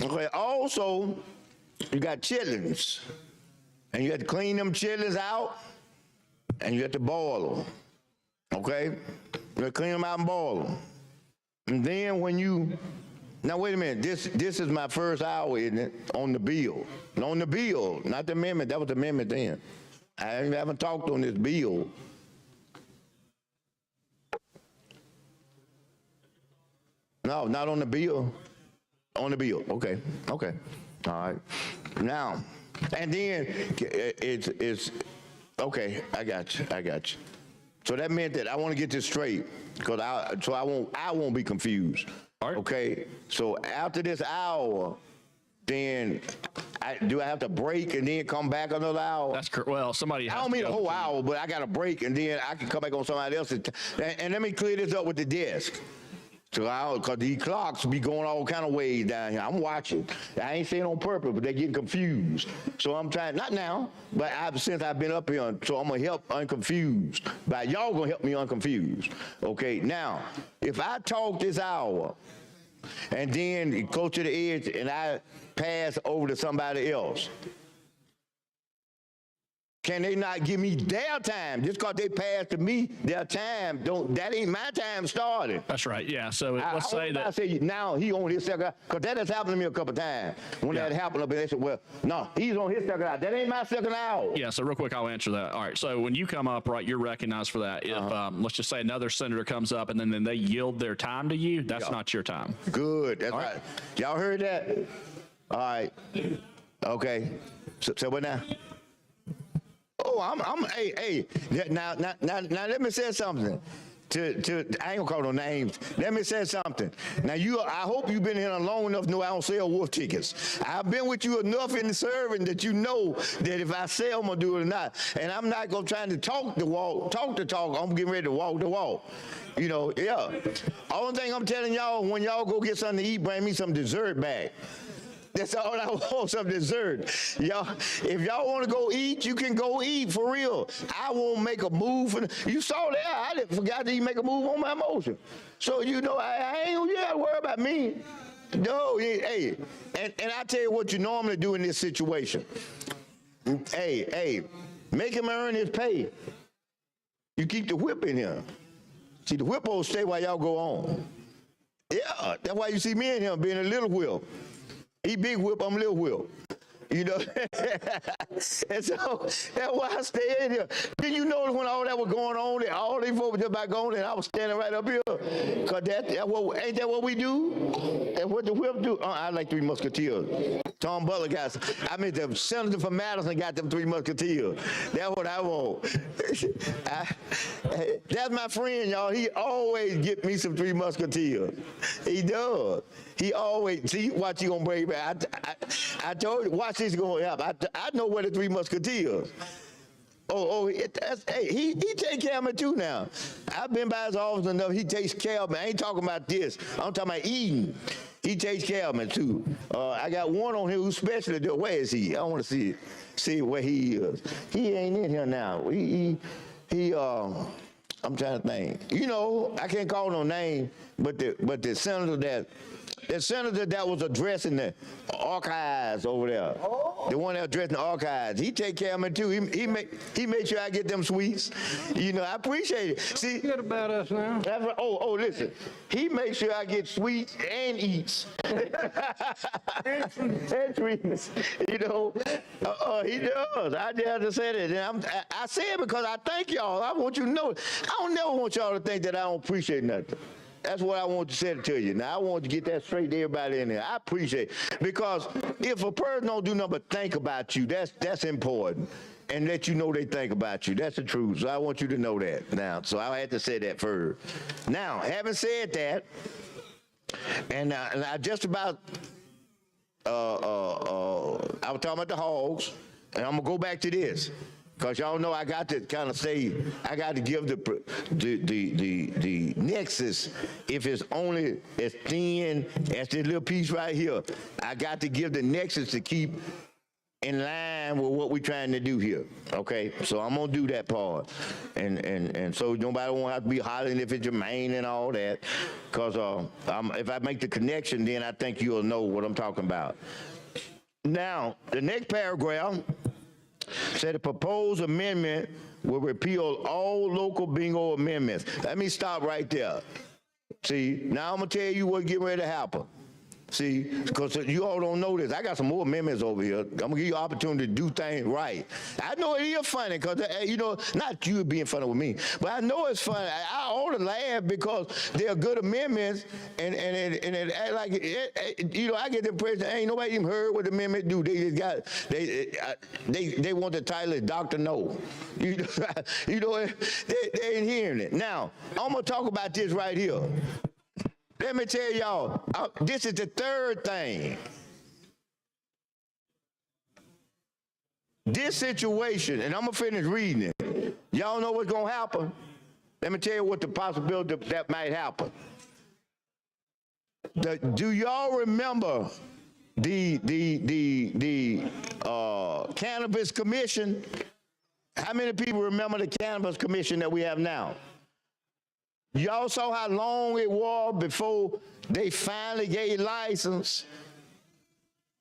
Okay, also, you got chitlins. And you have to clean them chitlins out, and you have to boil them. Okay? You have to clean them out and boil them. And then when you, now wait a minute, this is my first hour, isn't it, on the bill? On the bill, not the amendment, that was the amendment then. I haven't talked on this bill. No, not on the bill. On the bill, okay, okay, all right. Now, and then it's okay, I got you. So that meant that I want to get this straight, because I won't be confused. All right. Okay, so after this hour, then do I have to break and then come back another hour? That's correct. Well, somebody has I don't mean to a go whole to- hour, but I got to break and then I can come back on somebody else's. And let me clear this up with the desk. So because these clocks be going all kind of ways down here. I'm watching. I ain't saying on purpose, but they're getting confused. So I'm trying, not now, but since I've been up here, so I'm going to help unconfused. But y'all going to help me unconfused. Okay, now, if I talk this hour, and then go to the edge and I pass over to somebody else, can they not give me their time? Just because they passed to me, their time, that ain't my time started. That's right, yeah. So let's say that. I say now he on his second, because that has happened to me a couple times. When that happened up there, they said, well, no, he's on his second hour. That ain't my second hour. Yeah, so real quick, I'll answer that. All right, so when you come up, right, you're recognized for that. If, let's just say another senator comes up and then they yield their time to you, that's not your time. Good, that's right. Y'all heard that? All right, okay. So what now? Oh, hey, now, let me say something. I ain't gonna call no names. Let me say something. Now, I hope you've been here long enough to know I don't sell wolf tickets. I've been with you enough in the serving that you know that if I sell, I'm gonna do it or not. And I'm not gonna try to talk the talk. I'm getting ready to walk the walk. You know, yeah. Only thing I'm telling y'all, when y'all go get something to eat, bring me some dessert back. That's all I want, some dessert. Y'all, if y'all want to go eat, you can go eat, for real. I won't make a move. You saw that. I forgot to even make a move on my motion. So, you know, I ain't, you got to worry about me. No, hey, and I tell you what you normally do in this situation. Hey, make him earn his pay. You keep the whip in here. See, the whip will stay while y'all go on. Yeah, that's why you see me in here being a little whip. He big whip, I'm little whip. You know? And so that's why I stay in here. Then you notice when all that was going on, and all these folks were just about going, and I was standing right up here. Because ain't that what we do? And what the whip do? I like Three Musketeers. Tom Butler got, the senator from Madison got them Three Musketeers. That's what I want. That's my friend, y'all. He always get me some Three Musketeers. He does. He always, see, watch you gonna bring back. I told you, watch this gonna happen. I know where the Three Musketeers. Hey, he take care of me too now. I've been by his office enough. He takes care of me. I ain't talking about this. I'm talking about eating. He takes care of me too. I got one on here who's special. Where is he? I want to see where he is. He ain't in here now. I'm trying to think. You know, I can't call no name, but the senator that was addressing the archives over there, the one that addressing the archives, he take care of me too. He make sure I get them sweets. You know, I appreciate it. See, Forget about us now. that's right. Listen, he makes sure I get sweets and eats. and treats. You know, he does. I just have to say that. And I say it because I thank y'all. I want you to know. I don't never want y'all to think that I don't appreciate nothing. That's what I want to say to you. Now, I want to get that straight to everybody in there. I appreciate it. Because if a person don't do nothing but think about you, that's important. And let you know they think about you. That's the truth. So I want you to know that now. So I had to say that first. Now, having said that, and I just about, I was talking about the hogs, and I'm going to go back to this. Because y'all know I got to kind of say, I got to give the nexus, if it's only as thin as this little piece right here, I got to give the nexus to keep in line with what we're trying to do here, okay? So I'm gonna do that part. And so nobody won't have to be hollering if it's germane and all that, because if I make the connection, then I think you'll know what I'm talking about. Now, the next paragraph said the proposed amendment will repeal all local bingo amendments. Let me stop right there. See, now I'm gonna tell you what's getting ready to happen. See, because you all don't know this. I got some more amendments over here. I'm going to give you an opportunity to do things right. I know it is funny because, you know, not you being funny with me, but I know it's funny. I ought to laugh because they're good amendments, and it act like, you know, I get the impression ain't nobody even heard what the amendment do. They just got, they want the title of Dr. No. You know, they ain't hearing it. Now, I'm going to talk about this right here. Let me tell y'all, this is the third thing. This situation, and I'm going to finish reading it. Y'all know what's going to happen? Let me tell you what the possibility that might happen. Do y'all remember the Cannabis Commission? How many people remember the Cannabis Commission that we have now? Y'all saw how long it was before they finally gave license.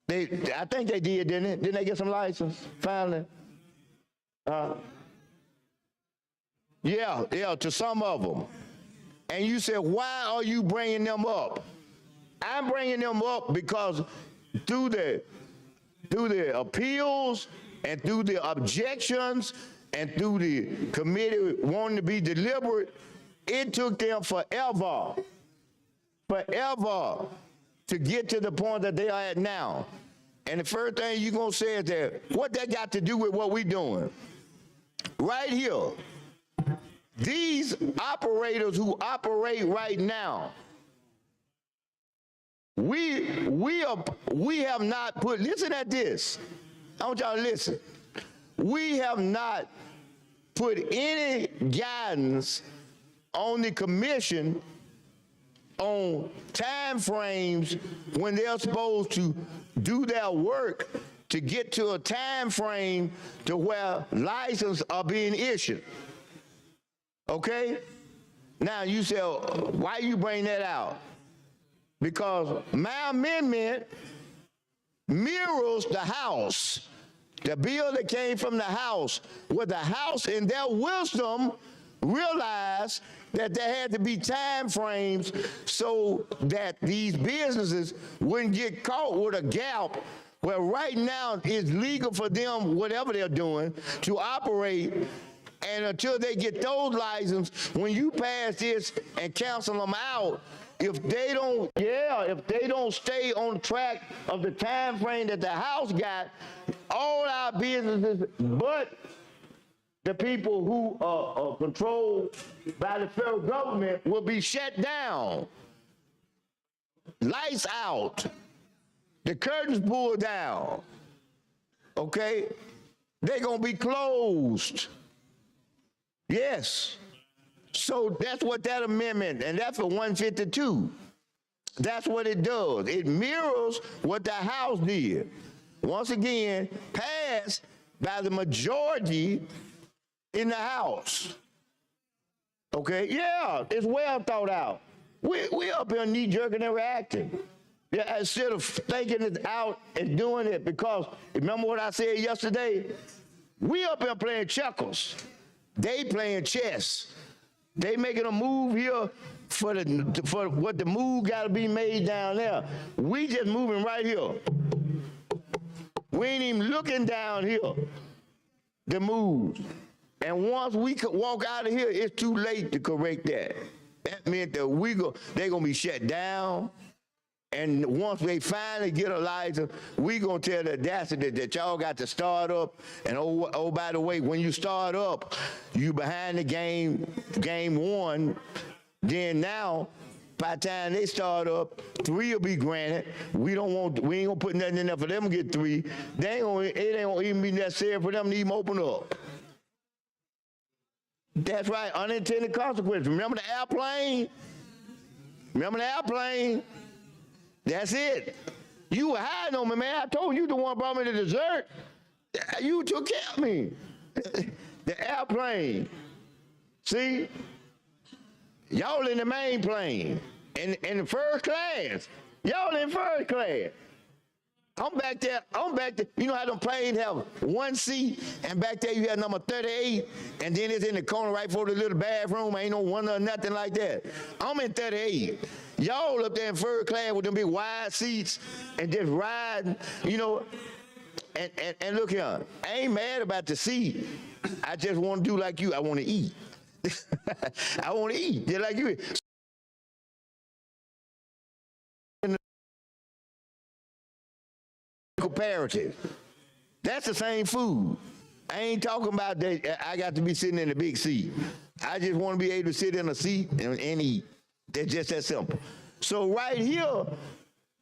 I think they did, didn't it? Didn't they get some license finally? Yeah, to some of them. And you said, why are you bringing them up? I'm bringing them up because through the appeals and through the objections and through the committee wanting to be deliberate, it took them forever to get to the point that they are at now. And the first thing you're going to say is that, what that got to do with what we're doing? Right here, these operators who operate right now, we have not put, listen at this. I want y'all to listen. We have not put any guidance on the commission on time frames when they're supposed to do their work to get to a time frame to where licenses are being issued. Okay? Now you say, why you bring that out? Because my amendment mirrors the House. The bill that came from the House, where the House in their wisdom realized that there had to be time frames so that these businesses wouldn't get caught with a gap where right now it's legal for them, whatever they're doing, to operate, and until they get those licenses, when you pass this and cancel them out, if they don't stay on track of the time frame that the House got, all our businesses but the people who are controlled by the federal government will be shut down. Lights out. The curtains pulled down. Okay? They're going to be closed. Yes. So that's what that amendment, and that's for 152. That's what it does. It mirrors what the House did. Once again, passed by the majority in the House. Okay, yeah, it's well thought out. We up here knee-jerking and reacting. Yeah, instead of thinking it out and doing it, because remember what I said yesterday? We up here playing checkers. They playing chess. They making a move here for what the move got to be made down there. We just moving right here. We ain't even looking down here. The move. And once we could walk out of here, it's too late to correct that. That meant that they're going to be shut down. And once they finally get a license, we going to tell the audacity that y'all got to start up. And oh, by the way, when you start up, you behind the game one. Then now, by the time they start up, 3 will be granted. We ain't going to put nothing in there for them to get 3. It ain't going to even be necessary for them to even open up. That's right, unintended consequences. Remember the airplane? Remember the airplane? That's it. You were hiding on me, man. I told you the one brought me the dessert. You took care of me. The airplane. See? Y'all in the main plane. In the first class. Y'all in first class. I'm back there. You know how them planes have one seat, and back there you have number 38, and then it's in the corner right for the little bathroom. Ain't no one or nothing like that. I'm in 38. Y'all up there in first class with them big wide seats and just riding, you know. And look here, I ain't mad about the seat. I just want to do like you. I want to eat. I want to eat just like you. Comparative. That's the same food. I ain't talking about that I got to be sitting in the big seat. I just want to be able to sit in a seat and eat. That's just that simple. So right here,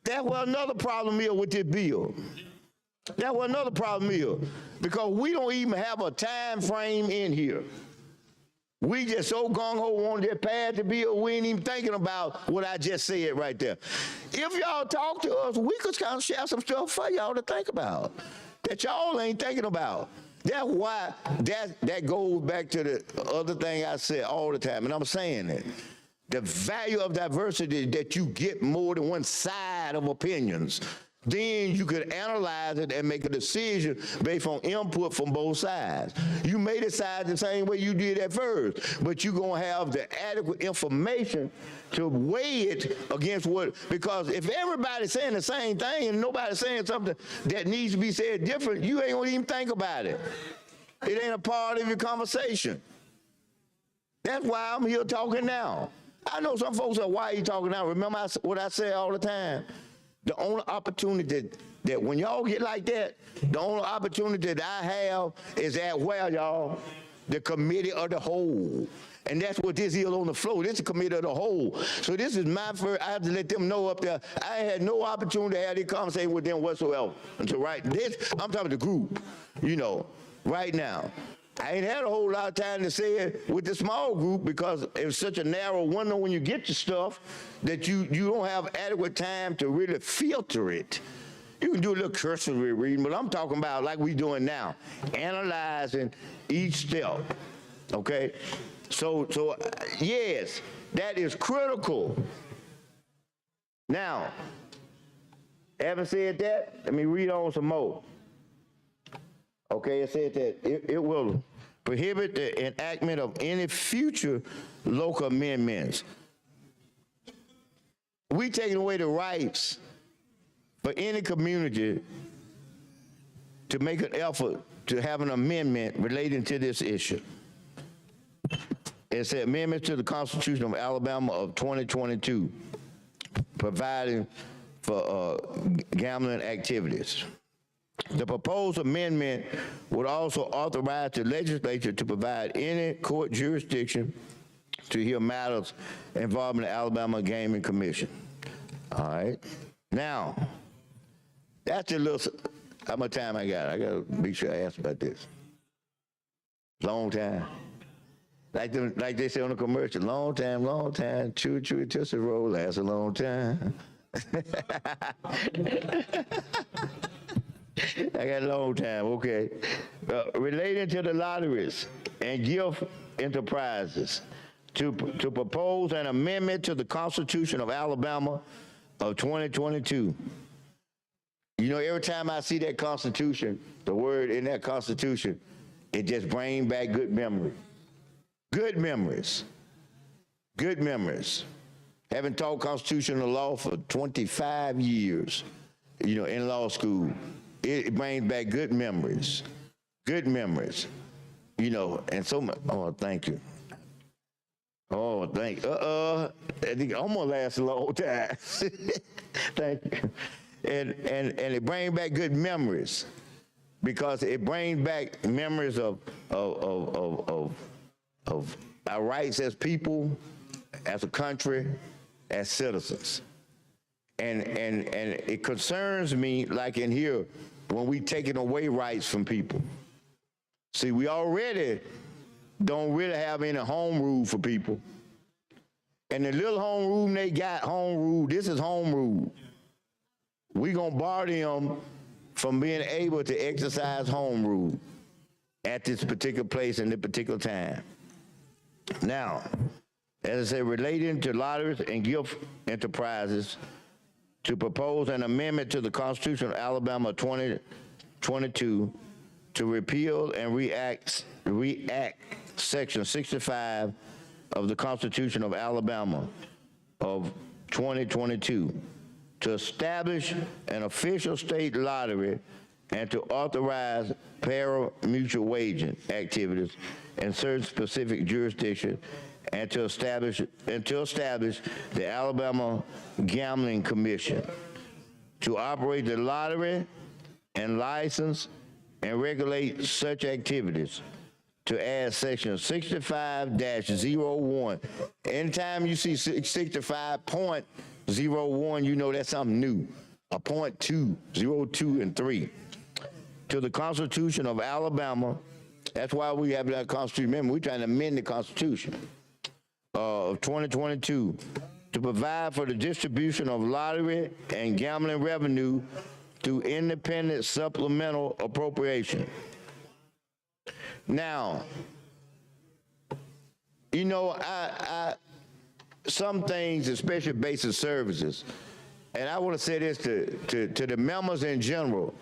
that's what another problem is with this bill. That's what another problem is. Because we don't even have a time frame in here. We just so gung-ho on that path to bill, we ain't even thinking about what I just said right there. If y'all talk to us, we could kind of share some stuff for y'all to think about that y'all ain't thinking about. That's why that goes back to the other thing I said all the time, and I'm saying that. The value of diversity that you get more than one side of opinions. Then you could analyze it and make a decision based on input from both sides. You may decide the same way you did at first, but you're going to have the adequate information to weigh it against what, because if everybody's saying the same thing and nobody's saying something that needs to be said different, you ain't going to even think about it. It ain't a part of your conversation. That's why I'm here talking now. I know some folks are, why are you talking now? Remember what I say all the time? The only opportunity that when y'all get like that, the only opportunity that I have is at where, y'all? The committee of the whole. And that's what this is on the floor. This is the committee of the whole. So this is my first, I have to let them know up there, I had no opportunity to have this conversation with them whatsoever. Until right this, I'm talking the group, you know, right now. I ain't had a whole lot of time to say it with the small group because it's such a narrow window when you get your stuff that you don't have adequate time to really filter it. You can do a little cursory reading, but I'm talking about like we doing now, analyzing each step, okay? So yes, that is critical. Now, having said that, let me read on some more. Okay, it said that it will prohibit the enactment of any future local amendments. We taking away the rights for any community to make an effort to have an amendment relating to this issue. It said amendments to the Constitution of Alabama of 2022, providing for gambling activities. The proposed amendment would also authorize the legislature to provide any court jurisdiction to hear matters involving the Alabama Gaming Commission. All right. Now, that's a little, how much time I got? I got to make sure I ask about this. Long time. Like they say on the commercial, long time, chew, tootsie roll, lasts a long time. I got a long time, okay. Relating to the lotteries and gift enterprises, to propose an amendment to the Constitution of Alabama of 2022. You know, every time I see that Constitution, the word in that Constitution, it just brings back good memories. Good memories. Good memories. Having taught constitutional law for 25 years, you know, in law school. It brings back good memories, you know, and so much. Oh, thank you. Oh, thank you. I think I'm gonna last a long time. Thank you. And it brings back good memories because it brings back memories of our rights as people, as a country, as citizens. And it concerns me, like in here, when we taking away rights from people. See, we already don't really have any home rule for people. And the little home rule they got, home rule, this is home rule. We gonna bar them from being able to exercise home rule at this particular place and this particular time. Now, as I say, relating to lotteries and gift enterprises, to propose an amendment to the Constitution of Alabama 2022 to repeal and react Section 65 of the Constitution of Alabama of 2022 to establish an official state lottery and to authorize pari-mutuel wagering activities in certain specific jurisdictions and to establish the Alabama Gambling Commission to operate the lottery and license and regulate such activities, to add section 65-01. Anytime you see 65.01, you know that's something new. A .2, 02, and 3. To the Constitution of Alabama. That's why we have that Constitution. Remember, we're trying to amend the Constitution of 2022 to provide for the distribution of lottery and gambling revenue through independent supplemental appropriation. Now, you know, some things, especially basic services, and I want to say this to the members in general,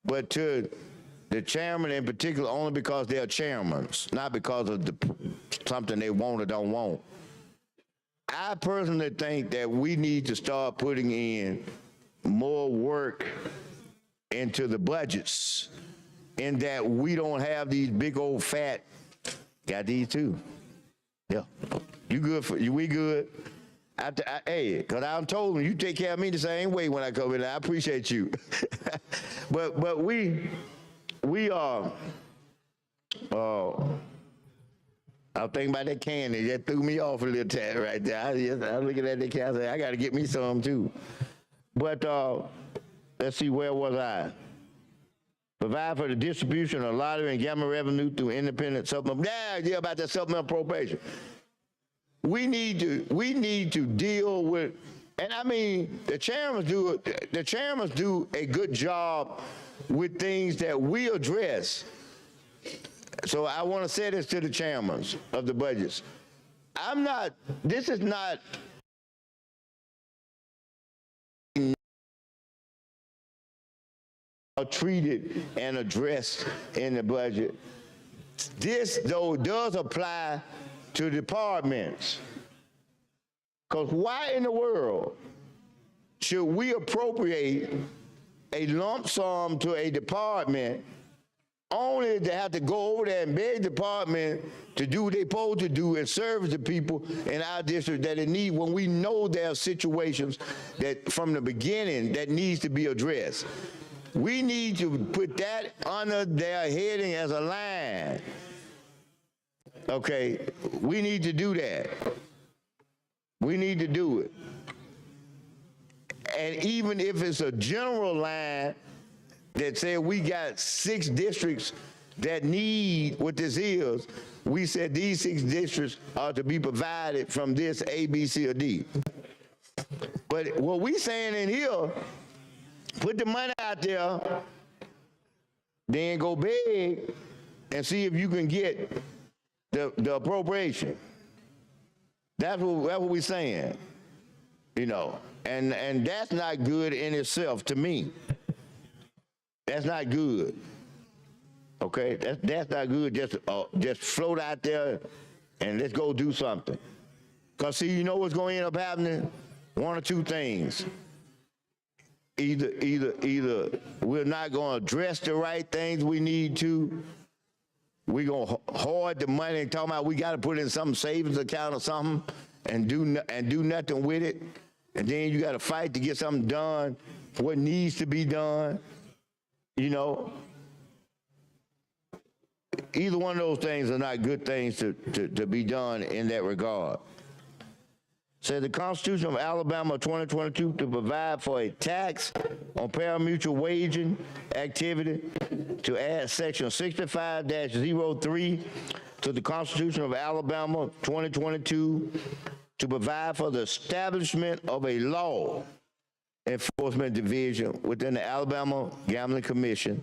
but to the chairman in particular, only because they're chairmen, not because of something they want or don't want. I personally think that we need to start putting in more work into the budgets, in that we don't have these big old fat, got these too. Yeah, you good for you? We good? Hey, because I'm told them you take care of me the same way when I come in. I appreciate you, but we are. I'm thinking about that candy. That threw me off a little tad right there. I was looking at the candy. I got to get me some too. But let's see, where was I? Provide for the distribution of lottery and gambling revenue through independent supplemental. Yeah, about that supplemental appropriation. We need to deal with, and I mean, the chairmen do a good job with things that we address. So I want to say this to the chairmen of the budgets. This is not treated and addressed in the budget. This, though, does apply to departments. Because why in the world should we appropriate a lump sum to a department only to have to go over there and beg the department to do what they're supposed to do and service the people in our district that it need, when we know there are situations that from the beginning that needs to be addressed? We need to put that under their heading as a line. Okay, we need to do that. We need to do it. And even if it's a general line that said we got 6 districts that need what this is, we said these 6 districts are to be provided from this A, B, C, or D. But what we saying in here, put the money out there, then go big and see if you can get the appropriation. That's what we're saying, you know, and that's not good in itself to me. That's not good. Okay, that's not good. Just float out there and let's go do something. Cause see, you know what's going to end up happening? One or two things. Either we're not going to address the right things we need to. We're going to hoard the money and talk about we got to put in some savings account or something and do nothing with it. And then you got to fight to get something done, what needs to be done, you know. Either one of those things are not good things to be done in that regard. Said the Constitution of Alabama 2022 to provide for a tax on pari-mutuel wagering activity, to add section 65-03 to the Constitution of Alabama 2022 to provide for the establishment of a law Enforcement Division within the Alabama Gambling Commission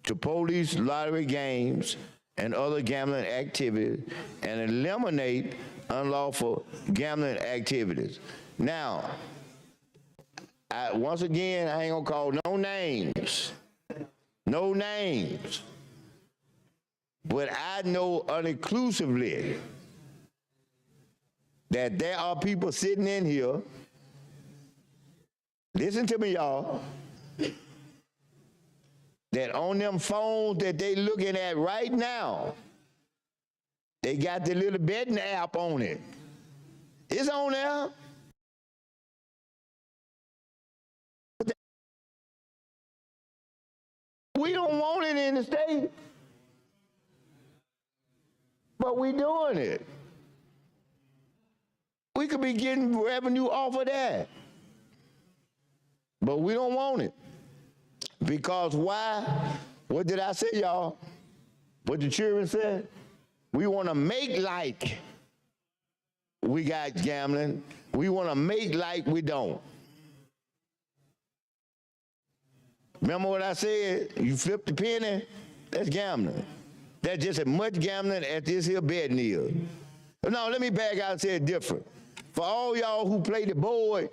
to police lottery games and other gambling activities and eliminate unlawful gambling activities. Now, once again, I ain't gonna call no names. No names. But I know unequivocally that there are people sitting in here, listen to me, y'all, that on them phones that they looking at right now, they got the little betting app on it. It's on there. We don't want it in the state, but we doing it. We could be getting revenue off of that, but we don't want it. Because why? What did I say, y'all? What the children said? We want to make like we got gambling. We want to make like we don't. Remember what I said? You flip the penny, that's gambling. That's just as much gambling as this here betting is. No, let me back out and say it different. For all y'all who play the board,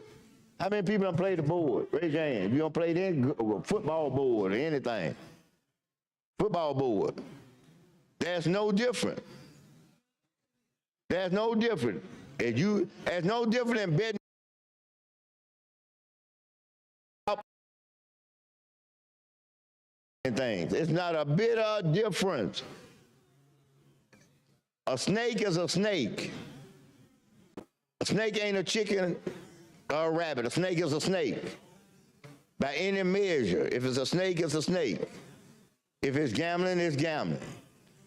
how many people don't play the board? Raise your hand. If you don't play the football board or anything. Football board. That's no different. That's no different. That's no different than betting. Things. It's not a bit of difference. A snake is a snake. A snake ain't a chicken or a rabbit. A snake is a snake. By any measure, if it's a snake, it's a snake. If it's gambling, it's gambling.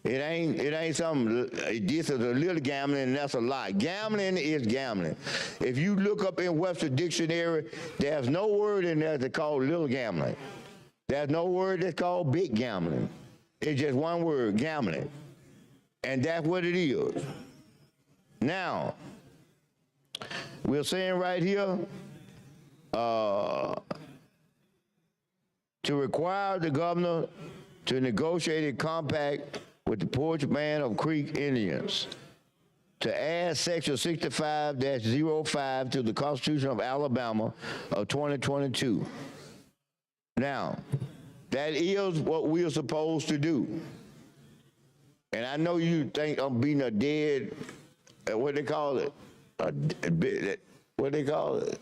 It ain't something, this is a little gambling and that's a lot. Gambling is gambling. If you look up in Webster Dictionary, there's no word in there that's called little gambling. There's no word that's called big gambling. It's just one word, gambling. And that's what it is. Now, we're saying right here, to require the governor to negotiate a compact with the Porch Band of Creek Indians, to add section 65-05 to the Constitution of Alabama of 2022. Now, that is what we are supposed to do. And I know you think I'm beating a dead, what they call it? What they call it?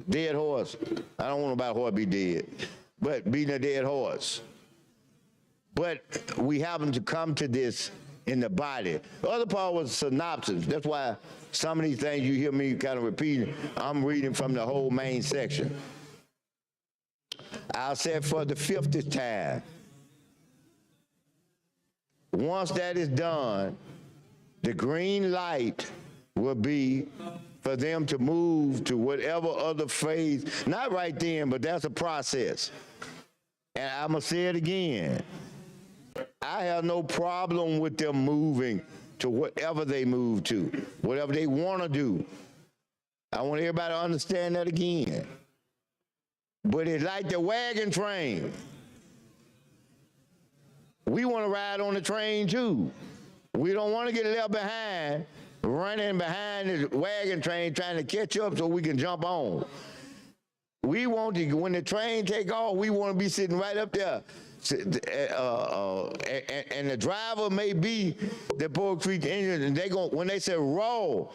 Dead horse. I don't want about horse be dead, but beating a dead horse. But we happen to come to this in the body. The other part was synopsis. That's why some of these things you hear me kind of repeating, I'm reading from the whole main section. I'll say it for the 50th time. Once that is done, the green light will be for them to move to whatever other phase, not right then, but that's a process. And I'm gonna say it again. I have no problem with them moving to whatever they move to, whatever they wanna do. I want everybody to understand that again. But it's like the wagon train. We want to ride on the train too. We don't want to get left behind, running behind the wagon train trying to catch up so we can jump on. We want to, when the train take off, we want to be sitting right up there. And the driver may be the Porch Creek Indians, and they go, when they say roll,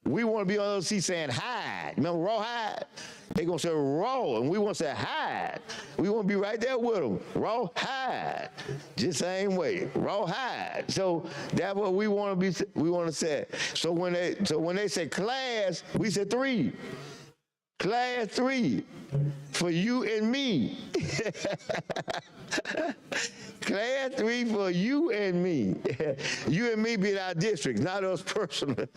we want to be on the seat saying hide. Remember roll, hide? They gonna say roll, and we want to say hide. We want to be right there with them. Roll, hide. Just same way. Roll, hide. So that's what we want to be. We want to say. So when they say class, we say 3. Class 3 for you and me. Class 3 for you and me. You and me being our districts, not us personally.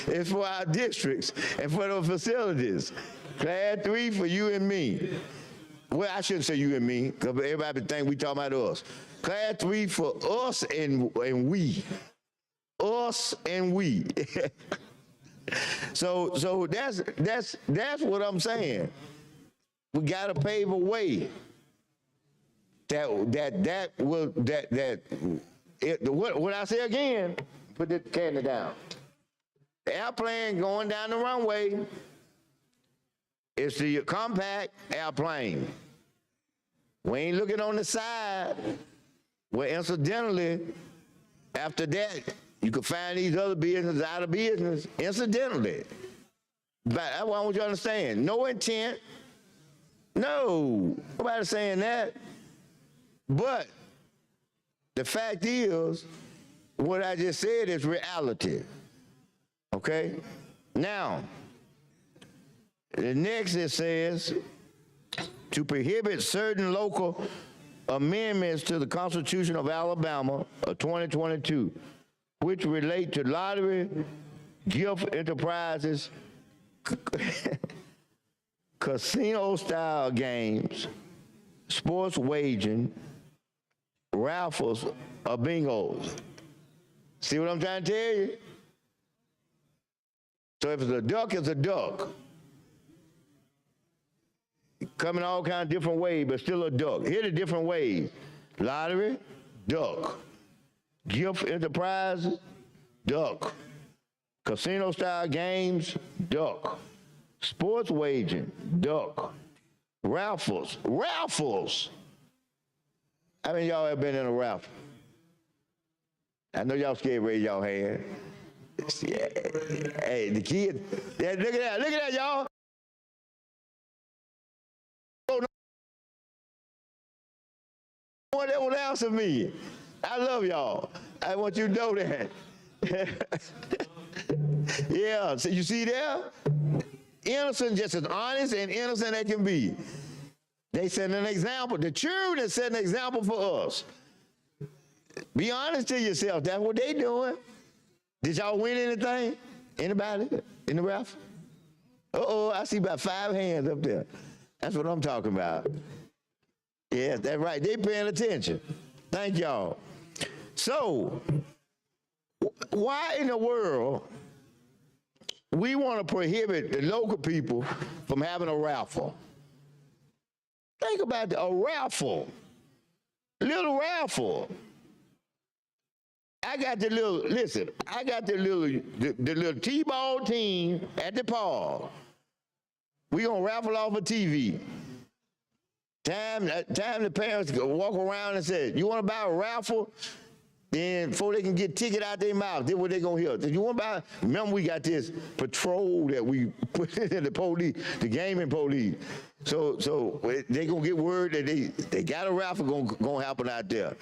It's for our districts and for those facilities. Class 3 for you and me. Well, I shouldn't say you and me, because everybody think we talking about us. Class 3 for us and we. Us and we. So that's what I'm saying. We got to pave a way what I say again, put the candy down. The airplane going down the runway, it's the compact airplane. We ain't looking on the side, where incidentally, after that, you can find these other businesses out of business, incidentally. But that's what I want you to understand. No intent. No, nobody's saying that. But the fact is, what I just said is reality. Okay? Now, the next it says, to prohibit certain local amendments to the Constitution of Alabama of 2022, which relate to lottery, gift enterprises, casino-style games, sports wagering, raffles, or bingos. See what I'm trying to tell you? So if it's a duck, it's a duck. Coming all kinds of different ways, but still a duck. Here are the different ways. Lottery, duck. Gift enterprises, duck. Casino-style games, duck. Sports wagering, duck. Raffles. How many of y'all have been in a raffle? I know y'all scared to raise y'all hand. Yeah. Hey, the kids, yeah, look at that, y'all. That will answer me. I love y'all. I want you to know that. Yeah, so you see there? Innocent, just as honest and innocent as can be. They set an example. The children set an example for us. Be honest to yourself. That's what they doing. Did y'all win anything? Anybody in the raffle? Uh-oh, I see about 5 hands up there. That's what I'm talking about. Yeah, that's right. They paying attention. Thank y'all. So, why in the world we want to prohibit the local people from having a raffle? Think about a raffle. Little raffle. I got the little T-ball team at the park. We gonna raffle off a TV. Time the parents walk around and say, you wanna buy a raffle? Then before they can get ticket out their mouth, then what they gonna hear? You wanna buy? Remember we got this patrol that we put in the police, the gaming police. So they gonna get word that they got a raffle gonna happen out there.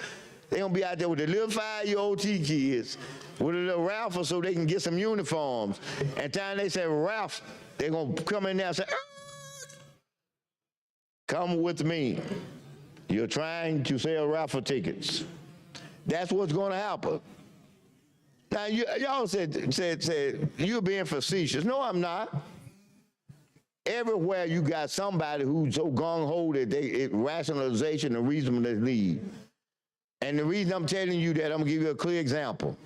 They gonna be out there with the little 5-year-old kids with a little raffle so they can get some uniforms. And time they say raffle, they gonna come in there and say, come with me. You're trying to sell raffle tickets. That's what's gonna happen. Now y'all said you're being facetious. No, I'm not. Everywhere you got somebody who's so gung-ho that it rationalization and reasonableness lead. And the reason I'm telling you that, I'm gonna give you a clear example.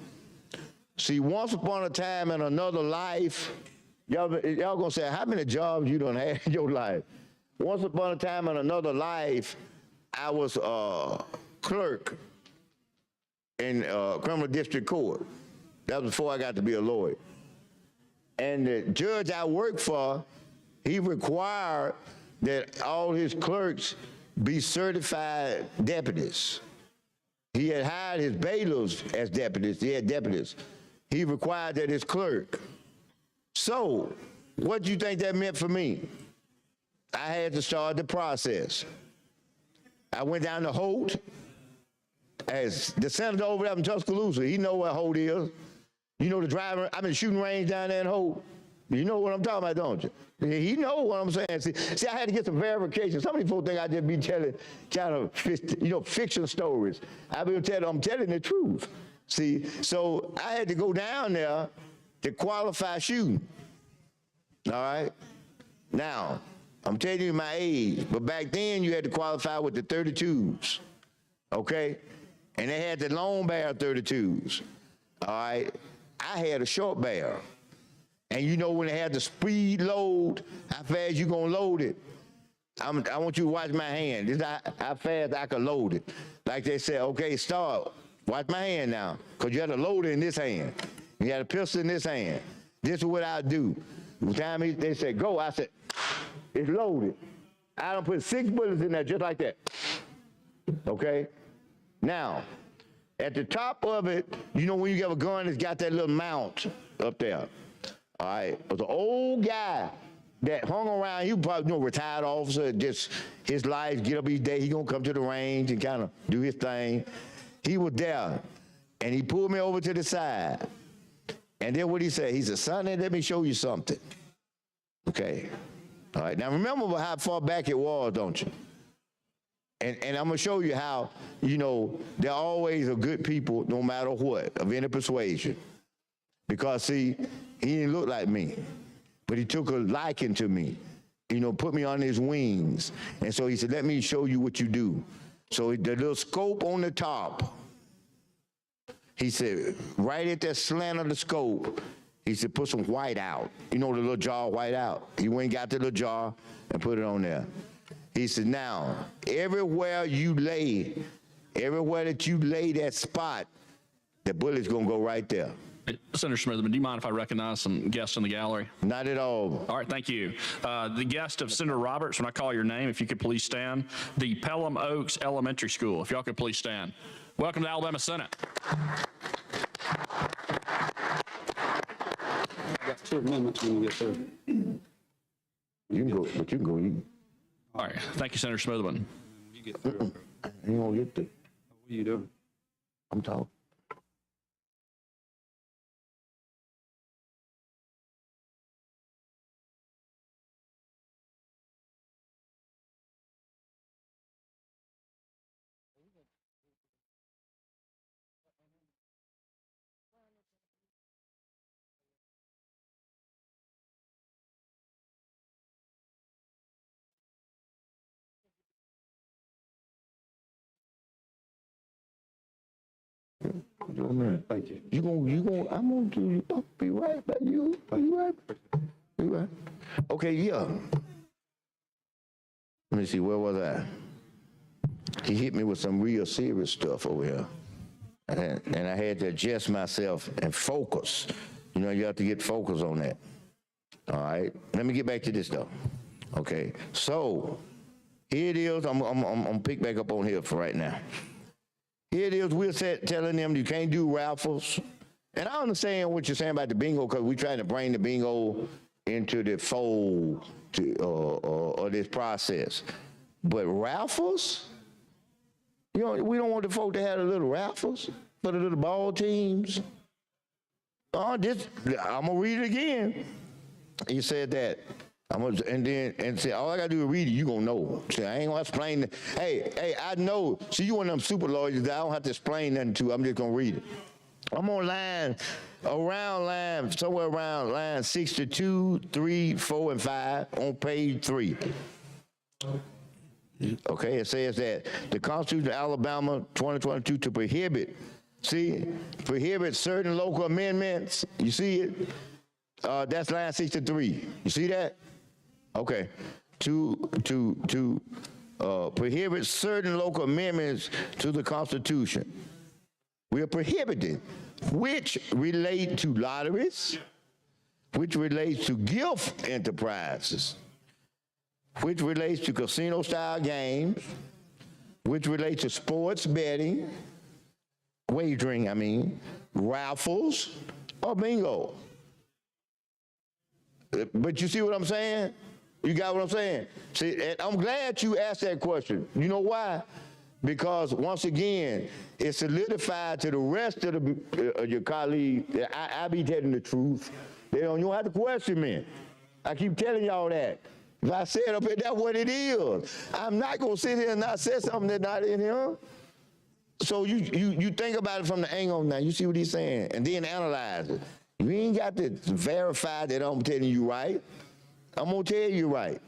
See, once upon a time in another life, y'all gonna say, how many jobs you done had in your life? Once upon a time in another life, I was a clerk in criminal district court. That was before I got to be a lawyer. And the judge I worked for, he required that all his clerks be certified deputies. He had hired his bailiffs as deputies. He had deputies. He required that his clerk. So, what do you think that meant for me? I had to start the process. I went down to Holt. As the senator over there in Tuscaloosa, he know what Holt is. You know the driver, I'm in the shooting range down there in Holt. You know what I'm talking about, don't you? He know what I'm saying. See, I had to get some verification. Some of these folks think I just be telling kind of, fiction stories. I'm telling the truth. See, so I had to go down there to qualify shooting. All right? Now, I'm telling you my age, but back then you had to qualify with the 32s, okay? And they had the long barrel 32s, all right? I had a short barrel. And you know when they had the speed load, how fast you gonna load it? I want you to watch my hand. This is how fast I can load it. Like they said, okay, start. Watch my hand now, because you had a loader in this hand. You had a pistol in this hand. This is what I do. The time they said, go, I said, it's loaded. I done put 6 bullets in there just like that. Okay? Now, at the top of it, you know when you have a gun, it's got that little mount up there. All right? It was an old guy that hung around. He was probably, retired officer, just his life, get up each day. He gonna come to the range and kind of do his thing. He was there, and he pulled me over to the side. And then what he said, he said, son, let me show you something. Okay. All right. Now remember how far back it was, don't you? And I'm gonna show you how, there always are good people, no matter what, of any persuasion. Because see, he didn't look like me, but he took a liking to me, put me on his wings. And so he said, let me show you what you do. So the little scope on the top, he said, right at that slant of the scope, he said, put some white out. The little jar of white out. He went and got the little jar and put it on there. He said, now, everywhere that you lay that spot, the bullet's gonna go right there. Senator Smithman, do you mind if I recognize some guests in the gallery? Not at all. All right, thank you. The guest of Senator Roberts, when I call your name, if you could please stand. The Pelham Oaks Elementary School, if y'all could please stand. Welcome to Alabama Senate. I got 2 amendments when you get through. You can go, but you can go eat. All right, thank you, Senator Smithman. You get through. You gonna get through. What are you doing? I'm talking. Thank you. I'm gonna do you. I'll be right back. Be right. Okay, yeah. Let me see, where was I? He hit me with some real serious stuff over here. And I had to adjust myself and focus. You have to get focus on that. All right. Let me get back to this though. Okay. So here it is. I'm pick back up on here for right now. Here it is, we're telling them you can't do raffles. And I understand what you're saying about the bingo, because we're trying to bring the bingo into the fold of this process. But raffles? We don't want the folk to have the little raffles for the little ball teams. I'm gonna read it again. He said that. And say, all I gotta do is read it, you gonna know. See, I ain't gonna explain it. Hey, I know. See, you one of them super lawyers that I don't have to explain nothing to, I'm just gonna read it. I'm on somewhere around line 62, 3, 4, and 5 on page 3. Okay, it says that the Constitution of Alabama 2022 to prohibit certain local amendments. You see it? That's line 63. You see that? Okay. To prohibit certain local amendments to the Constitution. We are prohibited, which relate to lotteries, which relates to gift enterprises, which relates to casino-style games, which relates to sports betting, wagering, raffles, or bingo. But you see what I'm saying? You got what I'm saying? See, and I'm glad you asked that question. You know why? Because once again, it's solidified to the rest of your colleagues that I be telling the truth. You don't have to question me. I keep telling y'all that. If I say it up here, that's what it is. I'm not gonna sit here and not say something that's not in here. So you think about it from the angle now. You see what he's saying, and then analyze it. You ain't got to verify that I'm telling you right. I'm gonna tell you right.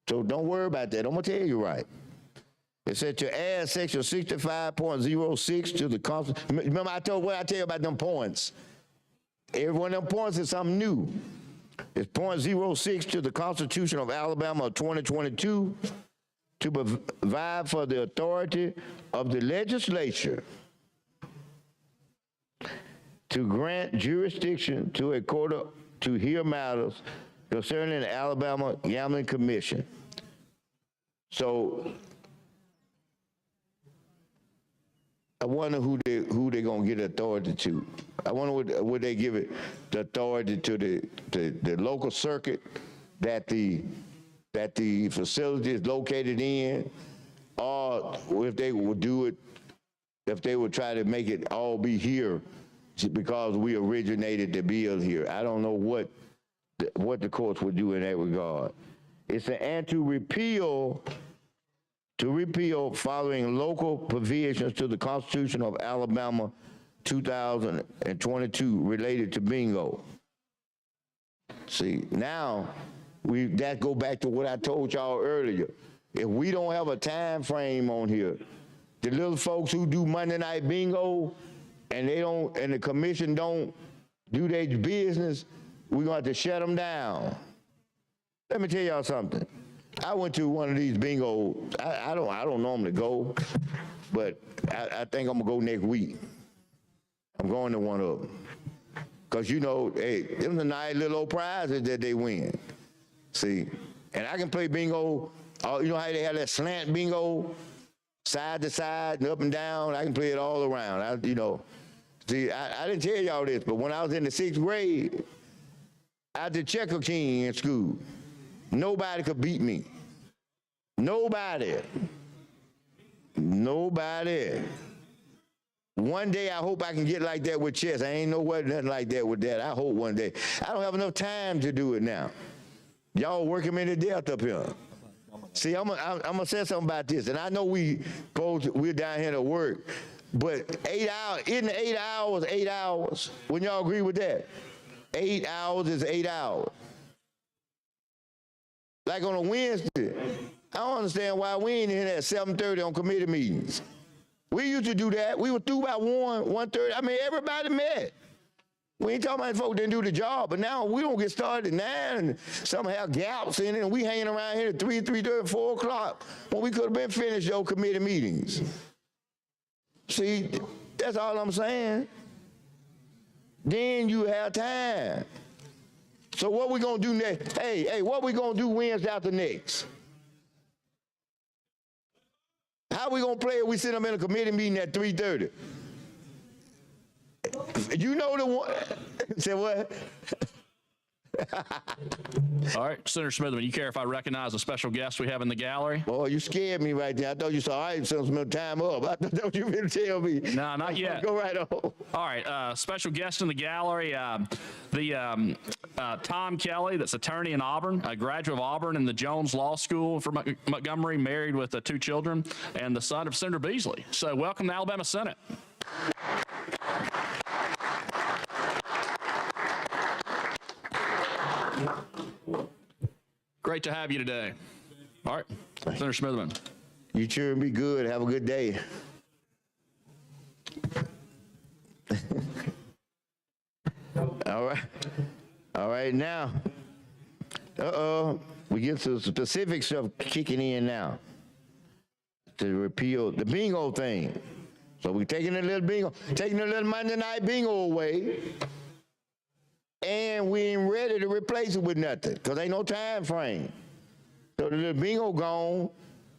So don't worry about that. I'm gonna tell you right. It said to add section 65.06 to the Constitution. Remember what I tell you about them points. Every one of them points is something new. It's .06 to the Constitution of Alabama of 2022 to provide for the authority of the legislature to grant jurisdiction to a court to hear matters concerning the Alabama Gambling Commission. So I wonder who they gonna get authority to. I wonder would they give it the authority to the local circuit that the facility is located in, or if they would do it, if they would try to make it all be here because we originated the bill here. I don't know what the courts would do in that regard. It's and to repeal following local provisions to the Constitution of Alabama 2022 related to bingo. See, now that go back to what I told y'all earlier. If we don't have a time frame on here, the little folks who do Monday night bingo and the commission don't do their business, we're gonna have to shut them down. Let me tell y'all something. I went to one of these bingo. I don't normally go, but I think I'm gonna go next week. I'm going to one of them. Cause you know, hey, them the nice little old prizes that they win. See, and I can play bingo. You know how they have that slant bingo, side to side and up and down. I can play it all around. See, I didn't tell y'all this, but when I was in the 6th grade, I was the checker king in school. Nobody could beat me. Nobody. One day I hope I can get like that with chess. I ain't nothing like that with that. I hope one day. I don't have enough time to do it now. Y'all working me to death up here. See, I'm gonna say something about this, and I know we're down here to work, but 8 hours, isn't 8 hours 8 hours? Wouldn't y'all agree with that? 8 hours is 8 hours. Like on a Wednesday, I don't understand why we ain't in at 7:30 on committee meetings. We used to do that. We were through by 1:30. I mean, everybody met. We ain't talking about folks didn't do the job, but now we don't get started at 9 and some have gaps in it, and we hanging around here at 3:30, 4 o'clock when we could have been finished those committee meetings. See, that's all I'm saying. Then you have time. So what we gonna do next? Hey, what we gonna do Wednesday after next? How we gonna play if we sit up in a committee meeting at 3:30? You know the one. Say what? All right, Senator Smithman, you care if I recognize a special guest we have in the gallery? Oh, you scared me right there. I thought you said, all right, some time up. I thought that was you been tell me. No, not yet. Go right on. All right, special guest in the gallery, Tom Kelly, that's attorney in Auburn, a graduate of Auburn and the Jones Law School for Montgomery, married with 2 children, and the son of Senator Beasley. So welcome to Alabama Senate. Great to have you today. All right, Senator Smithman. You sure be good. Have a good day. All right, now. We get to the specific stuff kicking in now. To repeal the bingo thing. So we're taking the little Monday night bingo away. And we ain't ready to replace it with nothing, because ain't no time frame. So the little bingo gone,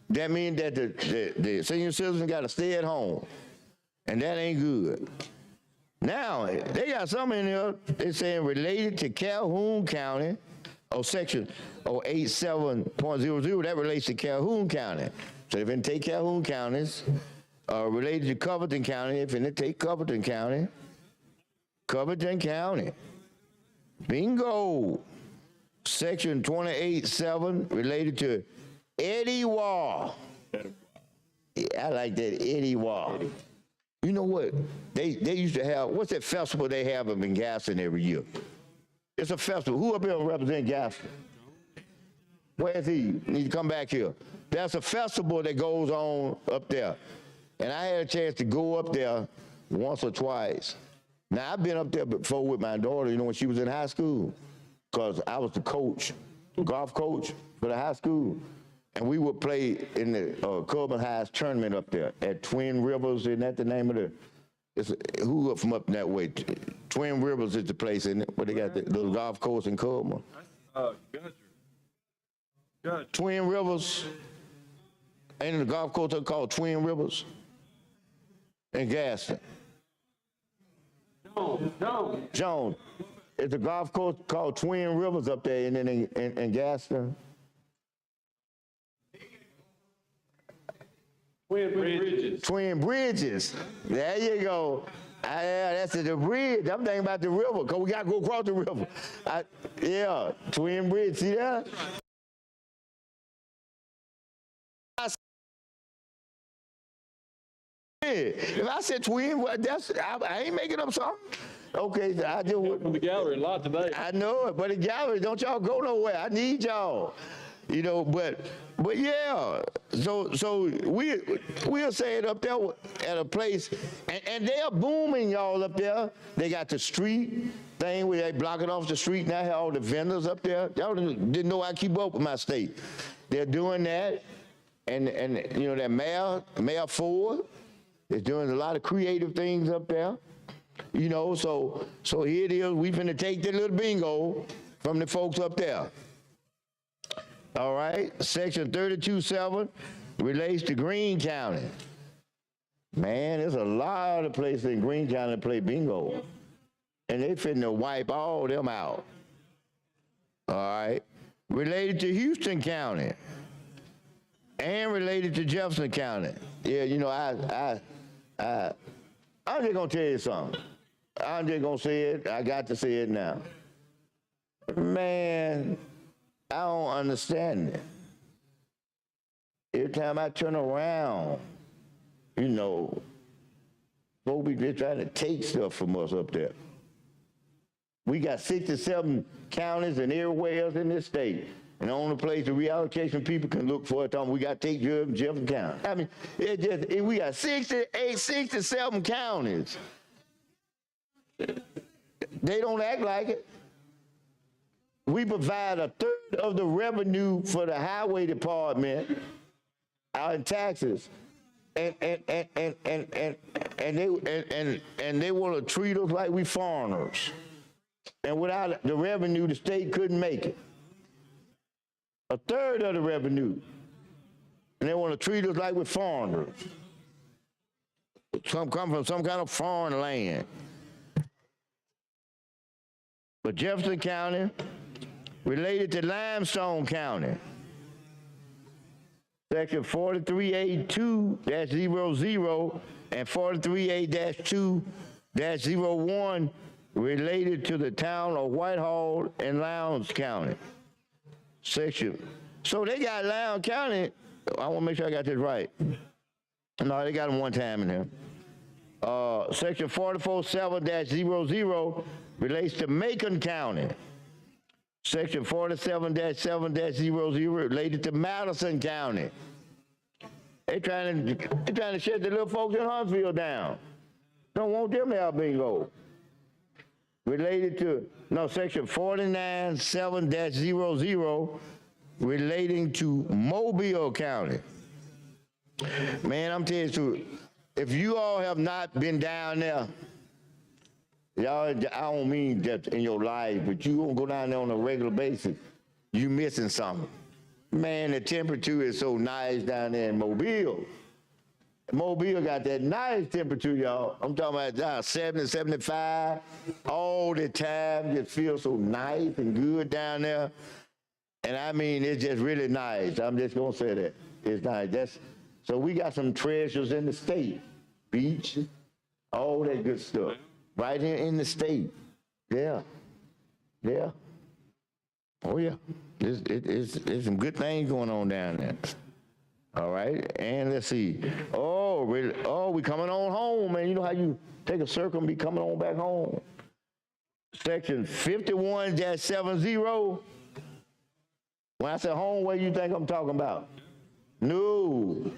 that means that the senior citizens got to stay at home. And that ain't good. Now, they got something in here, they're saying related to Calhoun County, section 87.00, that relates to Calhoun County. So if they take Calhoun counties, related to Covington County, if they take Covington County, bingo. Section 28.7 related to Eddie Wall. I like that, Eddie Wall. You know what? They used to have, what's that festival they have up in Gaston every year? It's a festival. Who up here represent Gaston? Where's he? Need to come back here. That's a festival that goes on up there. And I had a chance to go up there once or twice. Now, I've been up there before with my daughter, when she was in high school. because I was the coach, golf coach for the high school, and we would play in the Coleman High's tournament up there at Twin Rivers. Isn't that the name of the? Who up from up that way? Twin Rivers is the place, isn't it? Where they got the little golf course in Coleman. Twin Rivers. Ain't the golf course called Twin Rivers? In Gaston. Jones. It's a golf course called Twin Rivers up there in Gaston. Twin Bridges. There you go. That's the bridge. I'm thinking about the river, because we got to go across the river. Yeah, Twin Bridge. See that? If I said twin, I ain't making up something. Okay, so I just from the gallery a lot today. I know it, but the gallery, don't y'all go nowhere. I need y'all. You know, but yeah. So we'll say it up there at a place, and they're booming y'all up there. They got the street thing where they blocking off the street now. All the vendors up there. Y'all didn't know I keep up with my state. They're doing that, and you know that Mayor Ford is doing a lot of creative things up there. You know, so here it is. We finna take the little bingo from the folks up there. All right, section 32.7 relates to Greene County. Man, there's a lot of places in Greene County that play bingo, and they finna wipe all them out. All right, related to Houston County and related to Jefferson County. Yeah, you know, I'm just gonna tell you something. I'm just gonna say it. I got to say it now. Man, I don't understand it. Every time I turn around, you know, folks be just trying to take stuff from us up there. We got 67 counties and everywhere else in this state. And the only place the reallocation people can look for it, we got to take Jefferson County. I mean, we got 68, 67 counties. They don't act like it. We provide a third of the revenue for the highway department out in taxes, and they want to treat us like we foreigners. And without the revenue, the state couldn't make it. A third of the revenue, and they want to treat us like we're foreigners. Some come from some kind of foreign land. But Jefferson County, related to Limestone County, section 4382-00 and 438-2-01, related to the town of Whitehall and Lowndes County. Section. So they got Lowndes County. I want to make sure I got this right. No, they got them one time in there. Section 447-00 relates to Macon County. Section 47-7-00 related to Madison County. They trying to shut the little folks in Huntsville down. Don't want them to have bingo. Related to, no, section 49-7-00 relating to Mobile County. Man, I'm telling you, if you all have not been down there, y'all, I don't mean that in your life, but you won't go down there on a regular basis, you missing something. Man, the temperature is so nice down there in Mobile. Mobile got that nice temperature, y'all. I'm talking about 70, 75 all the time. Just feels so nice and good down there. And I mean, it's just really nice. I'm just gonna say that. It's nice. So we got some treasures in the state. Beach, all that good stuff. Right here in the state. Yeah. Yeah. Oh yeah. There's some good things going on down there. All right, and let's see. Oh, really? Oh, we coming on home, man. You know how you take a circle and be coming on back home. Section 51-70. When I say home, what do you think I'm talking about? No,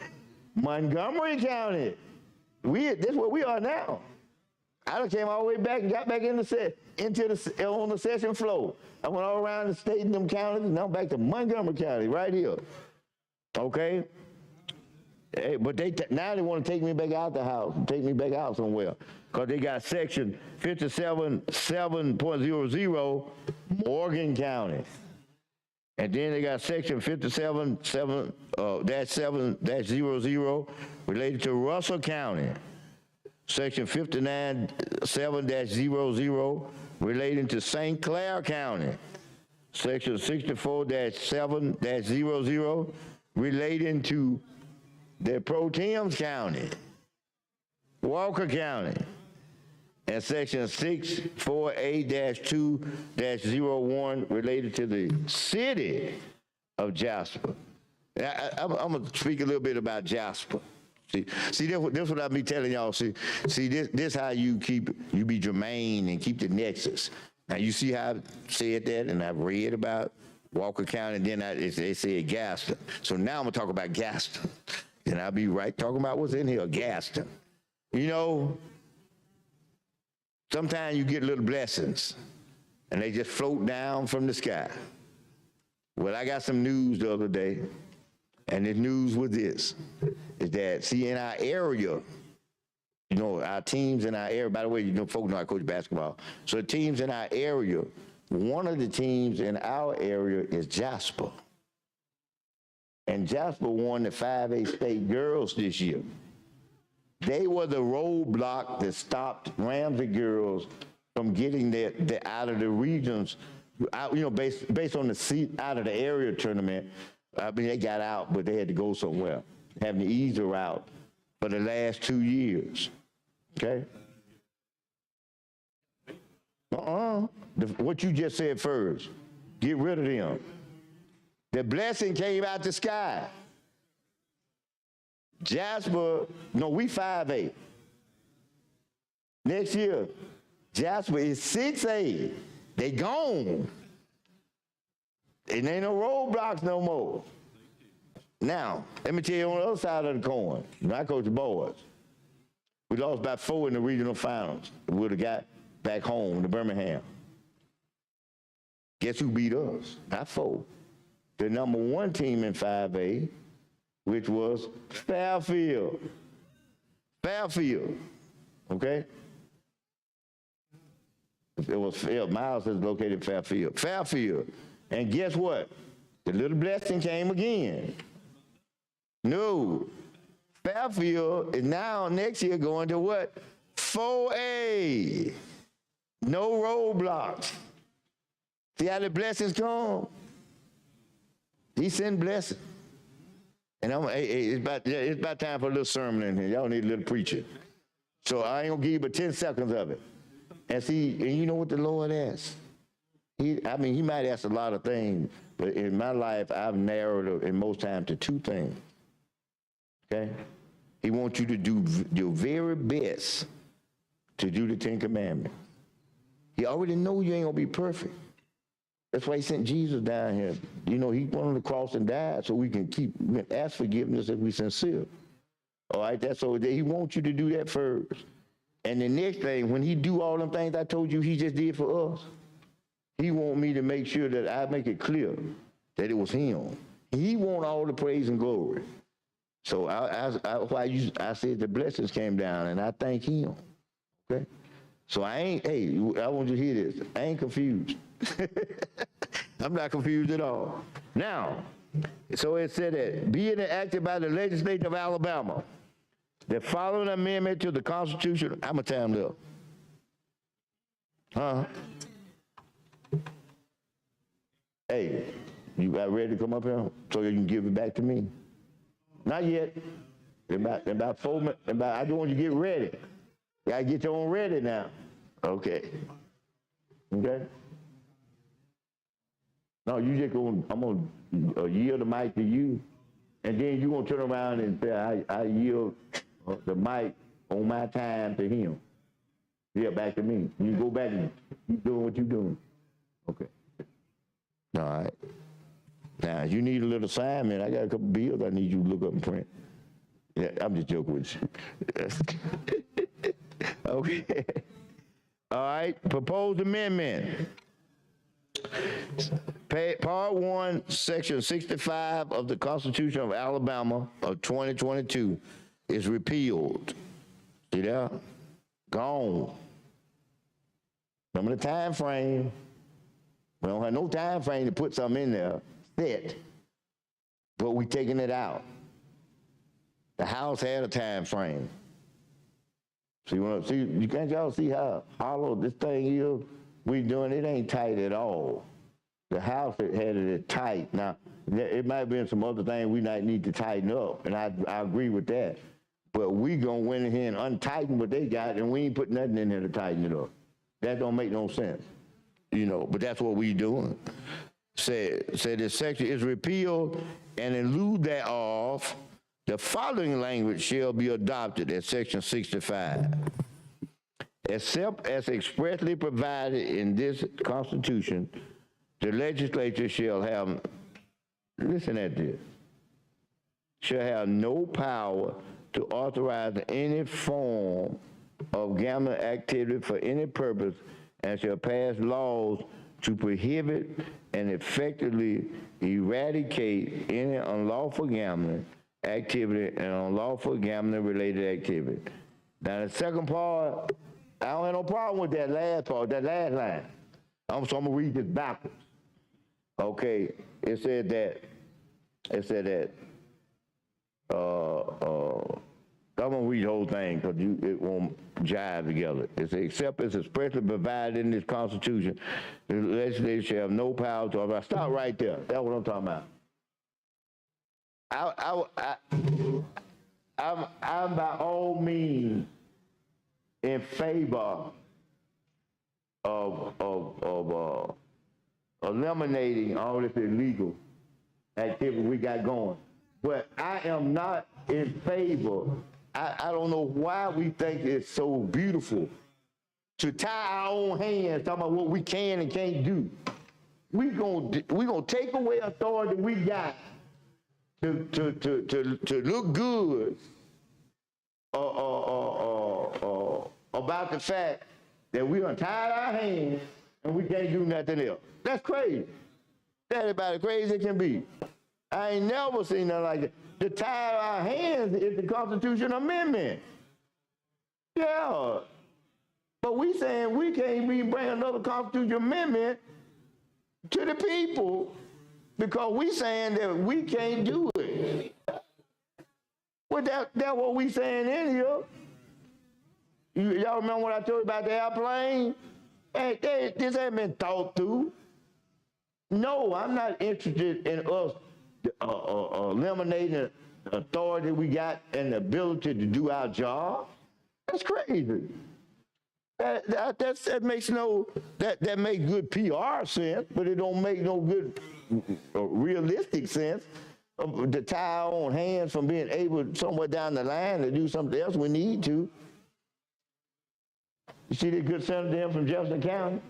Montgomery County. This is where we are now. I done came all the way back and got back on the session floor. I went all around the state and them counties, and now I'm back to Montgomery County right here. Okay? Hey, but now they want to take me back out the house, take me back out somewhere, because they got section 57.7.00 Morgan County. And then they got section 57.7-7-00 related to Russell County. Section 59.7-00 relating to St. Clair County. Section 64-7-00 relating to the Pro Thames County, Walker County, and section 648-2-01 related to the city of Jasper. I'm going to speak a little bit about Jasper. See, this what I be telling y'all. See, this how you be germane and keep the nexus. Now you see how I said that, and I've read about Walker County, and then they said Gaston. So now I'm gonna talk about Gaston, and I'll be right talking about what's in here, Gaston. You know, sometimes you get little blessings, and they just float down from the sky. Well, I got some news the other day, and the news was this, is that, see, in our area, you know, our teams in our area, by the way, you know, folks know I coach basketball. So the teams in our area, one of the teams in our area is Jasper. And Jasper won the 5A state girls this year. They were the roadblock that stopped Ramsey girls from getting out of the regions, you know, based on the seat out of the area tournament. I mean, they got out, but they had to go somewhere, having to ease her out for the last 2 years. Okay? What you just said first, get rid of them. The blessing came out the sky. Jasper, no, we 5A. Next year, Jasper is 6A. They gone. It ain't no roadblocks no more. Now, let me tell you on the other side of the coin, when I coach the boys, we lost by 4 in the regional finals. We would have got back home to Birmingham. Guess who beat us? Not 4. The #1 team in 5A, which was Fairfield. Fairfield, okay? It was Miles is located in Fairfield. Fairfield. And guess what? The little blessing came again. No. Fairfield is now next year going to what? 4A. No roadblocks. See how the blessings come? He sent blessings. And it's about time for a little sermon in here. Y'all need a little preaching. So I ain't gonna give you but 10 seconds of it. And see, and you know what the Lord asks? He might ask a lot of things, but in my life, I've narrowed it in most times to 2 things. Okay? He wants you to do your very best to do the 10 Commandments. He already knows you ain't gonna be perfect. That's why he sent Jesus down here. You know, he went on the cross and died so we can ask forgiveness if we sincere. All right, that's so he wants you to do that first. And the next thing, when he do all them things I told you he just did for us, he want me to make sure that I make it clear that it was him. He want all the praise and glory. So I said the blessings came down, and I thank him. Okay? So I want you to hear this. I ain't confused. I'm not confused at all. Now, so it said that, being enacted by the legislature of Alabama, the following amendment to the Constitution, how much time left? Huh? Hey, you got ready to come up here so you can give it back to me? Not yet. About 4 minutes. I just want you to get ready. You gotta get your own ready now. Okay. Okay? No, you just I'm gonna yield the mic to you, and then you gonna turn around and say, I yield the mic on my time to him. Yeah, back to me. You go back and keep doing what you're doing. Okay. All right. Now, you need a little assignment. I got a couple bills I need you to look up and print. Yeah, I'm just joking with you. Okay. All right, proposed amendment. Part 1, Section 65 of the Constitution of Alabama of 2022 is repealed. See that? Gone. Remember the time frame? We don't have no time frame to put something in there, set, but we taking it out. The House had a time frame. See, you can't y'all see how hollow this thing is? We doing it ain't tight at all. The House had it tight. Now, it might have been some other things we might need to tighten up, and I agree with that. But we gonna went in here and untighten what they got, and we ain't put nothing in there to tighten it up. That don't make no sense, you know. But that's what we doing. Said this section is repealed, and in lieu thereof, the following language shall be adopted at Section 65. Except as expressly provided in this Constitution, the legislature shall have, listen at this, shall have no power to authorize any form of gambling activity for any purpose, and shall pass laws to prohibit and effectively eradicate any unlawful gambling activity and unlawful gambling related activity. Now the second part, I don't have no problem with that last part, that last line. So I'm gonna read this backwards. Okay, it said that, I'm gonna read the whole thing because it won't jive together. It says, except as expressly provided in this Constitution, the legislature shall have no power to authorize. Stop right there. That's what I'm talking about. I'm by all means in favor of eliminating all this illegal activity we got going. But I am not in favor. I don't know why we think it's so beautiful to tie our own hands talking about what we can and can't do. We gonna take away authority we got to look good about the fact that we done tied our hands and we can't do nothing else. That's crazy. That's about as crazy it can be. I ain't never seen nothing like that. To tie our hands is the Constitutional Amendment. Yeah. But we saying we can't even bring another Constitutional Amendment to the people because we saying that we can't do it. Well, that's what we saying in here. Y'all remember what I told you about the airplane? Hey, this ain't been thought through. No, I'm not interested in us eliminating the authority we got and the ability to do our job. That's crazy. That makes that makes good PR sense, but it don't make no good realistic sense to tie our own hands from being able somewhere down the line to do something else we need to. You see that good senator there from Jefferson County?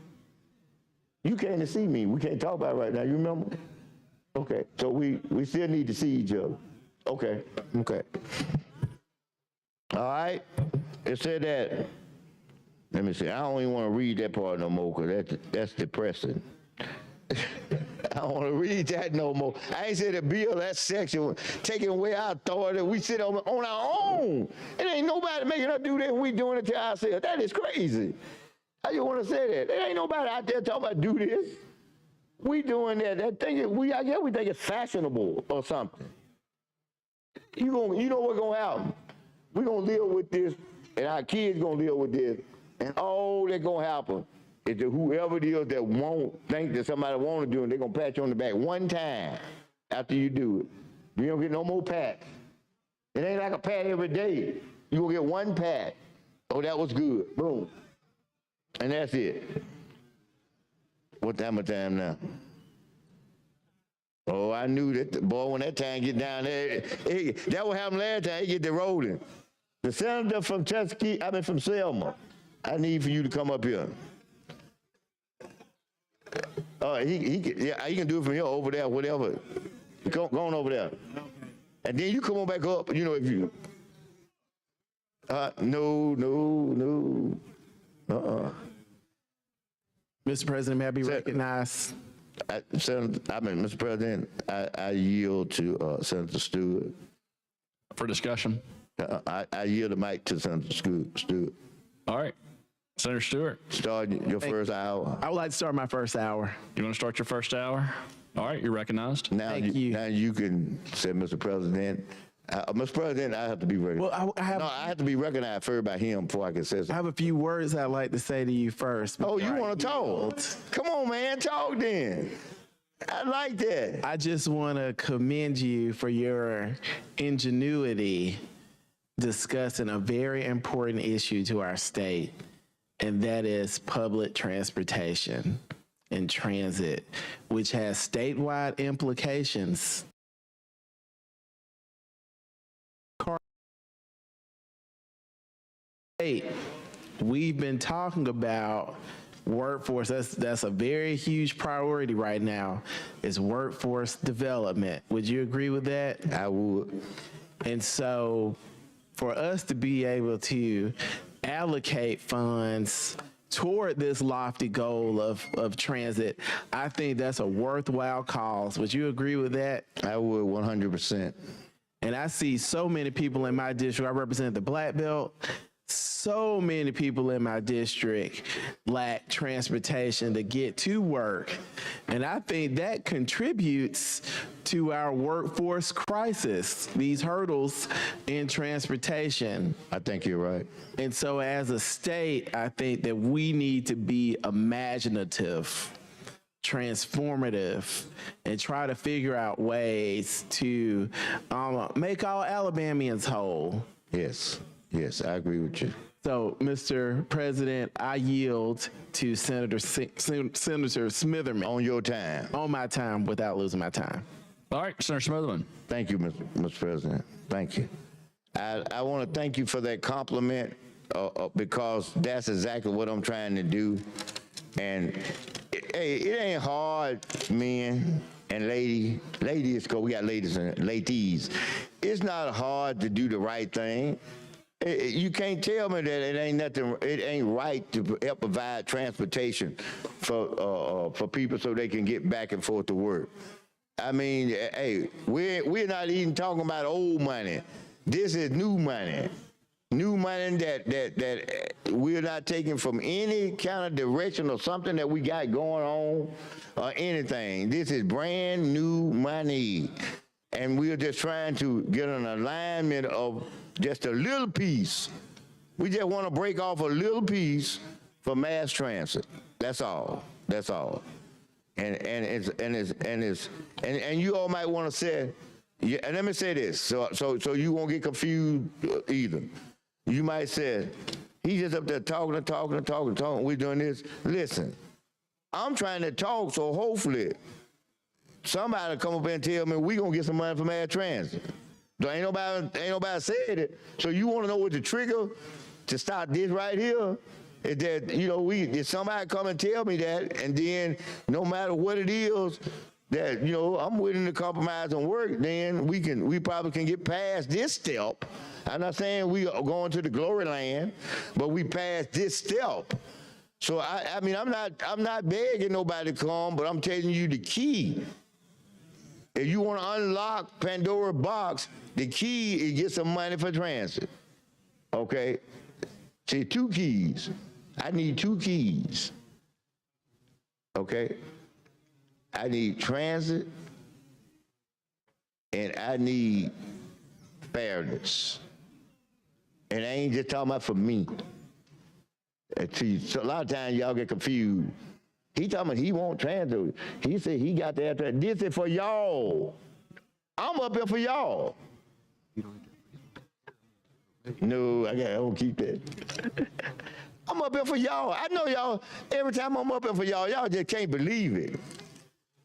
You came to see me. We can't talk about it right now. You remember? Okay. So we still need to see each other. Okay. All right. It said that. Let me see. I don't even want to read that part no more because that's depressing. I don't want to read that no more. I ain't said the bill, that section, taking away our authority. We sit on our own. It ain't nobody making us do that. We doing it to ourselves. That is crazy. How you want to say that? There ain't nobody out there talking about do this. We doing that. I guess we think it's fashionable or something. You know what's gonna happen? We're gonna live with this, and our kids gonna live with this, and all that's gonna happen is that whoever it is that won't think that somebody want to do it, they're gonna pat you on the back one time after you do it. You don't get no more pats. It ain't like a pat every day. You gonna get one pat. Oh, that was good. Boom. And that's it. What time of time now? Oh, I knew that, boy, when that time get down there, that what happened last time, he get to rolling. The senator from Tuskegee, from Selma, I need for you to come up here. He can do it from here, over there, whatever. Go on over there. And then you come on back up, if you, no. Mr. President, may I be recognized? Mr. President, I yield to Senator Stewart. For discussion. I yield the mic to Senator Stewart. All right. Senator Stewart. Start your first hour. I would like to start my first hour. You want to start your first hour? All right, you're recognized. Now you can say, Mr. President. Mr. President, I have to be recognized. Well, I have to be recognized first by him before I can say something. I have a few words I'd like to say to you first. Oh, you want to talk? Come on, man, talk then. I like that. I just want to commend you for your ingenuity discussing a very important issue to our state, and that is public transportation and transit, which has statewide implications. We've been talking about workforce. That's a very huge priority right now, is workforce development. Would you agree with that? I would. And so for us to be able to allocate funds toward this lofty goal of transit, I think that's a worthwhile cause. Would you agree with that? I would 100%. And I see so many people in my district. I represent the Black Belt. So many people in my district lack transportation to get to work. And I think that contributes to our workforce crisis, these hurdles in transportation. I think you're right. And so as a state, I think that we need to be imaginative, transformative, and try to figure out ways to make all Alabamians whole. Yes. Yes, I agree with you. So, Mr. President, I yield to Senator Smitherman. On your time. On my time, without losing my time. All right, Senator Smitherman. Thank you, Mr. President. Thank you. I want to thank you for that compliment because that's exactly what I'm trying to do. And hey, it ain't hard, men and ladies, because we got ladies and ladies. It's not hard to do the right thing. You can't tell me that it ain't right to help provide transportation for people so they can get back and forth to work. I mean, hey, we're not even talking about old money. This is new money. New money that we're not taking from any kind of direction or something that we got going on or anything. This is brand new money. And we're just trying to get an alignment of just a little piece. We just want to break off a little piece for mass transit. That's all. That's all. And you all might want to say, yeah, and let me say this, so you won't get confused either. You might say, he's just up there talking. We're doing this. Listen, I'm trying to talk, so hopefully somebody come up and tell me we gonna get some money from mass transit. So ain't nobody said it. So you want to know what the trigger to start this right here is that, you know, if somebody come and tell me that, and then no matter what it is, that, you know, I'm willing to compromise on work, then we probably can get past this step. I'm not saying we are going to the glory land, but we passed this step. So I mean, I'm not begging nobody to come, but I'm telling you the key. If you want to unlock Pandora's box, the key is get some money for transit. Okay? See, 2 keys. I need 2 keys. Okay? I need transit and I need fairness. And I ain't just talking about for me. See, so a lot of times y'all get confused. He talking about he want transit. He said he got that. This is for y'all. I'm up here for y'all. No, I don't keep that. I'm up here for y'all. I know y'all, every time I'm up here for y'all, y'all just can't believe it.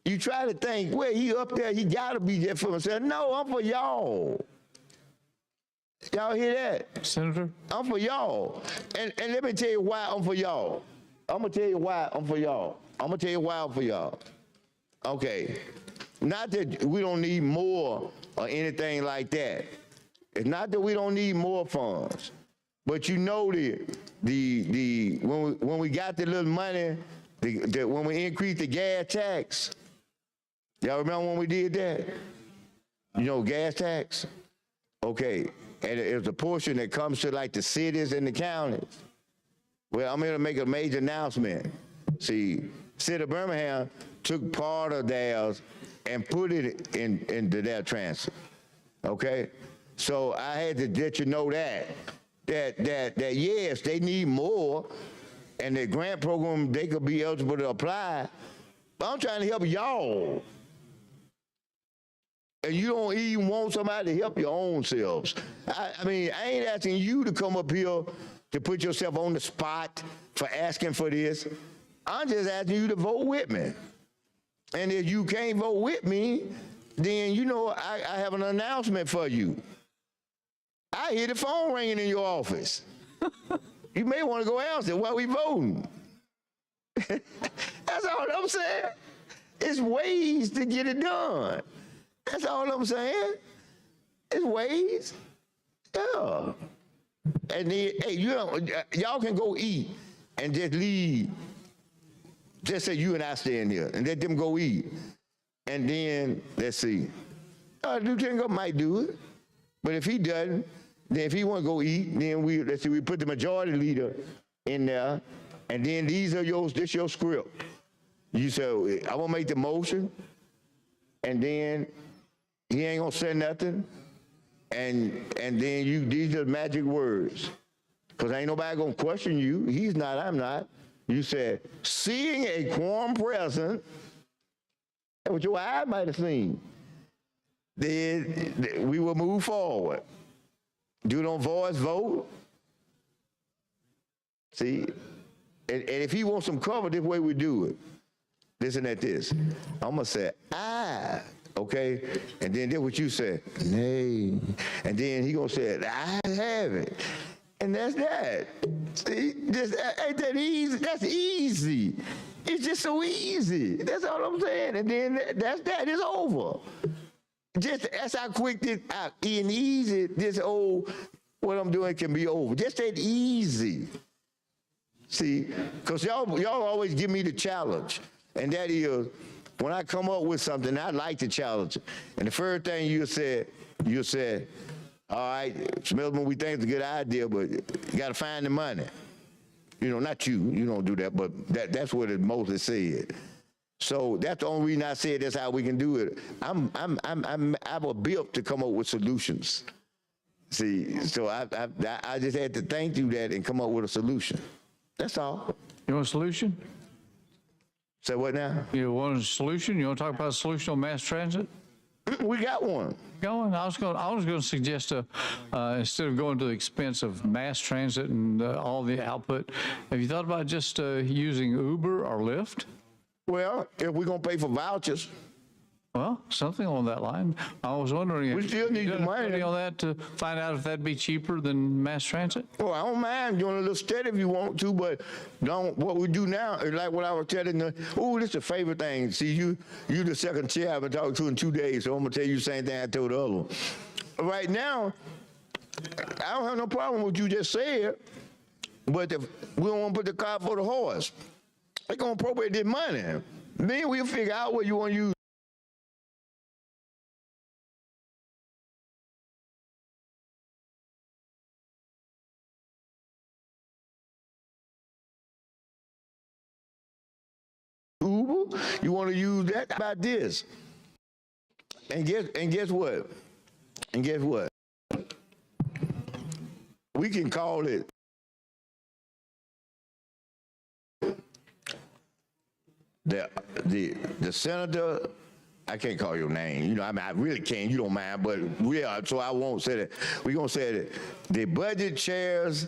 You try to think, well, he up there, he gotta be there for himself. No, I'm for y'all. Y'all hear that? Senator? I'm for y'all. And let me tell you why I'm for y'all. I'm gonna tell you why I'm for y'all. Okay. Not that we don't need more or anything like that. It's not that we don't need more funds. But you know when we got the little money when we increased the gas tax, y'all remember when we did that? You know, gas tax? Okay, and it's a portion that comes to like the cities and the counties. Well, I'm here to make a major announcement. See, City of Birmingham took part of theirs and put it into their transit. Okay, so I had to let you know that yes, they need more, and the grant program they could be eligible to apply. But I'm trying to help y'all, and you don't even want somebody to help your own selves. I mean, I ain't asking you to come up here to put yourself on the spot for asking for this. I'm just asking you to vote with me. And if you can't vote with me, then you know I have an announcement for you. I hear the phone ringing in your office. You may want to go answer while we voting. That's all I'm saying. It's ways to get it done. That's all I'm saying. It's ways. Yeah. And then, hey, y'all can go eat and just leave. Just say you and I stay in here and let them go eat. And then, let's see. Lieutenant Governor might do it. But if he doesn't, then if he want to go eat, then we put the majority leader in there. And then this your script. You say, I want to make the motion. And then he ain't going to say nothing. And then these are magic words. Because ain't nobody going to question you. He's not, I'm not. You said, seeing a quorum present, that's what your eye might have seen, then we will move forward. Do it on voice vote. See? And if he wants some cover, this way we do it. Listen at this. I'm going to say, aye. Okay? And then that's what you said. Nay. And then he going to say, I have it. And that's that. See, ain't that easy? That's easy. It's just so easy. That's all I'm saying. And then that's that. It's over. Just that's how quick this and easy this what I'm doing can be over. Just that easy. See, because y'all always give me the challenge, and that is when I come up with something, I like the challenge. And the first thing you said, all right, Smithman, we think it's a good idea, but you got to find the money. You know, not you don't do that, but that's what it mostly said. So that's the only reason I said that's how we can do it. I'm built to come up with solutions. See, so I just had to think through that and come up with a solution. That's all. You want a solution? Say what now? You want a solution? You want to talk about a solution on mass transit? We got one. I was going to suggest instead of going to the expense of mass transit and all the output, have you thought about just using Uber or Lyft? Well, if we're going to pay for vouchers. Well, something along that line. I was wondering. We still need the money on that to find out if that'd be cheaper than mass transit. Well, I don't mind doing a little study if you want to, but what we do now is like what I was telling you. Oh, this is a favorite thing. See, you the second chair I've been talking to in 2 days, so I'm gonna tell you the same thing I told the other one. Right now, I don't have no problem with what you just said, but if we don't want to put the cart before the horse, they're gonna appropriate this money. Then we'll figure out what you want to use. Uber, you want to use that about this. And guess what? We can call it the senator. I can't call your name. You know, I mean, I really can't. You don't mind, but we are. So I won't say that. We're gonna say that the budget chair's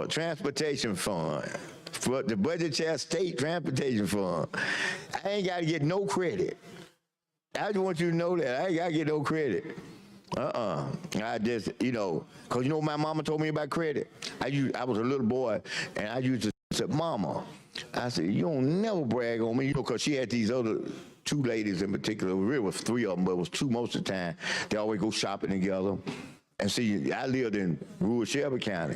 transportation fund. For the budget chair state transportation fund. I ain't got to get no credit. I just want you to know that. I ain't got to get no credit. I just, because my mama told me about credit. I was a little boy, and I used to say, Mama, I said, you don't never brag on me, because she had these other 2 ladies in particular. Really was 3 of them, but it was 2 most of the time. They always go shopping together. And see, I lived in rural Shelby County.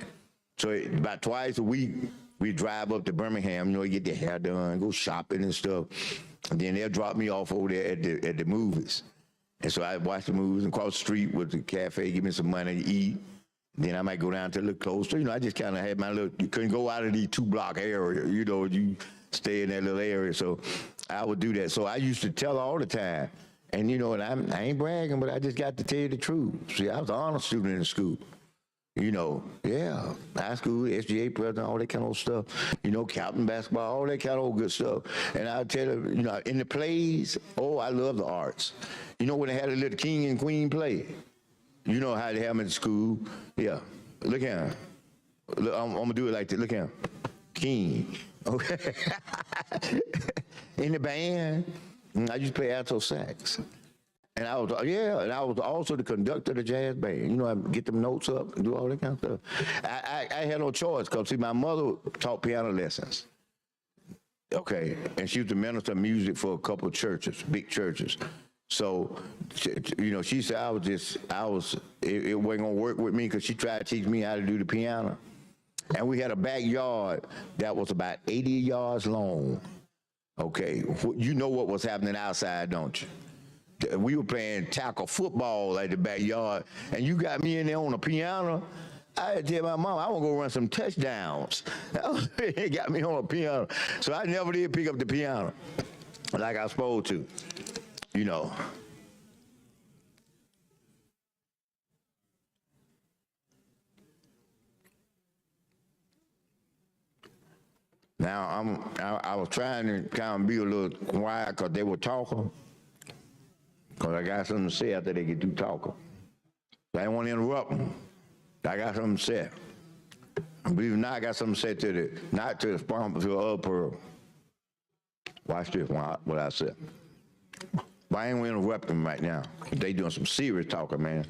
So about twice a week, We drive up to Birmingham, you know, get their hair done, go shopping and stuff. And then they'll drop me off over there at the movies. And so I watch the movies and cross the street with the cafe, give me some money to eat. Then I might go down to a little closer. You know, I just kind of had my little, you couldn't go out of the 2-block area, you know, you stay in that little area. So I would do that. So I used to tell all the time. And, you know, and I ain't bragging, but I just got to tell you the truth. See, I was an honor student in school. You know, yeah, high school, SGA president, all that kind of stuff. You know, captain basketball, all that kind of good stuff. And I'll tell you, you know, in the plays, oh, I love the arts. You know, when they had a little king and queen play, you know how they have them in school. Yeah, look at him. Look, I'm going to do it like this. Look at him. King. Okay. In the band, I used to play alto sax. And I was also the conductor of the jazz band. You know, I get them notes up and do all that kind of stuff. I had no choice because, see, my mother taught piano lessons. Okay, and she was the minister of music for a couple of churches, big churches. So, you know, she said it wasn't gonna work with me because she tried to teach me how to do the piano. And we had a backyard that was about 80 yards long. Okay, you know what was happening outside, don't you? We were playing tackle football at the backyard, and you got me in there on the piano. I had to tell my mom, I want to go run some touchdowns. It got me on a piano. So I never did pick up the piano like I was supposed to, you know. Now, I was trying to kind of be a little quiet because they were talking. Because I got something to say after they get through talking. I didn't want to interrupt them. I got something to say. Believe it or not, I got something to say not to the sponsor, to the other pearl. Watch this, what I said. But I ain't going to interrupt them right now. They doing some serious talking, man.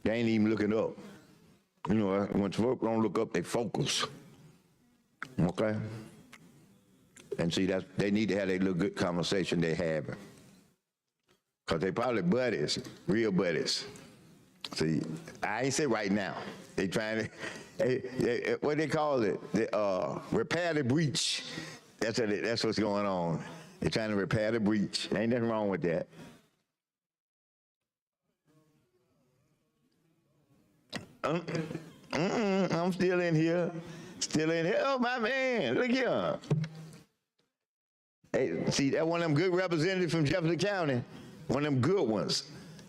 They ain't even looking up. You know, when folks don't look up, they focus. Okay? And see, they need to have their little good conversation they having. Because they probably buddies, real buddies. See, I ain't say right now. They trying to, what they call it? Repair the breach. That's what's going on. They're trying to repair the breach. Ain't nothing wrong with that. I'm still in here. Still in here. Oh, my man, look here. Hey, see, that one of them good representatives from Jefferson County. One of them good ones.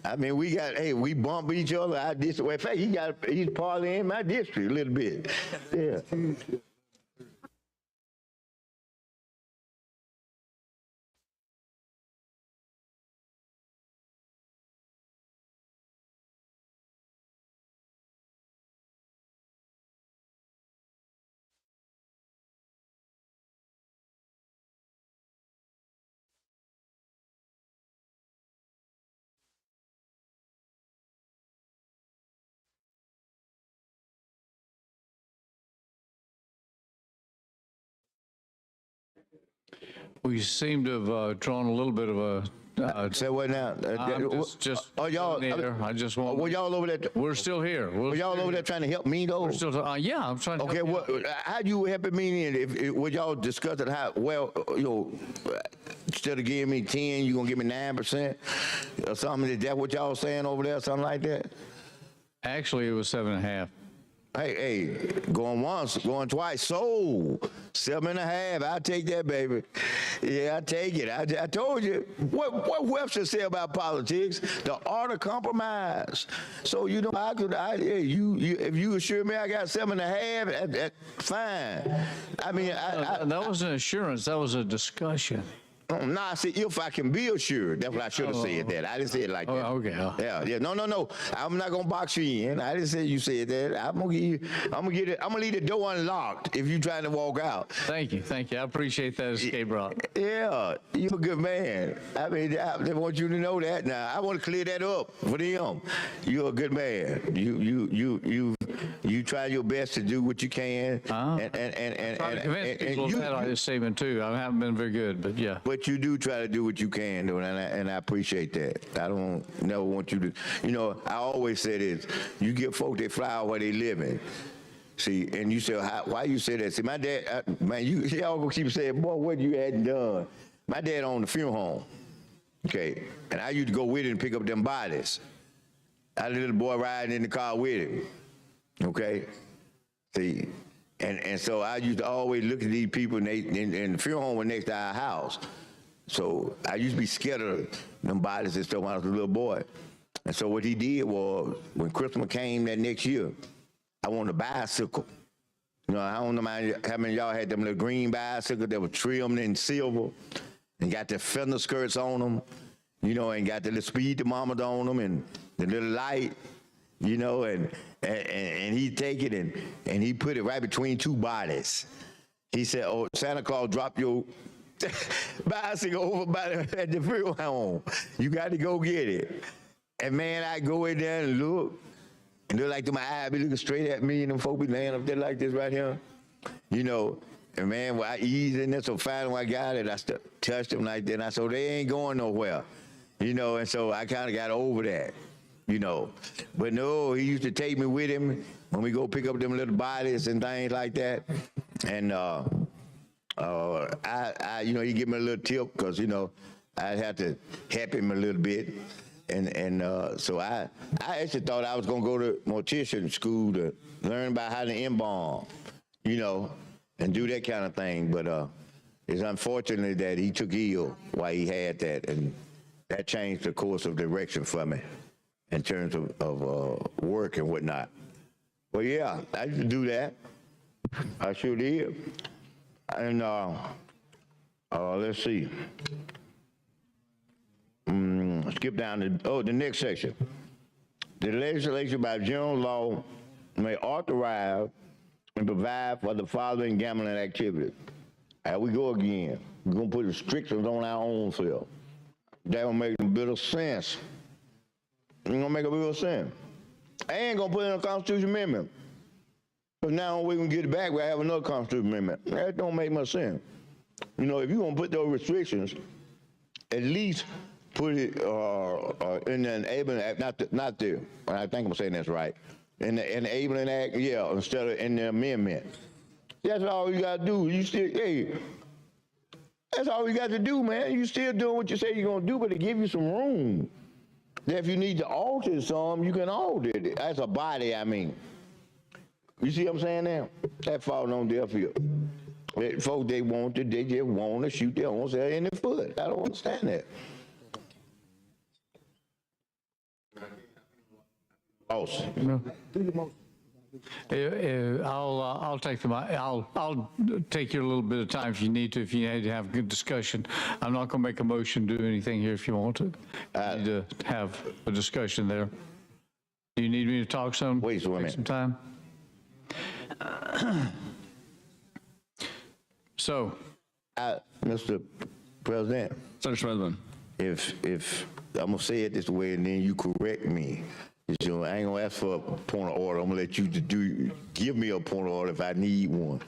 I mean, we bump each other. Our district. Well, in fact, he's partly in my district a little bit. Yeah. We seem to have drawn a little bit of a. Say what now? Just oh, y'all. there. I just want. Well, y'all over there. We're still here. Were y'all over there trying to help me though? We're still. Yeah, I'm trying to. Okay, how you helping me? If would y'all discuss it? How well, you know, instead of giving me 10, you gonna give me 9% or something? Is that what y'all saying over there? Something like that? Actually, it was 7.5. Hey, going once, going twice. So 7.5. I'll take that, baby. Yeah, I take it. I told you. What Webster say about politics? The art of compromise. So you know, if you assure me I got 7.5, that's fine. I mean, that wasn't an assurance. That was a discussion. No, I said if I can be assured. That's what I should have said. That I didn't say it like that. Okay. Yeah. No. I'm not gonna box you in. I didn't say you said that. I'm gonna leave the door unlocked if you trying to walk out. Thank you. I appreciate that escape route. Yeah, you're a good man. I mean, I want you to know that now. I want to clear that up for them. You're a good man. You try your best to do what you can. Try to convince people of that on this statement too. I haven't been very good, but yeah. But you do try to do what you can, though, and I appreciate that. I don't never want you to, you know, I always say this, you give folk their flower where they living. See, and you say, why you say that? See, my dad, man, y'all gonna keep saying, boy, what you hadn't done. My dad owned the funeral home, okay? And I used to go with him and pick up them bodies. I had a little boy riding in the car with him, okay? See, and so I used to always look at these people, and the funeral home was next to our house. So I used to be scared of them bodies and stuff when I was a little boy. And so what he did was, when Christmas came that next year, I wanted a bicycle. You know, I don't know how many of y'all had them little green bicycles that were trimmed in silver and got the fender skirts on them, you know, and got the little speed thermometer on them and the little light, you know, and he'd take it and he put it right between two bodies. He said, oh, Santa Claus dropped your bicycle over at the funeral home. You got to go get it. And man, I go in there and look like my eye be looking straight at me, and them folk be laying up there like this right here, you know. And man, when I eased in there, so finally when I got it, I touched them like that, and I said, they ain't going nowhere, you know. And so I kind of got over that, you know. But no, he used to take me with him when we go pick up them little bodies and things like that. And you know, he give me a little tip because, you know, I'd have to help him a little bit. And so I actually thought I was going to go to mortician school to learn about how to embalm, you know, and do that kind of thing. But it's unfortunate that he took ill while he had that, and that changed the course of direction for me in terms of work and whatnot. Well, yeah, I used to do that. I sure did. And let's see. Skip down to, the next section. The legislature by general law may authorize and provide for the following gambling activities. Here we go again. We're going to put restrictions on our own self. That will make a bit of sense. It's going to make a bit of sense. I ain't going to put in a Constitution amendment. Because now we can get it back, we have another Constitution amendment. That don't make much sense. You know, if you're going to put those restrictions, at least put it in the Enabling Act, I think I'm saying that's right, in the Enabling Act, yeah, instead of in the amendment. That's all you got to do. That's all you got to do, man. You still doing what you say you're going to do, but it give you some room. That if you need to alter some, you can alter it. As a body, I mean. You see what I'm saying now? That falls on their field. Folks, they just want to shoot their own self in the foot. I don't understand that. Awesome. I'll take you a little bit of time if you need to have a good discussion. I'm not going to make a motion, do anything here if you want to. You need to have a discussion there. Do you need me to talk some? Wait a minute. Some time? So, Mr. President. Senator Smithman. If I'm gonna say it this way and then you correct me, you know, I ain't gonna ask for a point of order. I'm gonna let you give me a point of order if I need one.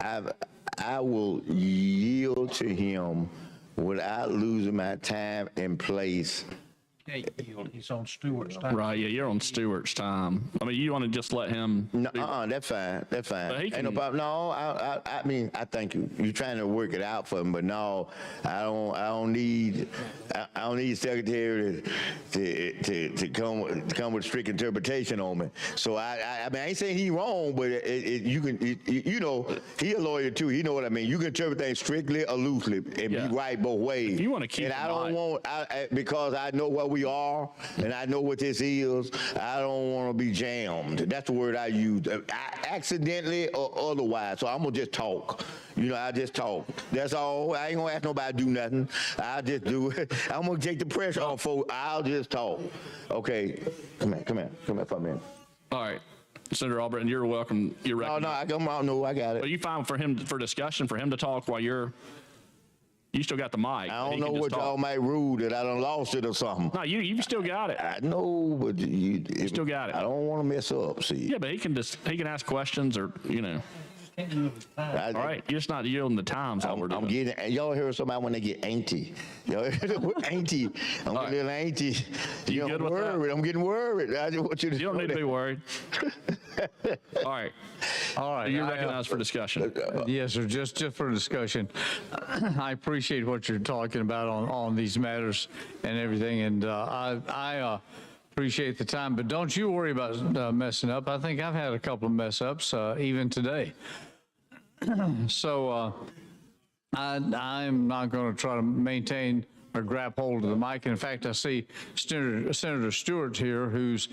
I will yield to him without losing my time and place. He's on Stewart's time. Right, yeah, you're on Stewart's time. I mean, you want to just let him... No, that's fine, that's fine. Ain't no problem. No, I mean, I thank you. You're trying to work it out for him, but no, I don't need secretary to come with strict interpretation on me. So I mean, I ain't saying he wrong, but you know, he a lawyer too. He know what I mean. You can interpret things strictly or loosely and be right both ways. If you want to keep and I don't want, because I know what we are and I know what this is, I don't want to be jammed. That's the word I use, accidentally or otherwise. So I'm gonna just talk. You know, I just talk. That's all. I ain't gonna ask nobody to do nothing. I just do it. I'm gonna take the pressure off, folks. I'll just talk. Okay, come here for a minute. All right. Senator Albritton, you're welcome. You're recognized. No, I got it. Are you fine for discussion, for him to talk while you still got the mic? I don't know what y'all might rule that I done lost it or something. No, you still got it. I know, but you still got it. I don't want to mess up, see. Yeah, but he can ask questions or, you know. All right, you're just not yielding the times. All we're doing. I'm getting, y'all hear somebody when they get auntie. Y'all hear auntie. I'm getting a little auntie. You good with that? worried. I'm getting worried. I just want you to You don't need to be worried. All right. All right. You're recognized for discussion. Yes, sir, just for discussion. I appreciate what you're talking about on these matters and everything, and I appreciate the time, but don't you worry about messing up. I think I've had a couple of mess ups even today. So I'm not going to try to maintain or grab hold of the mic. And in fact, I see Senator Stewart here, whose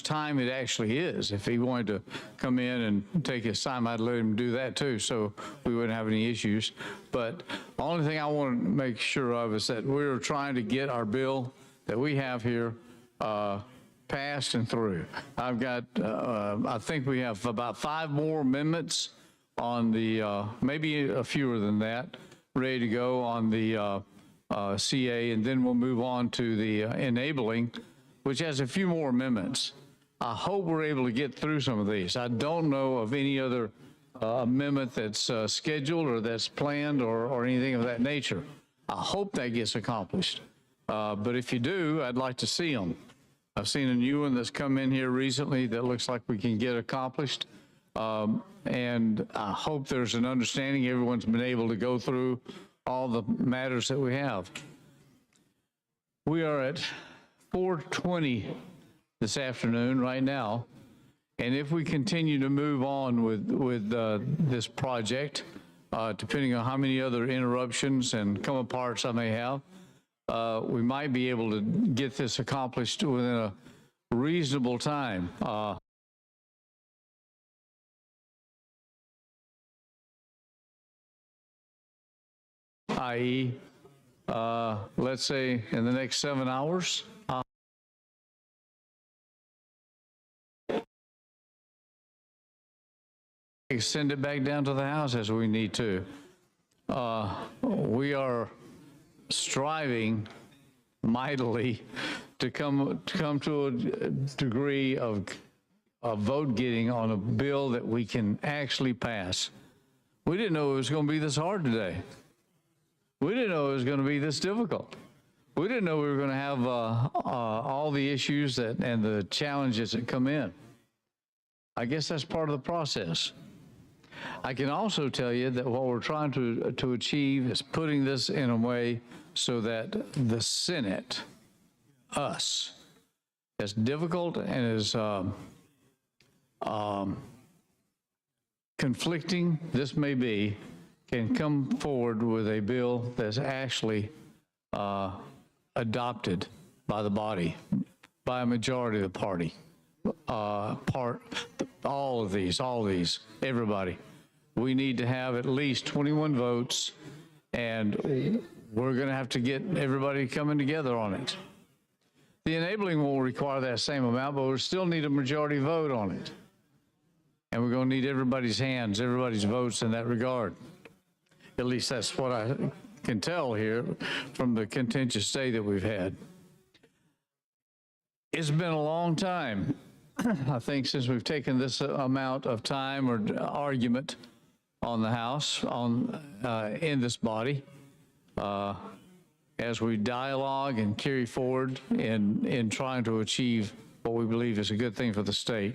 time it actually is. If he wanted to come in and take his time, I'd let him do that too, so we wouldn't have any issues. But the only thing I want to make sure of is that we're trying to get our bill that we have here passed and through. I've got, I think we have about 5 more amendments on the, maybe a fewer than that, ready to go on the CA, and then we'll move on to the enabling, which has a few more amendments. I hope we're able to get through some of these. I don't know of any other amendment that's scheduled or that's planned or anything of that nature. I hope that gets accomplished. But if you do, I'd like to see them. I've seen a new one that's come in here recently that looks like we can get accomplished. And I hope there's an understanding. Everyone's been able to go through all the matters that we have. We are at 4:20 this afternoon right now. And if we continue to move on with this project, depending on how many other interruptions and come aparts I may have, we might be able to get this accomplished within a reasonable time. I.e., let's say in the next 7 hours. Send it back down to the House as we need to. We are striving mightily to come to a degree of vote getting on a bill that we can actually pass. We didn't know it was going to be this hard today. We didn't know it was going to be this difficult. We didn't know we were going to have all the issues and the challenges that come in. I guess that's part of the process. I can also tell you that what we're trying to achieve is putting this in a way so that the Senate, us, as difficult and as conflicting this may be, can come forward with a bill that's actually adopted by the body, by a majority of the party, all of these, everybody. We need to have at least 21 votes, and we're going to have to get everybody coming together on it. The enabling will require that same amount, but we'll still need a majority vote on it. And we're going to need everybody's hands, everybody's votes in that regard. At least that's what I can tell here from the contentious day that we've had. It's been a long time, I think, since we've taken this amount of time or argument on the House, in this body, as we dialogue and carry forward in trying to achieve what we believe is a good thing for the state.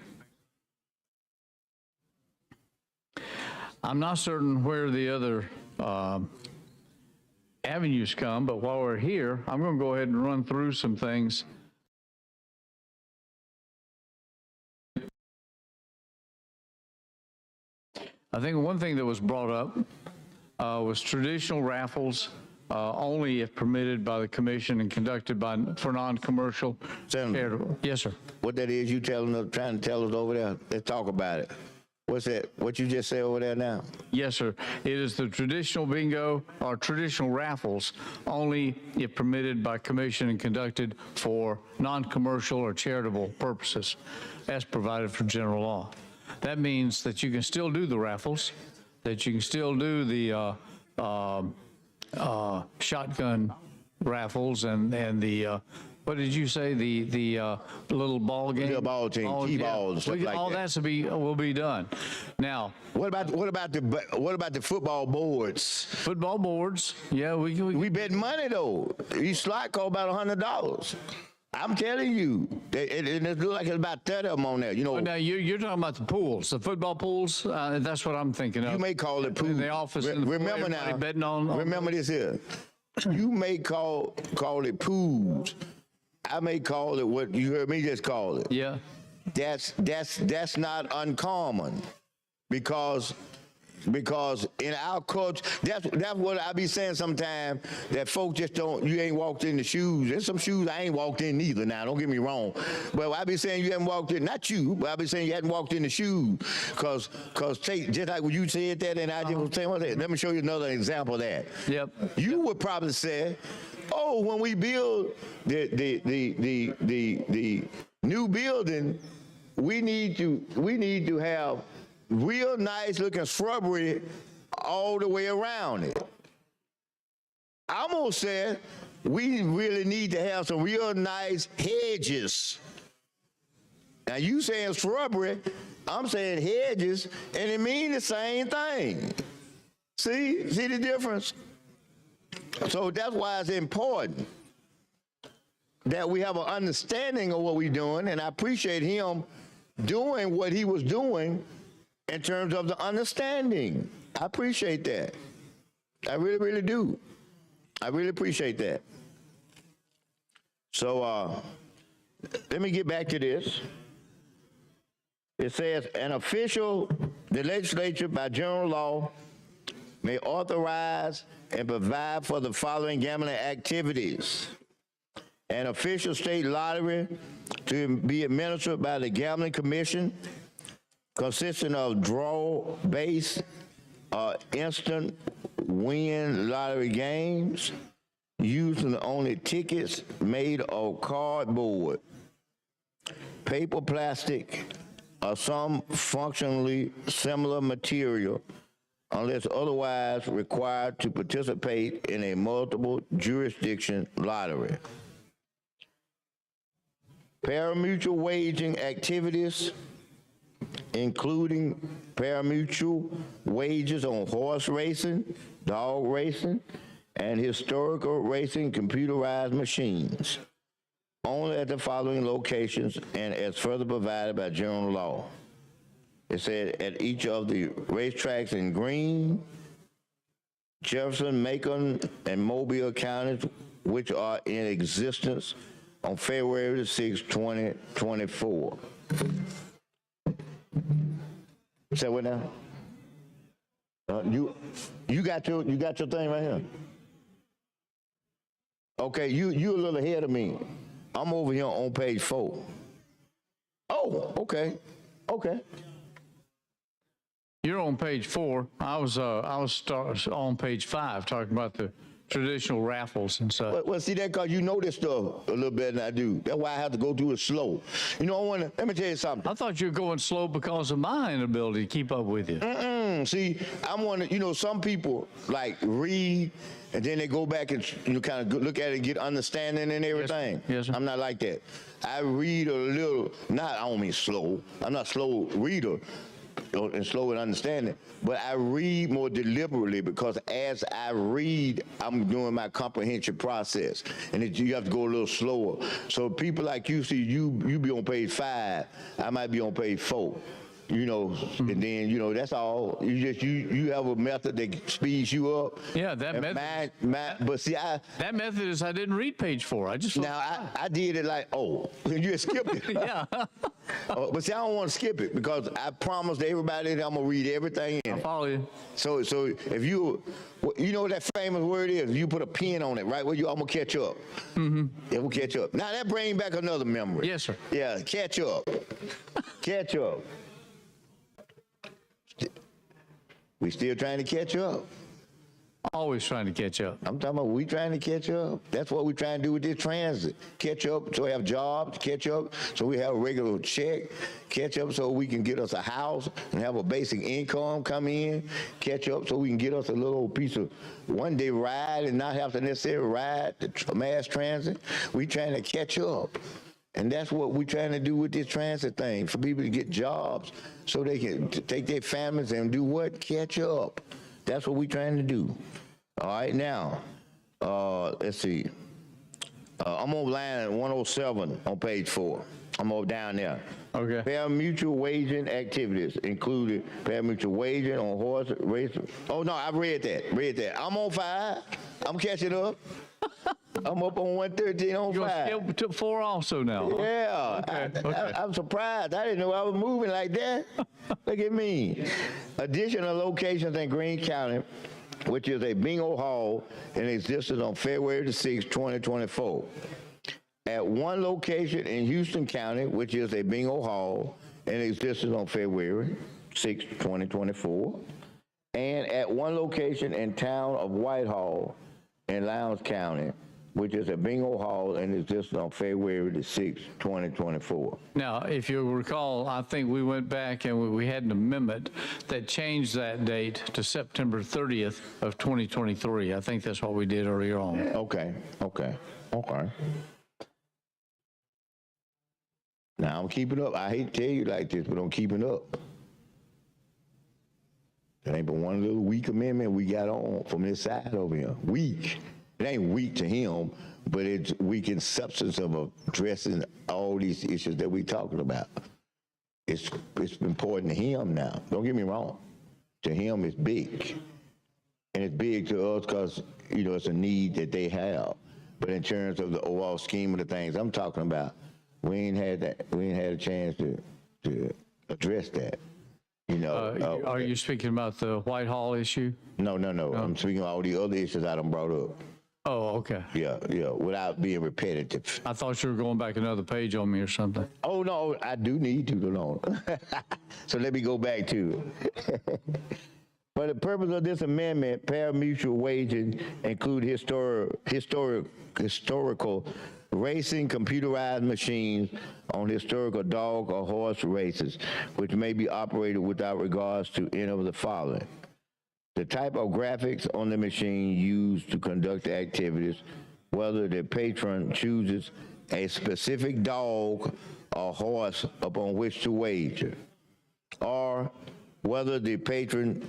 I'm not certain where the other avenues come, but while we're here, I'm going to go ahead and run through some things. I think one thing that was brought up was traditional raffles, only if permitted by the commission and conducted for non-commercial. Senator, yes, sir. What that is you trying to tell us over there? Let's talk about it. What's that? What you just said over there now? Yes, sir. It is the traditional bingo or traditional raffles, only if permitted by commission and conducted for non-commercial or charitable purposes, as provided for general law. That means that you can still do the raffles, that you can still do the shotgun raffles and the what did you say, the little ball game? Little ball team, T-balls and stuff like all that. will be done. Now, What about the football boards? football boards, yeah, We bet money though. Each slot cost about $100. I'm telling you, it looks like it's about 30 of them on there. You know, now you're talking about the pools, the football pools. That's what I'm thinking of. you may call it pools. In the office. in the pool, Remember everybody now. betting on Remember this here. You may call it pools. I may call it what you heard me just call it. Yeah. That's not uncommon, because in our culture, that's what I be saying sometimes, that folks just don't, you ain't walked in the shoes. There's some shoes I ain't walked in neither now, don't get me wrong. But I be saying you haven't walked in, not you, but I be saying you hadn't walked in the shoes. Cause take, just like when you said that, and I just was saying, let me show you another example of that. Yep. You would probably say, oh, when we build the new building, we need to have real nice looking shrubbery all the way around it. I'm gonna say we really need to have some real nice hedges. Now you saying shrubbery, I'm saying hedges, and it means the same thing. See the difference? So that's why it's important that we have an understanding of what we're doing, and I appreciate him doing what he was doing in terms of the understanding. I appreciate that. I really, really do. I really appreciate that. So let me get back to this. It says, an official, the legislature by general law may authorize and provide for the following gambling activities. An official state lottery to be administered by the Gambling Commission, consisting of draw-based instant win lottery games using only tickets made of cardboard, paper, plastic, or some functionally similar material, unless otherwise required to participate in a multiple jurisdiction lottery. Parimutuel wagering activities, including parimutuel wagers on horse racing, dog racing, and historical racing computerized machines, only at the following locations and as further provided by general law. It said at each of the racetracks in Greene, Jefferson, Macon, and Mobile counties, which are in existence on February 6, 2024. Say what now? You got your thing right here. Okay, you a little ahead of me. I'm over here on page 4. Oh, okay. You're on page 4. I was on page 5 talking about the traditional raffles and stuff. Well, see that, because you know this stuff a little better than I do. That's why I have to go through it slow. You know, let me tell you something. I thought you were going slow because of my inability to keep up with you. See, I'm one of, some people like read and then they go back and kind of look at it and get understanding and everything. Yes, sir. I'm not like that. I read a little, I don't mean slow. I'm not a slow reader and slow in understanding, but I read more deliberately, because as I read, I'm doing my comprehension process, and you have to go a little slower. So people like you, see, you be on page 5, I might be on page 4. And then, that's all. You have a method that speeds you up. Yeah, that method. But see, that method is I didn't read page 4. I just I did it like, you skipped it. Yeah. But see, I don't want to skip it, because I promised everybody that I'm gonna read everything in. I follow you. So if you know what that famous word is, you put a pin on it, right? I'm gonna catch up. Mm-hmm. It will catch up. Now that brings back another memory. Yes, sir. Yeah, catch up. Catch up. We still trying to catch up. Always trying to catch up. I'm talking about we trying to catch up. That's what we trying to do with this transit. Catch up so we have jobs, catch up so we have a regular check, catch up so we can get us a house and have a basic income come in, catch up so we can get us a little piece of one-day ride and not have to necessarily ride the mass transit. We trying to catch up. And that's what we're trying to do with this transit thing, for people to get jobs so they can take their families and do what? Catch up. That's what we're trying to do. All right, now, let's see. I'm on line 107 on page 4. I'm over down there. Okay. Pari-mutuel waging activities included pari-mutuel waging on horse racing. Oh, no, I read that. I'm on 5. I'm catching up. I'm up on 113 on 5. You're skip 4 also now. Yeah. Okay. I'm surprised. I didn't know I was moving like that. Look at me. Additional locations in Greene County, which is a bingo hall in existence on February the 6th, 2024. At one location in Houston County, which is a bingo hall in existence on February 6th, 2024. And at one location in town of Whitehall in Lowndes County, which is a bingo hall and exists on February the 6th, 2024. Now, if you recall, I think we went back and we had an amendment that changed that date to September 30th of 2023. I think that's what we did earlier on. Okay. Now I'm keeping up. I hate to tell you like this, but I'm keeping up. There ain't but one little weak amendment we got on from this side over here. Weak. It ain't weak to him, but it's weak in substance of addressing all these issues that we talking about. It's important to him now. Don't get me wrong. To him, it's big. And it's big to us because, you know, it's a need that they have. But in terms of the overall scheme of the things I'm talking about, we ain't had a chance to address that. You know, are you speaking about the Whitehall issue? No. I'm speaking of all the other issues I done brought up. Oh, okay. Yeah, without being repetitive. I thought you were going back another page on me or something. Oh, no, I do need to, Delon. So let me go back to it. For the purpose of this amendment, pari-mutuel waging include historical racing computerized machines on historical dog or horse races, which may be operated without regards to any of the following: the type of graphics on the machine used to conduct the activities, whether the patron chooses a specific dog or horse upon which to wager, or whether the patron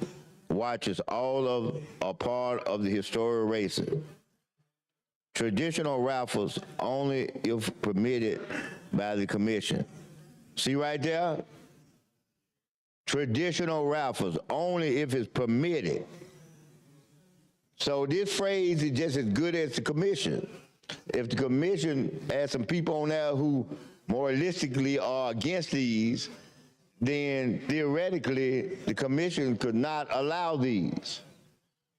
watches all of or part of the historical racing. Traditional raffles only if permitted by the commission. See right there? Traditional raffles only if it's permitted. So this phrase is just as good as the commission. If the commission has some people on there who moralistically are against these, then theoretically the commission could not allow these.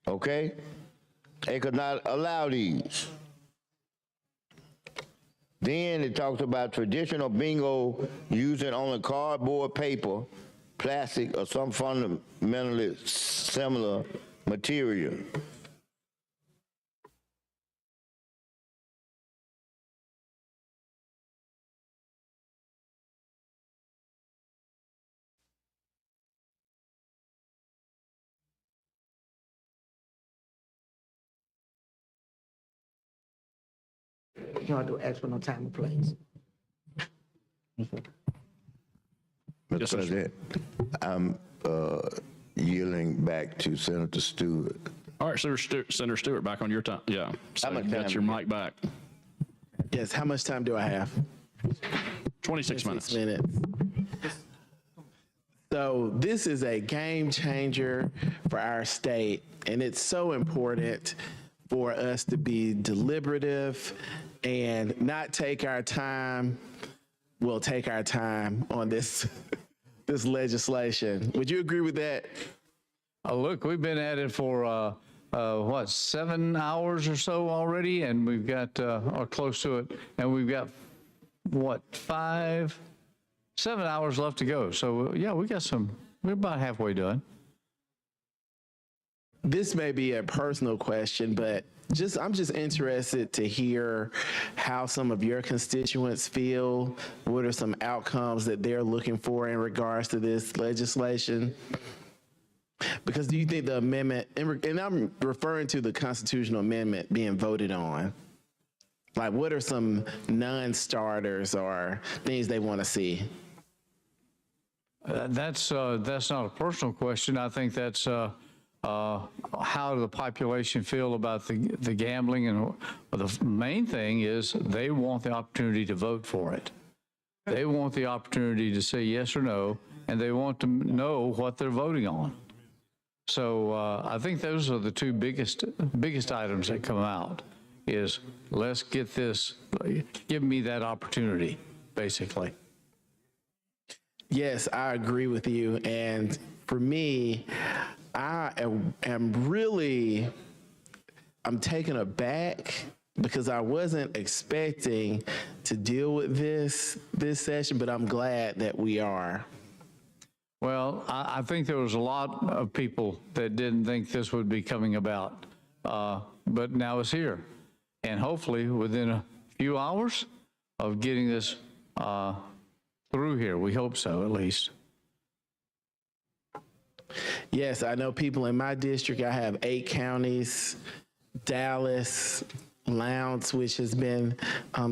Okay? They could not allow these. Then it talks about traditional bingo using only cardboard, paper, plastic, or some fundamentally similar material. You don't have to ask for no time and place. Mr. President, I'm yielding back to Senator Stewart. All right, Senator Stewart, back on your time. Yeah, so much you got time your do mic back. Yes, how much time do I have? 26 minutes. So this is a game changer for our state, and it's so important for us to be deliberative and not take our time. We'll take our time on this this legislation. Would you agree with that? Look, we've been at it for, 7 hours or so already, and we've got, or close to it, and we've got, 7 hours left to go. So, yeah, we're about halfway done. this may be a personal question, but I'm just interested to hear how some of your constituents feel. What are some outcomes that they're looking for in regards to this legislation? Because do you think the amendment, and I'm referring to the constitutional amendment being voted on, like what are some non-starters or things they want to see? That's not a personal question. I think that's how the population feel about the gambling, and the main thing is they want the opportunity to vote for it. They want the opportunity to say yes or no, and they want to know what they're voting on. So I think those are the two biggest items that come out. Is let's get this, give me that opportunity, basically. Yes, I agree with you. And for me, I'm taken aback because I wasn't expecting to deal with this session, but I'm glad that we are. Well, I think there was a lot of people that didn't think this would be coming about, but now it's here. And hopefully within a few hours of getting this through here. We hope so, at least. Yes, I know people in my district. I have 8 counties, Dallas, Lowndes, which has been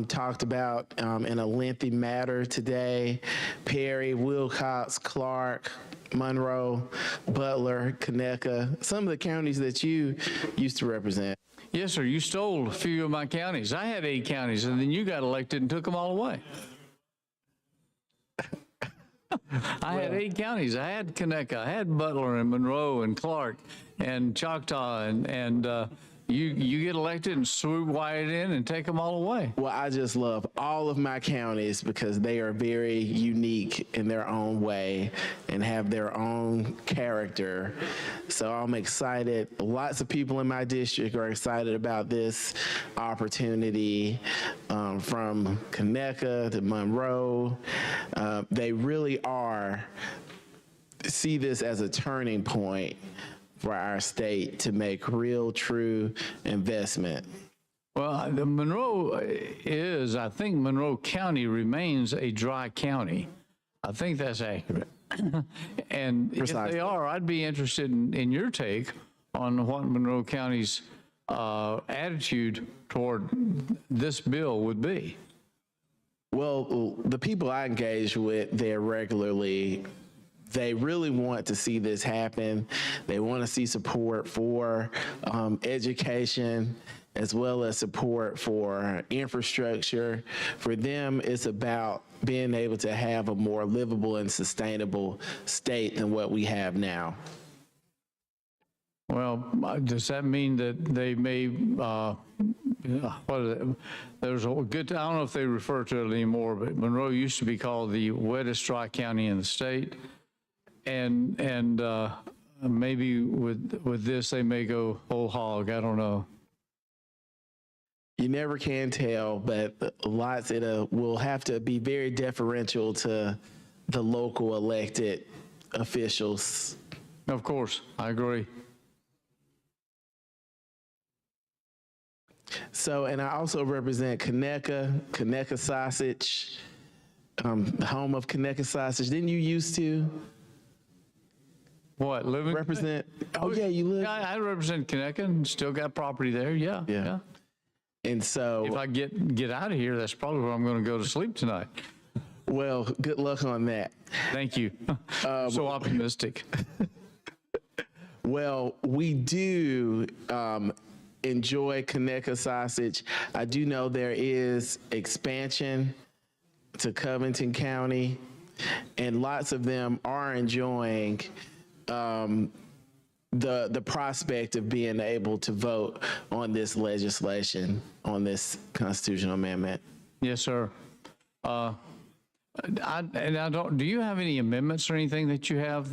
talked about in a lengthy matter today, Perry, Wilcox, Clark, Monroe, Butler, Conecuh, some of the counties that you used to represent. Yes, sir. You stole a few of my counties. I had 8 counties, and then you got elected and took them all away. I had 8 counties. I had Conecuh, I had Butler and Monroe and Clark and Choctaw, and you get elected and swoop Wyatt in and take them all away. Well, I just love all of my counties because they are very unique in their own way and have their own character. So I'm excited. Lots of people in my district are excited about this opportunity, from Conecuh to Monroe. They really see this as a turning point for our state to make real, true investment. Well, Monroe I think Monroe County remains a dry county. I think that's accurate. And Precisely. If they are, I'd be interested in your take on what Monroe County's attitude toward this bill would be. Well, the people I engage with there regularly, they really want to see this happen. They want to see support for education, as well as support for infrastructure. For them, it's about being able to have a more livable and sustainable state than what we have now. Well, does that mean that they may, there's a good, I don't know if they refer to it anymore, but Monroe used to be called the wettest dry county in the state. And maybe with this, they may go whole hog. I don't know. You never can tell, but lots will have to be very deferential to the local elected officials. Of course, I agree. So, and I also represent Conecuh sausage, the home of Conecuh sausage. Didn't you used to? What, living? Represent, oh yeah, you live? Yeah, I represent Conecuh and still got property there, yeah. And so. If I get out of here, that's probably where I'm going to go to sleep tonight. Well, good luck on that. Thank you. So optimistic. Well, we do enjoy Conecuh sausage. I do know there is expansion to Covington County, and lots of them are enjoying the prospect of being able to vote on this legislation, on this constitutional amendment. Yes, sir. Do you have any amendments or anything that you have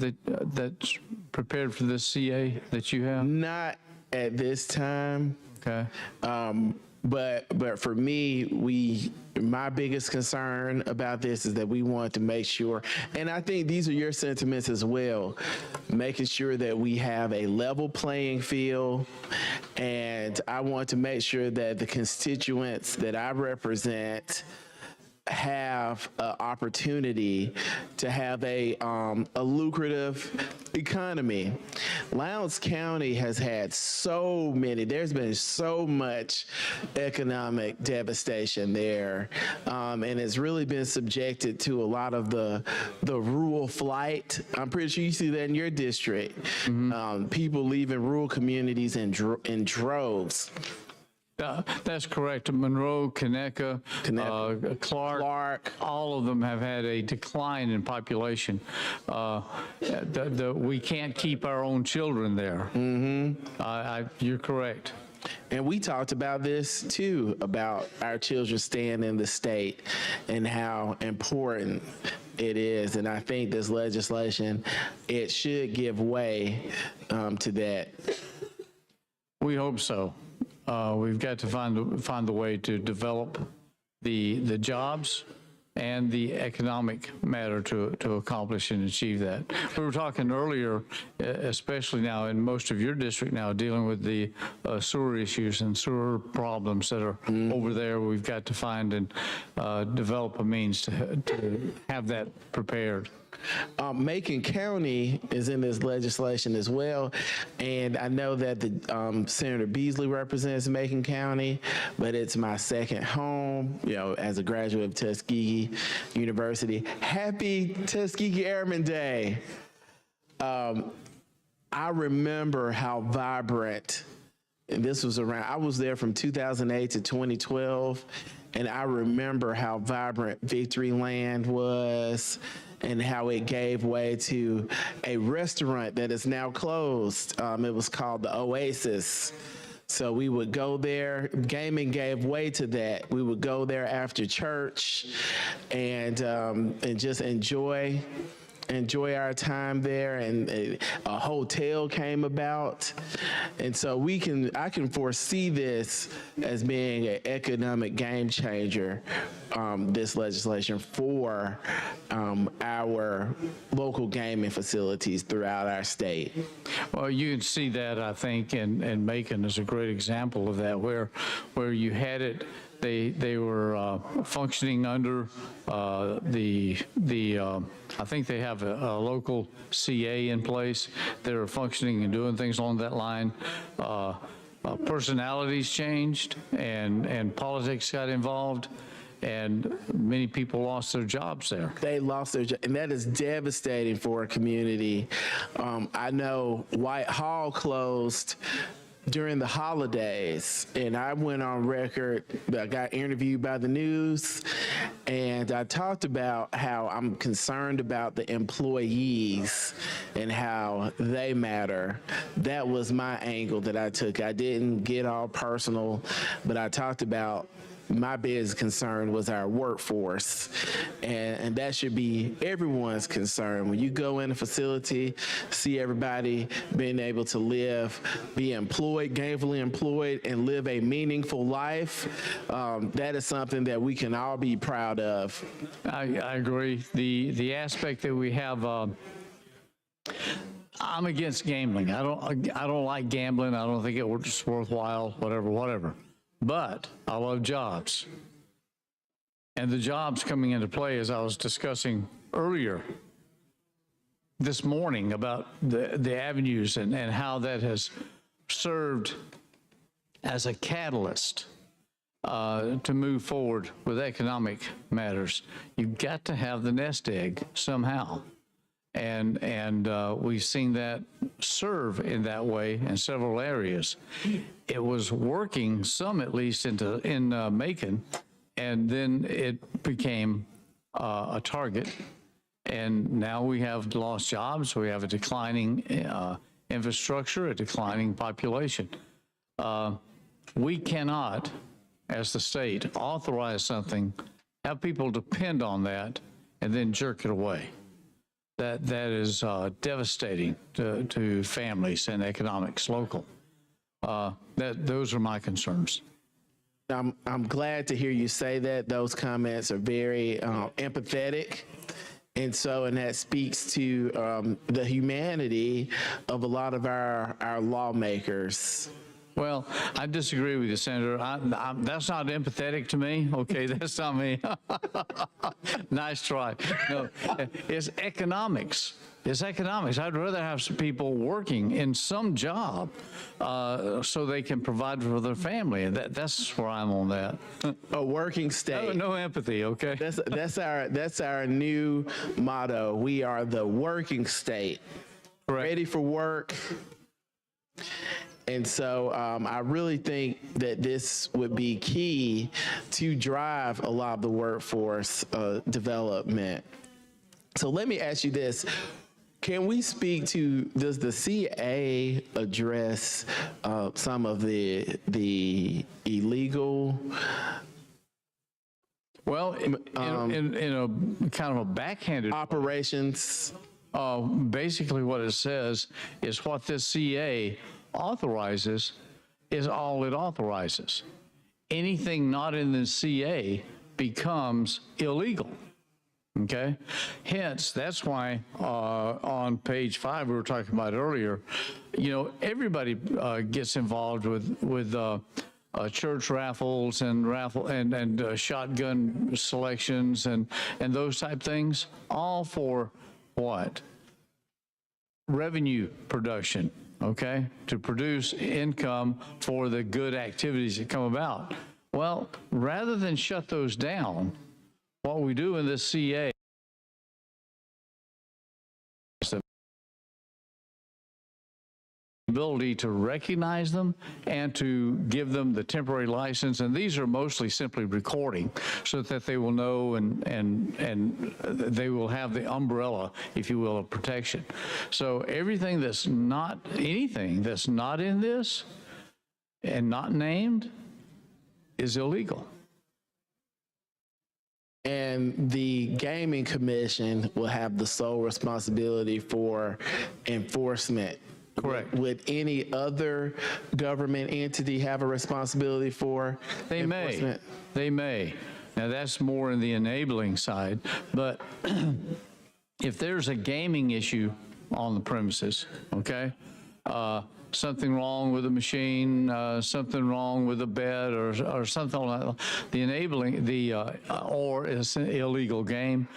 that's prepared for this CA that you have? Not at this time. Okay. But for me, my biggest concern about this is that we want to make sure, and I think these are your sentiments as well, making sure that we have a level playing field. And I want to make sure that the constituents that I represent have an opportunity to have a lucrative economy. Lowndes County has had there's been so much economic devastation there, and it's really been subjected to a lot of the rural flight. I'm pretty sure you see that in your district. People leaving rural communities in droves. That's correct. Monroe, Conecuh, Clark, all of them have had a decline in population. We can't keep our own children there. You're correct. And we talked about this too, about our children staying in the state and how important it is. And I think this legislation, it should give way to that. We hope so. We've got to find the way to develop the jobs and the economic matter to accomplish and achieve that. We were talking earlier, especially now in most of your district now, dealing with the sewer issues and sewer problems that are over there. We've got to find and develop a means to have that prepared. Macon County is in this legislation as well, and I know that the Senator Beasley represents Macon County, but it's my second home, as a graduate of Tuskegee University. Happy Tuskegee Airmen Day. I remember how vibrant, and this was I was there from 2008 to 2012, and I remember how vibrant Victory Land was, and how it gave way to a restaurant that is now closed. It was called the Oasis. So we would go there. Gaming gave way to that. We would go there after church and just enjoy our time there, and a hotel came about. And so I can foresee this as being an economic game changer, this legislation for our local gaming facilities throughout our state. Well, you can see that, I think, and Macon is a great example of that, where you had it. They were functioning under I think they have a local CA in place. They were functioning and doing things along that line. Personalities changed and politics got involved, and many people lost their jobs there. They lost their job, and that is devastating for a community. I know Whitehall closed during the holidays, and I went on record. I got interviewed by the news, and I talked about how I'm concerned about the employees and how they matter. That was my angle that I took. I didn't get all personal, but I talked about my biggest concern was our workforce, and that should be everyone's concern. When you go in a facility, see everybody being able to live, be employed, gainfully employed, and live a meaningful life, that is something that we can all be proud of. I agree. The aspect that we have, I'm against gambling. I don't like gambling. I don't think it's worthwhile, whatever. But I love jobs. And the jobs coming into play, as I was discussing earlier this morning about the avenues and how that has served as a catalyst to move forward with economic matters. You've got to have the nest egg somehow. And we've seen that serve in that way in several areas. It was working, some at least, in Macon, and then it became a target. And now we have lost jobs. We have a declining infrastructure, a declining population. We cannot, as the state, authorize something, have people depend on that, and then jerk it away. That is devastating to families and economics local. Those are my concerns. I'm glad to hear you say that. Those comments are very empathetic. And that speaks to the humanity of a lot of our lawmakers. Well, I disagree with you, Senator. That's not empathetic to me. Okay, that's not me. Nice try. No, it's economics. It's economics. I'd rather have some people working in some job so they can provide for their family. And that's where I'm on that. A working state. No empathy, okay? That's our new motto. We are the working state. Correct. Ready for work. And so I really think that this would be key to drive a lot of the workforce development. So let me ask you this. Can we speak to, does the CA address some of the illegal? Well, in a kind of a backhanded operations. Basically what it says is what this CA authorizes is all it authorizes. Anything not in the CA becomes illegal. Okay? Hence, that's why on page 5 we were talking about earlier, everybody gets involved with church raffles and shotgun selections and those type things, all for what? Revenue production, okay? To produce income for the good activities that come about. Well, rather than shut those down, what we do in this CA is the ability to recognize them and to give them the temporary license. And these are mostly simply recording so that they will know and they will have the umbrella, if you will, of protection. So anything that's not in this and not named is illegal. And the Gaming Commission will have the sole responsibility for enforcement. Correct. Would any other government entity have a responsibility for enforcement? They may. Now that's more in the enabling side, but if there's a gaming issue on the premises, okay, something wrong with the machine, something wrong with the bed, or something like that, the enabling, or it's an illegal game.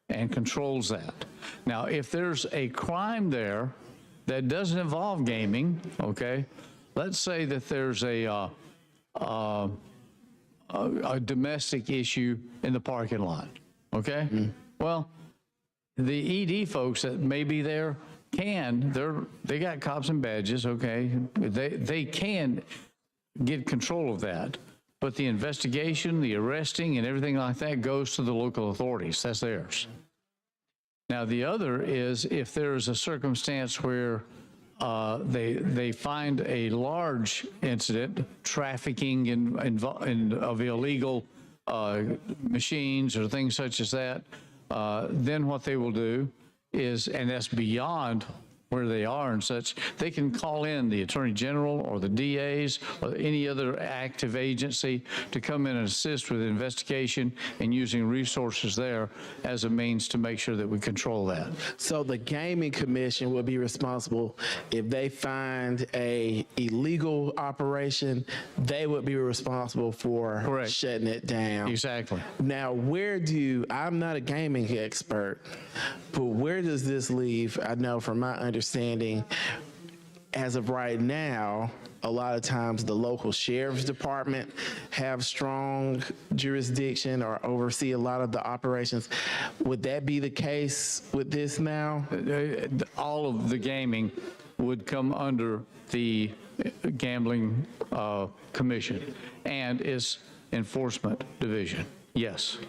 And controls that. Now, if there's a crime there that doesn't involve gaming, okay, let's say that there's a domestic issue in the parking lot, okay? Well, the ED folks that may be there they got cops and badges, okay? They can get control of that. But the investigation, the arresting, and everything like that goes to the local authorities. That's theirs. Now, the other is if there is a circumstance where they find a large incident, trafficking of illegal machines or things such as that, then what they will do is, and that's beyond where they are and such, they can call in the Attorney General or the DAs or any other active agency to come in and assist with the investigation and using resources there as a means to make sure that we control that. So the Gaming Commission will be responsible if they find a illegal operation, they would be responsible for Correct. Shutting it down. Exactly. Now, I'm not a gaming expert, but where does this leave? I know from my understanding, as of right now, a lot of times the local sheriff's department have strong jurisdiction or oversee a lot of the operations. Would that be the case with this now? All of the gaming would come under the Gambling Commission and its enforcement division, yes.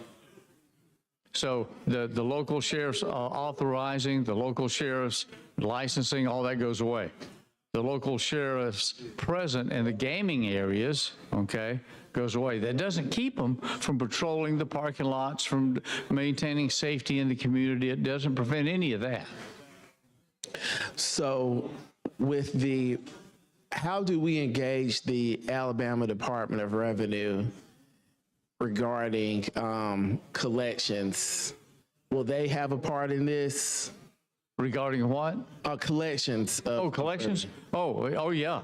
So the local sheriff's authorizing, the local sheriff's licensing, all that goes away. The local sheriff's present in the gaming areas, okay, goes away. That doesn't keep them from patrolling the parking lots, from maintaining safety in the community. It doesn't prevent any of that. So with how do we engage the Alabama Department of Revenue regarding collections? Will they have a part in this? Regarding what? Collections. Collections? Oh, yeah.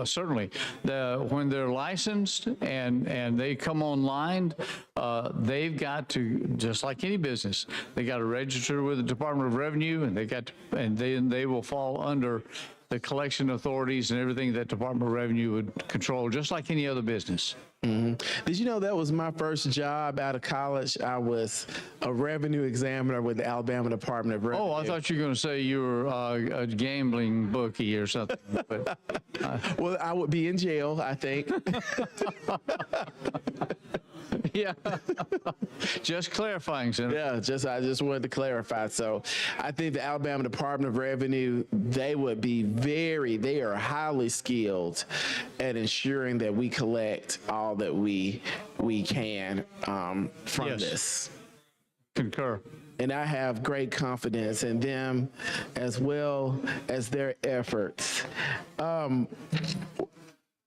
Certainly. When they're licensed and they come online, they've got to, just like any business, they got to register with the Department of Revenue, and then they will fall under the collection authorities and everything that Department of Revenue would control, just like any other business. Mm-hmm. Did you know that was my first job out of college? I was a revenue examiner with the Alabama Department of Revenue. Oh, I thought you were going to say you were a gambling bookie or something. But, well, I would be in jail, I think. Yeah. Just clarifying, Senator. Yeah, I just wanted to clarify. So I think the Alabama Department of Revenue, they are highly skilled at ensuring that we collect all that we can from this. Concur. And I have great confidence in them as well as their efforts.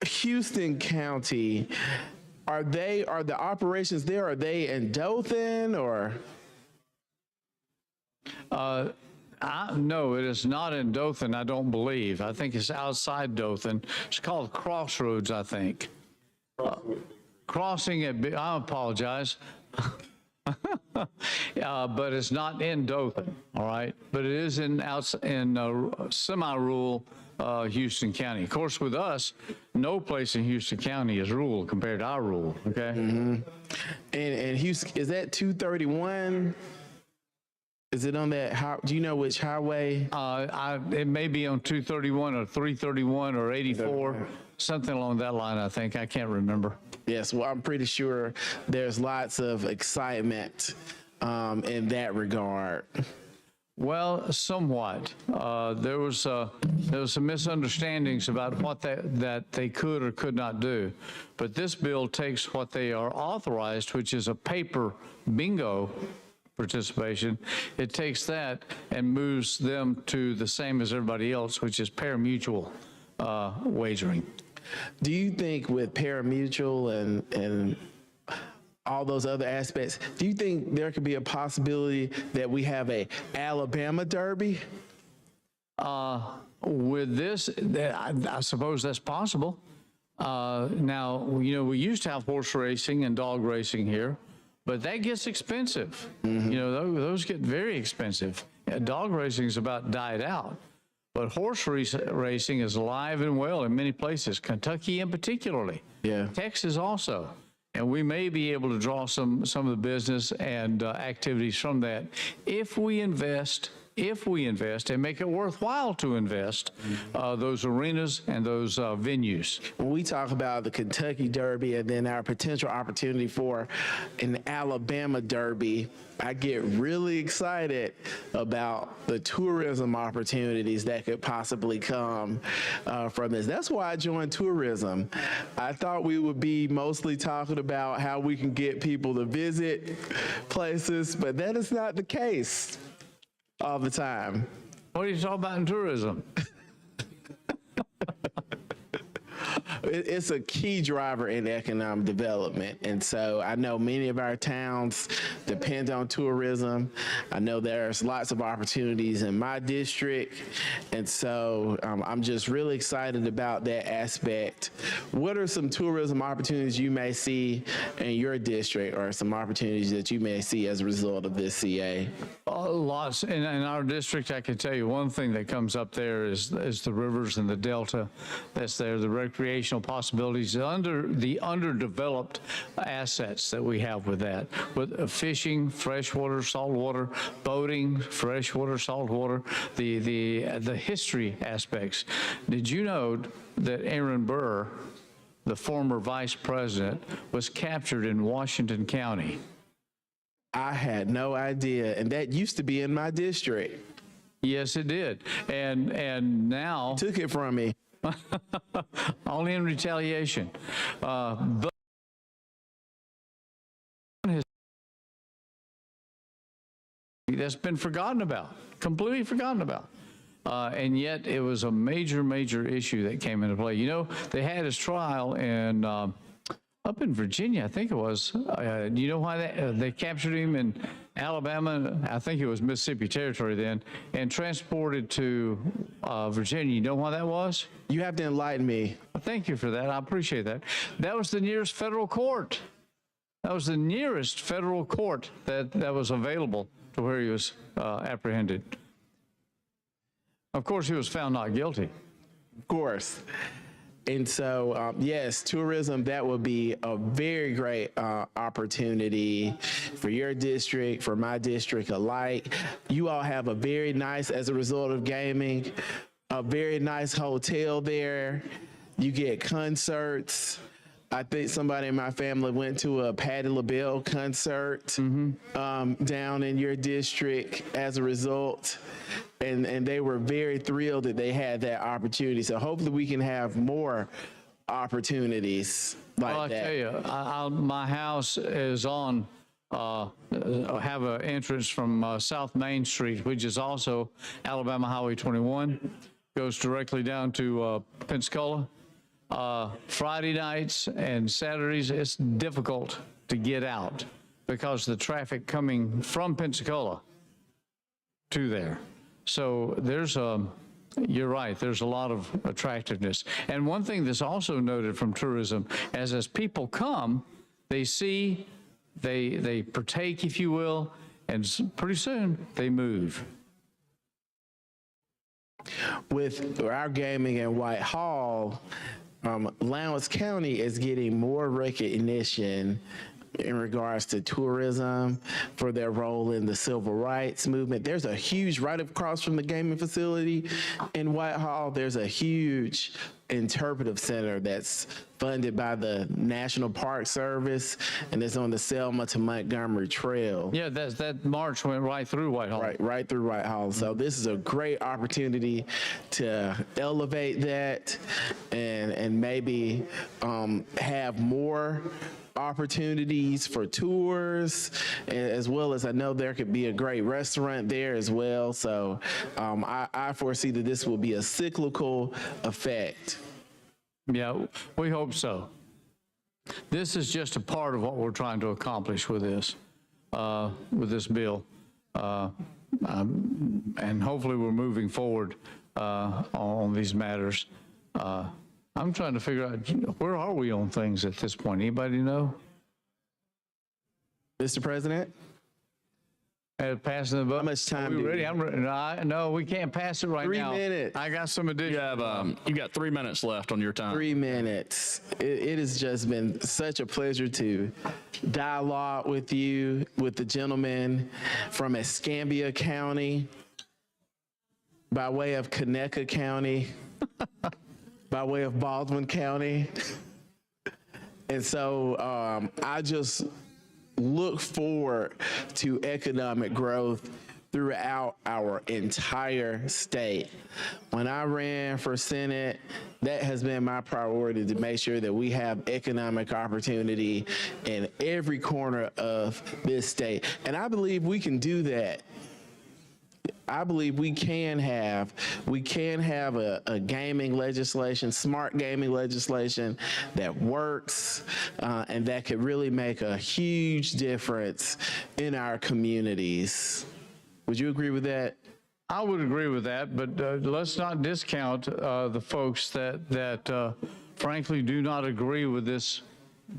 Houston County, are the operations there, are they in Dothan or? No, it is not in Dothan, I don't believe. I think it's outside Dothan. It's called Crossroads, I think. Crossing at, I apologize. But it's not in Dothan, all right? But it is in semi-rural Houston County. Of course, with us, no place in Houston County is rural compared to our rural, okay? Mm-hmm. And Houston, is that 231? Is it on that, do you know which highway? It may be on 231 or 331 or 84, something along that line, I think. I can't remember. Yes, well, I'm pretty sure there's lots of excitement in that regard. Well, somewhat. There was some misunderstandings about what that they could or could not do. But this bill takes what they are authorized, which is a paper bingo participation. It takes that and moves them to the same as everybody else, which is pari-mutuel wagering. Do you think with pari-mutuel and all those other aspects, do you think there could be a possibility that we have a Alabama Derby? With this, I suppose that's possible. Now, we used to have horse racing and dog racing here, but that gets expensive. Mm-hmm. Those get very expensive. Dog racing is about died out. But horse racing is alive and well in many places, Kentucky in particularly. Yeah. Texas also. And we may be able to draw some of the business and activities from that if we invest and make it worthwhile to invest those arenas and those venues. When we talk about the Kentucky Derby and then our potential opportunity for an Alabama Derby, I get really excited about the tourism opportunities that could possibly come from this. That's why I joined tourism. I thought we would be mostly talking about how we can get people to visit places, but that is not the case all the time. What are you talking about in tourism? It's a key driver in economic development. And so I know many of our towns depend on tourism. I know there's lots of opportunities in my district. And so I'm just really excited about that aspect. What are some tourism opportunities you may see in your district, or some opportunities that you may see as a result of this CA? Lots. In our district, I can tell you one thing that comes up there is the rivers and the delta that's there, the recreational possibilities, the underdeveloped assets that we have with that, with fishing, freshwater, saltwater, boating, freshwater, saltwater, the history aspects. Did you know that Aaron Burr, the former vice president, was captured in Washington County? I had no idea, and that used to be in my district. Yes, it did, and now took it from me. Only in retaliation. But that's been forgotten about, completely forgotten about. And yet it was a major, major issue that came into play. You know, they had his trial in up in Virginia, I think it was. Do you know why they captured him in Alabama? I think it was Mississippi Territory then, and transported to Virginia. You know why that was? You have to enlighten me. Thank you for that. I appreciate that. That was the nearest federal court. That was the nearest federal court that was available to where he was apprehended. Of course, he was found not guilty. Of course. And so, yes, tourism, that would be a very great opportunity for your district, for my district alike. You all have a very nice, as a result of gaming, a very nice hotel there. You get concerts. I think somebody in my family went to a Patti LaBelle concert down in your district as a result. And they were very thrilled that they had that opportunity. So hopefully we can have more opportunities like that. I'll tell you, my house is on, have an entrance from South Main Street, which is also Alabama Highway 21, goes directly down to Pensacola. Friday nights and Saturdays, it's difficult to get out because of the traffic coming from Pensacola to there. So there's you're right, there's a lot of attractiveness. And one thing that's also noted from tourism, as people come, they see, they partake, if you will, and pretty soon they move. With our gaming in Whitehall, Lowndes County is getting more recognition in regards to tourism for their role in the civil rights movement. There's a huge, right across from the gaming facility in Whitehall, there's a huge interpretive center that's funded by the National Park Service, and it's on the Selma to Montgomery Trail. Yeah, that march went right through Whitehall. Right through Whitehall. So this is a great opportunity to elevate that and maybe have more opportunities for tours, as well as I know there could be a great restaurant there as well. So I foresee that this will be a cyclical effect. Yeah, we hope so. This is just a part of what we're trying to accomplish with this bill. And hopefully we're moving forward on these matters. I'm trying to figure out, where are we on things at this point? Anybody know? Mr. President? Passing the vote. How much time are we do ready? No, we can't pass it right 3 now. 3 minutes. I got some additional. You got 3 minutes left on your time. 3 minutes. It has just been such a pleasure to dialogue with you, with the gentleman from Escambia County, by way of Conecuh County, by way of Baldwin County. And so I just look forward to economic growth throughout our entire state. When I ran for Senate, that has been my priority, to make sure that we have economic opportunity in every corner of this state. And I believe we can do that. I believe we can have a gaming legislation, smart gaming legislation that works and that could really make a huge difference in our communities. Would you agree with that? I would agree with that, but let's not discount the folks that frankly do not agree with this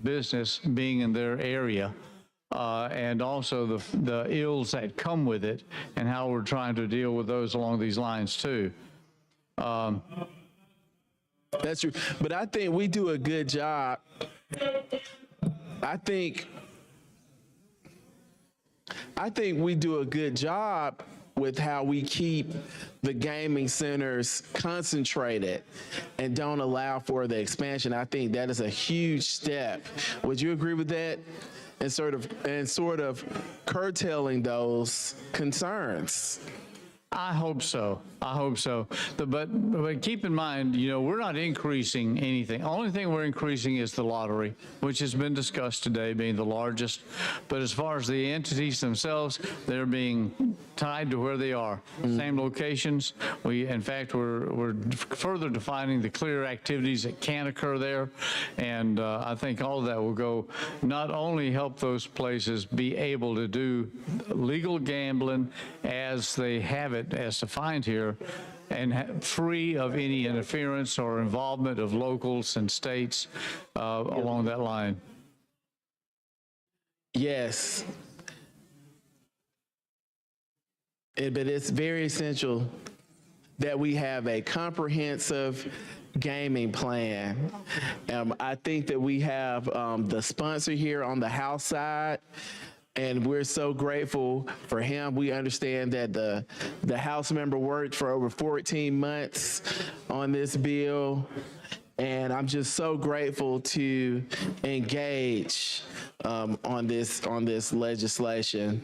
business being in their area. And also the ills that come with it, and how we're trying to deal with those along these lines too. That's true, but I think we do a good job. I think we do a good job with how we keep the gaming centers concentrated and don't allow for the expansion. I think that is a huge step. Would you agree with that? And sort of curtailing those concerns. I hope so. I hope so. But keep in mind, we're not increasing anything. Only thing we're increasing is the lottery, which has been discussed today, being the largest. But as far as the entities themselves, they're being tied to where they are. Same locations. In fact, we're further defining the clear activities that can occur there. And I think all of that will go not only help those places be able to do legal gambling as they have it as defined here, and free of any interference or involvement of locals and states along that line. Yes. But it's very essential that we have a comprehensive gaming plan. I think that we have the sponsor here on the House side, and we're so grateful for him. We understand that the House member worked for over 14 months on this bill, and I'm just so grateful to engage on this legislation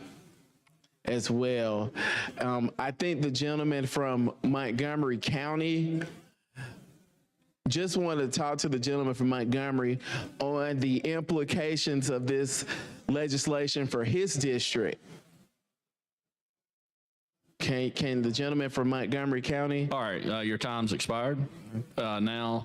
as well. I think the gentleman from Montgomery County, just wanted to talk to the gentleman from Montgomery on the implications of this legislation for his district. Can the gentleman from Montgomery County? All right, your time's expired. Now,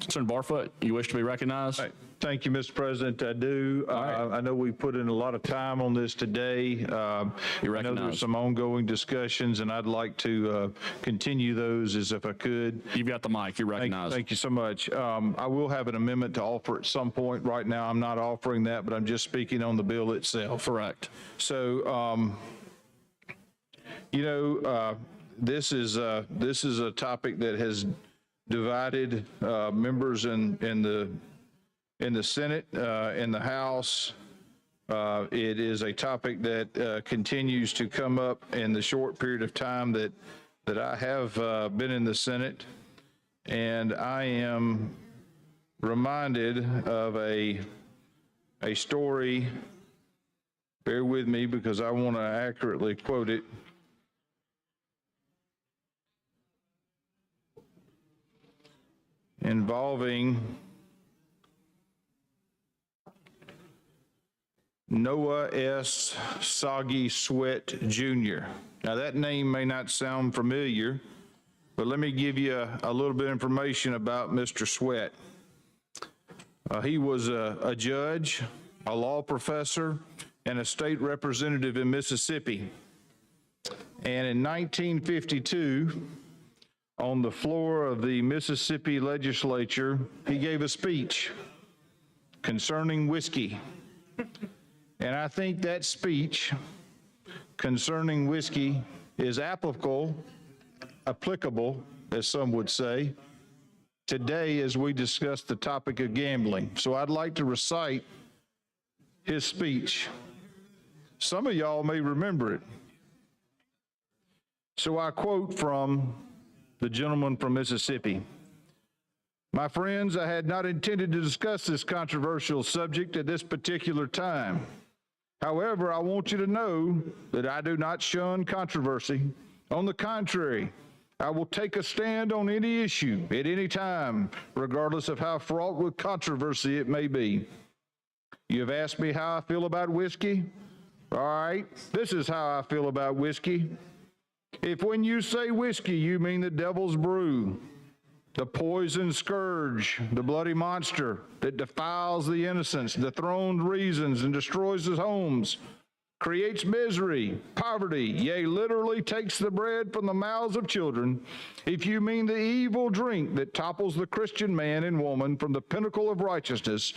Senator Barfoot, you wish to be recognized? Thank you, Mr. President. I do. I know we put in a lot of time on this today. I know there's some ongoing discussions, and I'd like to continue those as if I could. You've got the mic. You're recognized. Thank you so much. I will have an amendment to offer at some point. Right now, I'm not offering that, but I'm just speaking on the bill itself. Correct. So, this is a topic that has divided members in the Senate, in the House. It is a topic that continues to come up in the short period of time that I have been in the Senate. And I am reminded of a story. Bear with me because I want to accurately quote it. Involving Noah S. Soggy Sweat Jr. Now that name may not sound familiar, but let me give you a little bit of information about Mr. Sweat. He was a judge, a law professor, and a state representative in Mississippi. And in 1952, on the floor of the Mississippi legislature, he gave a speech concerning whiskey. And I think that speech concerning whiskey is applicable, as some would say, today as we discuss the topic of gambling. So I'd like to recite his speech. Some of y'all may remember it. So I quote from the gentleman from Mississippi. My friends, I had not intended to discuss this controversial subject at this particular time. However, I want you to know that I do not shun controversy. On the contrary, I will take a stand on any issue at any time, regardless of how fraught with controversy it may be. You have asked me how I feel about whiskey? All right, this is how I feel about whiskey. If when you say whiskey, you mean the devil's brew, the poison scourge, the bloody monster that defiles the innocents, dethrones reasons, and destroys his homes, creates misery, poverty, yea, literally takes the bread from the mouths of children, if you mean the evil drink that topples the Christian man and woman from the pinnacle of righteousness,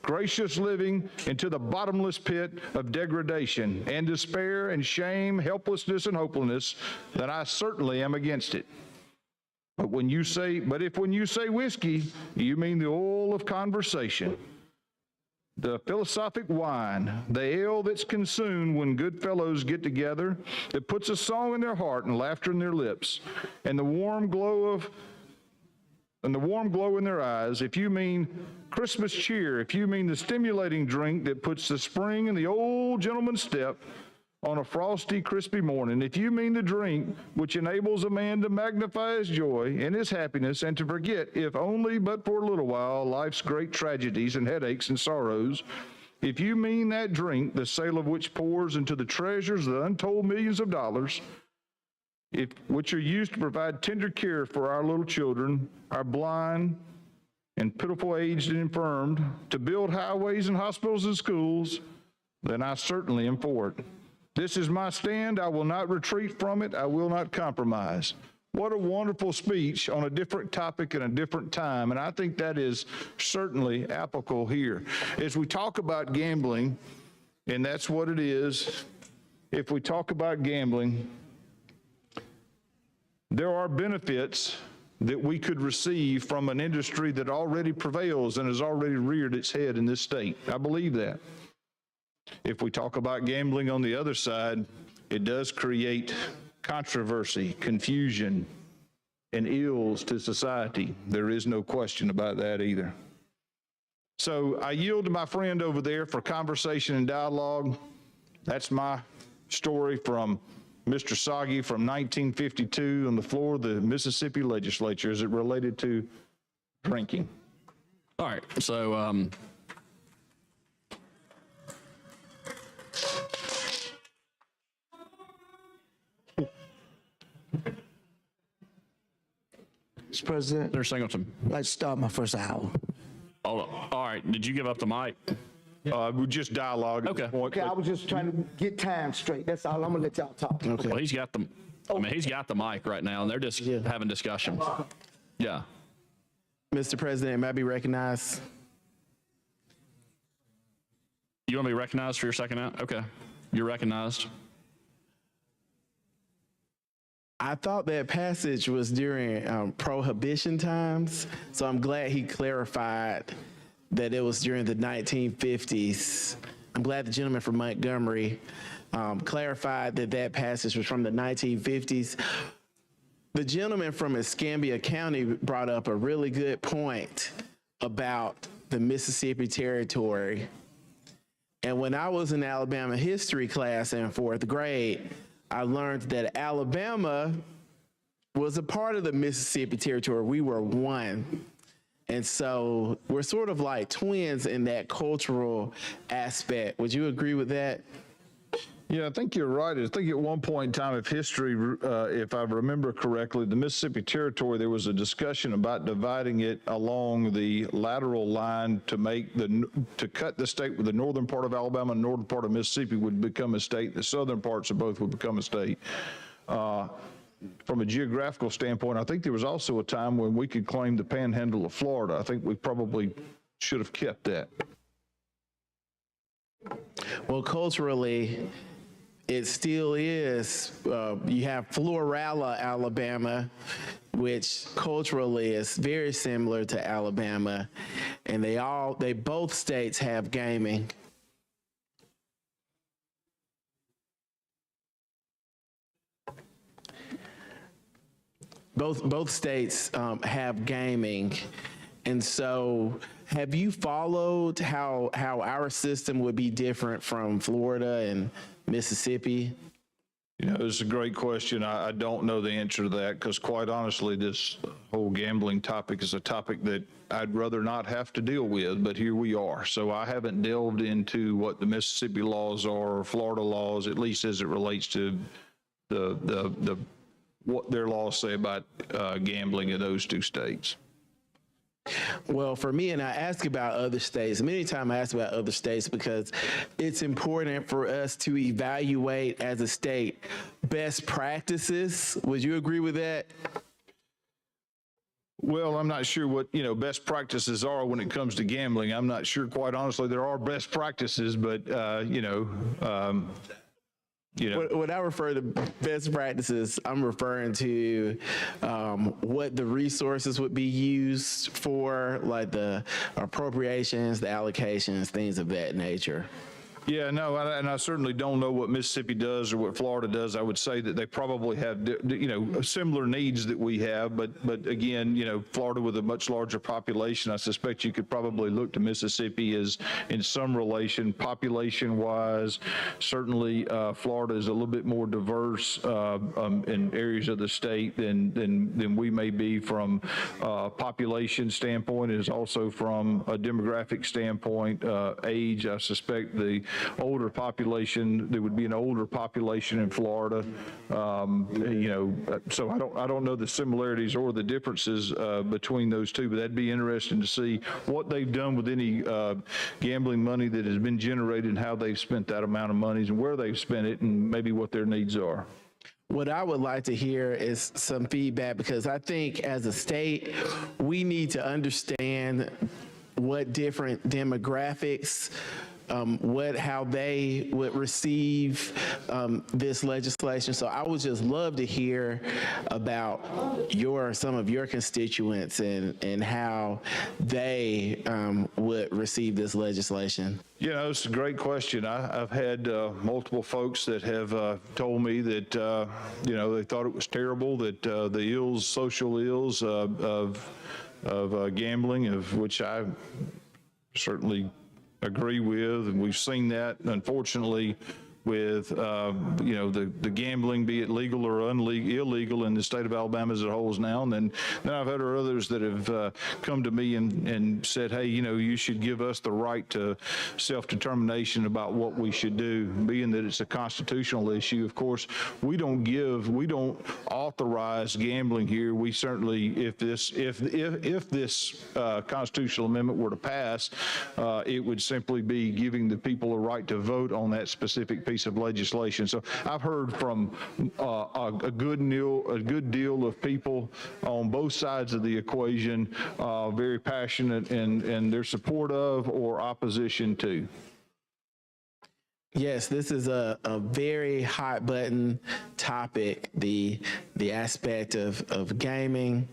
gracious living into the bottomless pit of degradation and despair and shame, helplessness and hopelessness, then I certainly am against it. But if when you say whiskey, you mean the oil of conversation, the philosophic wine, the ale that's consumed when good fellows get together, that puts a song in their heart and laughter in their lips, and the warm glow in their eyes, if you mean Christmas cheer, if you mean the stimulating drink that puts the spring in the old gentleman's step, on a frosty, crispy morning, if you mean the drink which enables a man to magnify his joy and his happiness and to forget, if only but for a little while, life's great tragedies and headaches and sorrows, if you mean that drink, the sale of which pours into the treasures of the untold millions of dollars, which are used to provide tender care for our little children, our blind and pitiful aged and infirmed, to build highways and hospitals and schools, then I certainly am for it. This is my stand. I will not retreat from it. I will not compromise. What a wonderful speech on a different topic and a different time, and I think that is certainly applicable here. As we talk about gambling, and that's what it is, if we talk about gambling, there are benefits that we could receive from an industry that already prevails and has already reared its head in this state. I believe that. If we talk about gambling on the other side, it does create controversy, confusion, and ills to society. There is no question about that either. So I yield to my friend over there for conversation and dialogue. That's my story from Mr. Sagi from 1952 on the floor of the Mississippi legislature as it related to drinking. All right, so Mr. President, Senator Singleton. I'd like to start my first hour. Hold on. All right, did you give up the mic? We just dialogue at this point. Okay, I was just trying to get time straight. That's all. I'm gonna let y'all talk. Okay. Well, he's got the, I mean, he's got the mic right now, and they're just having discussions. Yeah. Mr. President, may I be recognized? You want to be recognized for your second out? Okay, you're recognized. I thought that passage was during Prohibition times, so I'm glad he clarified that it was during the 1950s. I'm glad the gentleman from Montgomery clarified that that passage was from the 1950s. The gentleman from Escambia County brought up a really good point about the Mississippi Territory. And when I was in Alabama history class in 4th grade, I learned that Alabama was a part of the Mississippi Territory. We were one. And so we're sort of like twins in that cultural aspect. Would you agree with that? Yeah, I think you're right. I think at one point in time of history, if I remember correctly, the Mississippi Territory, there was a discussion about dividing it along the lateral line to cut the state with the northern part of Alabama and northern part of Mississippi would become a state. The southern parts of both would become a state. From a geographical standpoint, I think there was also a time when we could claim the panhandle of Florida. I think we probably should have kept that. Well, culturally, it still is. You have Florala, Alabama, which culturally is very similar to Alabama, and they both states have gaming. Both states have gaming, and so have you followed how our system would be different from Florida and Mississippi? You know, it's a great question. I don't know the answer to that because, quite honestly, this whole gambling topic is a topic that I'd rather not have to deal with, but here we are. So I haven't delved into what the Mississippi laws are or Florida laws, at least as it relates to the what their laws say about gambling in those two states. Well, for me, and I ask about other states, many times I ask about other states because it's important for us to evaluate as a state best practices. Would you agree with that? Well, I'm not sure what, best practices are when it comes to gambling. I'm not sure, quite honestly, there are best practices, but, When I refer to best practices, I'm referring to what the resources would be used for, like the appropriations, the allocations, things of that nature. Yeah, no, and I certainly don't know what Mississippi does or what Florida does. I would say that they probably have, similar needs that we have, but again, Florida with a much larger population, I suspect you could probably look to Mississippi as in some relation, population-wise. Certainly, Florida is a little bit more diverse in areas of the state than we may be from a population standpoint, is also from a demographic standpoint, age. I suspect the older population, there would be an older population in Florida. So I don't know the similarities or the differences between those two, but that'd be interesting to see what they've done with any gambling money that has been generated and how they've spent that amount of money and where they've spent it and maybe what their needs are. What I would like to hear is some feedback, because I think as a state, we need to understand what different demographics, how they would receive this legislation. So I would just love to hear about some of your constituents and how they would receive this legislation. It's a great question. I've had multiple folks that have told me that, they thought it was terrible, that the social ills of gambling, of which I certainly agree with, and we've seen that, unfortunately, with the gambling, be it legal or illegal in the state of Alabama as it holds now. And then I've had others that have come to me and said, hey, you should give us the right to self-determination about what we should do, being that it's a constitutional issue. Of course, we don't authorize gambling here. We certainly, if this constitutional amendment were to pass, it would simply be giving the people a right to vote on that specific piece of legislation. So I've heard from a good deal of people on both sides of the equation, very passionate in their support of or opposition to. Yes, this is a very hot button topic, the aspect of gaming.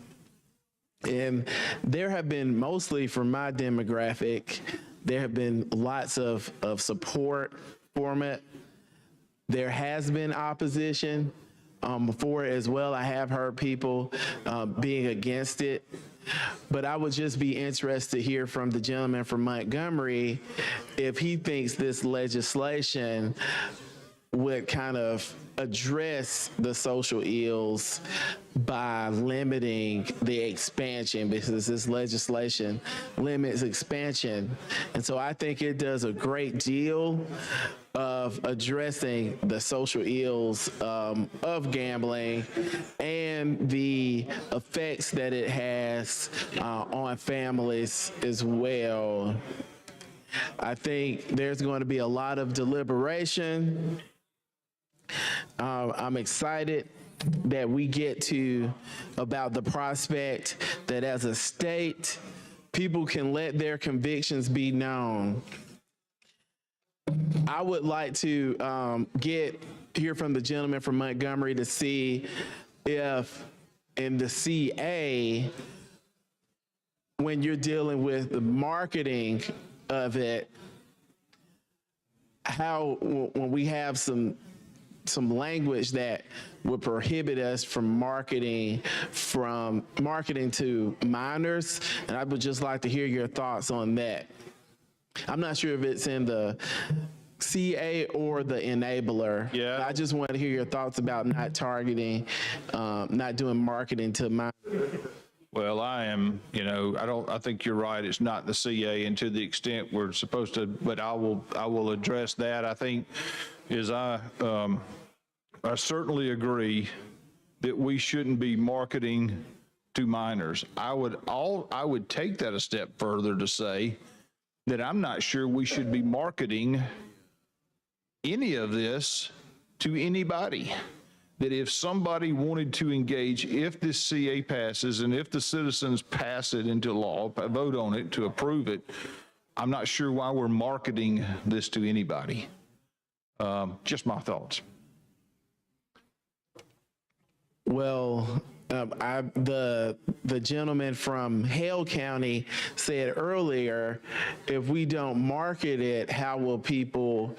And there have been, mostly from my demographic, there have been lots of support for it. There has been opposition before as well. I have heard people being against it. But I would just be interested to hear from the gentleman from Montgomery if he thinks this legislation would kind of address the social ills by limiting the expansion, because this legislation limits expansion. And so I think it does a great deal of addressing the social ills of gambling and the effects that it has on families as well. I think there's going to be a lot of deliberation. I'm excited that we get to about the prospect that as a state, people can let their convictions be known. I would like to hear from the gentleman from Montgomery to see if in the CA, when you're dealing with the marketing of it, how when we have some language that would prohibit us from marketing to minors, and I would just like to hear your thoughts on that. I'm not sure if it's in the CA or the enabler. Yeah. I just want to hear your thoughts about not targeting, not doing marketing to minors. Well, I think you're right. It's not the CA, and to the extent we're supposed to, but I will address that. I think I certainly agree that we shouldn't be marketing to minors. I would take that a step further to say that I'm not sure we should be marketing any of this to anybody. That if somebody wanted to engage, if this CA passes and if the citizens pass it into law, vote on it to approve it, I'm not sure why we're marketing this to anybody. Just my thoughts. Well, the gentleman from Hale County said earlier, if we don't market it, how will people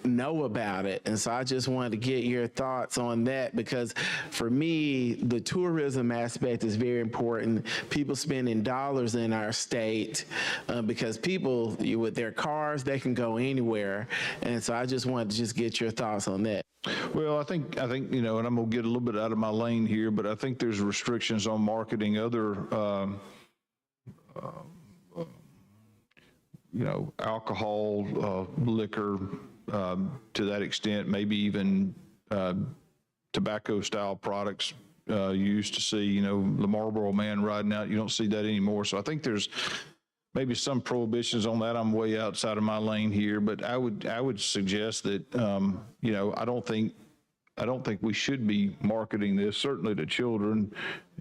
know about it? And so I just wanted to get your thoughts on that, because for me, the tourism aspect is very important. People spending dollars in our state, because people with their cars, they can go anywhere. And so I just wanted to just get your thoughts on that. Well, I think, you know, and I'm going to get a little bit out of my lane here, but I think there's restrictions on marketing other, you know, alcohol, liquor, to that extent, maybe even tobacco-style products. You used to see, you know, the Marlboro Man riding out. You don't see that anymore. So I think there's maybe some prohibitions on that. I'm way outside of my lane here, but I would suggest that, you know, I don't think we should be marketing this, certainly to children,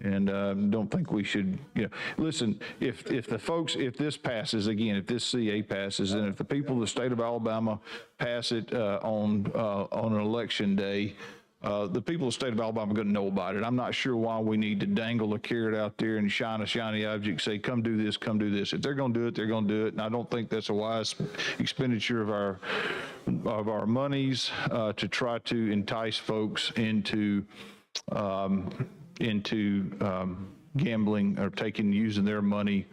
and don't think we should, you know, listen, if this passes, again, if this CA passes, and if the people of the state of Alabama pass it on an election day, the people of the state of Alabama are going to know about it. I'm not sure why we need to dangle a carrot out there and shine a shiny object, say, come do this, come do this. If they're going to do it, they're going to do it. And I don't think that's a wise expenditure of our monies to try to entice folks into gambling or using their money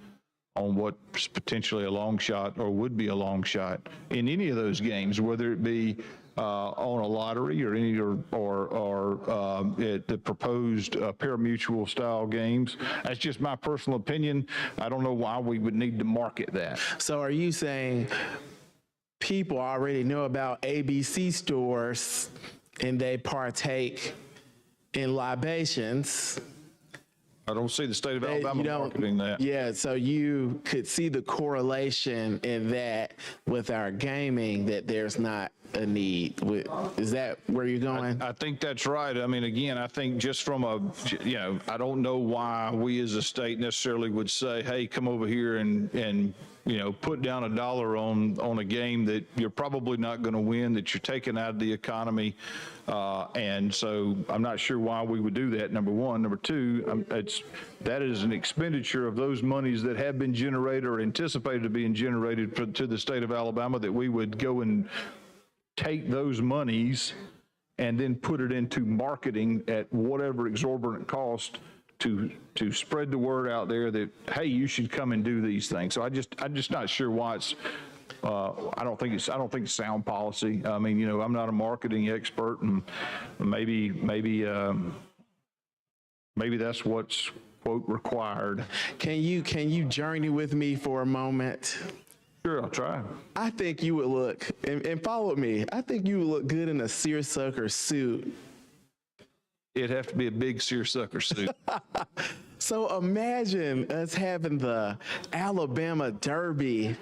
on what's potentially a long shot or would be a long shot in any of those games, whether it be on a lottery or at the proposed pari-mutuel style games. That's just my personal opinion. I don't know why we would need to market that. So are you saying people already know about ABC stores and they partake in libations? I don't see the state of Alabama marketing that. Yeah, so you could see the correlation in that with our gaming, that there's not a need. Is that where you're going? I think that's right. I mean, again, I think just from you know, I don't know why we as a state necessarily would say, hey, come over here and you know, put down $1 on a game that you're probably not going to win, that you're taking out of the economy. And so I'm not sure why we would do that, number one. Number two, that is an expenditure of those monies that have been generated or anticipated to being generated to the state of Alabama, that we would go and take those monies and then put it into marketing at whatever exorbitant cost to spread the word out there that, hey, you should come and do these things. So I'm just not sure why it's, I don't think it's sound policy. I mean, you know, I'm not a marketing expert, and maybe that's what's, quote, required. Can you journey with me for a moment? Sure, I'll try. I think you would look, and follow me, I think you would look good in a seersucker suit. It'd have to be a big seersucker suit. So imagine us having the Alabama Derby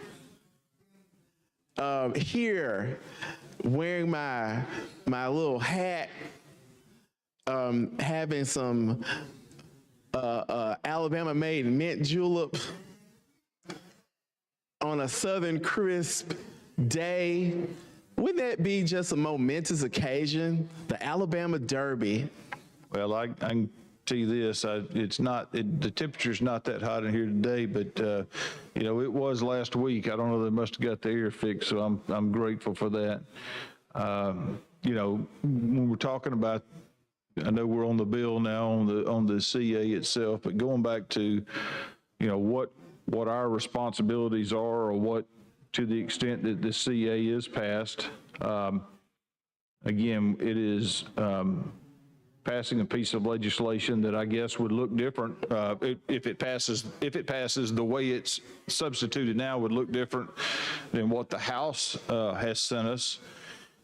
here, wearing my little hat, having some Alabama-made mint julep on a Southern crisp day. Wouldn't that be just a momentous occasion? The Alabama Derby. Well, I can tell you this, the temperature's not that hot in here today, but, you know, it was last week. I don't know, they must have got the air fixed, so I'm grateful for that. You know, when we're talking about, I know we're on the bill now on the CA itself, but going back to, you know, what our responsibilities are, or what, to the extent that the CA is passed, again, it is, passing a piece of legislation that I guess would look different if it passes the way it's substituted now, would look different than what the House has sent us,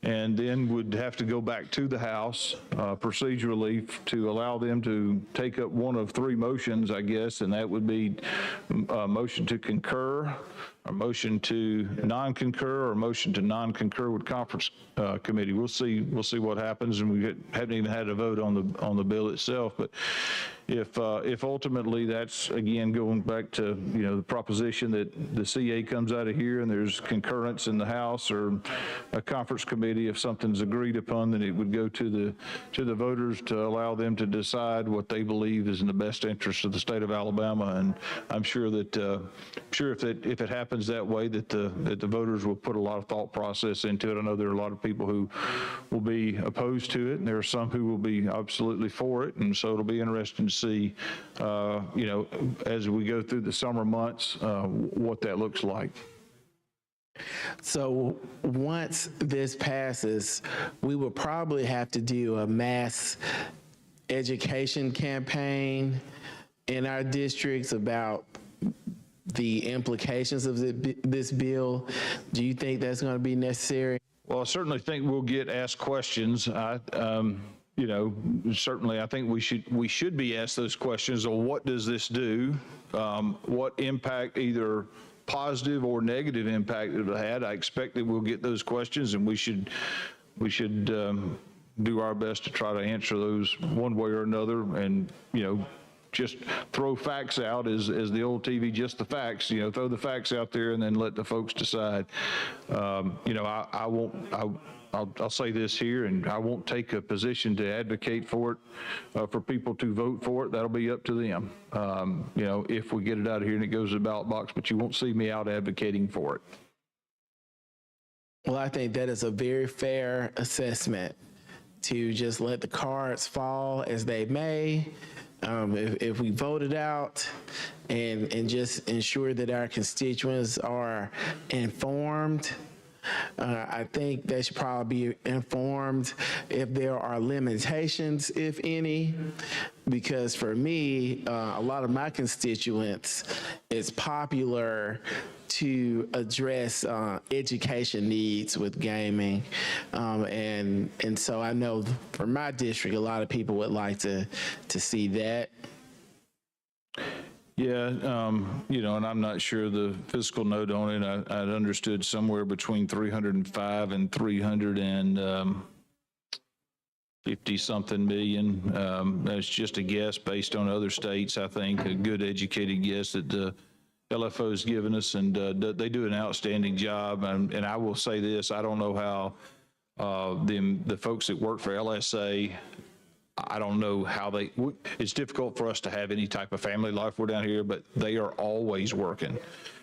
and then would have to go back to the House procedurally to allow them to take up one of three motions, I guess, and that would be a motion to concur, or motion to non-concur, or motion to non-concur with conference committee. We'll see what happens, and we haven't even had a vote on the bill itself. But if ultimately that's, again, going back to, the proposition that the CA comes out of here and there's concurrence in the House or a conference committee, if something's agreed upon, then it would go to the voters to allow them to decide what they believe is in the best interest of the state of Alabama. And I'm sure that if it happens that way, that the voters will put a lot of thought process into it. I know there are a lot of people who will be opposed to it, and there are some who will be absolutely for it. And so it'll be interesting to see, as we go through the summer months, what that looks like. So once this passes, we will probably have to do a mass education campaign in our districts about the implications of this bill. Do you think that's going to be necessary? Well, I certainly think we'll get asked questions. Certainly I think we should be asked those questions of what does this do? What impact, either positive or negative impact it had. I expect that we'll get those questions, and we should do our best to try to answer those one way or another. And, just throw facts out as the old TV, just the facts, throw the facts out there and then let the folks decide. I'll say this here, and I won't take a position to advocate for it, for people to vote for it. That'll be up to them. If we get it out of here and it goes to the ballot box, but you won't see me out advocating for it. Well, I think that is a very fair assessment, to just let the cards fall as they may. If we vote it out and just ensure that our constituents are informed, I think they should probably be informed if there are limitations, if any, because for me, a lot of my constituents, it's popular to address education needs with gaming. And so I know for my district, a lot of people would like to see that. Yeah, and I'm not sure the fiscal note on it. I'd understood somewhere between 305 and 350-something million. That's just a guess based on other states. I think a good educated guess that the LFO's given us, and they do an outstanding job. And I will say this: I don't know how the folks that work for LSA. I don't know how it's difficult for us to have any type of family life. We're down here, but they are always working.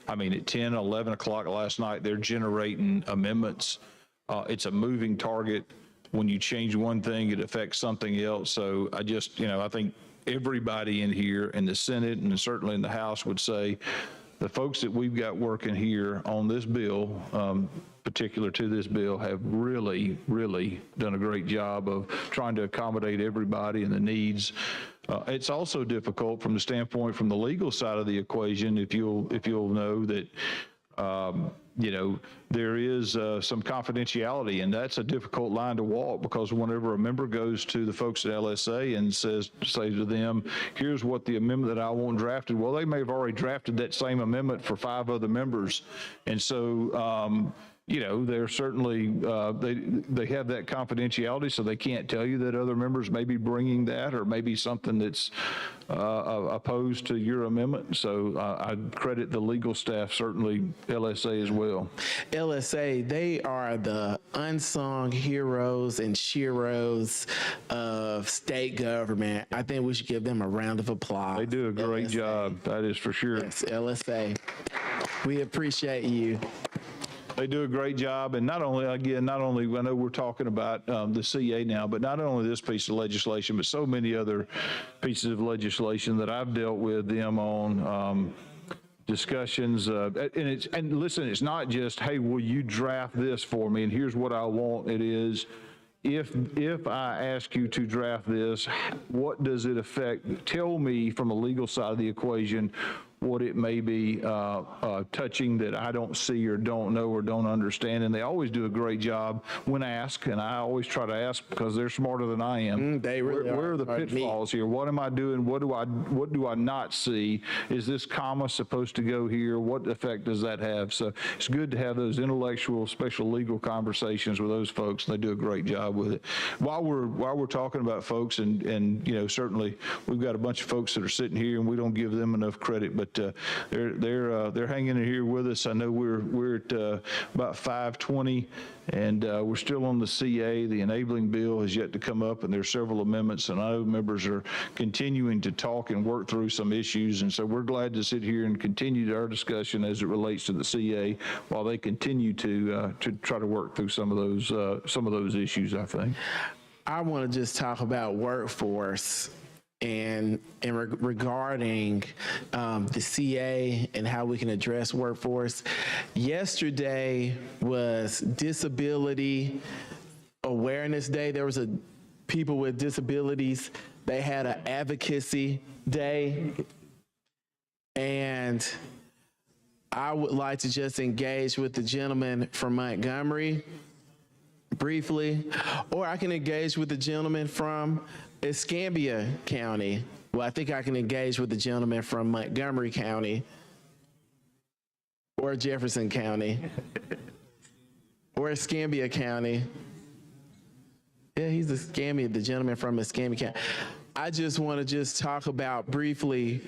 I mean, at 10, 11 o'clock last night, they're generating amendments. It's a moving target. When you change one thing, it affects something else. So I just, I think everybody in here in the Senate and certainly in the House would say the folks that we've got working here on this bill, particular to this bill, have really, really done a great job of trying to accommodate everybody and the needs. It's also difficult from the standpoint from the legal side of the equation, if you'll know that, there is some confidentiality, and that's a difficult line to walk, because whenever a member goes to the folks at LSA and say to them, here's what the amendment that I want drafted, well, they may have already drafted that same amendment for 5 other members. And so, they're certainly, they have that confidentiality, so they can't tell you that other members may be bringing that, or maybe something that's opposed to your amendment. So I credit the legal staff, certainly LSA as well. LSA, they are the unsung heroes and sheroes of state government. I think we should give them a round of applause. They do a great job, that is for sure. Yes, LSA. We appreciate you. They do a great job, and not only, I know we're talking about the CA now, but not only this piece of legislation, but so many other pieces of legislation that I've dealt with them on, discussions, and listen, it's not just, hey, will you draft this for me, and here's what I want. It is, if I ask you to draft this, what does it affect? Tell me from a legal side of the equation, what it may be touching that I don't see or don't know or don't understand. And they always do a great job when asked, and I always try to ask because they're smarter than I am. They really Where are are the smart than me. pitfalls here? What am I doing? What do I not see? Is this comma supposed to go here? What effect does that have? So it's good to have those intellectual, special legal conversations with those folks, and they do a great job with it. While we're talking about folks, and you know, certainly we've got a bunch of folks that are sitting here, and we don't give them enough credit, but they're hanging in here with us. I know we're at about 5:20, and we're still on the CA. The enabling bill has yet to come up, and there's several amendments, and I know members are continuing to talk and work through some issues, and so we're glad to sit here and continue our discussion as it relates to the CA while they continue to try to work through some of those issues, I think. I want to just talk about workforce and regarding the CA and how we can address workforce. Yesterday was Disability Awareness Day. There was people with disabilities. They had an advocacy day, and I would like to just engage with the gentleman from Montgomery briefly, or I can engage with the gentleman from Escambia County. Well, I think I can engage with the gentleman from Montgomery County or Jefferson County or Escambia County. Yeah, he's the gentleman from Escambia County. I just want to talk about briefly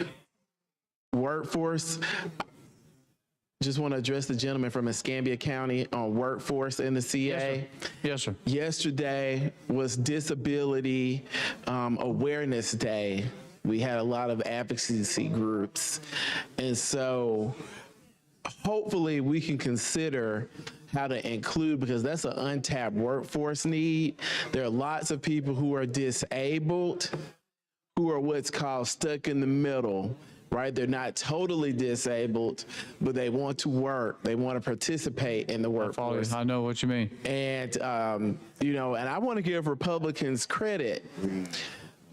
workforce. Just want to address the gentleman from Escambia County on workforce in the CA. Yes, sir. Yesterday was Disability Awareness Day. We had a lot of advocacy groups. And so hopefully we can consider how to include, because that's an untapped workforce need. There are lots of people who are disabled, who are what's called stuck in the middle. Right? They're not totally disabled, but they want to work. They want to participate in the workforce. I know what you mean. And, you know, and I want to give Republicans credit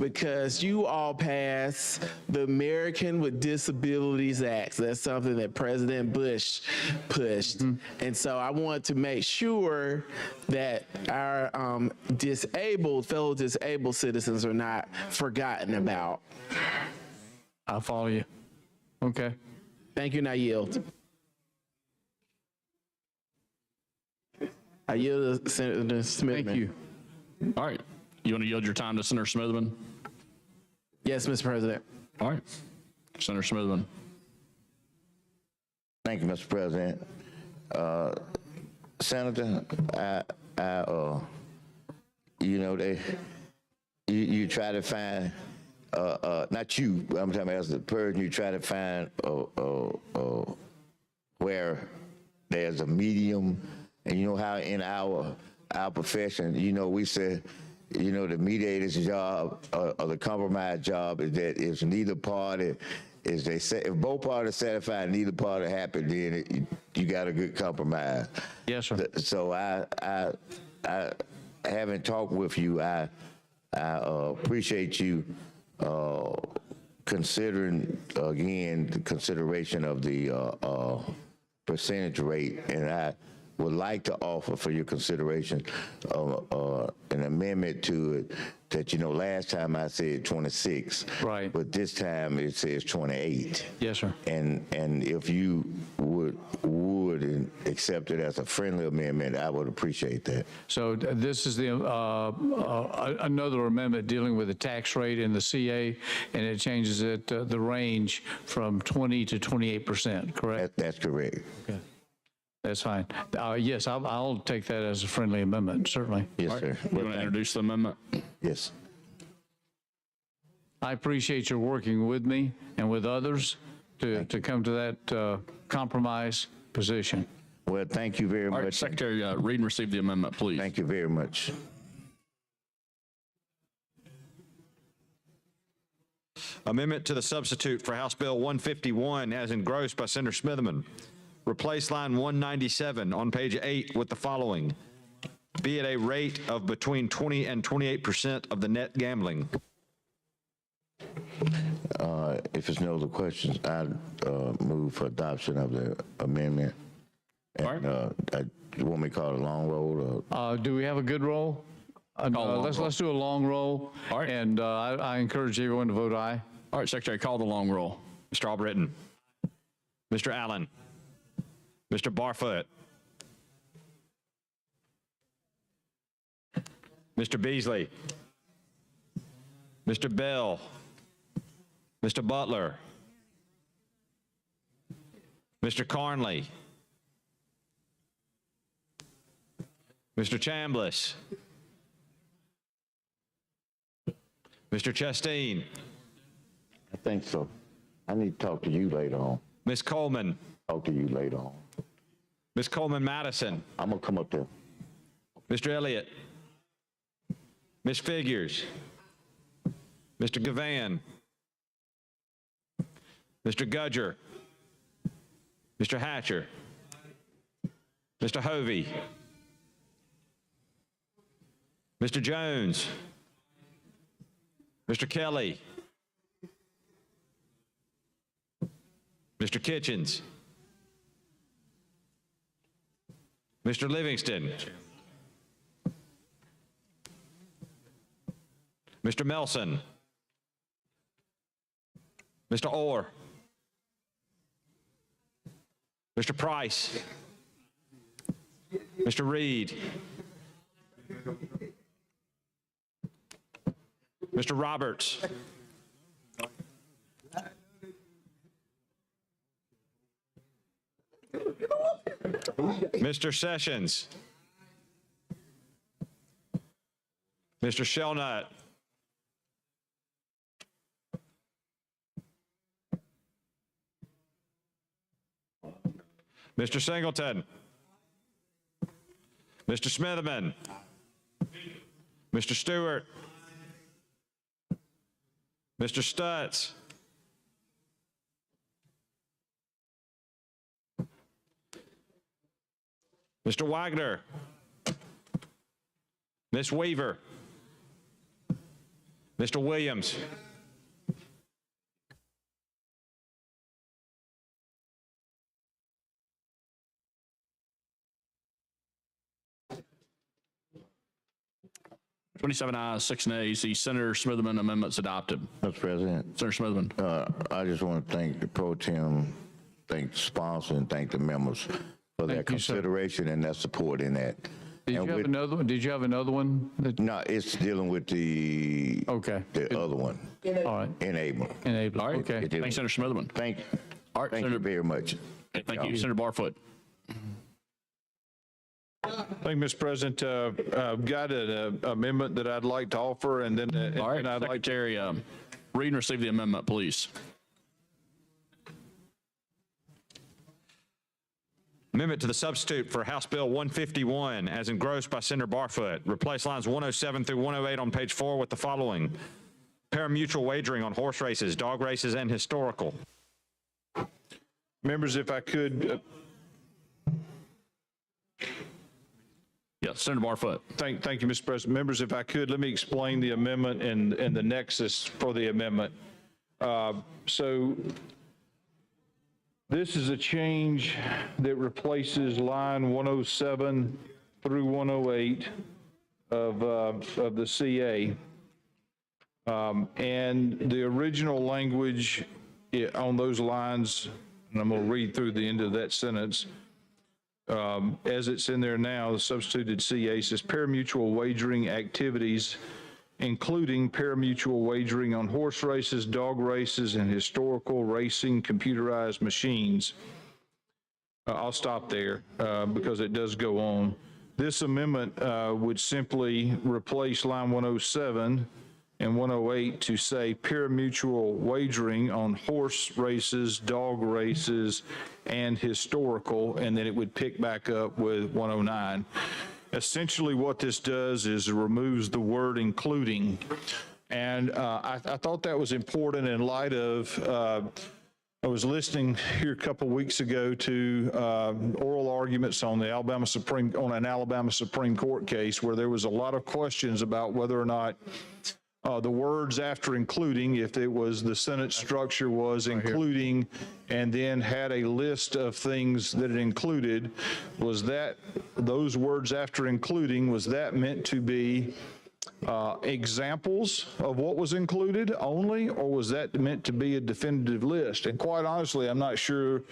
because you all passed the American with Disabilities Act. That's something that President Bush pushed. And so I want to make sure that our fellow disabled citizens are not forgotten about. I follow you. Okay. Thank you, and I yield. I yield to Senator Smithman. Thank you. All right. You want to yield your time to Senator Smithman? Yes, Mr. President. All right. Senator Smithman. Thank you, Mr. President. Senator, you know, you try to find, not you, but I'm talking about as the person, you try to find where there's a medium, and you know how in our profession, you know, we say, you know, the mediator's job or the compromise job is that if neither party is if both parties satisfied, neither party happy, then you got a good compromise. Yes, sir. So I haven't talked with you. I appreciate you considering again the consideration of the percentage rate, and I would like to offer for your consideration an amendment to it that, you know, last time I said 26. Right. But this time it says 28. Yes, sir. And if you would accept it as a friendly amendment, I would appreciate that. So this is the another amendment dealing with the tax rate in the CA, and it changes it the range from 20 to 28%, correct? That's correct. Okay. That's fine. Yes, I'll take that as a friendly amendment, certainly. Yes, sir. You want to introduce the amendment? Yes. I appreciate your working with me and with others to come to that compromise position. Well, thank you very much. All right, Secretary, read and receive the amendment, please. Thank you very much. Amendment to the substitute for House Bill 151 as engrossed by Senator Smithman. Replace line 197 on page 8 with the following: be at a rate of between 20 and 28% of the net gambling. If If there's no other questions, I'd move for adoption of the amendment. And, you want me to call it a long roll? Do we have a good roll? Let's do a long roll. All right. And I encourage everyone to vote aye. All right, Secretary, call the long roll. Mr. Albritton, Mr. Allen, Mr. Barfoot, Mr. Beasley, Mr. Bell, Mr. Butler, Mr. Carnley, Mr. Chambliss, Mr. Chastain, I think so. I need to talk to you later on. Ms. Coleman, Talk to you later on. Ms. Coleman Madison, I'm gonna come up there. Mr. Elliott, Ms. Figures, Mr. Gavan, Mr. Gudger, Mr. Hatcher, Mr. Hovey, Mr. Jones, Mr. Kelly, Mr. Kitchens, Mr. Livingston, Mr. Melson, Mr. Orr, Mr. Price, Mr. Reed, Mr. Roberts, Mr. Sessions, Mr. Shelnut, Mr. Singleton, Mr. Smitherman, Mr. Stewart, Mr. Stutz, Mr. Wagner, Ms. Weaver, Mr. Williams, $27 ayes, 6 nays. The Senator Smitherman amendment's adopted. Mr. President. Senator Smitherman. I just want to thank the pro tem, thank the sponsor, and thank the members for their consideration and their support in that. Did you have another one? Did you have another one? No, it's dealing with the other one. All right. Enable. Enable. All right. Okay. Thanks, Senator Smitherman. Thank you. All right, Thank Senator. you very much. Thank you, Senator Barfoot. Thank you, Mr. President. I've got an amendment that I'd like to offer, and then All right, I'd like to. Secretary, read and receive the amendment, please. Amendment to the substitute for House Bill 151 as engrossed by Senator Barfoot. Replace lines 107 through 108 on page 4 with the following. Pari-mutuel wagering on horse races, dog races, and historical. Members, if I could. Yes, Senator Barfoot. Thank you, Mr. President. Members, if I could, let me explain the amendment and the nexus for the amendment. So this is a change that replaces line 107 through 108 of the CA. And the original language on those lines, and I'm going to read through the end of that sentence, as it's in there now, the substituted CA says pari-mutuel wagering activities, including pari-mutuel wagering on horse races, dog races, and historical racing computerized machines. I'll stop there because it does go on. This amendment would simply replace line 107 and 108 to say pari-mutuel wagering on horse races, dog races, and historical, and then it would pick back up with 109. Essentially what this does is it removes the word including. And I thought that was important in light of, I was listening here a couple weeks ago to oral arguments on an Alabama Supreme Court case where there was a lot of questions about whether or not the words after including, if it was the sentence structure was including, and then had a list of things that it included, was that, those words after including, was that meant to be examples of what was included only, or was that meant to be a definitive list? And quite honestly, I'm not sure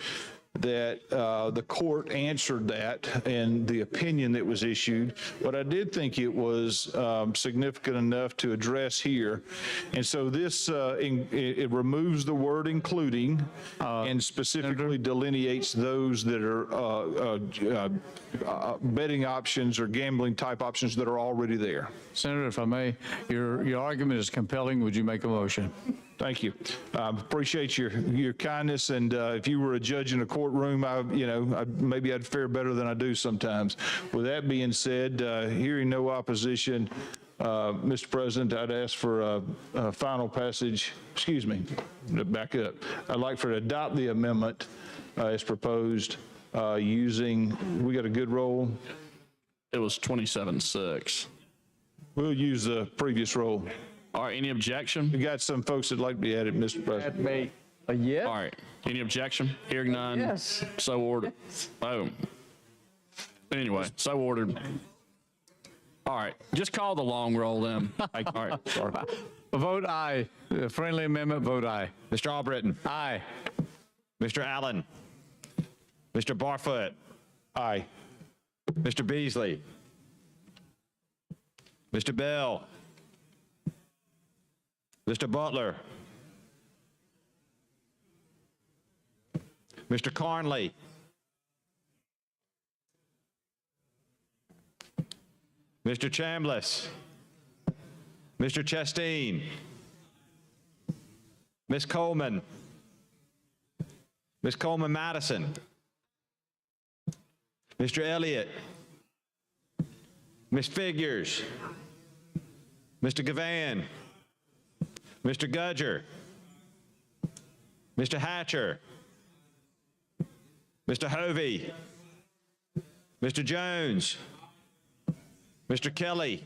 that the court answered that in the opinion that was issued, but I did think it was significant enough to address here. And so this, it removes the word including and specifically delineates those that are betting options or gambling type options that are already there. Senator, if I may, your argument is compelling. Would you make a motion? Thank you. Appreciate your kindness, and if you were a judge in a courtroom, maybe I'd fare better than I do sometimes. With that being said, hearing no opposition, Mr. President, I'd ask for a final passage. Excuse me, back up. I'd like for to adopt the amendment as proposed using. We got a good roll. It was 27-6. We'll use the previous roll. All right, any objection? We got some folks that'd like to be added, Mr. President. Yes. All right, any objection? Hearing none. Yes. So ordered. Boom. Anyway, so ordered. All right, just call the long roll then. All right, sorry. Vote aye. Friendly amendment, vote aye. Mr. Albritton. Aye. Mr. Allen. Mr. Barfoot. Aye. Mr. Beasley. Mr. Bell. Mr. Butler. Mr. Carnley. Mr. Chambliss. Mr. Chasteen. Ms. Coleman. Ms. Coleman Madison. Mr. Elliott. Ms. Figures. Mr. Gavan. Mr. Gudger. Mr. Hatcher. Mr. Hovey. Mr. Jones. Mr. Kelly.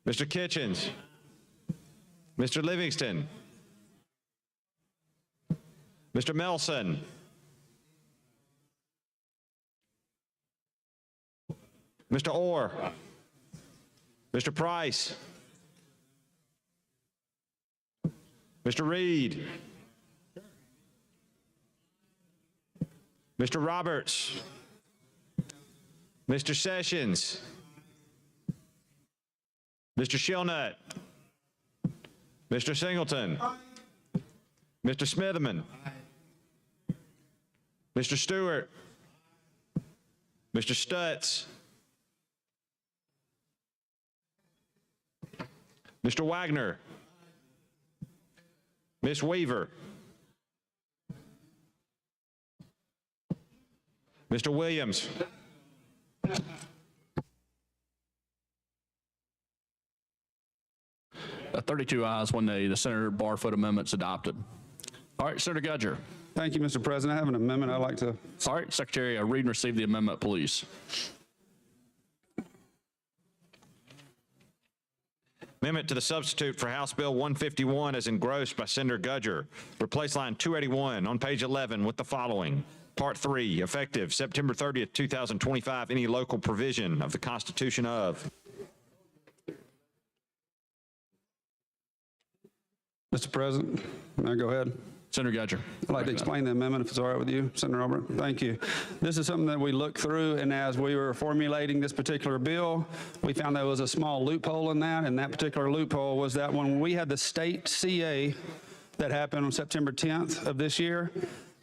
Mr. Kitchens. Mr. Livingston. Mr. Melson. Mr. Orr. Mr. Price. Mr. Reed. Mr. Roberts. Mr. Sessions. Mr. Shillnut. Mr. Singleton. Mr. Smitherman. Mr. Stewart. Mr. Stutz. Mr. Wagner. Ms. Weaver. Mr. Williams. 32 ayes, 1 nay. The Senator Barfoot amendment's adopted. All right, Senator Gudger. Thank you, Mr. President. I have an amendment I'd like to. All right, Secretary, read and receive the amendment, please. Amendment to the substitute for House Bill 151 as engrossed by Senator Gudger. Replace line 281 on page 11 with the following. Part 3, effective September 30th, 2025, any local provision of the Constitution of. Mr. President, may I go ahead? Senator Gudger. I'd like to explain the amendment if it's all right with you, Senator Albert. Thank you. This is something that we looked through, and as we were formulating this particular bill, we found there was a small loophole in that, and that particular loophole was that when we had the state CA that happened on September 10th of this year,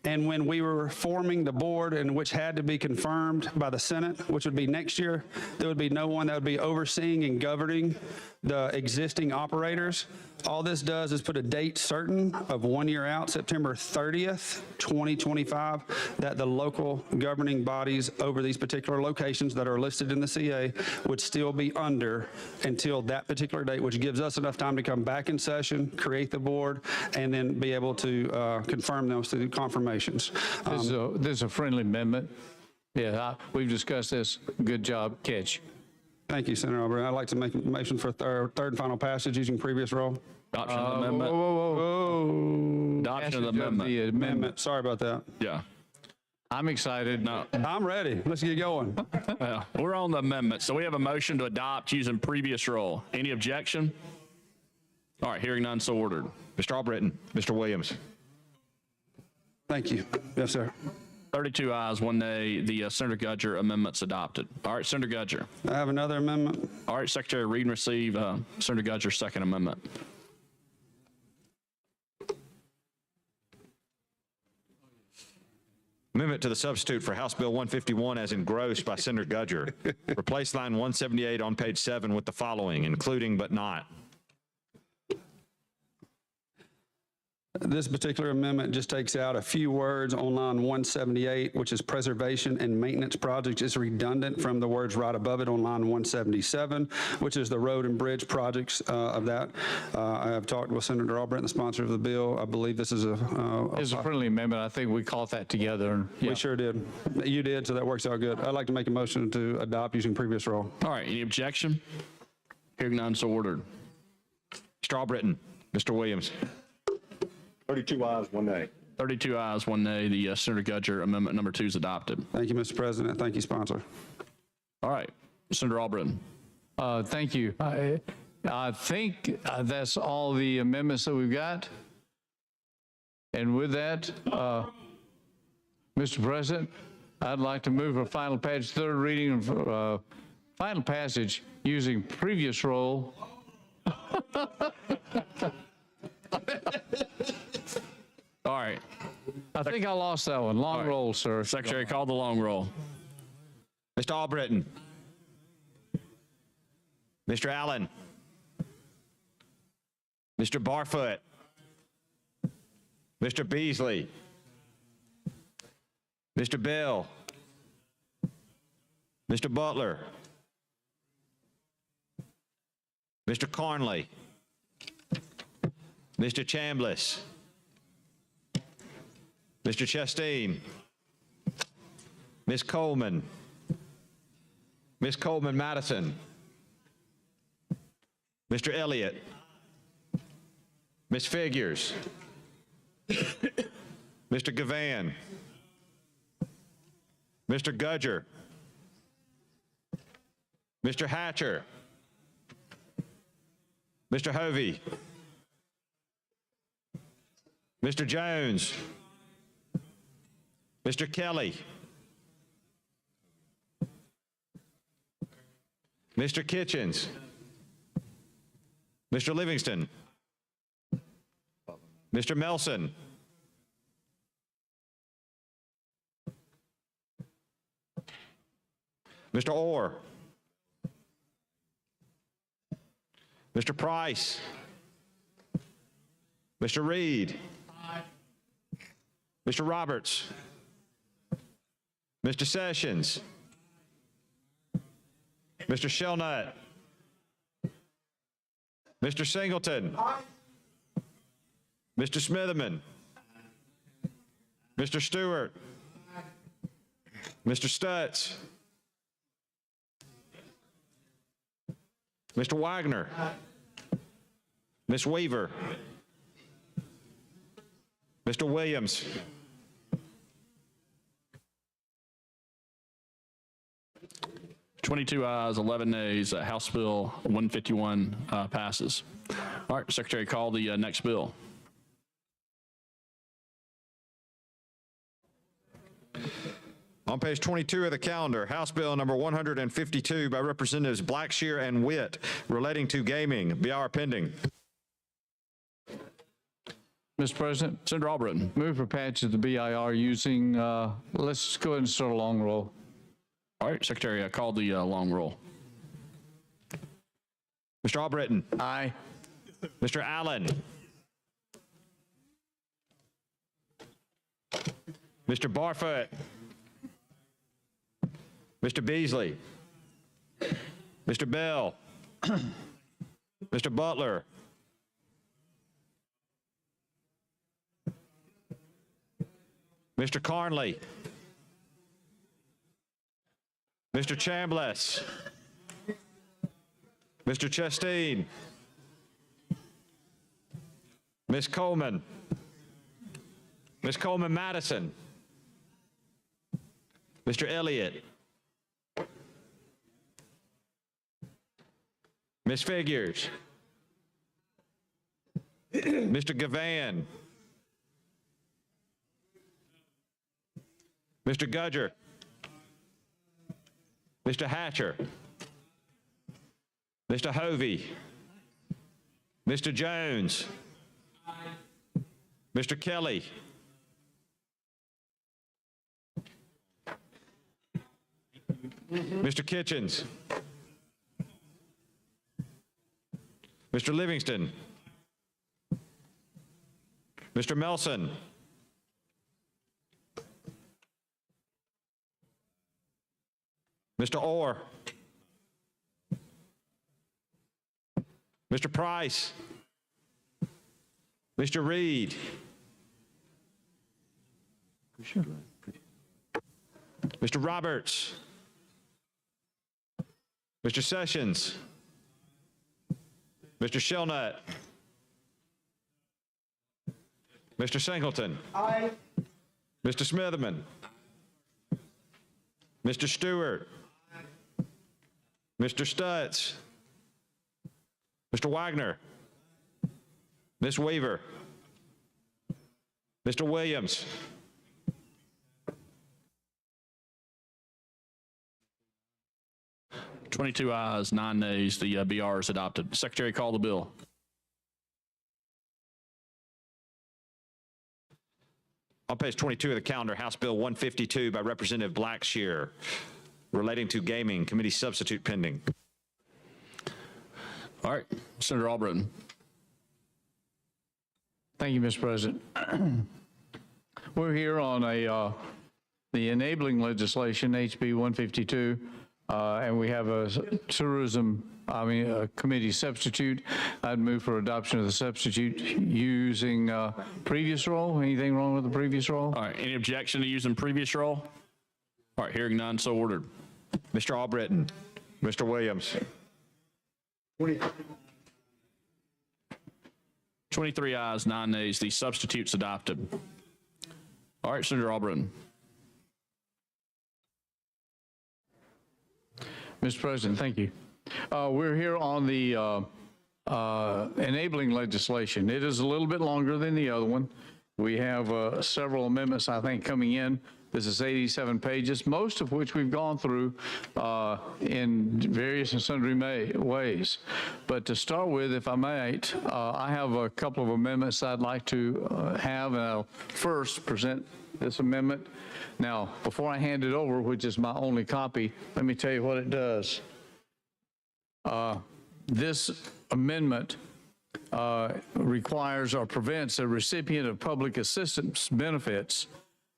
and when we were forming the board, and which had to be confirmed by the Senate, which would be next year, there would be no one that would be overseeing and governing the existing operators. All this does is put a date certain of 1 year out, September 30th, 2025, that the local governing bodies over these particular locations that are listed in the CA would still be under until that particular date, which gives us enough time to come back in session, create the board, and then be able to confirm those through confirmations. This is a friendly amendment. Yeah, we've discussed this. Good job, catch. Thank you, Senator Albright. I'd like to make a motion for third and final passage using previous rule. Adoption of the amendment. Adoption of the amendment. Amendment. Sorry about that. Yeah. I'm excited. No. I'm ready. Let's get going. We're on the amendment. So we have a motion to adopt using previous rule. Any objection? All right, hearing none, so ordered. Mr. Albritton, Mr. Williams. Thank you. Yes, sir. 32 ayes, 1 nay. The Senator Gudger amendment's adopted. All right, Senator Gudger. I have another amendment. All right, Secretary, read and receive Senator Gudger's second amendment. Amendment to the substitute for House Bill 151 as engrossed by Senator Gudger. Replace line 178 on page 7 with the following, including but not. This particular amendment just takes out a few words on line 178, which is preservation and maintenance projects. It's redundant from the words right above it on line 177, which is the road and bridge projects of that. I have talked with Senator Albritton, the sponsor of the bill. I believe this is It's a friendly amendment. I think we caught that together. We sure did. You did, so that works out good. I'd like to make a motion to adopt using previous rule. All right, any objection? Hearing none, so ordered. Mr. Albritton, Mr. Williams. 32 ayes, 1 nay. 32 ayes, 1 nay. The Senator Gudger amendment number 2 is adopted. Thank you, Mr. President. Thank you, sponsor. All right, Senator Albritton. Thank you. I think that's all the amendments that we've got. And with that, Mr. President, I'd like to move for final passage, third reading of final passage using previous rule. All right. I think I lost that one. Long roll, sir. Secretary, call the long roll. Mr. Albritton. Mr. Allen. Mr. Barfoot. Mr. Beasley. Mr. Bell. Mr. Butler. Mr. Carnley. Mr. Chambliss. Mr. Chastain. Ms. Coleman. Ms. Coleman Madison. Mr. Elliott. Ms. Figures. Mr. Gavan. Mr. Gudger. Mr. Hatcher. Mr. Hovey. Mr. Jones. Mr. Kelly. Mr. Kitchens. Mr. Livingston. Mr. Melson. Mr. Orr. Mr. Price. Mr. Reed. Mr. Roberts. Mr. Sessions. Mr. Shelnut. Mr. Singleton. Mr. Smitherman. Mr. Stewart. Mr. Stutz. Mr. Wagner. Ms. Weaver. Mr. Williams. (22 ayes, 11 nays). House Bill 151 passes. All right, Secretary, call the next bill. On page 22 of the calendar, House Bill number 152 by Representatives Blackshear and Witt relating to gaming. BR pending. Mr. President. Senator Albritton. Move for passage of the BIR using, let's go ahead and start a long roll. All right, Secretary, call the long roll. Mr. Albritton. Aye. Mr. Allen. Mr. Barfoot. Mr. Beasley. Mr. Bell. Mr. Butler. Mr. Carnley. Mr. Chambliss. Mr. Chastain. Ms. Coleman. Ms. Coleman Madison. Mr. Elliott. Ms. Figures. Mr. Gavan. Mr. Gudger. Mr. Hatcher. Mr. Hovey. Mr. Jones. Mr. Kelly. Mr. Kitchens. Mr. Livingston. Mr. Melson. Mr. Orr. Mr. Price. Mr. Reed. Mr. Roberts. Mr. Sessions. Mr. Shelnut. Mr. Singleton. Aye. Mr. Smitherman. Mr. Stewart. Mr. Stutz. Mr. Wagner. Ms. Weaver. Mr. Williams. Twenty-two ayes, 9 nays. The BR is adopted. Secretary, call the bill. On page 22 of the calendar, House Bill 152 by Representative Blackshear relating to gaming, committee substitute pending. All right, Senator Albritton. Thank you, Mr. President. We're here on the enabling legislation, HB 152, and we have a committee substitute. I'd move for adoption of the substitute using previous role. Anything wrong with the previous role? All right, any objection to using previous role? All right, hearing none, so ordered. Mr. Albritton. Mr. Williams. 23 ayes, 9 nays. The substitute's adopted. All right, Senator Albritton. Mr. President, thank you. We're here on the enabling legislation. It is a little bit longer than the other one. We have several amendments, I think, coming in. This is 87 pages, most of which we've gone through in various and sundry ways. But to start with, if I might, I have a couple of amendments I'd like to have, and I'll first present this amendment. Now, before I hand it over, which is my only copy, let me tell you what it does. This amendment requires or prevents a recipient of public assistance benefits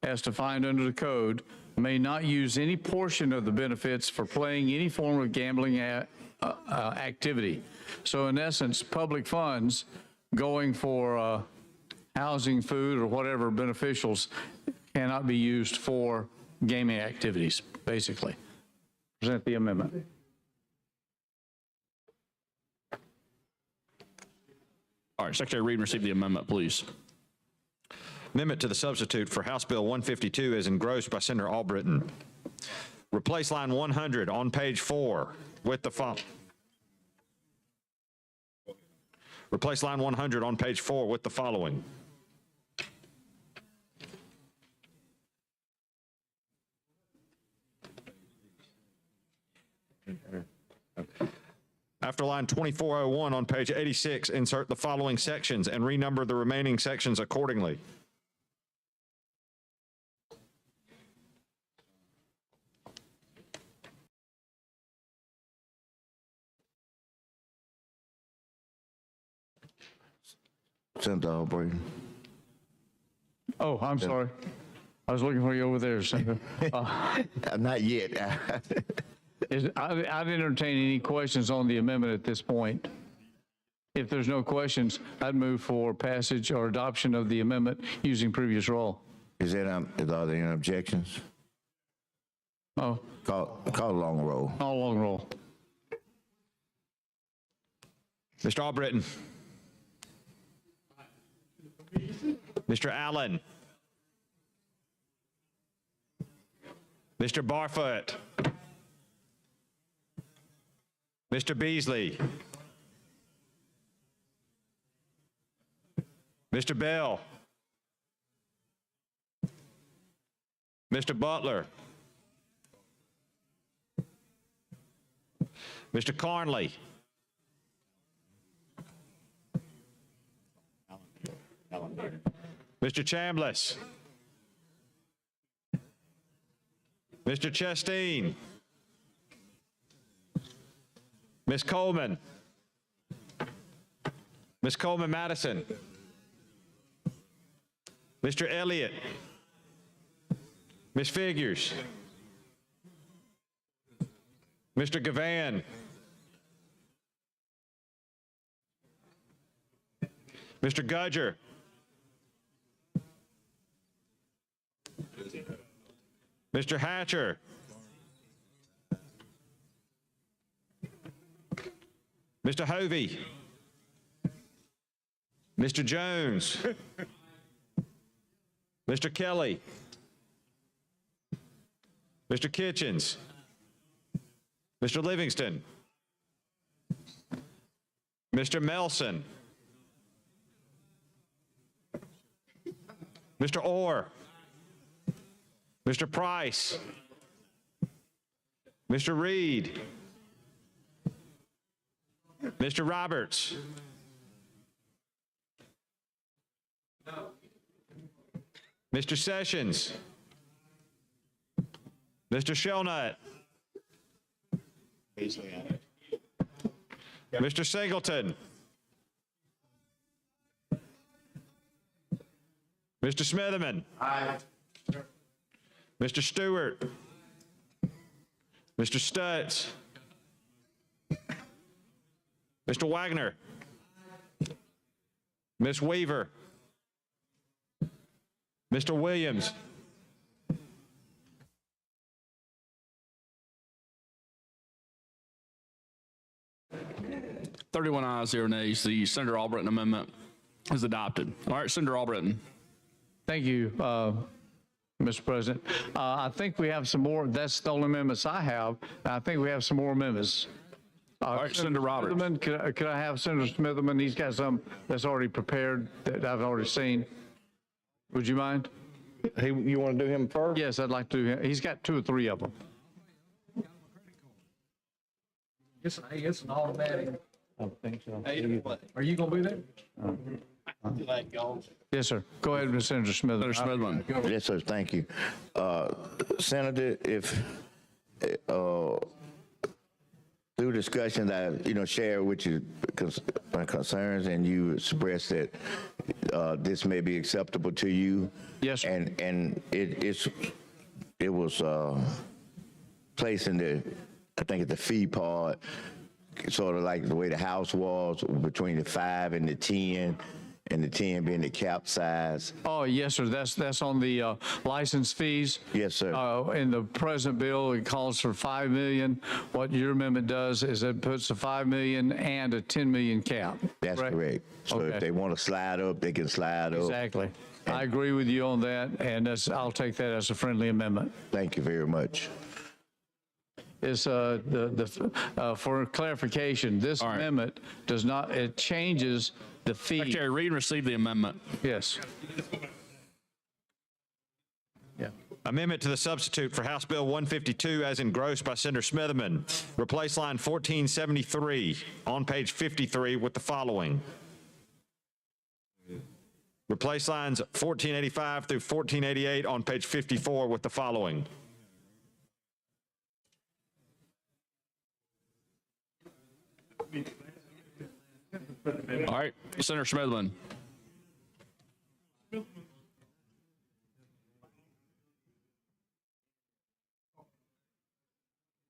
as defined under the code may not use any portion of the benefits for playing any form of gambling activity. So in essence, public funds going for housing, food, or whatever beneficials cannot be used for gaming activities, basically. Present the amendment. All right, Secretary Reed, receive the amendment, please. Amendment to the substitute for House Bill 152 is engrossed by Senator Albritton. Replace line 100 on page 4 with the following. Replace line 100 on page 4 with the following. After line 2401 on page 86, insert the following sections and renumber the remaining sections accordingly. Senator Albritton. Oh, I'm sorry. I was looking for you over there, Senator. Not yet. I'd entertain any questions on the amendment at this point. If there's no questions, I'd move for passage or adoption of the amendment using previous role. Are there any objections? Oh. Call a long roll. All long roll. Mr. Albritton. Mr. Allen. Mr. Barfoot. Mr. Beasley. Mr. Bell. Mr. Butler. Mr. Carnley. Mr. Chambliss. Mr. Chasteen. Ms. Coleman. Ms. Coleman Madison. Mr. Elliott. Ms. Figures. Mr. Gavan. Mr. Gudger. Mr. Hatcher. Mr. Hovey. Mr. Jones. Mr. Kelly. Mr. Kitchens. Mr. Livingston. Mr. Melson. Mr. Orr. Mr. Price. Mr. Reed. Mr. Roberts. Mr. Sessions. Mr. Shelnut. Mr. Singleton. Mr. Smitherman. Aye. Mr. Stewart. Mr. Stutz. Mr. Wagner. Ms. Weaver. Mr. Williams. "31 ayes, 0 nays. The Senator Albritton amendment is adopted. All right, Senator Albritton. Thank you, Mr. President. I think we have some more. That's the only amendments I have. I think we have some more amendments. All right, Senator Roberts. Smitherman, could I have Senator Smitherman? He's got some that's already prepared that I've already seen. Would you mind? You want to do him first? Yes, I'd like to do him. He's got 2 or 3 of them. It's an automatic. I think so. Are you going to be there? Yes, sir. Go ahead, Senator Smitherman. Senator Smitherman. Yes, sir, thank you. Senator, if, through discussions I, share with you my concerns, and you expressed that this may be acceptable to you. Yes, sir. And it was placed in the, I think it's the fee part, sort of like the way the house was, between the 5 and the 10. And the 10 being the cap size. Oh, yes, sir. That's on the license fees. Yes, sir. In the present bill, it calls for $5 million. What your amendment does is it puts a $5 million and a $10 million cap. That's correct. So Okay. if they want to slide up, they can slide up. Exactly. I agree with you on that, and I'll take that as a friendly amendment. Thank you very much. Is for clarification, this amendment does not, it changes the fee. Secretary Reed received the amendment. Yes. Yeah. Amendment to the substitute for House Bill 152 as engrossed by Senator Smitherman. Replace line 1473 on page 53 with the following. Replace lines 1485 through 1488 on page 54 with the following. All right, Senator Smitherman.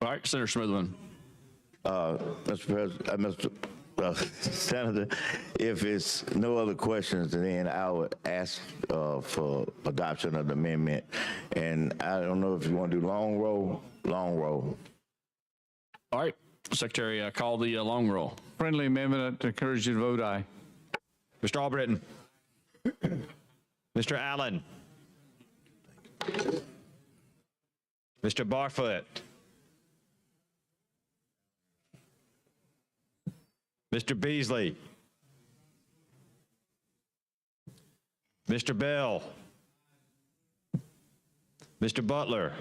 All right, Senator Smitherman. Mr. President, Senator, if it's no other questions, then I would ask for adoption of the amendment. And I don't know if you want to do long roll. All right, Secretary, call the long roll. Friendly amendment, I encourage you to vote aye. Mr. Albritton. Mr. Allen. Mr. Barfoot. Mr. Beasley. Mr. Bell. Mr. Butler.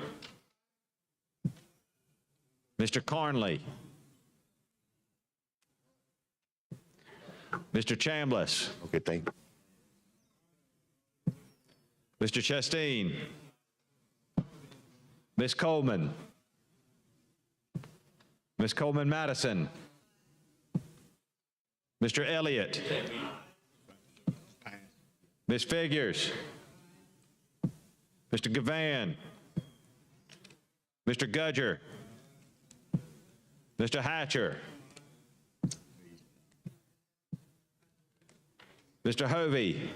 Mr. Carnley. Mr. Chambliss. Okay, thank you. Mr. Chasteen. Ms. Coleman. Ms. Coleman Madison. Mr. Elliott. Ms. Figures. Mr. Gavan. Mr. Gudger. Mr. Hatcher. Mr. Hovey.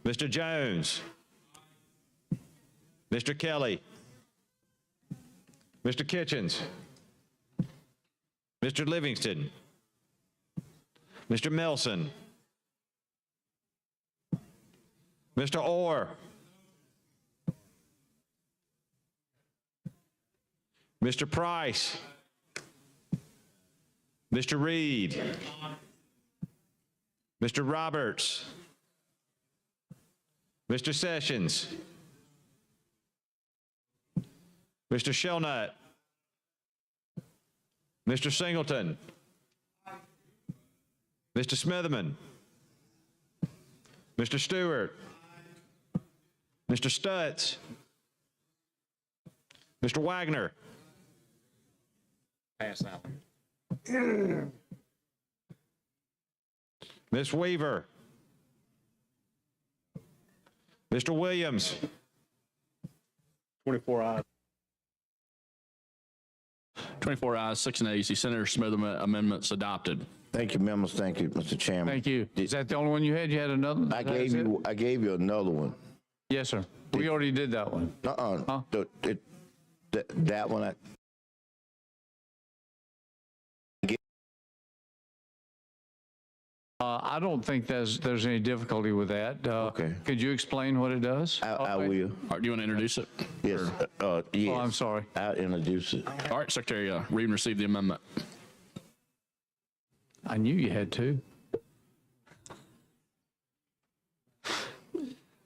Mr. Jones. Mr. Kelly. Mr. Kitchens. Mr. Livingston. Mr. Melson. Mr. Orr. Mr. Price. Mr. Reed. Mr. Roberts. Mr. Sessions. Mr. Shelnut. Mr. Singleton. Mr. Smitherman. Mr. Stewart. Mr. Stutz. Mr. Wagner. Pass out. Ms. Weaver. Mr. Williams. 24 ayes. 24 ayes, 6 nays. The Senator Smith amendment's adopted. Thank you, members. Thank you, Mr. Chairman. Thank you. Is that the only one you had? You had another? I gave you another one. Yes, sir. We already did that one. Huh? That one. I don't think there's any difficulty with that. Okay. Could you explain what it does? I will. All right, do you want to introduce it? Yes. Yes. Oh, I'm sorry. I'll introduce it. All right, Secretary, read and receive the amendment. I knew you had to.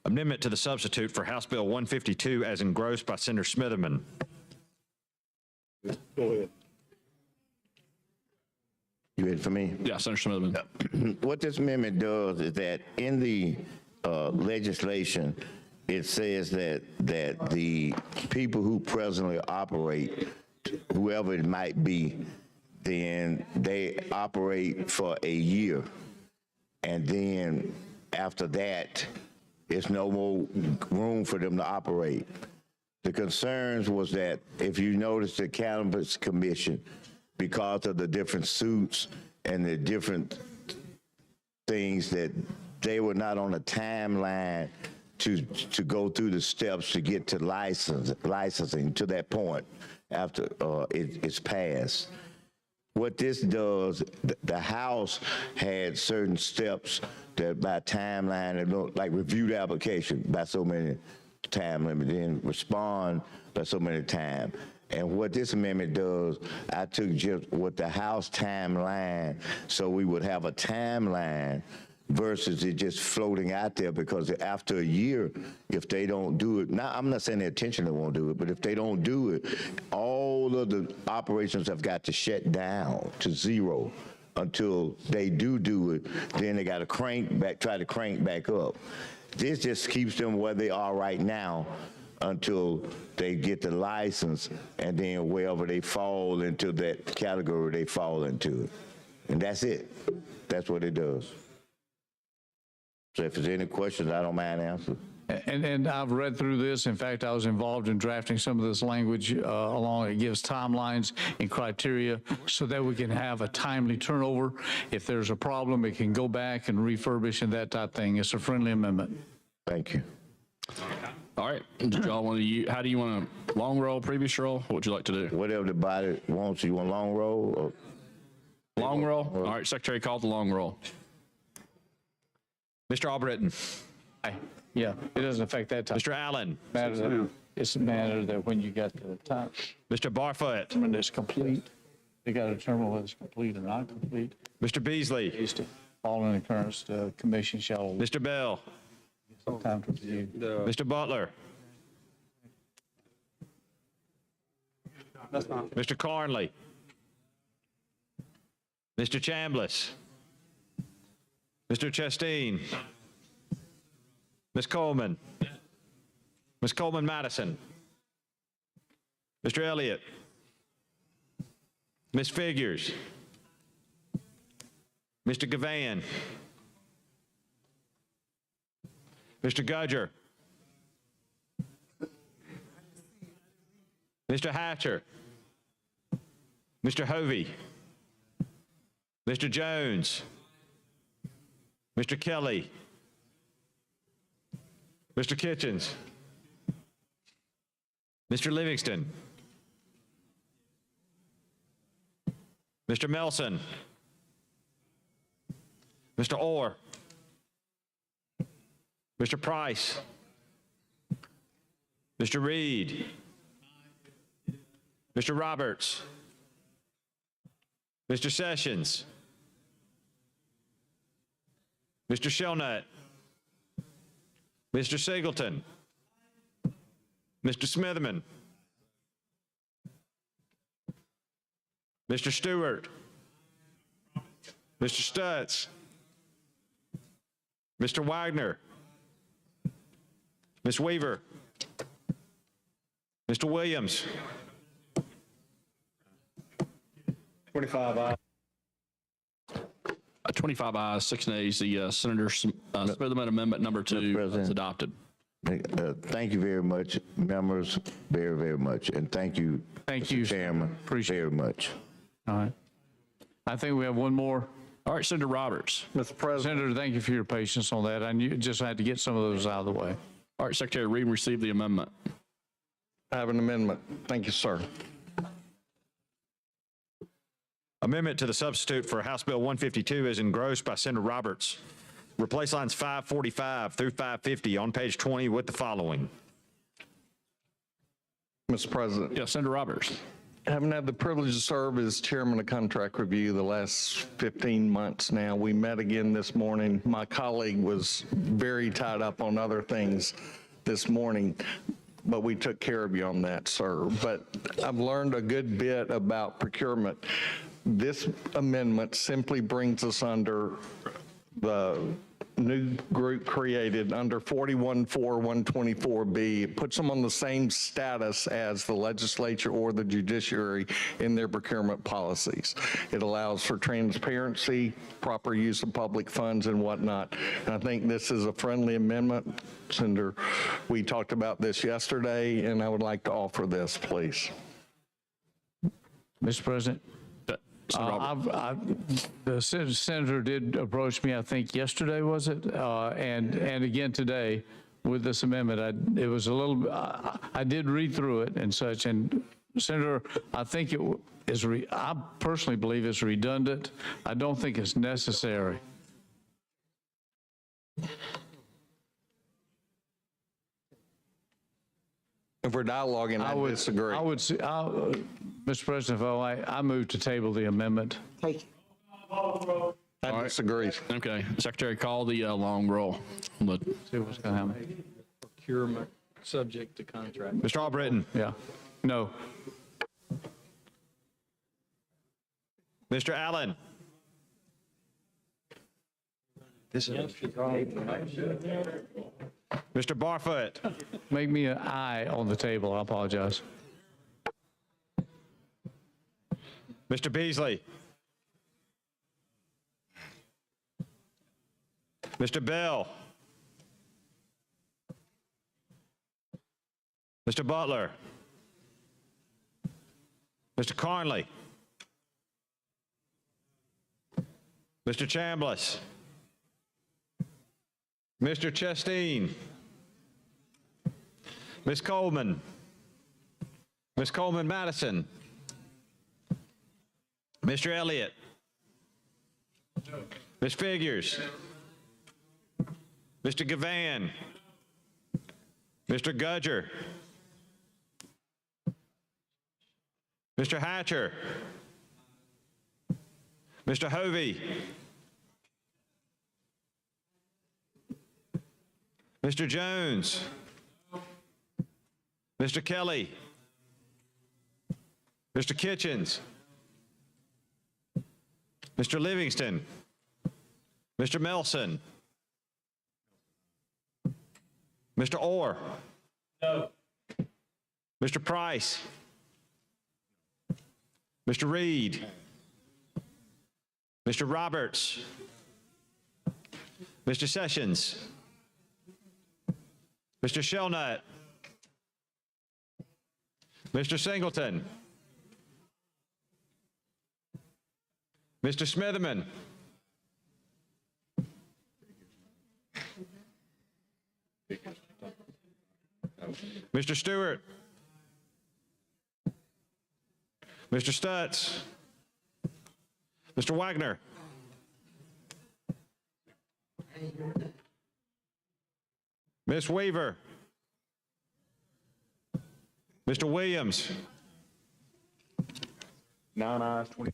Amendment to the substitute for House Bill 152 as engrossed by Senator Smitherman. Go ahead. You ready for me? Yeah, Senator Smitherman. What this amendment does is that in the legislation, it says that the people who presently operate, whoever it might be, then they operate for a year. And then after that, there's no more room for them to operate. The concerns was that if you notice the Cannabis Commission, because of the different suits and the different things that they were not on a timeline to go through the steps to get to licensing to that point after it's passed. What this does, the House had certain steps that by timeline, like review the application by so many time limit, then respond by so many times. And what this amendment does, I took just what the House timeline, so we would have a timeline versus it just floating out there, because after a year, if they don't do it, now I'm not saying their intention won't do it, but if they don't do it, all of the operations have got to shut down to zero until they do it. Then they got to try to crank back up. This just keeps them where they are right now until they get the license, and then wherever they fall into that category, they fall into it. And that's it. That's what it does. So if there's any questions, I don't mind answering. And I've read through this. In fact, I was involved in drafting some of this language along. It gives timelines and criteria so that we can have a timely turnover. If there's a problem, it can go back and refurbish and that type of thing. It's a friendly amendment. Thank you. All right, did y'all want to, how do you want to, long roll, previous roll? What would you like to do? Whatever the body wants, you want long roll or? Long roll? All right, Secretary, call the long roll. Mr. Albritton. Aye. Yeah, it doesn't affect that time. Mr. Allen. It's a matter that when you get to the time, Mr. Barfoot. when it's complete, they got to determine whether it's complete or not complete. Mr. Beasley. Following occurrence, the commission shall. Mr. Bell. Time to review. Mr. Butler. That's fine. Mr. Carnley. Mr. Chambliss. Mr. Chasteen. Ms. Coleman. Ms. Coleman Madison. Mr. Elliott. Ms. Figures. Mr. Gavan. Mr. Gudger. Mr. Hatcher. Mr. Hovey. Mr. Jones. Mr. Kelly. Mr. Kitchens. Mr. Livingston. Mr. Melson. Mr. Orr. Mr. Price. Mr. Reed. Mr. Roberts. Mr. Sessions. Mr. Shelnut. Mr. Singleton. Mr. Smitherman. Mr. Stewart. Mr. Stutz. Mr. Wagner. Ms. Weaver. Mr. Williams. 25 ayes. 25 ayes, 6 nays. The Senator Smitherman Amendment number 2 is adopted. Thank you very much, members, very, very much. And thank you, Mr. Chairman, very much. All right. I think we have one more. All right, Senator Roberts. Mr. President. Senator, thank you for your patience on that. I knew, just had to get some of those out of the way. All right, Secretary, read and receive the amendment. I have an amendment. Thank you, sir. Amendment to the substitute for House Bill 152 is engrossed by Senator Roberts. Replace lines 545 through 550 on page 20 with the following. Mr. President. Yes, Senator Roberts. Having had the privilege to serve as chairman of contract review the last 15 months now, we met again this morning. My colleague was very tied up on other things this morning, but we took care of you on that, sir. But I've learned a good bit about procurement. This amendment simply brings us under the new group created under 414124B. It puts them on the same status as the legislature or the judiciary in their procurement policies. It allows for transparency, proper use of public funds and whatnot. And I think this is a friendly amendment. Senator, we talked about this yesterday, and I would like to offer this, please. Mr. President. The senator did approach me, I think yesterday, was it? And again today with this amendment. It was a little, I did read through it and such. And Senator, I think it is, I personally believe it's redundant. I don't think it's necessary. If we're dialoguing, I disagree. I would say, Mr. President, I move to table the amendment. I disagree. Okay, Secretary, call the long roll. Let's see what's going to happen. Procurement subject to contract. Mr. Albritton. Yeah. No. Mr. Allen. Mr. Barfoot. Make me an aye on the table. I apologize. Mr. Beasley. Mr. Bell. Mr. Butler. Mr. Carnley. Mr. Chambliss. Mr. Chasteen. Ms. Coleman. Ms. Coleman Madison. Mr. Elliott. Ms. Figures. Mr. Gavan. Mr. Gudger. Mr. Hatcher. Mr. Hovey. Mr. Jones. Mr. Kelly. Mr. Kitchens. Mr. Livingston. Mr. Melson. Mr. Orr. No. Mr. Price. Mr. Reed. Mr. Roberts. Mr. Sessions. Mr. Shelnut. Mr. Singleton. Mr. Smitherman. Mr. Stewart. Mr. Stutz. Mr. Wagner. Ms. Weaver. Mr. Williams. 9 ayes, 20.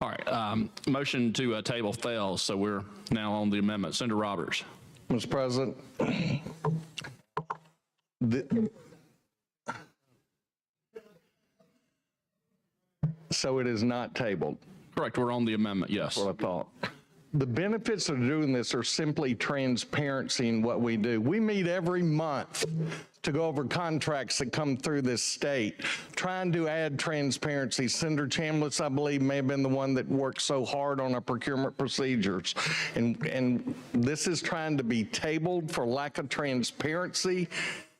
All right, motion to table fails, so we're now on the amendment. Senator Roberts. Mr. President, so it is not tabled. Correct, we're on the amendment, yes. That's what I thought. The benefits of doing this are simply transparency in what we do. We meet every month to go over contracts that come through this state, trying to add transparency. Senator Chambliss, I believe, may have been the one that worked so hard on our procurement procedures. And this is trying to be tabled for lack of transparency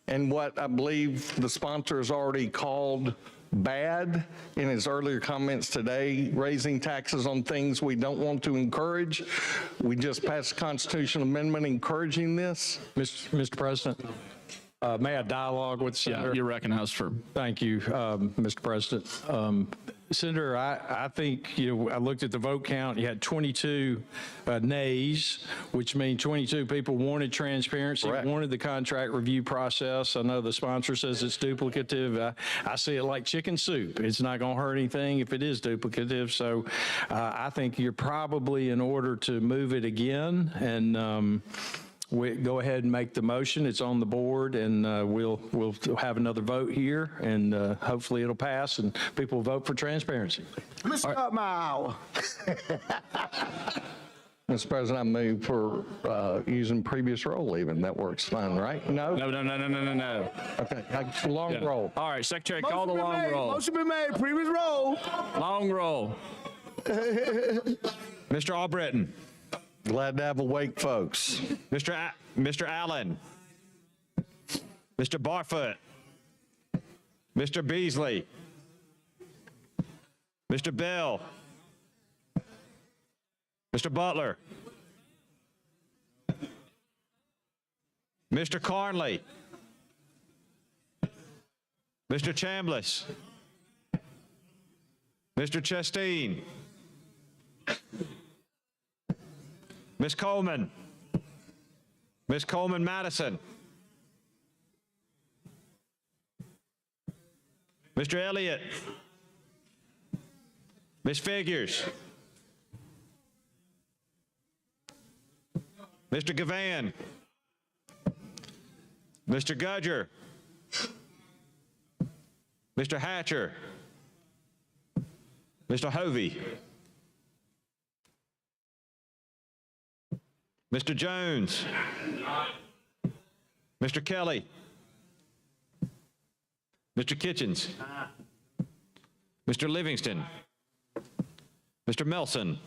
and what I believe the sponsor has already called bad in his earlier comments today, raising taxes on things we don't want to encourage. We just passed a constitutional amendment encouraging this. Mr. President, may I dialogue with the Senator? Yeah, you're recognized for. Thank you, Mr. President. Senator, I think, I looked at the vote count. You had 22 nays, which means 22 people wanted transparency, wanted the contract review process. I know the sponsor says it's duplicative. I see it like chicken soup. It's not going to hurt anything if it is duplicative. So I think you're probably in order to move it again and we go ahead and make the motion. It's on the board, and we'll have another vote here, and hopefully it'll pass, and people will vote for transparency. Mr. Mile. Mr. President, I move for using previous roll even. That works fine, right? No? No. Okay, long roll. All right, Secretary, call the long roll. Motion been made, previous roll. Long roll. Mr. Albritton. Glad to have awake folks. Mr. Allen. Mr. Barfoot. Mr. Beasley. Mr. Bell. Mr. Butler. Mr. Carnley. Mr. Chambliss. Mr. Chasteen. Ms. Coleman. Ms. Coleman Madison. Mr. Elliott. Ms. Figures. Mr. Gavan. Mr. Gudger. Mr. Hatcher. Mr. Hovey. Mr. Jones. Mr. Kelly. Mr. Kitchens. Mr. Livingston. Mr. Melson.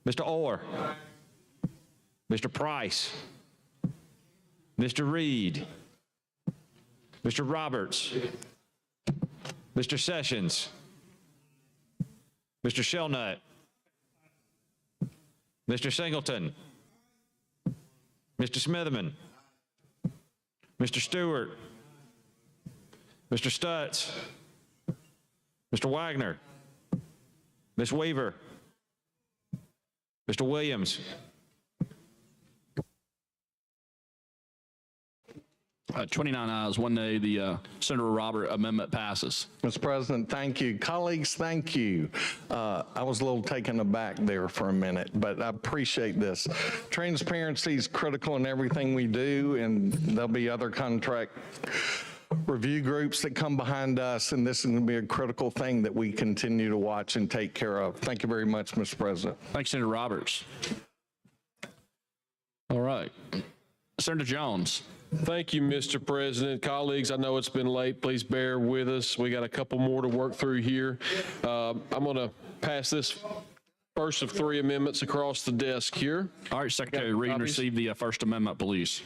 Mr. Orr. Mr. Price. Mr. Reed. Mr. Roberts. Mr. Sessions. Mr. Shelnut. Mr. Singleton, Mr. Smitherman, Mr. Stewart, Mr. Stutz, Mr. Wagner, Ms. Weaver, Mr. Williams. 29 ayes, 1 nay. The Senator Robert amendment passes. Mr. President, thank you. Colleagues, thank you. I was a little taken aback there for a minute, but I appreciate this. Transparency is critical in everything we do, and there'll be other contract review groups that come behind us, and this is going to be a critical thing that we continue to watch and take care of. Thank you very much, Mr. President. Thanks, Senator Roberts. All right. Senator Jones. Thank you, Mr. President. Colleagues, I know it's been late. Please bear with us. We got a couple more to work through here. I'm going to pass this first of 3 amendments across the desk here. All right, Secretary Reed, and receive the First Amendment, please.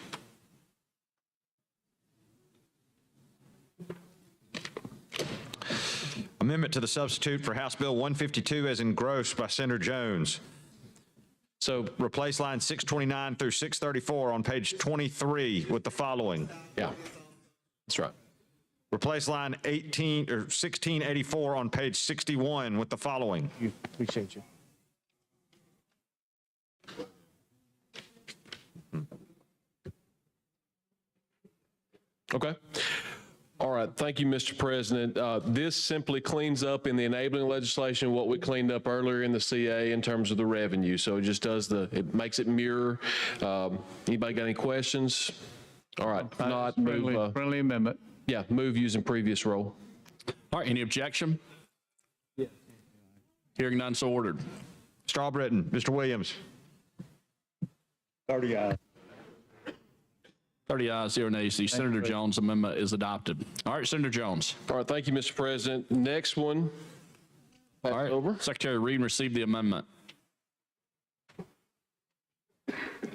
Amendment to the substitute for House Bill 152 as engrossed by Senator Jones. So replace line 629 through 634 on page 23 with the following. Yeah, that's right. Replace line 1684 on page 61 with the following. Appreciate you. Okay. All right. Thank you, Mr. President. This simply cleans up in the enabling legislation what we cleaned up earlier in the CA in terms of the revenue. So it just does it makes it mirror. Anybody got any questions? All right. If not, move. Friendly amendment. Yeah, move using previous role. All right, any objection? Yeah. Hearing none, so ordered. Mr. Albritton, Mr. Williams. 30 ayes. 30 ayes, 0 nays. The Senator Jones amendment is adopted. All right, Senator Jones. All right, thank you, Mr. President. Next one. All right, over. Secretary Reed, receive the amendment.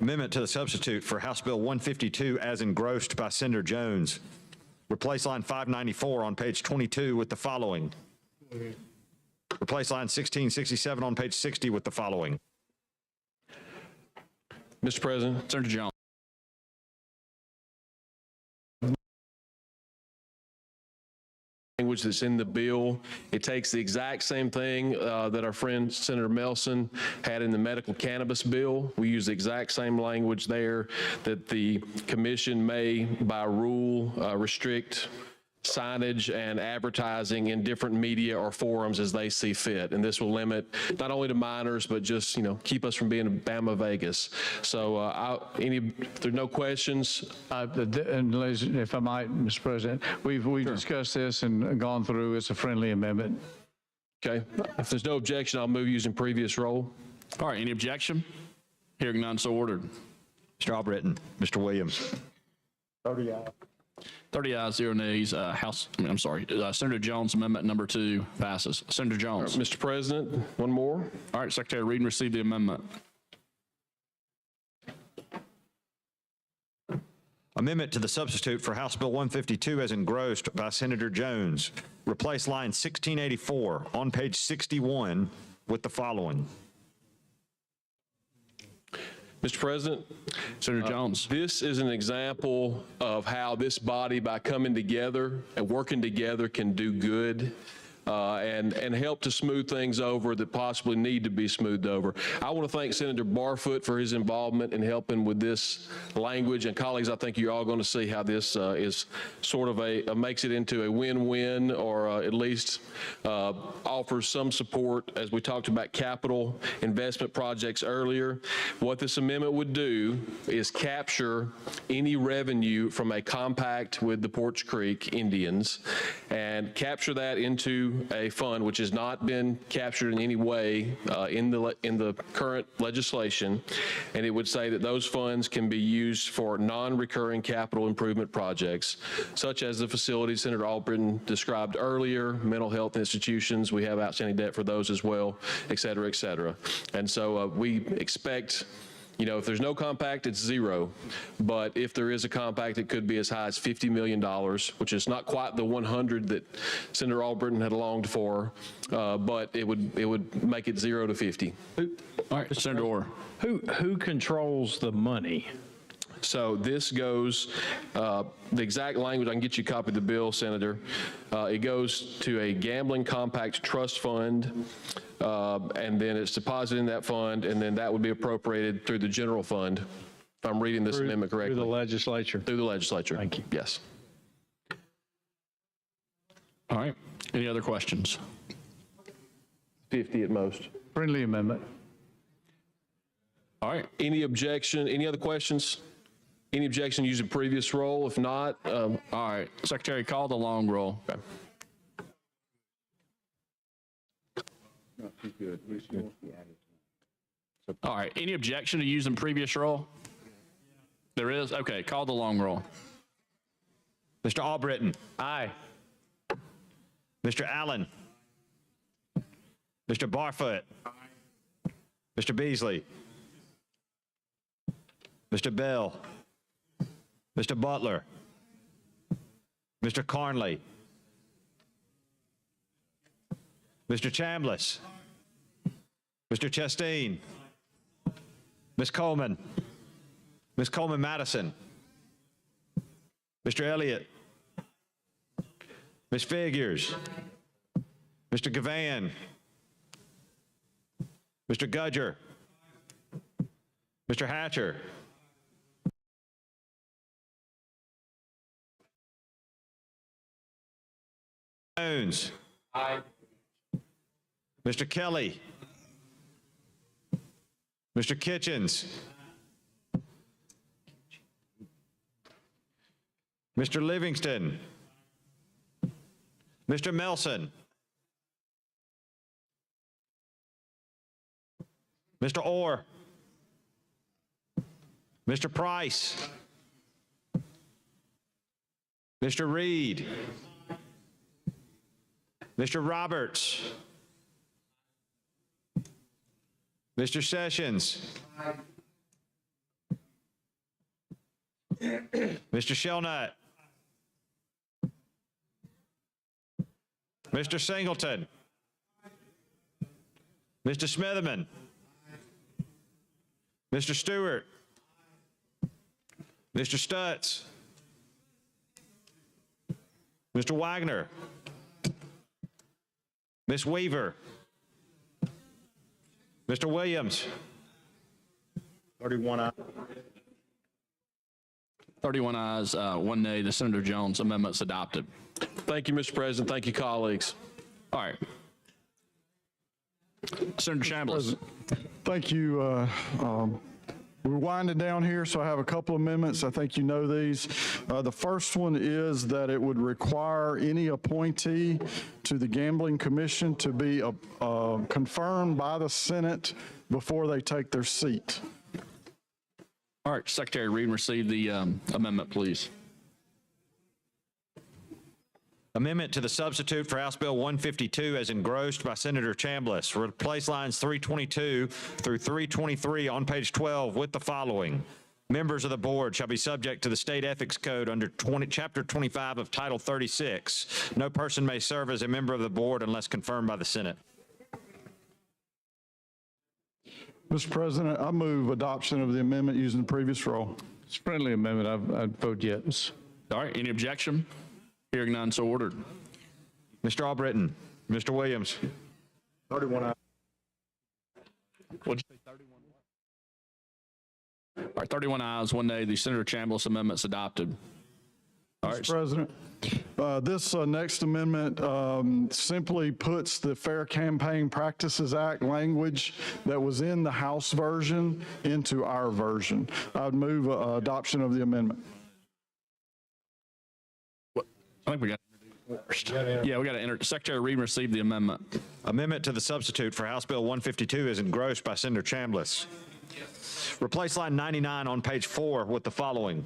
Amendment to the substitute for House Bill 152 as engrossed by Senator Jones. Replace line 594 on page 22 with the following. Replace line 1667 on page 60 with the following. Mr. President. Senator Jones. Language that's in the bill. It takes the exact same thing that our friend Senator Melson had in the medical cannabis bill. We use the exact same language there, that the commission may, by rule, restrict signage and advertising in different media or forums as they see fit. And this will limit not only to minors, but just, keep us from being Bama Vegas. So if there's no questions. If I might, Mr. President, we've discussed this and gone through. It's a friendly amendment. Okay. If there's no objection, I'll move using previous role. All right, any objection? Hearing none, so ordered. Mr. Albritton, Mr. Williams. 30 ayes. 30 ayes, 0 nays. Senator Jones amendment number 2 passes. Senator Jones. Mr. President, one more. All right, Secretary Reed, and receive the amendment. Amendment to the substitute for House Bill 152 as engrossed by Senator Jones. Replace line 1684 on page 61 with the following. Mr. President. Senator Jones. This is an example of how this body, by coming together and working together, can do good. And help to smooth things over that possibly need to be smoothed over. I want to thank Senator Barfoot for his involvement in helping with this language. And colleagues, I think you're all going to see how this is sort of makes it into a win-win, or at least offers some support as we talked about capital investment projects earlier. What this amendment would do is capture any revenue from a compact with the Porch Creek Indians and capture that into a fund which has not been captured in any way in the current legislation, and it would say that those funds can be used for non-recurring capital improvement projects, such as the facilities Senator Albritton described earlier, mental health institutions, we have outstanding debt for those as well, et cetera, et cetera. And so we expect You know, if there's no compact, it's zero. But if there is a compact, it could be as high as $50 million, which is not quite the 100 that Senator Albritton had longed for, but it would make it 0 to 50. All right, Senator Orr. Who controls the money? So this goes, the exact language, I can get you a copy of the bill, Senator. It goes to a gambling compact trust fund, and then it's deposited in that fund, and then that would be appropriated through the general fund, if I'm reading this amendment correctly. Through the legislature? Through the legislature. Thank you. Yes. All right, any other questions? 50 at most. Friendly amendment. All right. Any objection, any other questions? Any objection using previous roll? If not, all right, Secretary, call the long roll. Okay. All right, any objection to using previous roll? There is? Okay, call the long roll. Mr. Albritton. Aye. Mr. Allen. Mr. Barfoot. Mr. Beasley. Mr. Bell. Mr. Butler. Mr. Carnley. Mr. Chambliss. Mr. Chastain. Ms. Coleman. Ms. Coleman Madison. Mr. Elliott. Ms. Figures. Mr. Gavan. Mr. Gudger. Mr. Hatcher. Jones. Aye. Mr. Kelly. Mr. Kitchens. Mr. Livingston. Mr. Melson. Mr. Orr. Mr. Price. Mr. Reed. Mr. Roberts. Mr. Sessions. Mr. Shelnut. Mr. Singleton. Mr. Smitherman. Mr. Stewart. Mr. Stutz. Mr. Wagner. Ms. Weaver. Mr. Williams. 31 ayes. 31 ayes, 1 nay. The Senator Jones amendment's adopted. Thank you, Mr. President. Thank you, colleagues. All right. Senator Chambliss. Thank you. We're winding down here, so I have a couple amendments. I think you know these. The first one is that it would require any appointee to the Gambling Commission to be confirmed by the Senate before they take their seat. All right, Secretary Reed, receive the amendment, please. Amendment to the substitute for House Bill 152 as engrossed by Senator Chambliss. Replace lines 322 through 323 on page 12 with the following. Members of the board shall be subject to the state ethics code under Chapter 25 of Title 36. No person may serve as a member of the board unless confirmed by the Senate. Mr. President, I move adoption of the amendment using the previous roll. It's a friendly amendment. I'd vote yes. All right, any objection? Hearing none, so ordered. Mr. Albritton. Mr. Williams. 31 ayes. What'd you say, 31 what? All right, 31 ayes, 1 nay. The Senator Chambliss amendment's adopted. All right. Mr. President, this next amendment simply puts the Fair Campaign Practices Act language that was in the House version into our version. I would move adoption of the amendment. I think we got to first. Yeah, we got to enter. Secretary Reed received the amendment. Amendment to the substitute for House Bill 152 is engrossed by Senator Chambliss. Replace line 99 on page 4 with the following.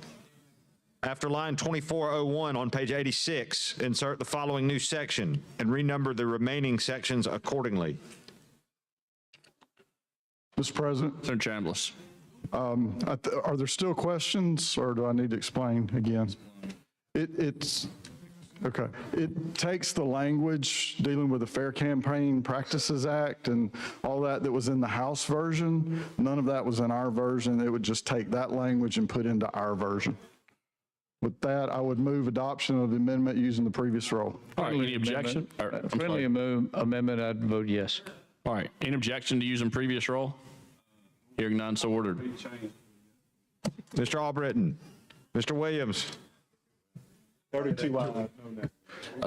After line 2401 on page 86, insert the following new section and renumber the remaining sections accordingly. Mr. President. Senator Chambliss. Are there still questions, or do I need to explain again? It's, okay. It takes the language dealing with the Fair Campaign Practices Act and all that was in the House version. None of that was in our version. It would just take that language and put into our version. With that, I would move adoption of the amendment using the previous roll. All right, any objection? Friendly amendment, I'd vote yes. All right, any objection to using previous roll? Hearing none, so ordered. Mr. Albritton, Mr. Williams. 32 ayes.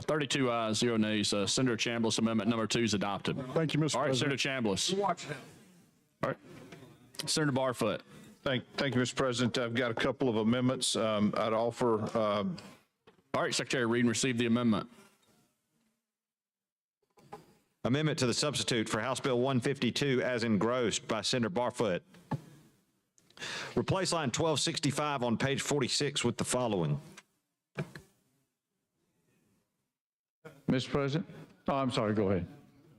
32 ayes, 0 nays. Senator Chambliss amendment number 2 is adopted. Thank you, Mr. All right, President. Senator Chambliss. All right, Senator Barfoot. Thank you, Mr. President. I've got a couple of amendments I'd offer. All right, Secretary, read and receive the amendment. Amendment to the substitute for House Bill 152 as engrossed by Senator Barfoot. Replace line 1265 on page 46 with the following. Mr. President? Oh, I'm sorry, go ahead.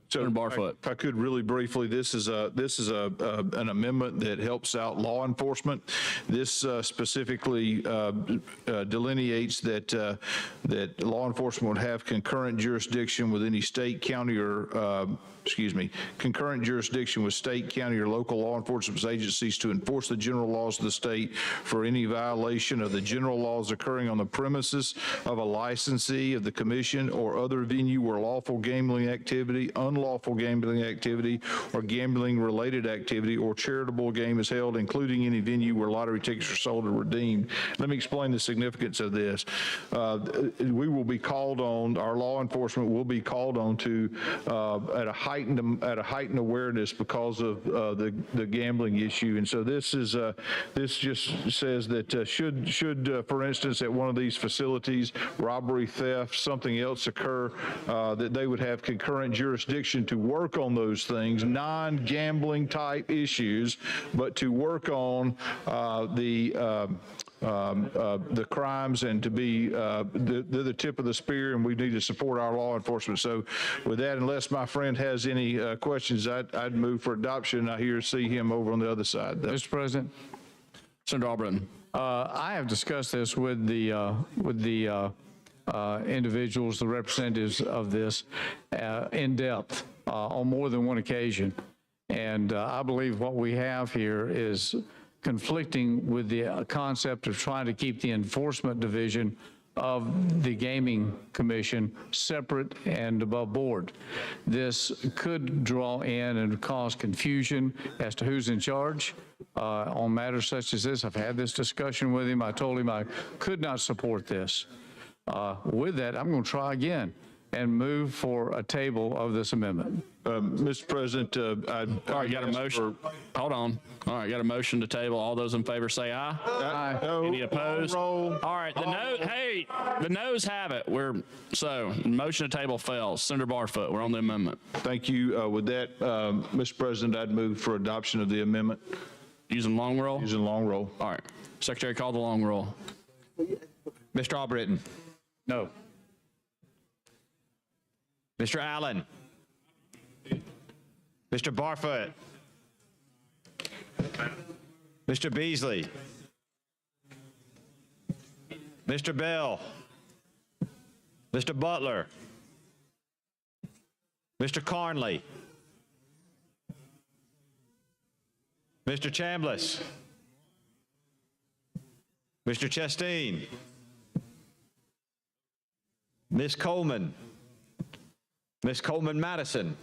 So if I could really briefly, this is an amendment that helps out law enforcement. This specifically delineates that law enforcement would have concurrent jurisdiction with any state, county, or concurrent jurisdiction with state, county, or local law enforcement agencies to enforce the general laws of the state for any violation of the general laws occurring on the premises of a licensee of the commission or other venue where lawful gambling activity, unlawful gambling activity, or gambling-related activity or charitable game is held, including any venue where lottery tickets are sold or redeemed. Let me explain the significance of this. We will be called on, our law enforcement will be called on to, at a heightened awareness because of the gambling issue. And so this just says that should for instance at one of these facilities robbery, theft, something else occur, that they would have concurrent jurisdiction to work on those things, non-gambling type issues, but to work on the crimes and to be the tip of the spear, and we need to support our law enforcement. So with that, unless my friend has any questions, I'd move for adoption. I see him over on the other side. Mr. President? Senator Albritton. I have discussed this with the individuals, the representatives of this in depth on more than one occasion. And I believe what we have here is conflicting with the concept of trying to keep the enforcement division of the Gaming Commission separate and above board. This could draw in and cause confusion as to who's in charge on matters such as this. I've had this discussion with him. I told him I could not support this. With that, I'm going to try again and move for a table of this amendment. Mr. President, all right, you got a motion. Hold on. All right, you got a motion to table. All those in favor say aye. Aye. Any opposed? All right, the noes have it. Motion to table fails. Senator Barfoot, we're on the amendment. Thank you. With that, Mr. President, I'd move for adoption of the amendment. Using long roll? Using long roll. All right. Secretary, call the long roll. Mr. Albritton. No. Mr. Allen. Mr. Barfoot. Mr. Beasley. Mr. Bell. Mr. Butler. Mr. Carnley. Mr. Chambliss. Mr. Chasteen. Ms. Coleman. Ms. Coleman-Madison.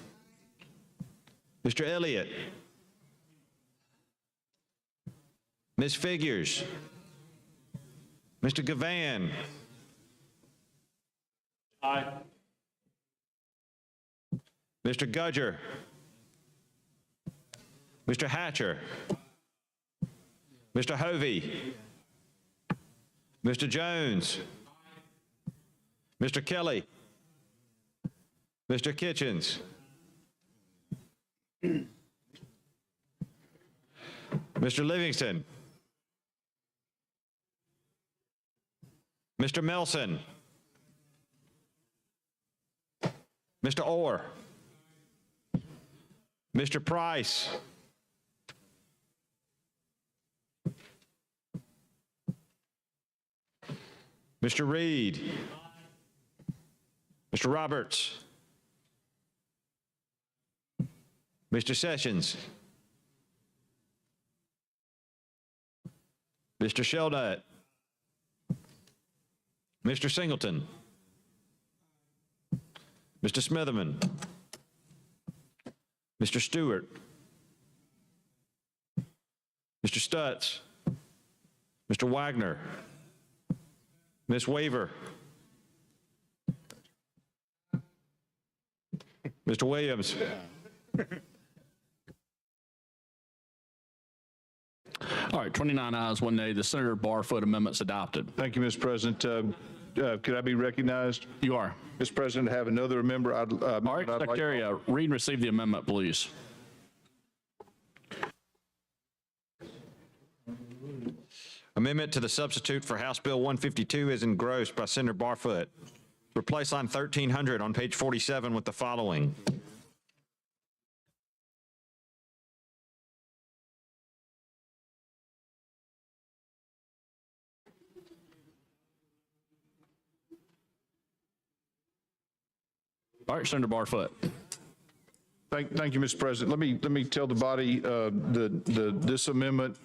Mr. Elliott. Ms. Figures. Mr. Gavan. Aye. Mr. Gudger. Mr. Hatcher. Mr. Hovey. Mr. Jones. Mr. Kelly. Mr. Kitchens. Mr. Livingston. Mr. Melson. Mr. Orr. Mr. Price. Mr. Reed, Mr. Roberts, Mr. Sessions, Mr. Shelnut, Mr. Singleton, Mr. Smitherman, Mr. Stewart, Mr. Stutz, Mr. Wagner, Ms. Weaver, Mr. Williams. All right, 29 ayes, 1 nay. The Senator Barfoot amendment's adopted. Thank you, Mr. President. Could I be recognized? You are. Mr. President, I have another member. All right, Secretary, read and receive the amendment, please. Amendment to the substitute for House Bill 152 is engrossed by Senator Barfoot. Replace line 1300 on page 47 with the following. All right, Senator Barfoot. Thank you, Mr. President. Let me tell the body this amendment.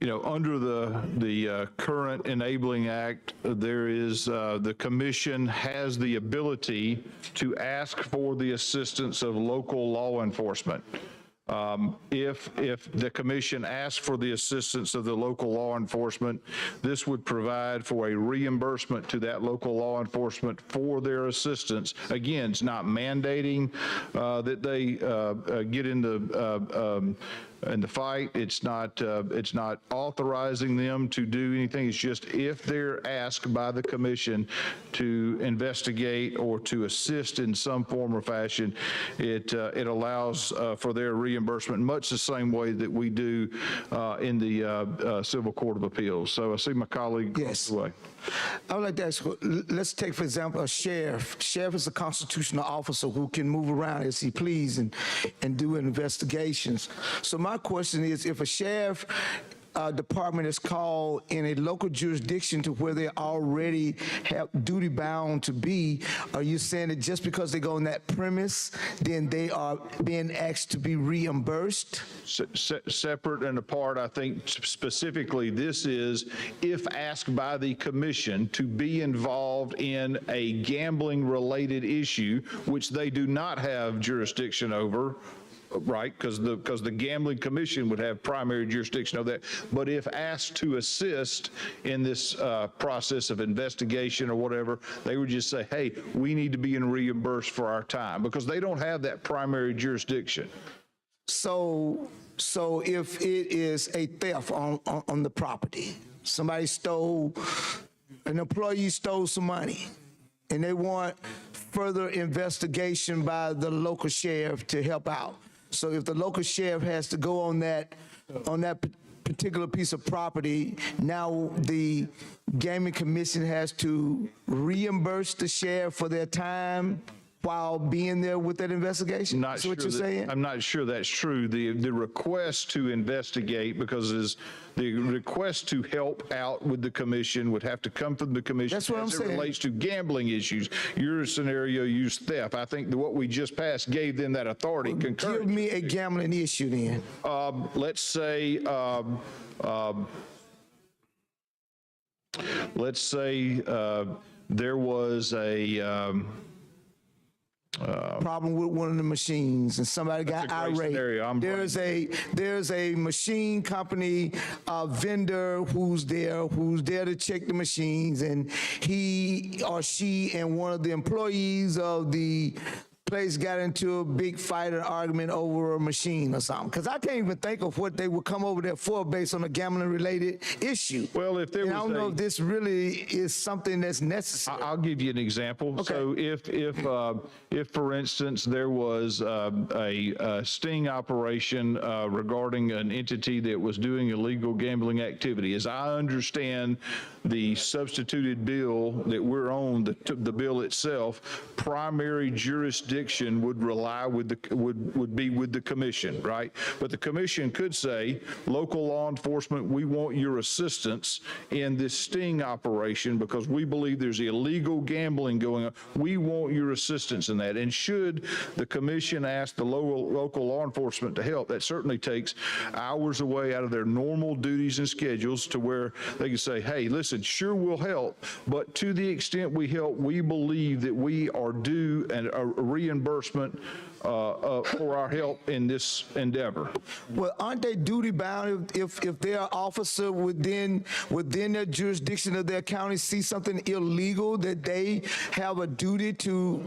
Under the current Enabling Act, there is the commission has the ability to ask for the assistance of local law enforcement. If the commission asks for the assistance of the local law enforcement, this would provide for a reimbursement to that local law enforcement for their assistance. Again, it's not mandating that they get in the fight. It's not authorizing them to do anything. It's just if they're asked by the commission to investigate or to assist in some form or fashion, it allows for their reimbursement, much the same way that we do in the Civil Court of Appeals. So I see my colleague. Yes. Away. I would like to ask, let's take, for example, a sheriff. Sheriff is a constitutional officer who can move around as he please and do investigations. So my question is, if a sheriff department is called in a local jurisdiction to where they already have duty bound to be, are you saying that just because they go on that premise, then they are being asked to be reimbursed? Separate and apart, I think specifically this is if asked by the commission to be involved in a gambling related issue, which they do not have jurisdiction over. Right, because the gambling commission would have primary jurisdiction of that. But if asked to assist in this process of investigation or whatever, they would just say, hey, we need to be reimbursed for our time, because they don't have that primary jurisdiction. So if it is a theft on the property, an employee stole some money, and they want further investigation by the local sheriff to help out. So if the local sheriff has to go on that particular piece of property, now the gaming commission has to reimburse the sheriff for their time while being there with that investigation? That's what you're saying? I'm not sure that's true. The request to investigate, because the request to help out with the commission would have to come from the commission. That's what I'm saying. As it relates to gambling issues. Your scenario used theft. I think that what we just passed gave them that authority. Give me a gambling issue then. Let's say there was a problem with one of the machines and somebody got irate. There's a machine company vendor who's there to check the machines, and he or she and one of the employees of the place got into a big fight or argument over a machine or something. Because I can't even think of what they would come over there for based on a gambling-related issue. Well, if there was I don't know if this really is something that's necessary. I'll give you an example. Okay. So if for instance, there was a sting operation regarding an entity that was doing illegal gambling activity, as I understand the substituted bill that we're on, the bill itself, primary jurisdiction jurisdiction would rely with the, would be with the commission, right? But the commission could say, local law enforcement, we want your assistance in this sting operation because we believe there's illegal gambling going on. We want your assistance in that. And should the commission ask the local law enforcement to help, that certainly takes hours away out of their normal duties and schedules to where they can say, hey, listen, sure, we'll help, but to the extent we help, we believe that we are due a reimbursement for our help in this endeavor. Well, aren't they duty bound if their officer within their jurisdiction of their county see something illegal, that they have a duty to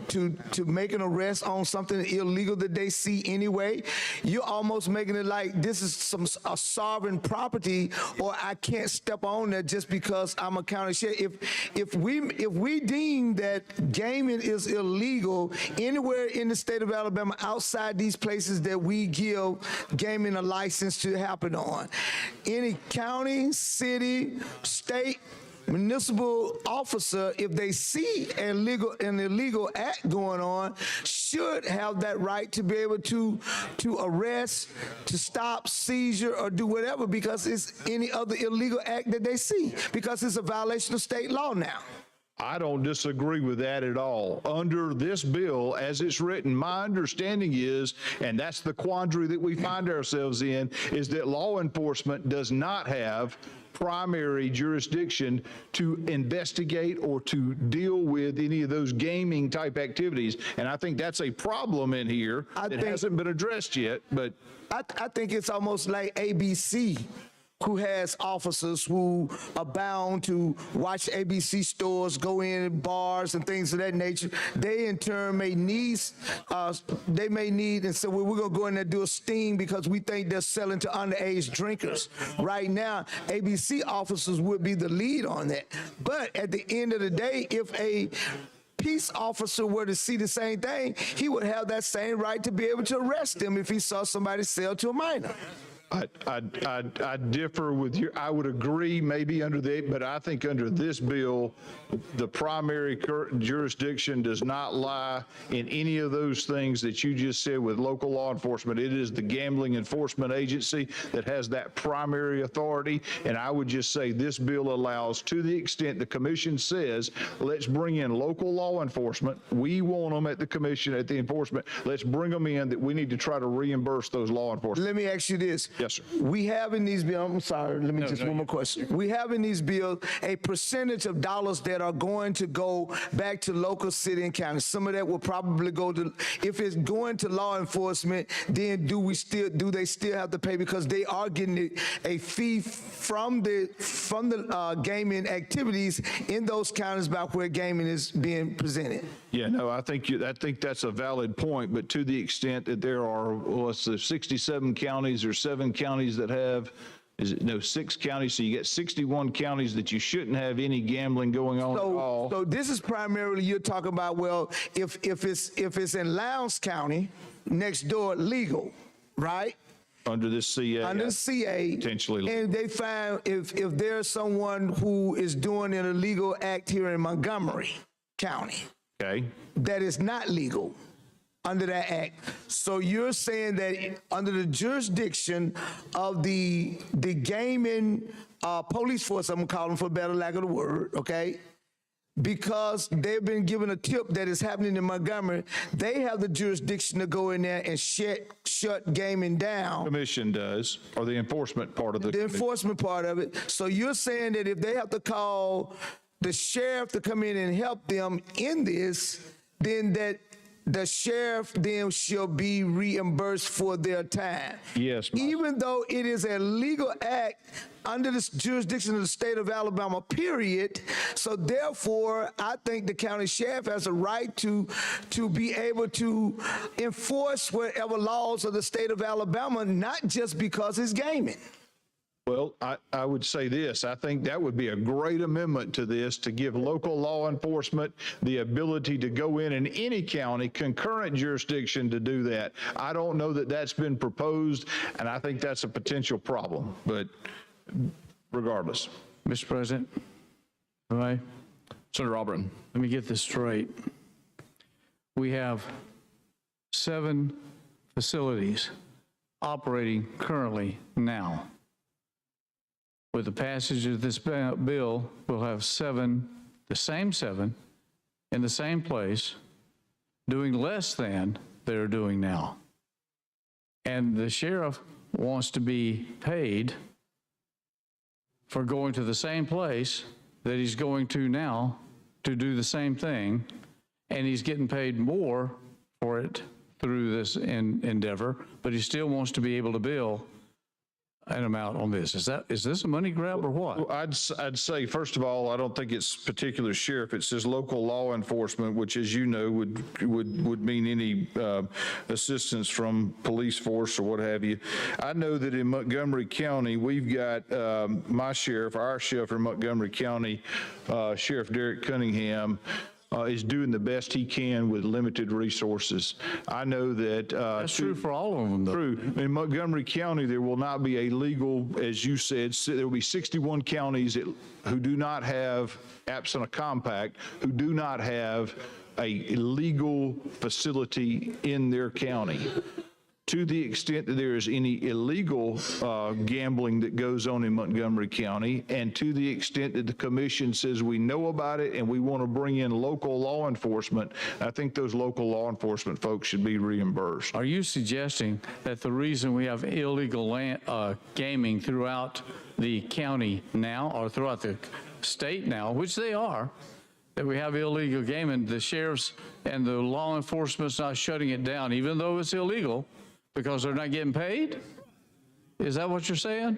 make an arrest on something illegal that they see anyway? You're almost making it like this is a sovereign property, or I can't step on that just because I'm a county sheriff. If we deem that gaming is illegal anywhere in the state of Alabama outside these places that we give gaming a license to happen on, any county, city, state, municipal officer, if they see an illegal act going on, should have that right to be able to arrest, to stop, seizure, or do whatever, because it's any other illegal act that they see, because it's a violation of state law now. I don't disagree with that at all. Under this bill, as it's written, my understanding is, and that's the quandary that we find ourselves in, is that law enforcement does not have primary jurisdiction to investigate or to deal with any of those gaming type activities. And I think that's a problem in here that hasn't been addressed yet, but I think it's almost like ABC, who has officers who are bound to watch ABC stores, go in bars and things of that nature. They in turn may need, and say, well, we're gonna go in there and do a sting because we think they're selling to underage drinkers. Right now, ABC officers would be the lead on that. But at the end of the day, if a peace officer were to see the same thing, he would have that same right to be able to arrest them if he saw somebody sell to a minor. I differ with you. I would agree maybe but I think under this bill, the primary jurisdiction does not lie in any of those things that you just said with local law enforcement. It is the gambling enforcement agency that has that primary authority. And I would just say this bill allows, to the extent the commission says, let's bring in local law enforcement. We want them at the commission, at the enforcement. Let's bring them in, that we need to try to reimburse those law enforcement. Let me ask you this. Yes, sir. We have in these bills, I'm sorry, let me one more question. We have in these bills a percentage of dollars that are going to go back to local, city, and county. Some of that will probably go to, if it's going to law enforcement, then do they still have to pay, because they are getting a fee from the gaming activities in those counties by where gaming is being presented? Yeah, no, I think that's a valid point, but to the extent that there are, what's the 67 counties or 7 counties that have, 6 counties, so you get 61 counties that you shouldn't have any gambling going on at all. So this is primarily, you're talking about, well, if it's in Lowndes County, next door, legal, right? Under this CA. Under the CA. Potentially. And they find if there's someone who is doing an illegal act here in Montgomery County. Okay. That is not legal under that act. So you're saying that under the jurisdiction of the gaming police force, I'm gonna call them for better lack of the word, okay? Because they've been given a tip that is happening in Montgomery, they have the jurisdiction to go in there and shut gaming down. Commission does, or the enforcement part of the enforcement part of it. So you're saying that if they have to call the sheriff to come in and help them in this, then that the sheriff then shall be reimbursed for their time. Yes. Even though it is a legal act under the jurisdiction of the state of Alabama, period. So therefore, I think the county sheriff has a right to be able to enforce whatever laws of the state of Alabama, not just because it's gaming. Well, I would say this. I think that would be a great amendment to this, to give local law enforcement the ability to go in any county, concurrent jurisdiction to do that. I don't know that that's been proposed, and I think that's a potential problem, but regardless. Mr. President, all right. Senator Albright. Let me get this straight. We have 7 facilities operating currently now. With the passage of this bill, we'll have 7, the same 7, in the same place, doing less than they're doing now. And the sheriff wants to be paid for going to the same place that he's going to now to do the same thing, and he's getting paid more for it through this endeavor, but he still wants to be able to bill an amount on this. Is this a money grab or what? Well, I'd say, first of all, I don't think it's particular sheriff. It says local law enforcement, which, as you know, would mean any assistance from police force or what have you. I know that in Montgomery County, we've got our sheriff in Montgomery County, Sheriff Derek Cunningham, is doing the best he can with limited resources. I know that. That's true for all of them, though. True. In Montgomery County, there will not be a legal, as you said, there will be 61 counties who do not have, absent a compact, who do not have a legal facility in their county. To the extent that there is any illegal gambling that goes on in Montgomery County, and to the extent that the commission says we know about it and we want to bring in local law enforcement, I think those local law enforcement folks should be reimbursed. Are you suggesting that the reason we have illegal gaming throughout the county now, or throughout the state now, which they are, that we have illegal gaming, the sheriffs and the law enforcement's not shutting it down, even though it's illegal, because they're not getting paid? Is that what you're saying?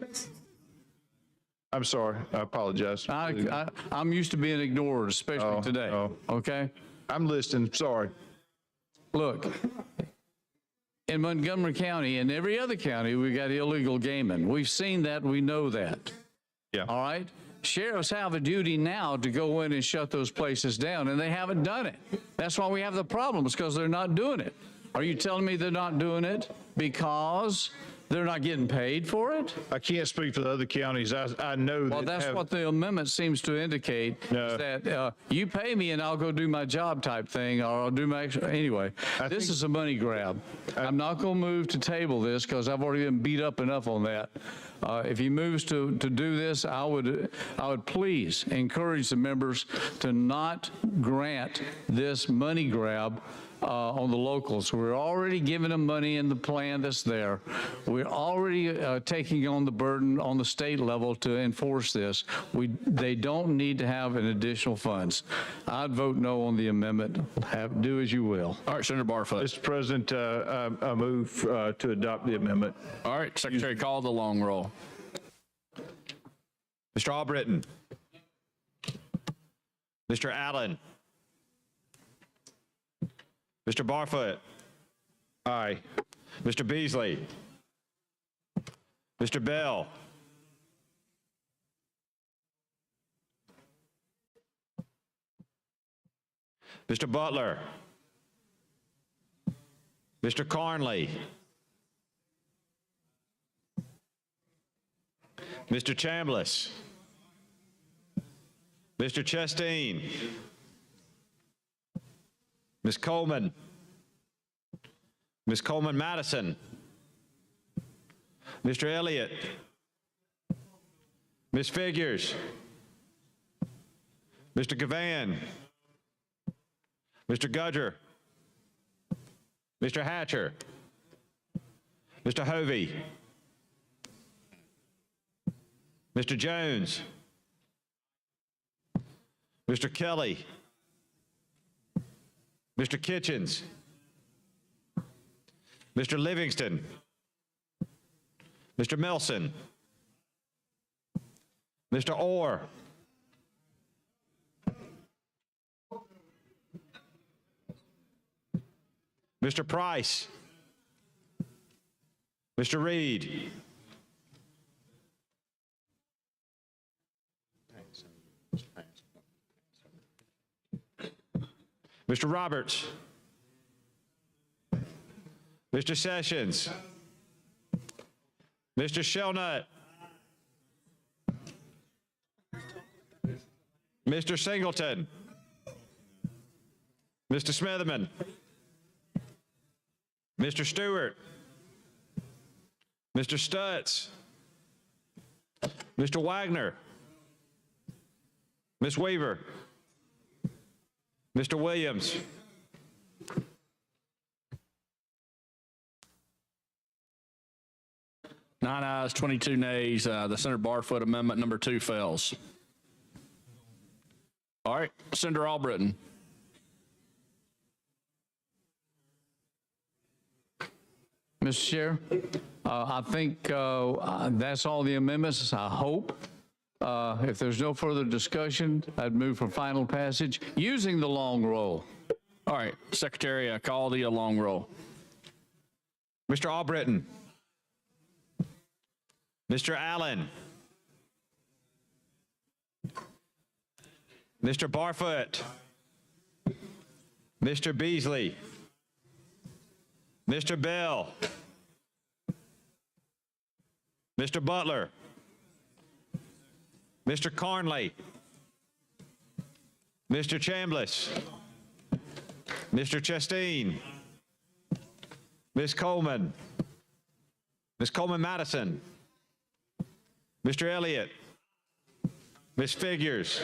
I'm sorry. I apologize. I'm used to being ignored, especially today. Okay? I'm listening. Sorry. Look, in Montgomery County and every other county, we got illegal gaming. We've seen that. We know that. Yeah. All right? Sheriffs have a duty now to go in and shut those places down, and they haven't done it. That's why we have the problems, because they're not doing it. Are you telling me they're not doing it because they're not getting paid for it? I can't speak for the other counties. I know that. Well, that's what the amendment seems to indicate, is that you pay me and I'll go do my job type thing, or I'll do my extra. Anyway, this is a money grab. I'm not going to move to table this because I've already been beat up enough on that. If he moves to do this, I would please encourage the members to not grant this money grab on the locals. We're already giving them money in the plan that's there. We're already taking on the burden on the state level to enforce this. They don't need to have an additional funds. I'd vote no on the amendment. Do as you will. All right, Senator Barfoot. Mr. President, I move to adopt the amendment. All right, Secretary, call the long roll. Mr. Albritton. Mr. Allen. Mr. Barfoot. Aye. Mr. Beasley. Mr. Bell. Mr. Butler. Mr. Carnley. Mr. Chambliss. Mr. Chastain. Ms. Coleman. Ms. Coleman Madison. Mr. Elliott. Ms. Figures. Mr. Gavan. Mr. Gudger. Mr. Hatcher. Mr. Hovey. Mr. Jones. Mr. Kelly. Mr. Kitchens. Mr. Livingston. Mr. Milson. Mr. Orr. Mr. Price. Mr. Reed. Mr. Roberts. Mr. Sessions. Mr. Shelnut. Mr. Singleton. Mr. Smitherman. Mr. Stewart, Mr. Stutz, Mr. Wagner, Ms. Weaver, Mr. Williams, Nine ayes, 22 nays. The Senator Barfoot Amendment number 2 fails. All right, Senator Albritton. Mr. Chair, I think that's all the amendments, I hope. If there's no further discussion, I'd move for final passage using the long roll. All right, Secretary, call the long roll. Mr. Albritton, Mr. Allen, Mr. Barfoot, Mr. Beasley, Mr. Bell, Mr. Butler, Mr. Carnley, Mr. Chambliss, Mr. Chasteen, Ms. Coleman, Ms. Coleman-Madison, Mr. Elliott, Ms. Figures,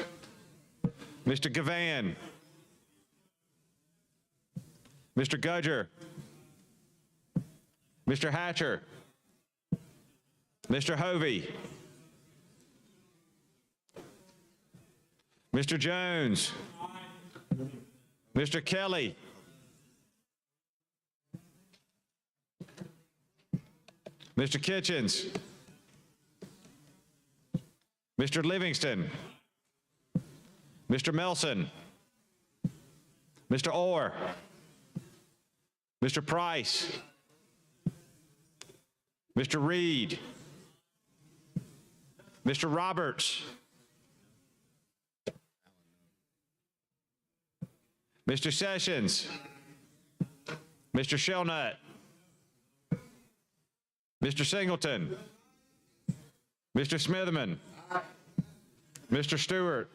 Mr. Gavan, Mr. Gudger, Mr. Hatcher, Mr. Hovey, Mr. Jones, Mr. Kelly, Mr. Kitchens, Mr. Livingston, Mr. Melson, Mr. Orr, Mr. Price, Mr. Reed, Mr. Roberts, Mr. Sessions, Mr. Shelnut, Mr. Singleton, Mr. Smitherman, Mr. Stewart,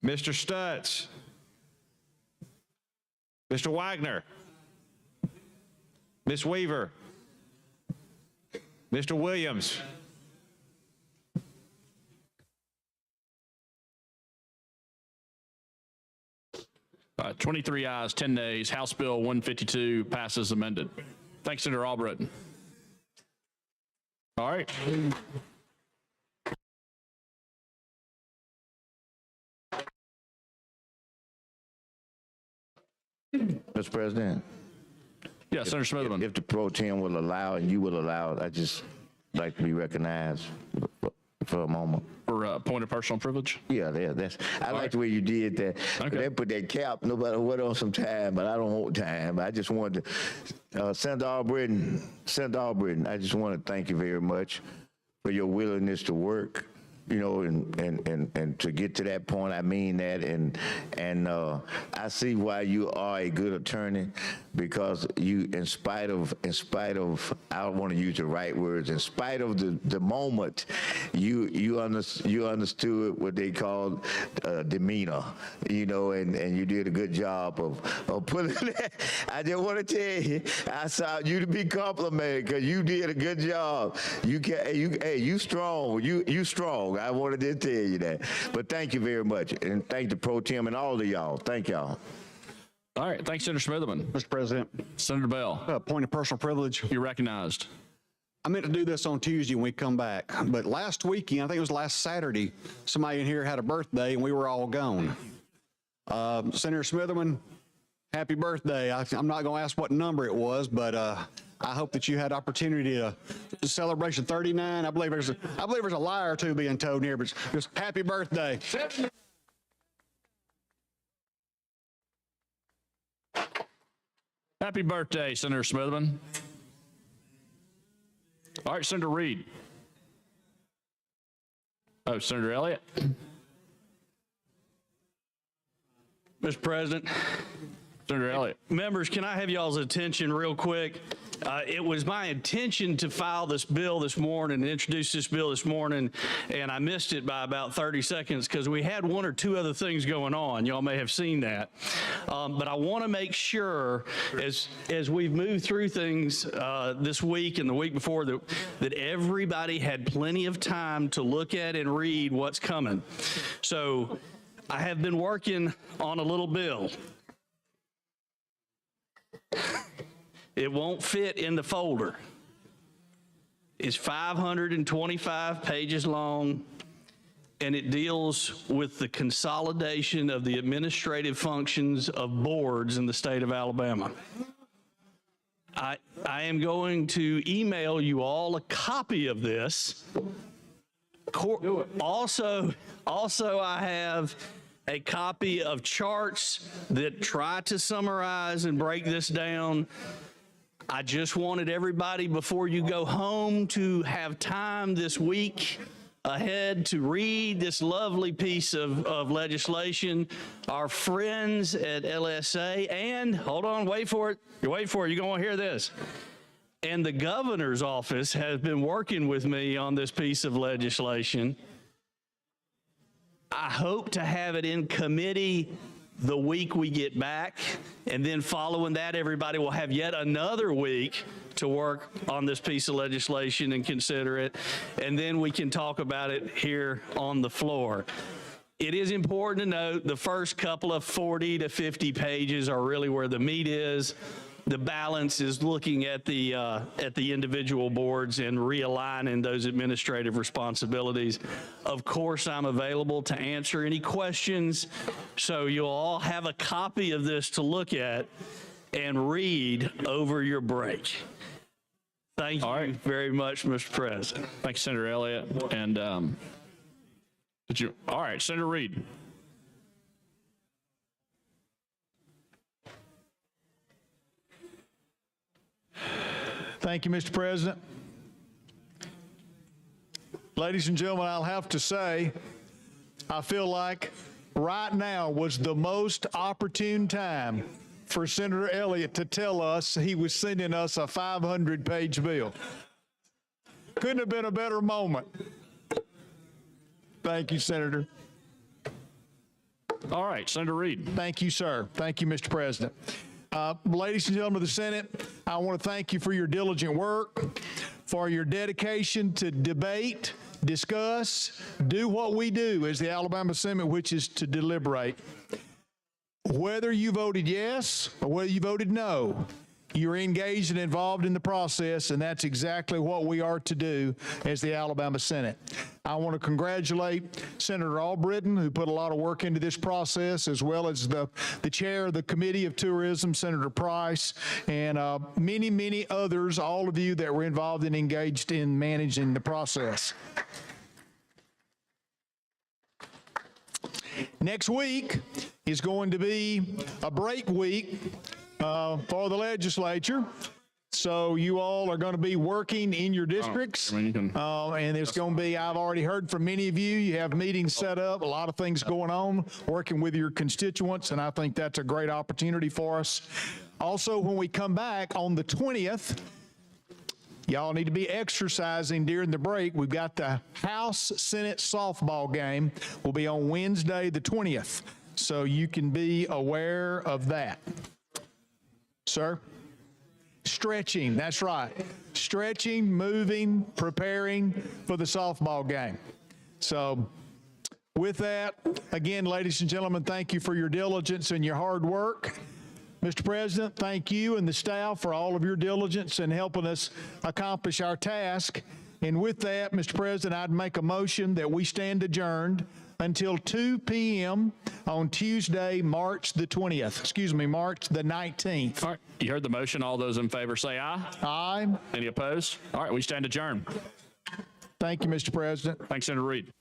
Mr. Stutz, Mr. Wagner, Ms. Weaver, Mr. Williams, All right, 23 ayes, 10 nays. House Bill 152 passes amended. Thanks, Senator Albritton. All right. Mr. President. Yes, Senator Smitherman. If the pro tem will allow and you will allow, I'd just like to be recognized for a moment. For a point of personal privilege? Yeah, that's. I like the way you did that. Okay. They put that cap, no matter what, on some time, but I don't want time. I just wanted to, Senator Albritton, I just want to thank you very much for your willingness to work, you know, and to get to that point. I mean that, and I see why you are a good attorney, because you, in spite of, I don't want to use the right words, in spite of the moment, you understood what they called demeanor, you know, and you did a good job of putting that. I just want to tell you, I saw you to be complimented, because you did a good job. You strong. You strong. I wanted to tell you that. But thank you very much, and thank the pro tem and all of y'all. Thank y'all. All right, thanks, Senator Smitherman. Mr. President. Senator Bell. Point of personal privilege. You're recognized. I meant to do this on Tuesday when we come back, but last weekend, I think it was last Saturday, somebody in here had a birthday and we were all gone. Senator Smitherman, happy birthday. I'm not going to ask what number it was, but I hope that you had opportunity to celebration 39. I believe there's a lie or two being told here, but just happy birthday. Happy birthday, Senator Smitherman. All right, Senator Reed. Oh, Senator Elliott. Mr. President. Senator Elliott. Members, can I have y'all's attention real quick? It was my intention to file this bill this morning and introduce this bill this morning, and I missed it by about 30 seconds because we had one or two other things going on. Y'all may have seen that. But I want to make sure as we've moved through things this week and the week before that everybody had plenty of time to look at and read what's coming. So I have been working on a little bill. It won't fit in the folder. It's 525 pages long, and it deals with the consolidation of the administrative functions of boards in the state of Alabama. I am going to email you all a copy of this. Also, I have a copy of charts that try to summarize and break this down. I just wanted everybody before you go home to have time this week ahead to read this lovely piece of legislation. Our friends at LSA and, hold on, wait for it, you're going to hear this. And the governor's office has been working with me on this piece of legislation. I hope to have it in committee the week we get back, and then following that, everybody will have yet another week to work on this piece of legislation and consider it, and then we can talk about it here on the floor. It is important to note the first couple of 40 to 50 pages are really where the meat is. The balance is looking at the individual boards and realigning those administrative responsibilities. Of course, I'm available to answer any questions, so you'll all have a copy of this to look at and read over your break. Thank you very much, Mr. President. Thank you, Senator Elliott. And all right, Senator Reed. Thank you, Mr. President. Ladies and gentlemen, I'll have to say, I feel like right now was the most opportune time for Senator Elliott to tell us he was sending us a 500-page bill. Couldn't have been a better moment. Thank you, Senator. All right, Senator Reed. Thank you, sir. Thank you, Mr. President. Ladies and gentlemen of the Senate, I want to thank you for your diligent work, for your dedication to debate, discuss, do what we do as the Alabama Senate, which is to deliberate. Whether you voted yes or whether you voted no, you're engaged and involved in the process, and that's exactly what we are to do as the Alabama Senate. I want to congratulate Senator Albritton, who put a lot of work into this process, as well as the chair of the Committee of Tourism, Senator Price, and many, many others, all of you that were involved and engaged in managing the process. Next week is going to be a break week for the legislature. So you all are going to be working in your districts. And there's going to be, I've already heard from many of you, you have meetings set up, a lot of things going on, working with your constituents, and I think that's a great opportunity for us. Also, when we come back on the 20th, y'all need to be exercising during the break. We've got the House-Senate softball game. Will be on Wednesday, the 20th. So you can be aware of that. Sir? Stretching, that's right. Stretching, moving, preparing for the softball game. So with that, again, ladies and gentlemen, thank you for your diligence and your hard work. Mr. President, thank you and the staff for all of your diligence in helping us accomplish our task. And with that, Mr. President, I'd make a motion that we stand adjourned until 2 p.m. on Tuesday, March the 19th. All right, you heard the motion. All those in favor say aye. Aye. Any opposed? All right, we stand adjourned. Thank you, Mr. President. Thanks, Senator Reed.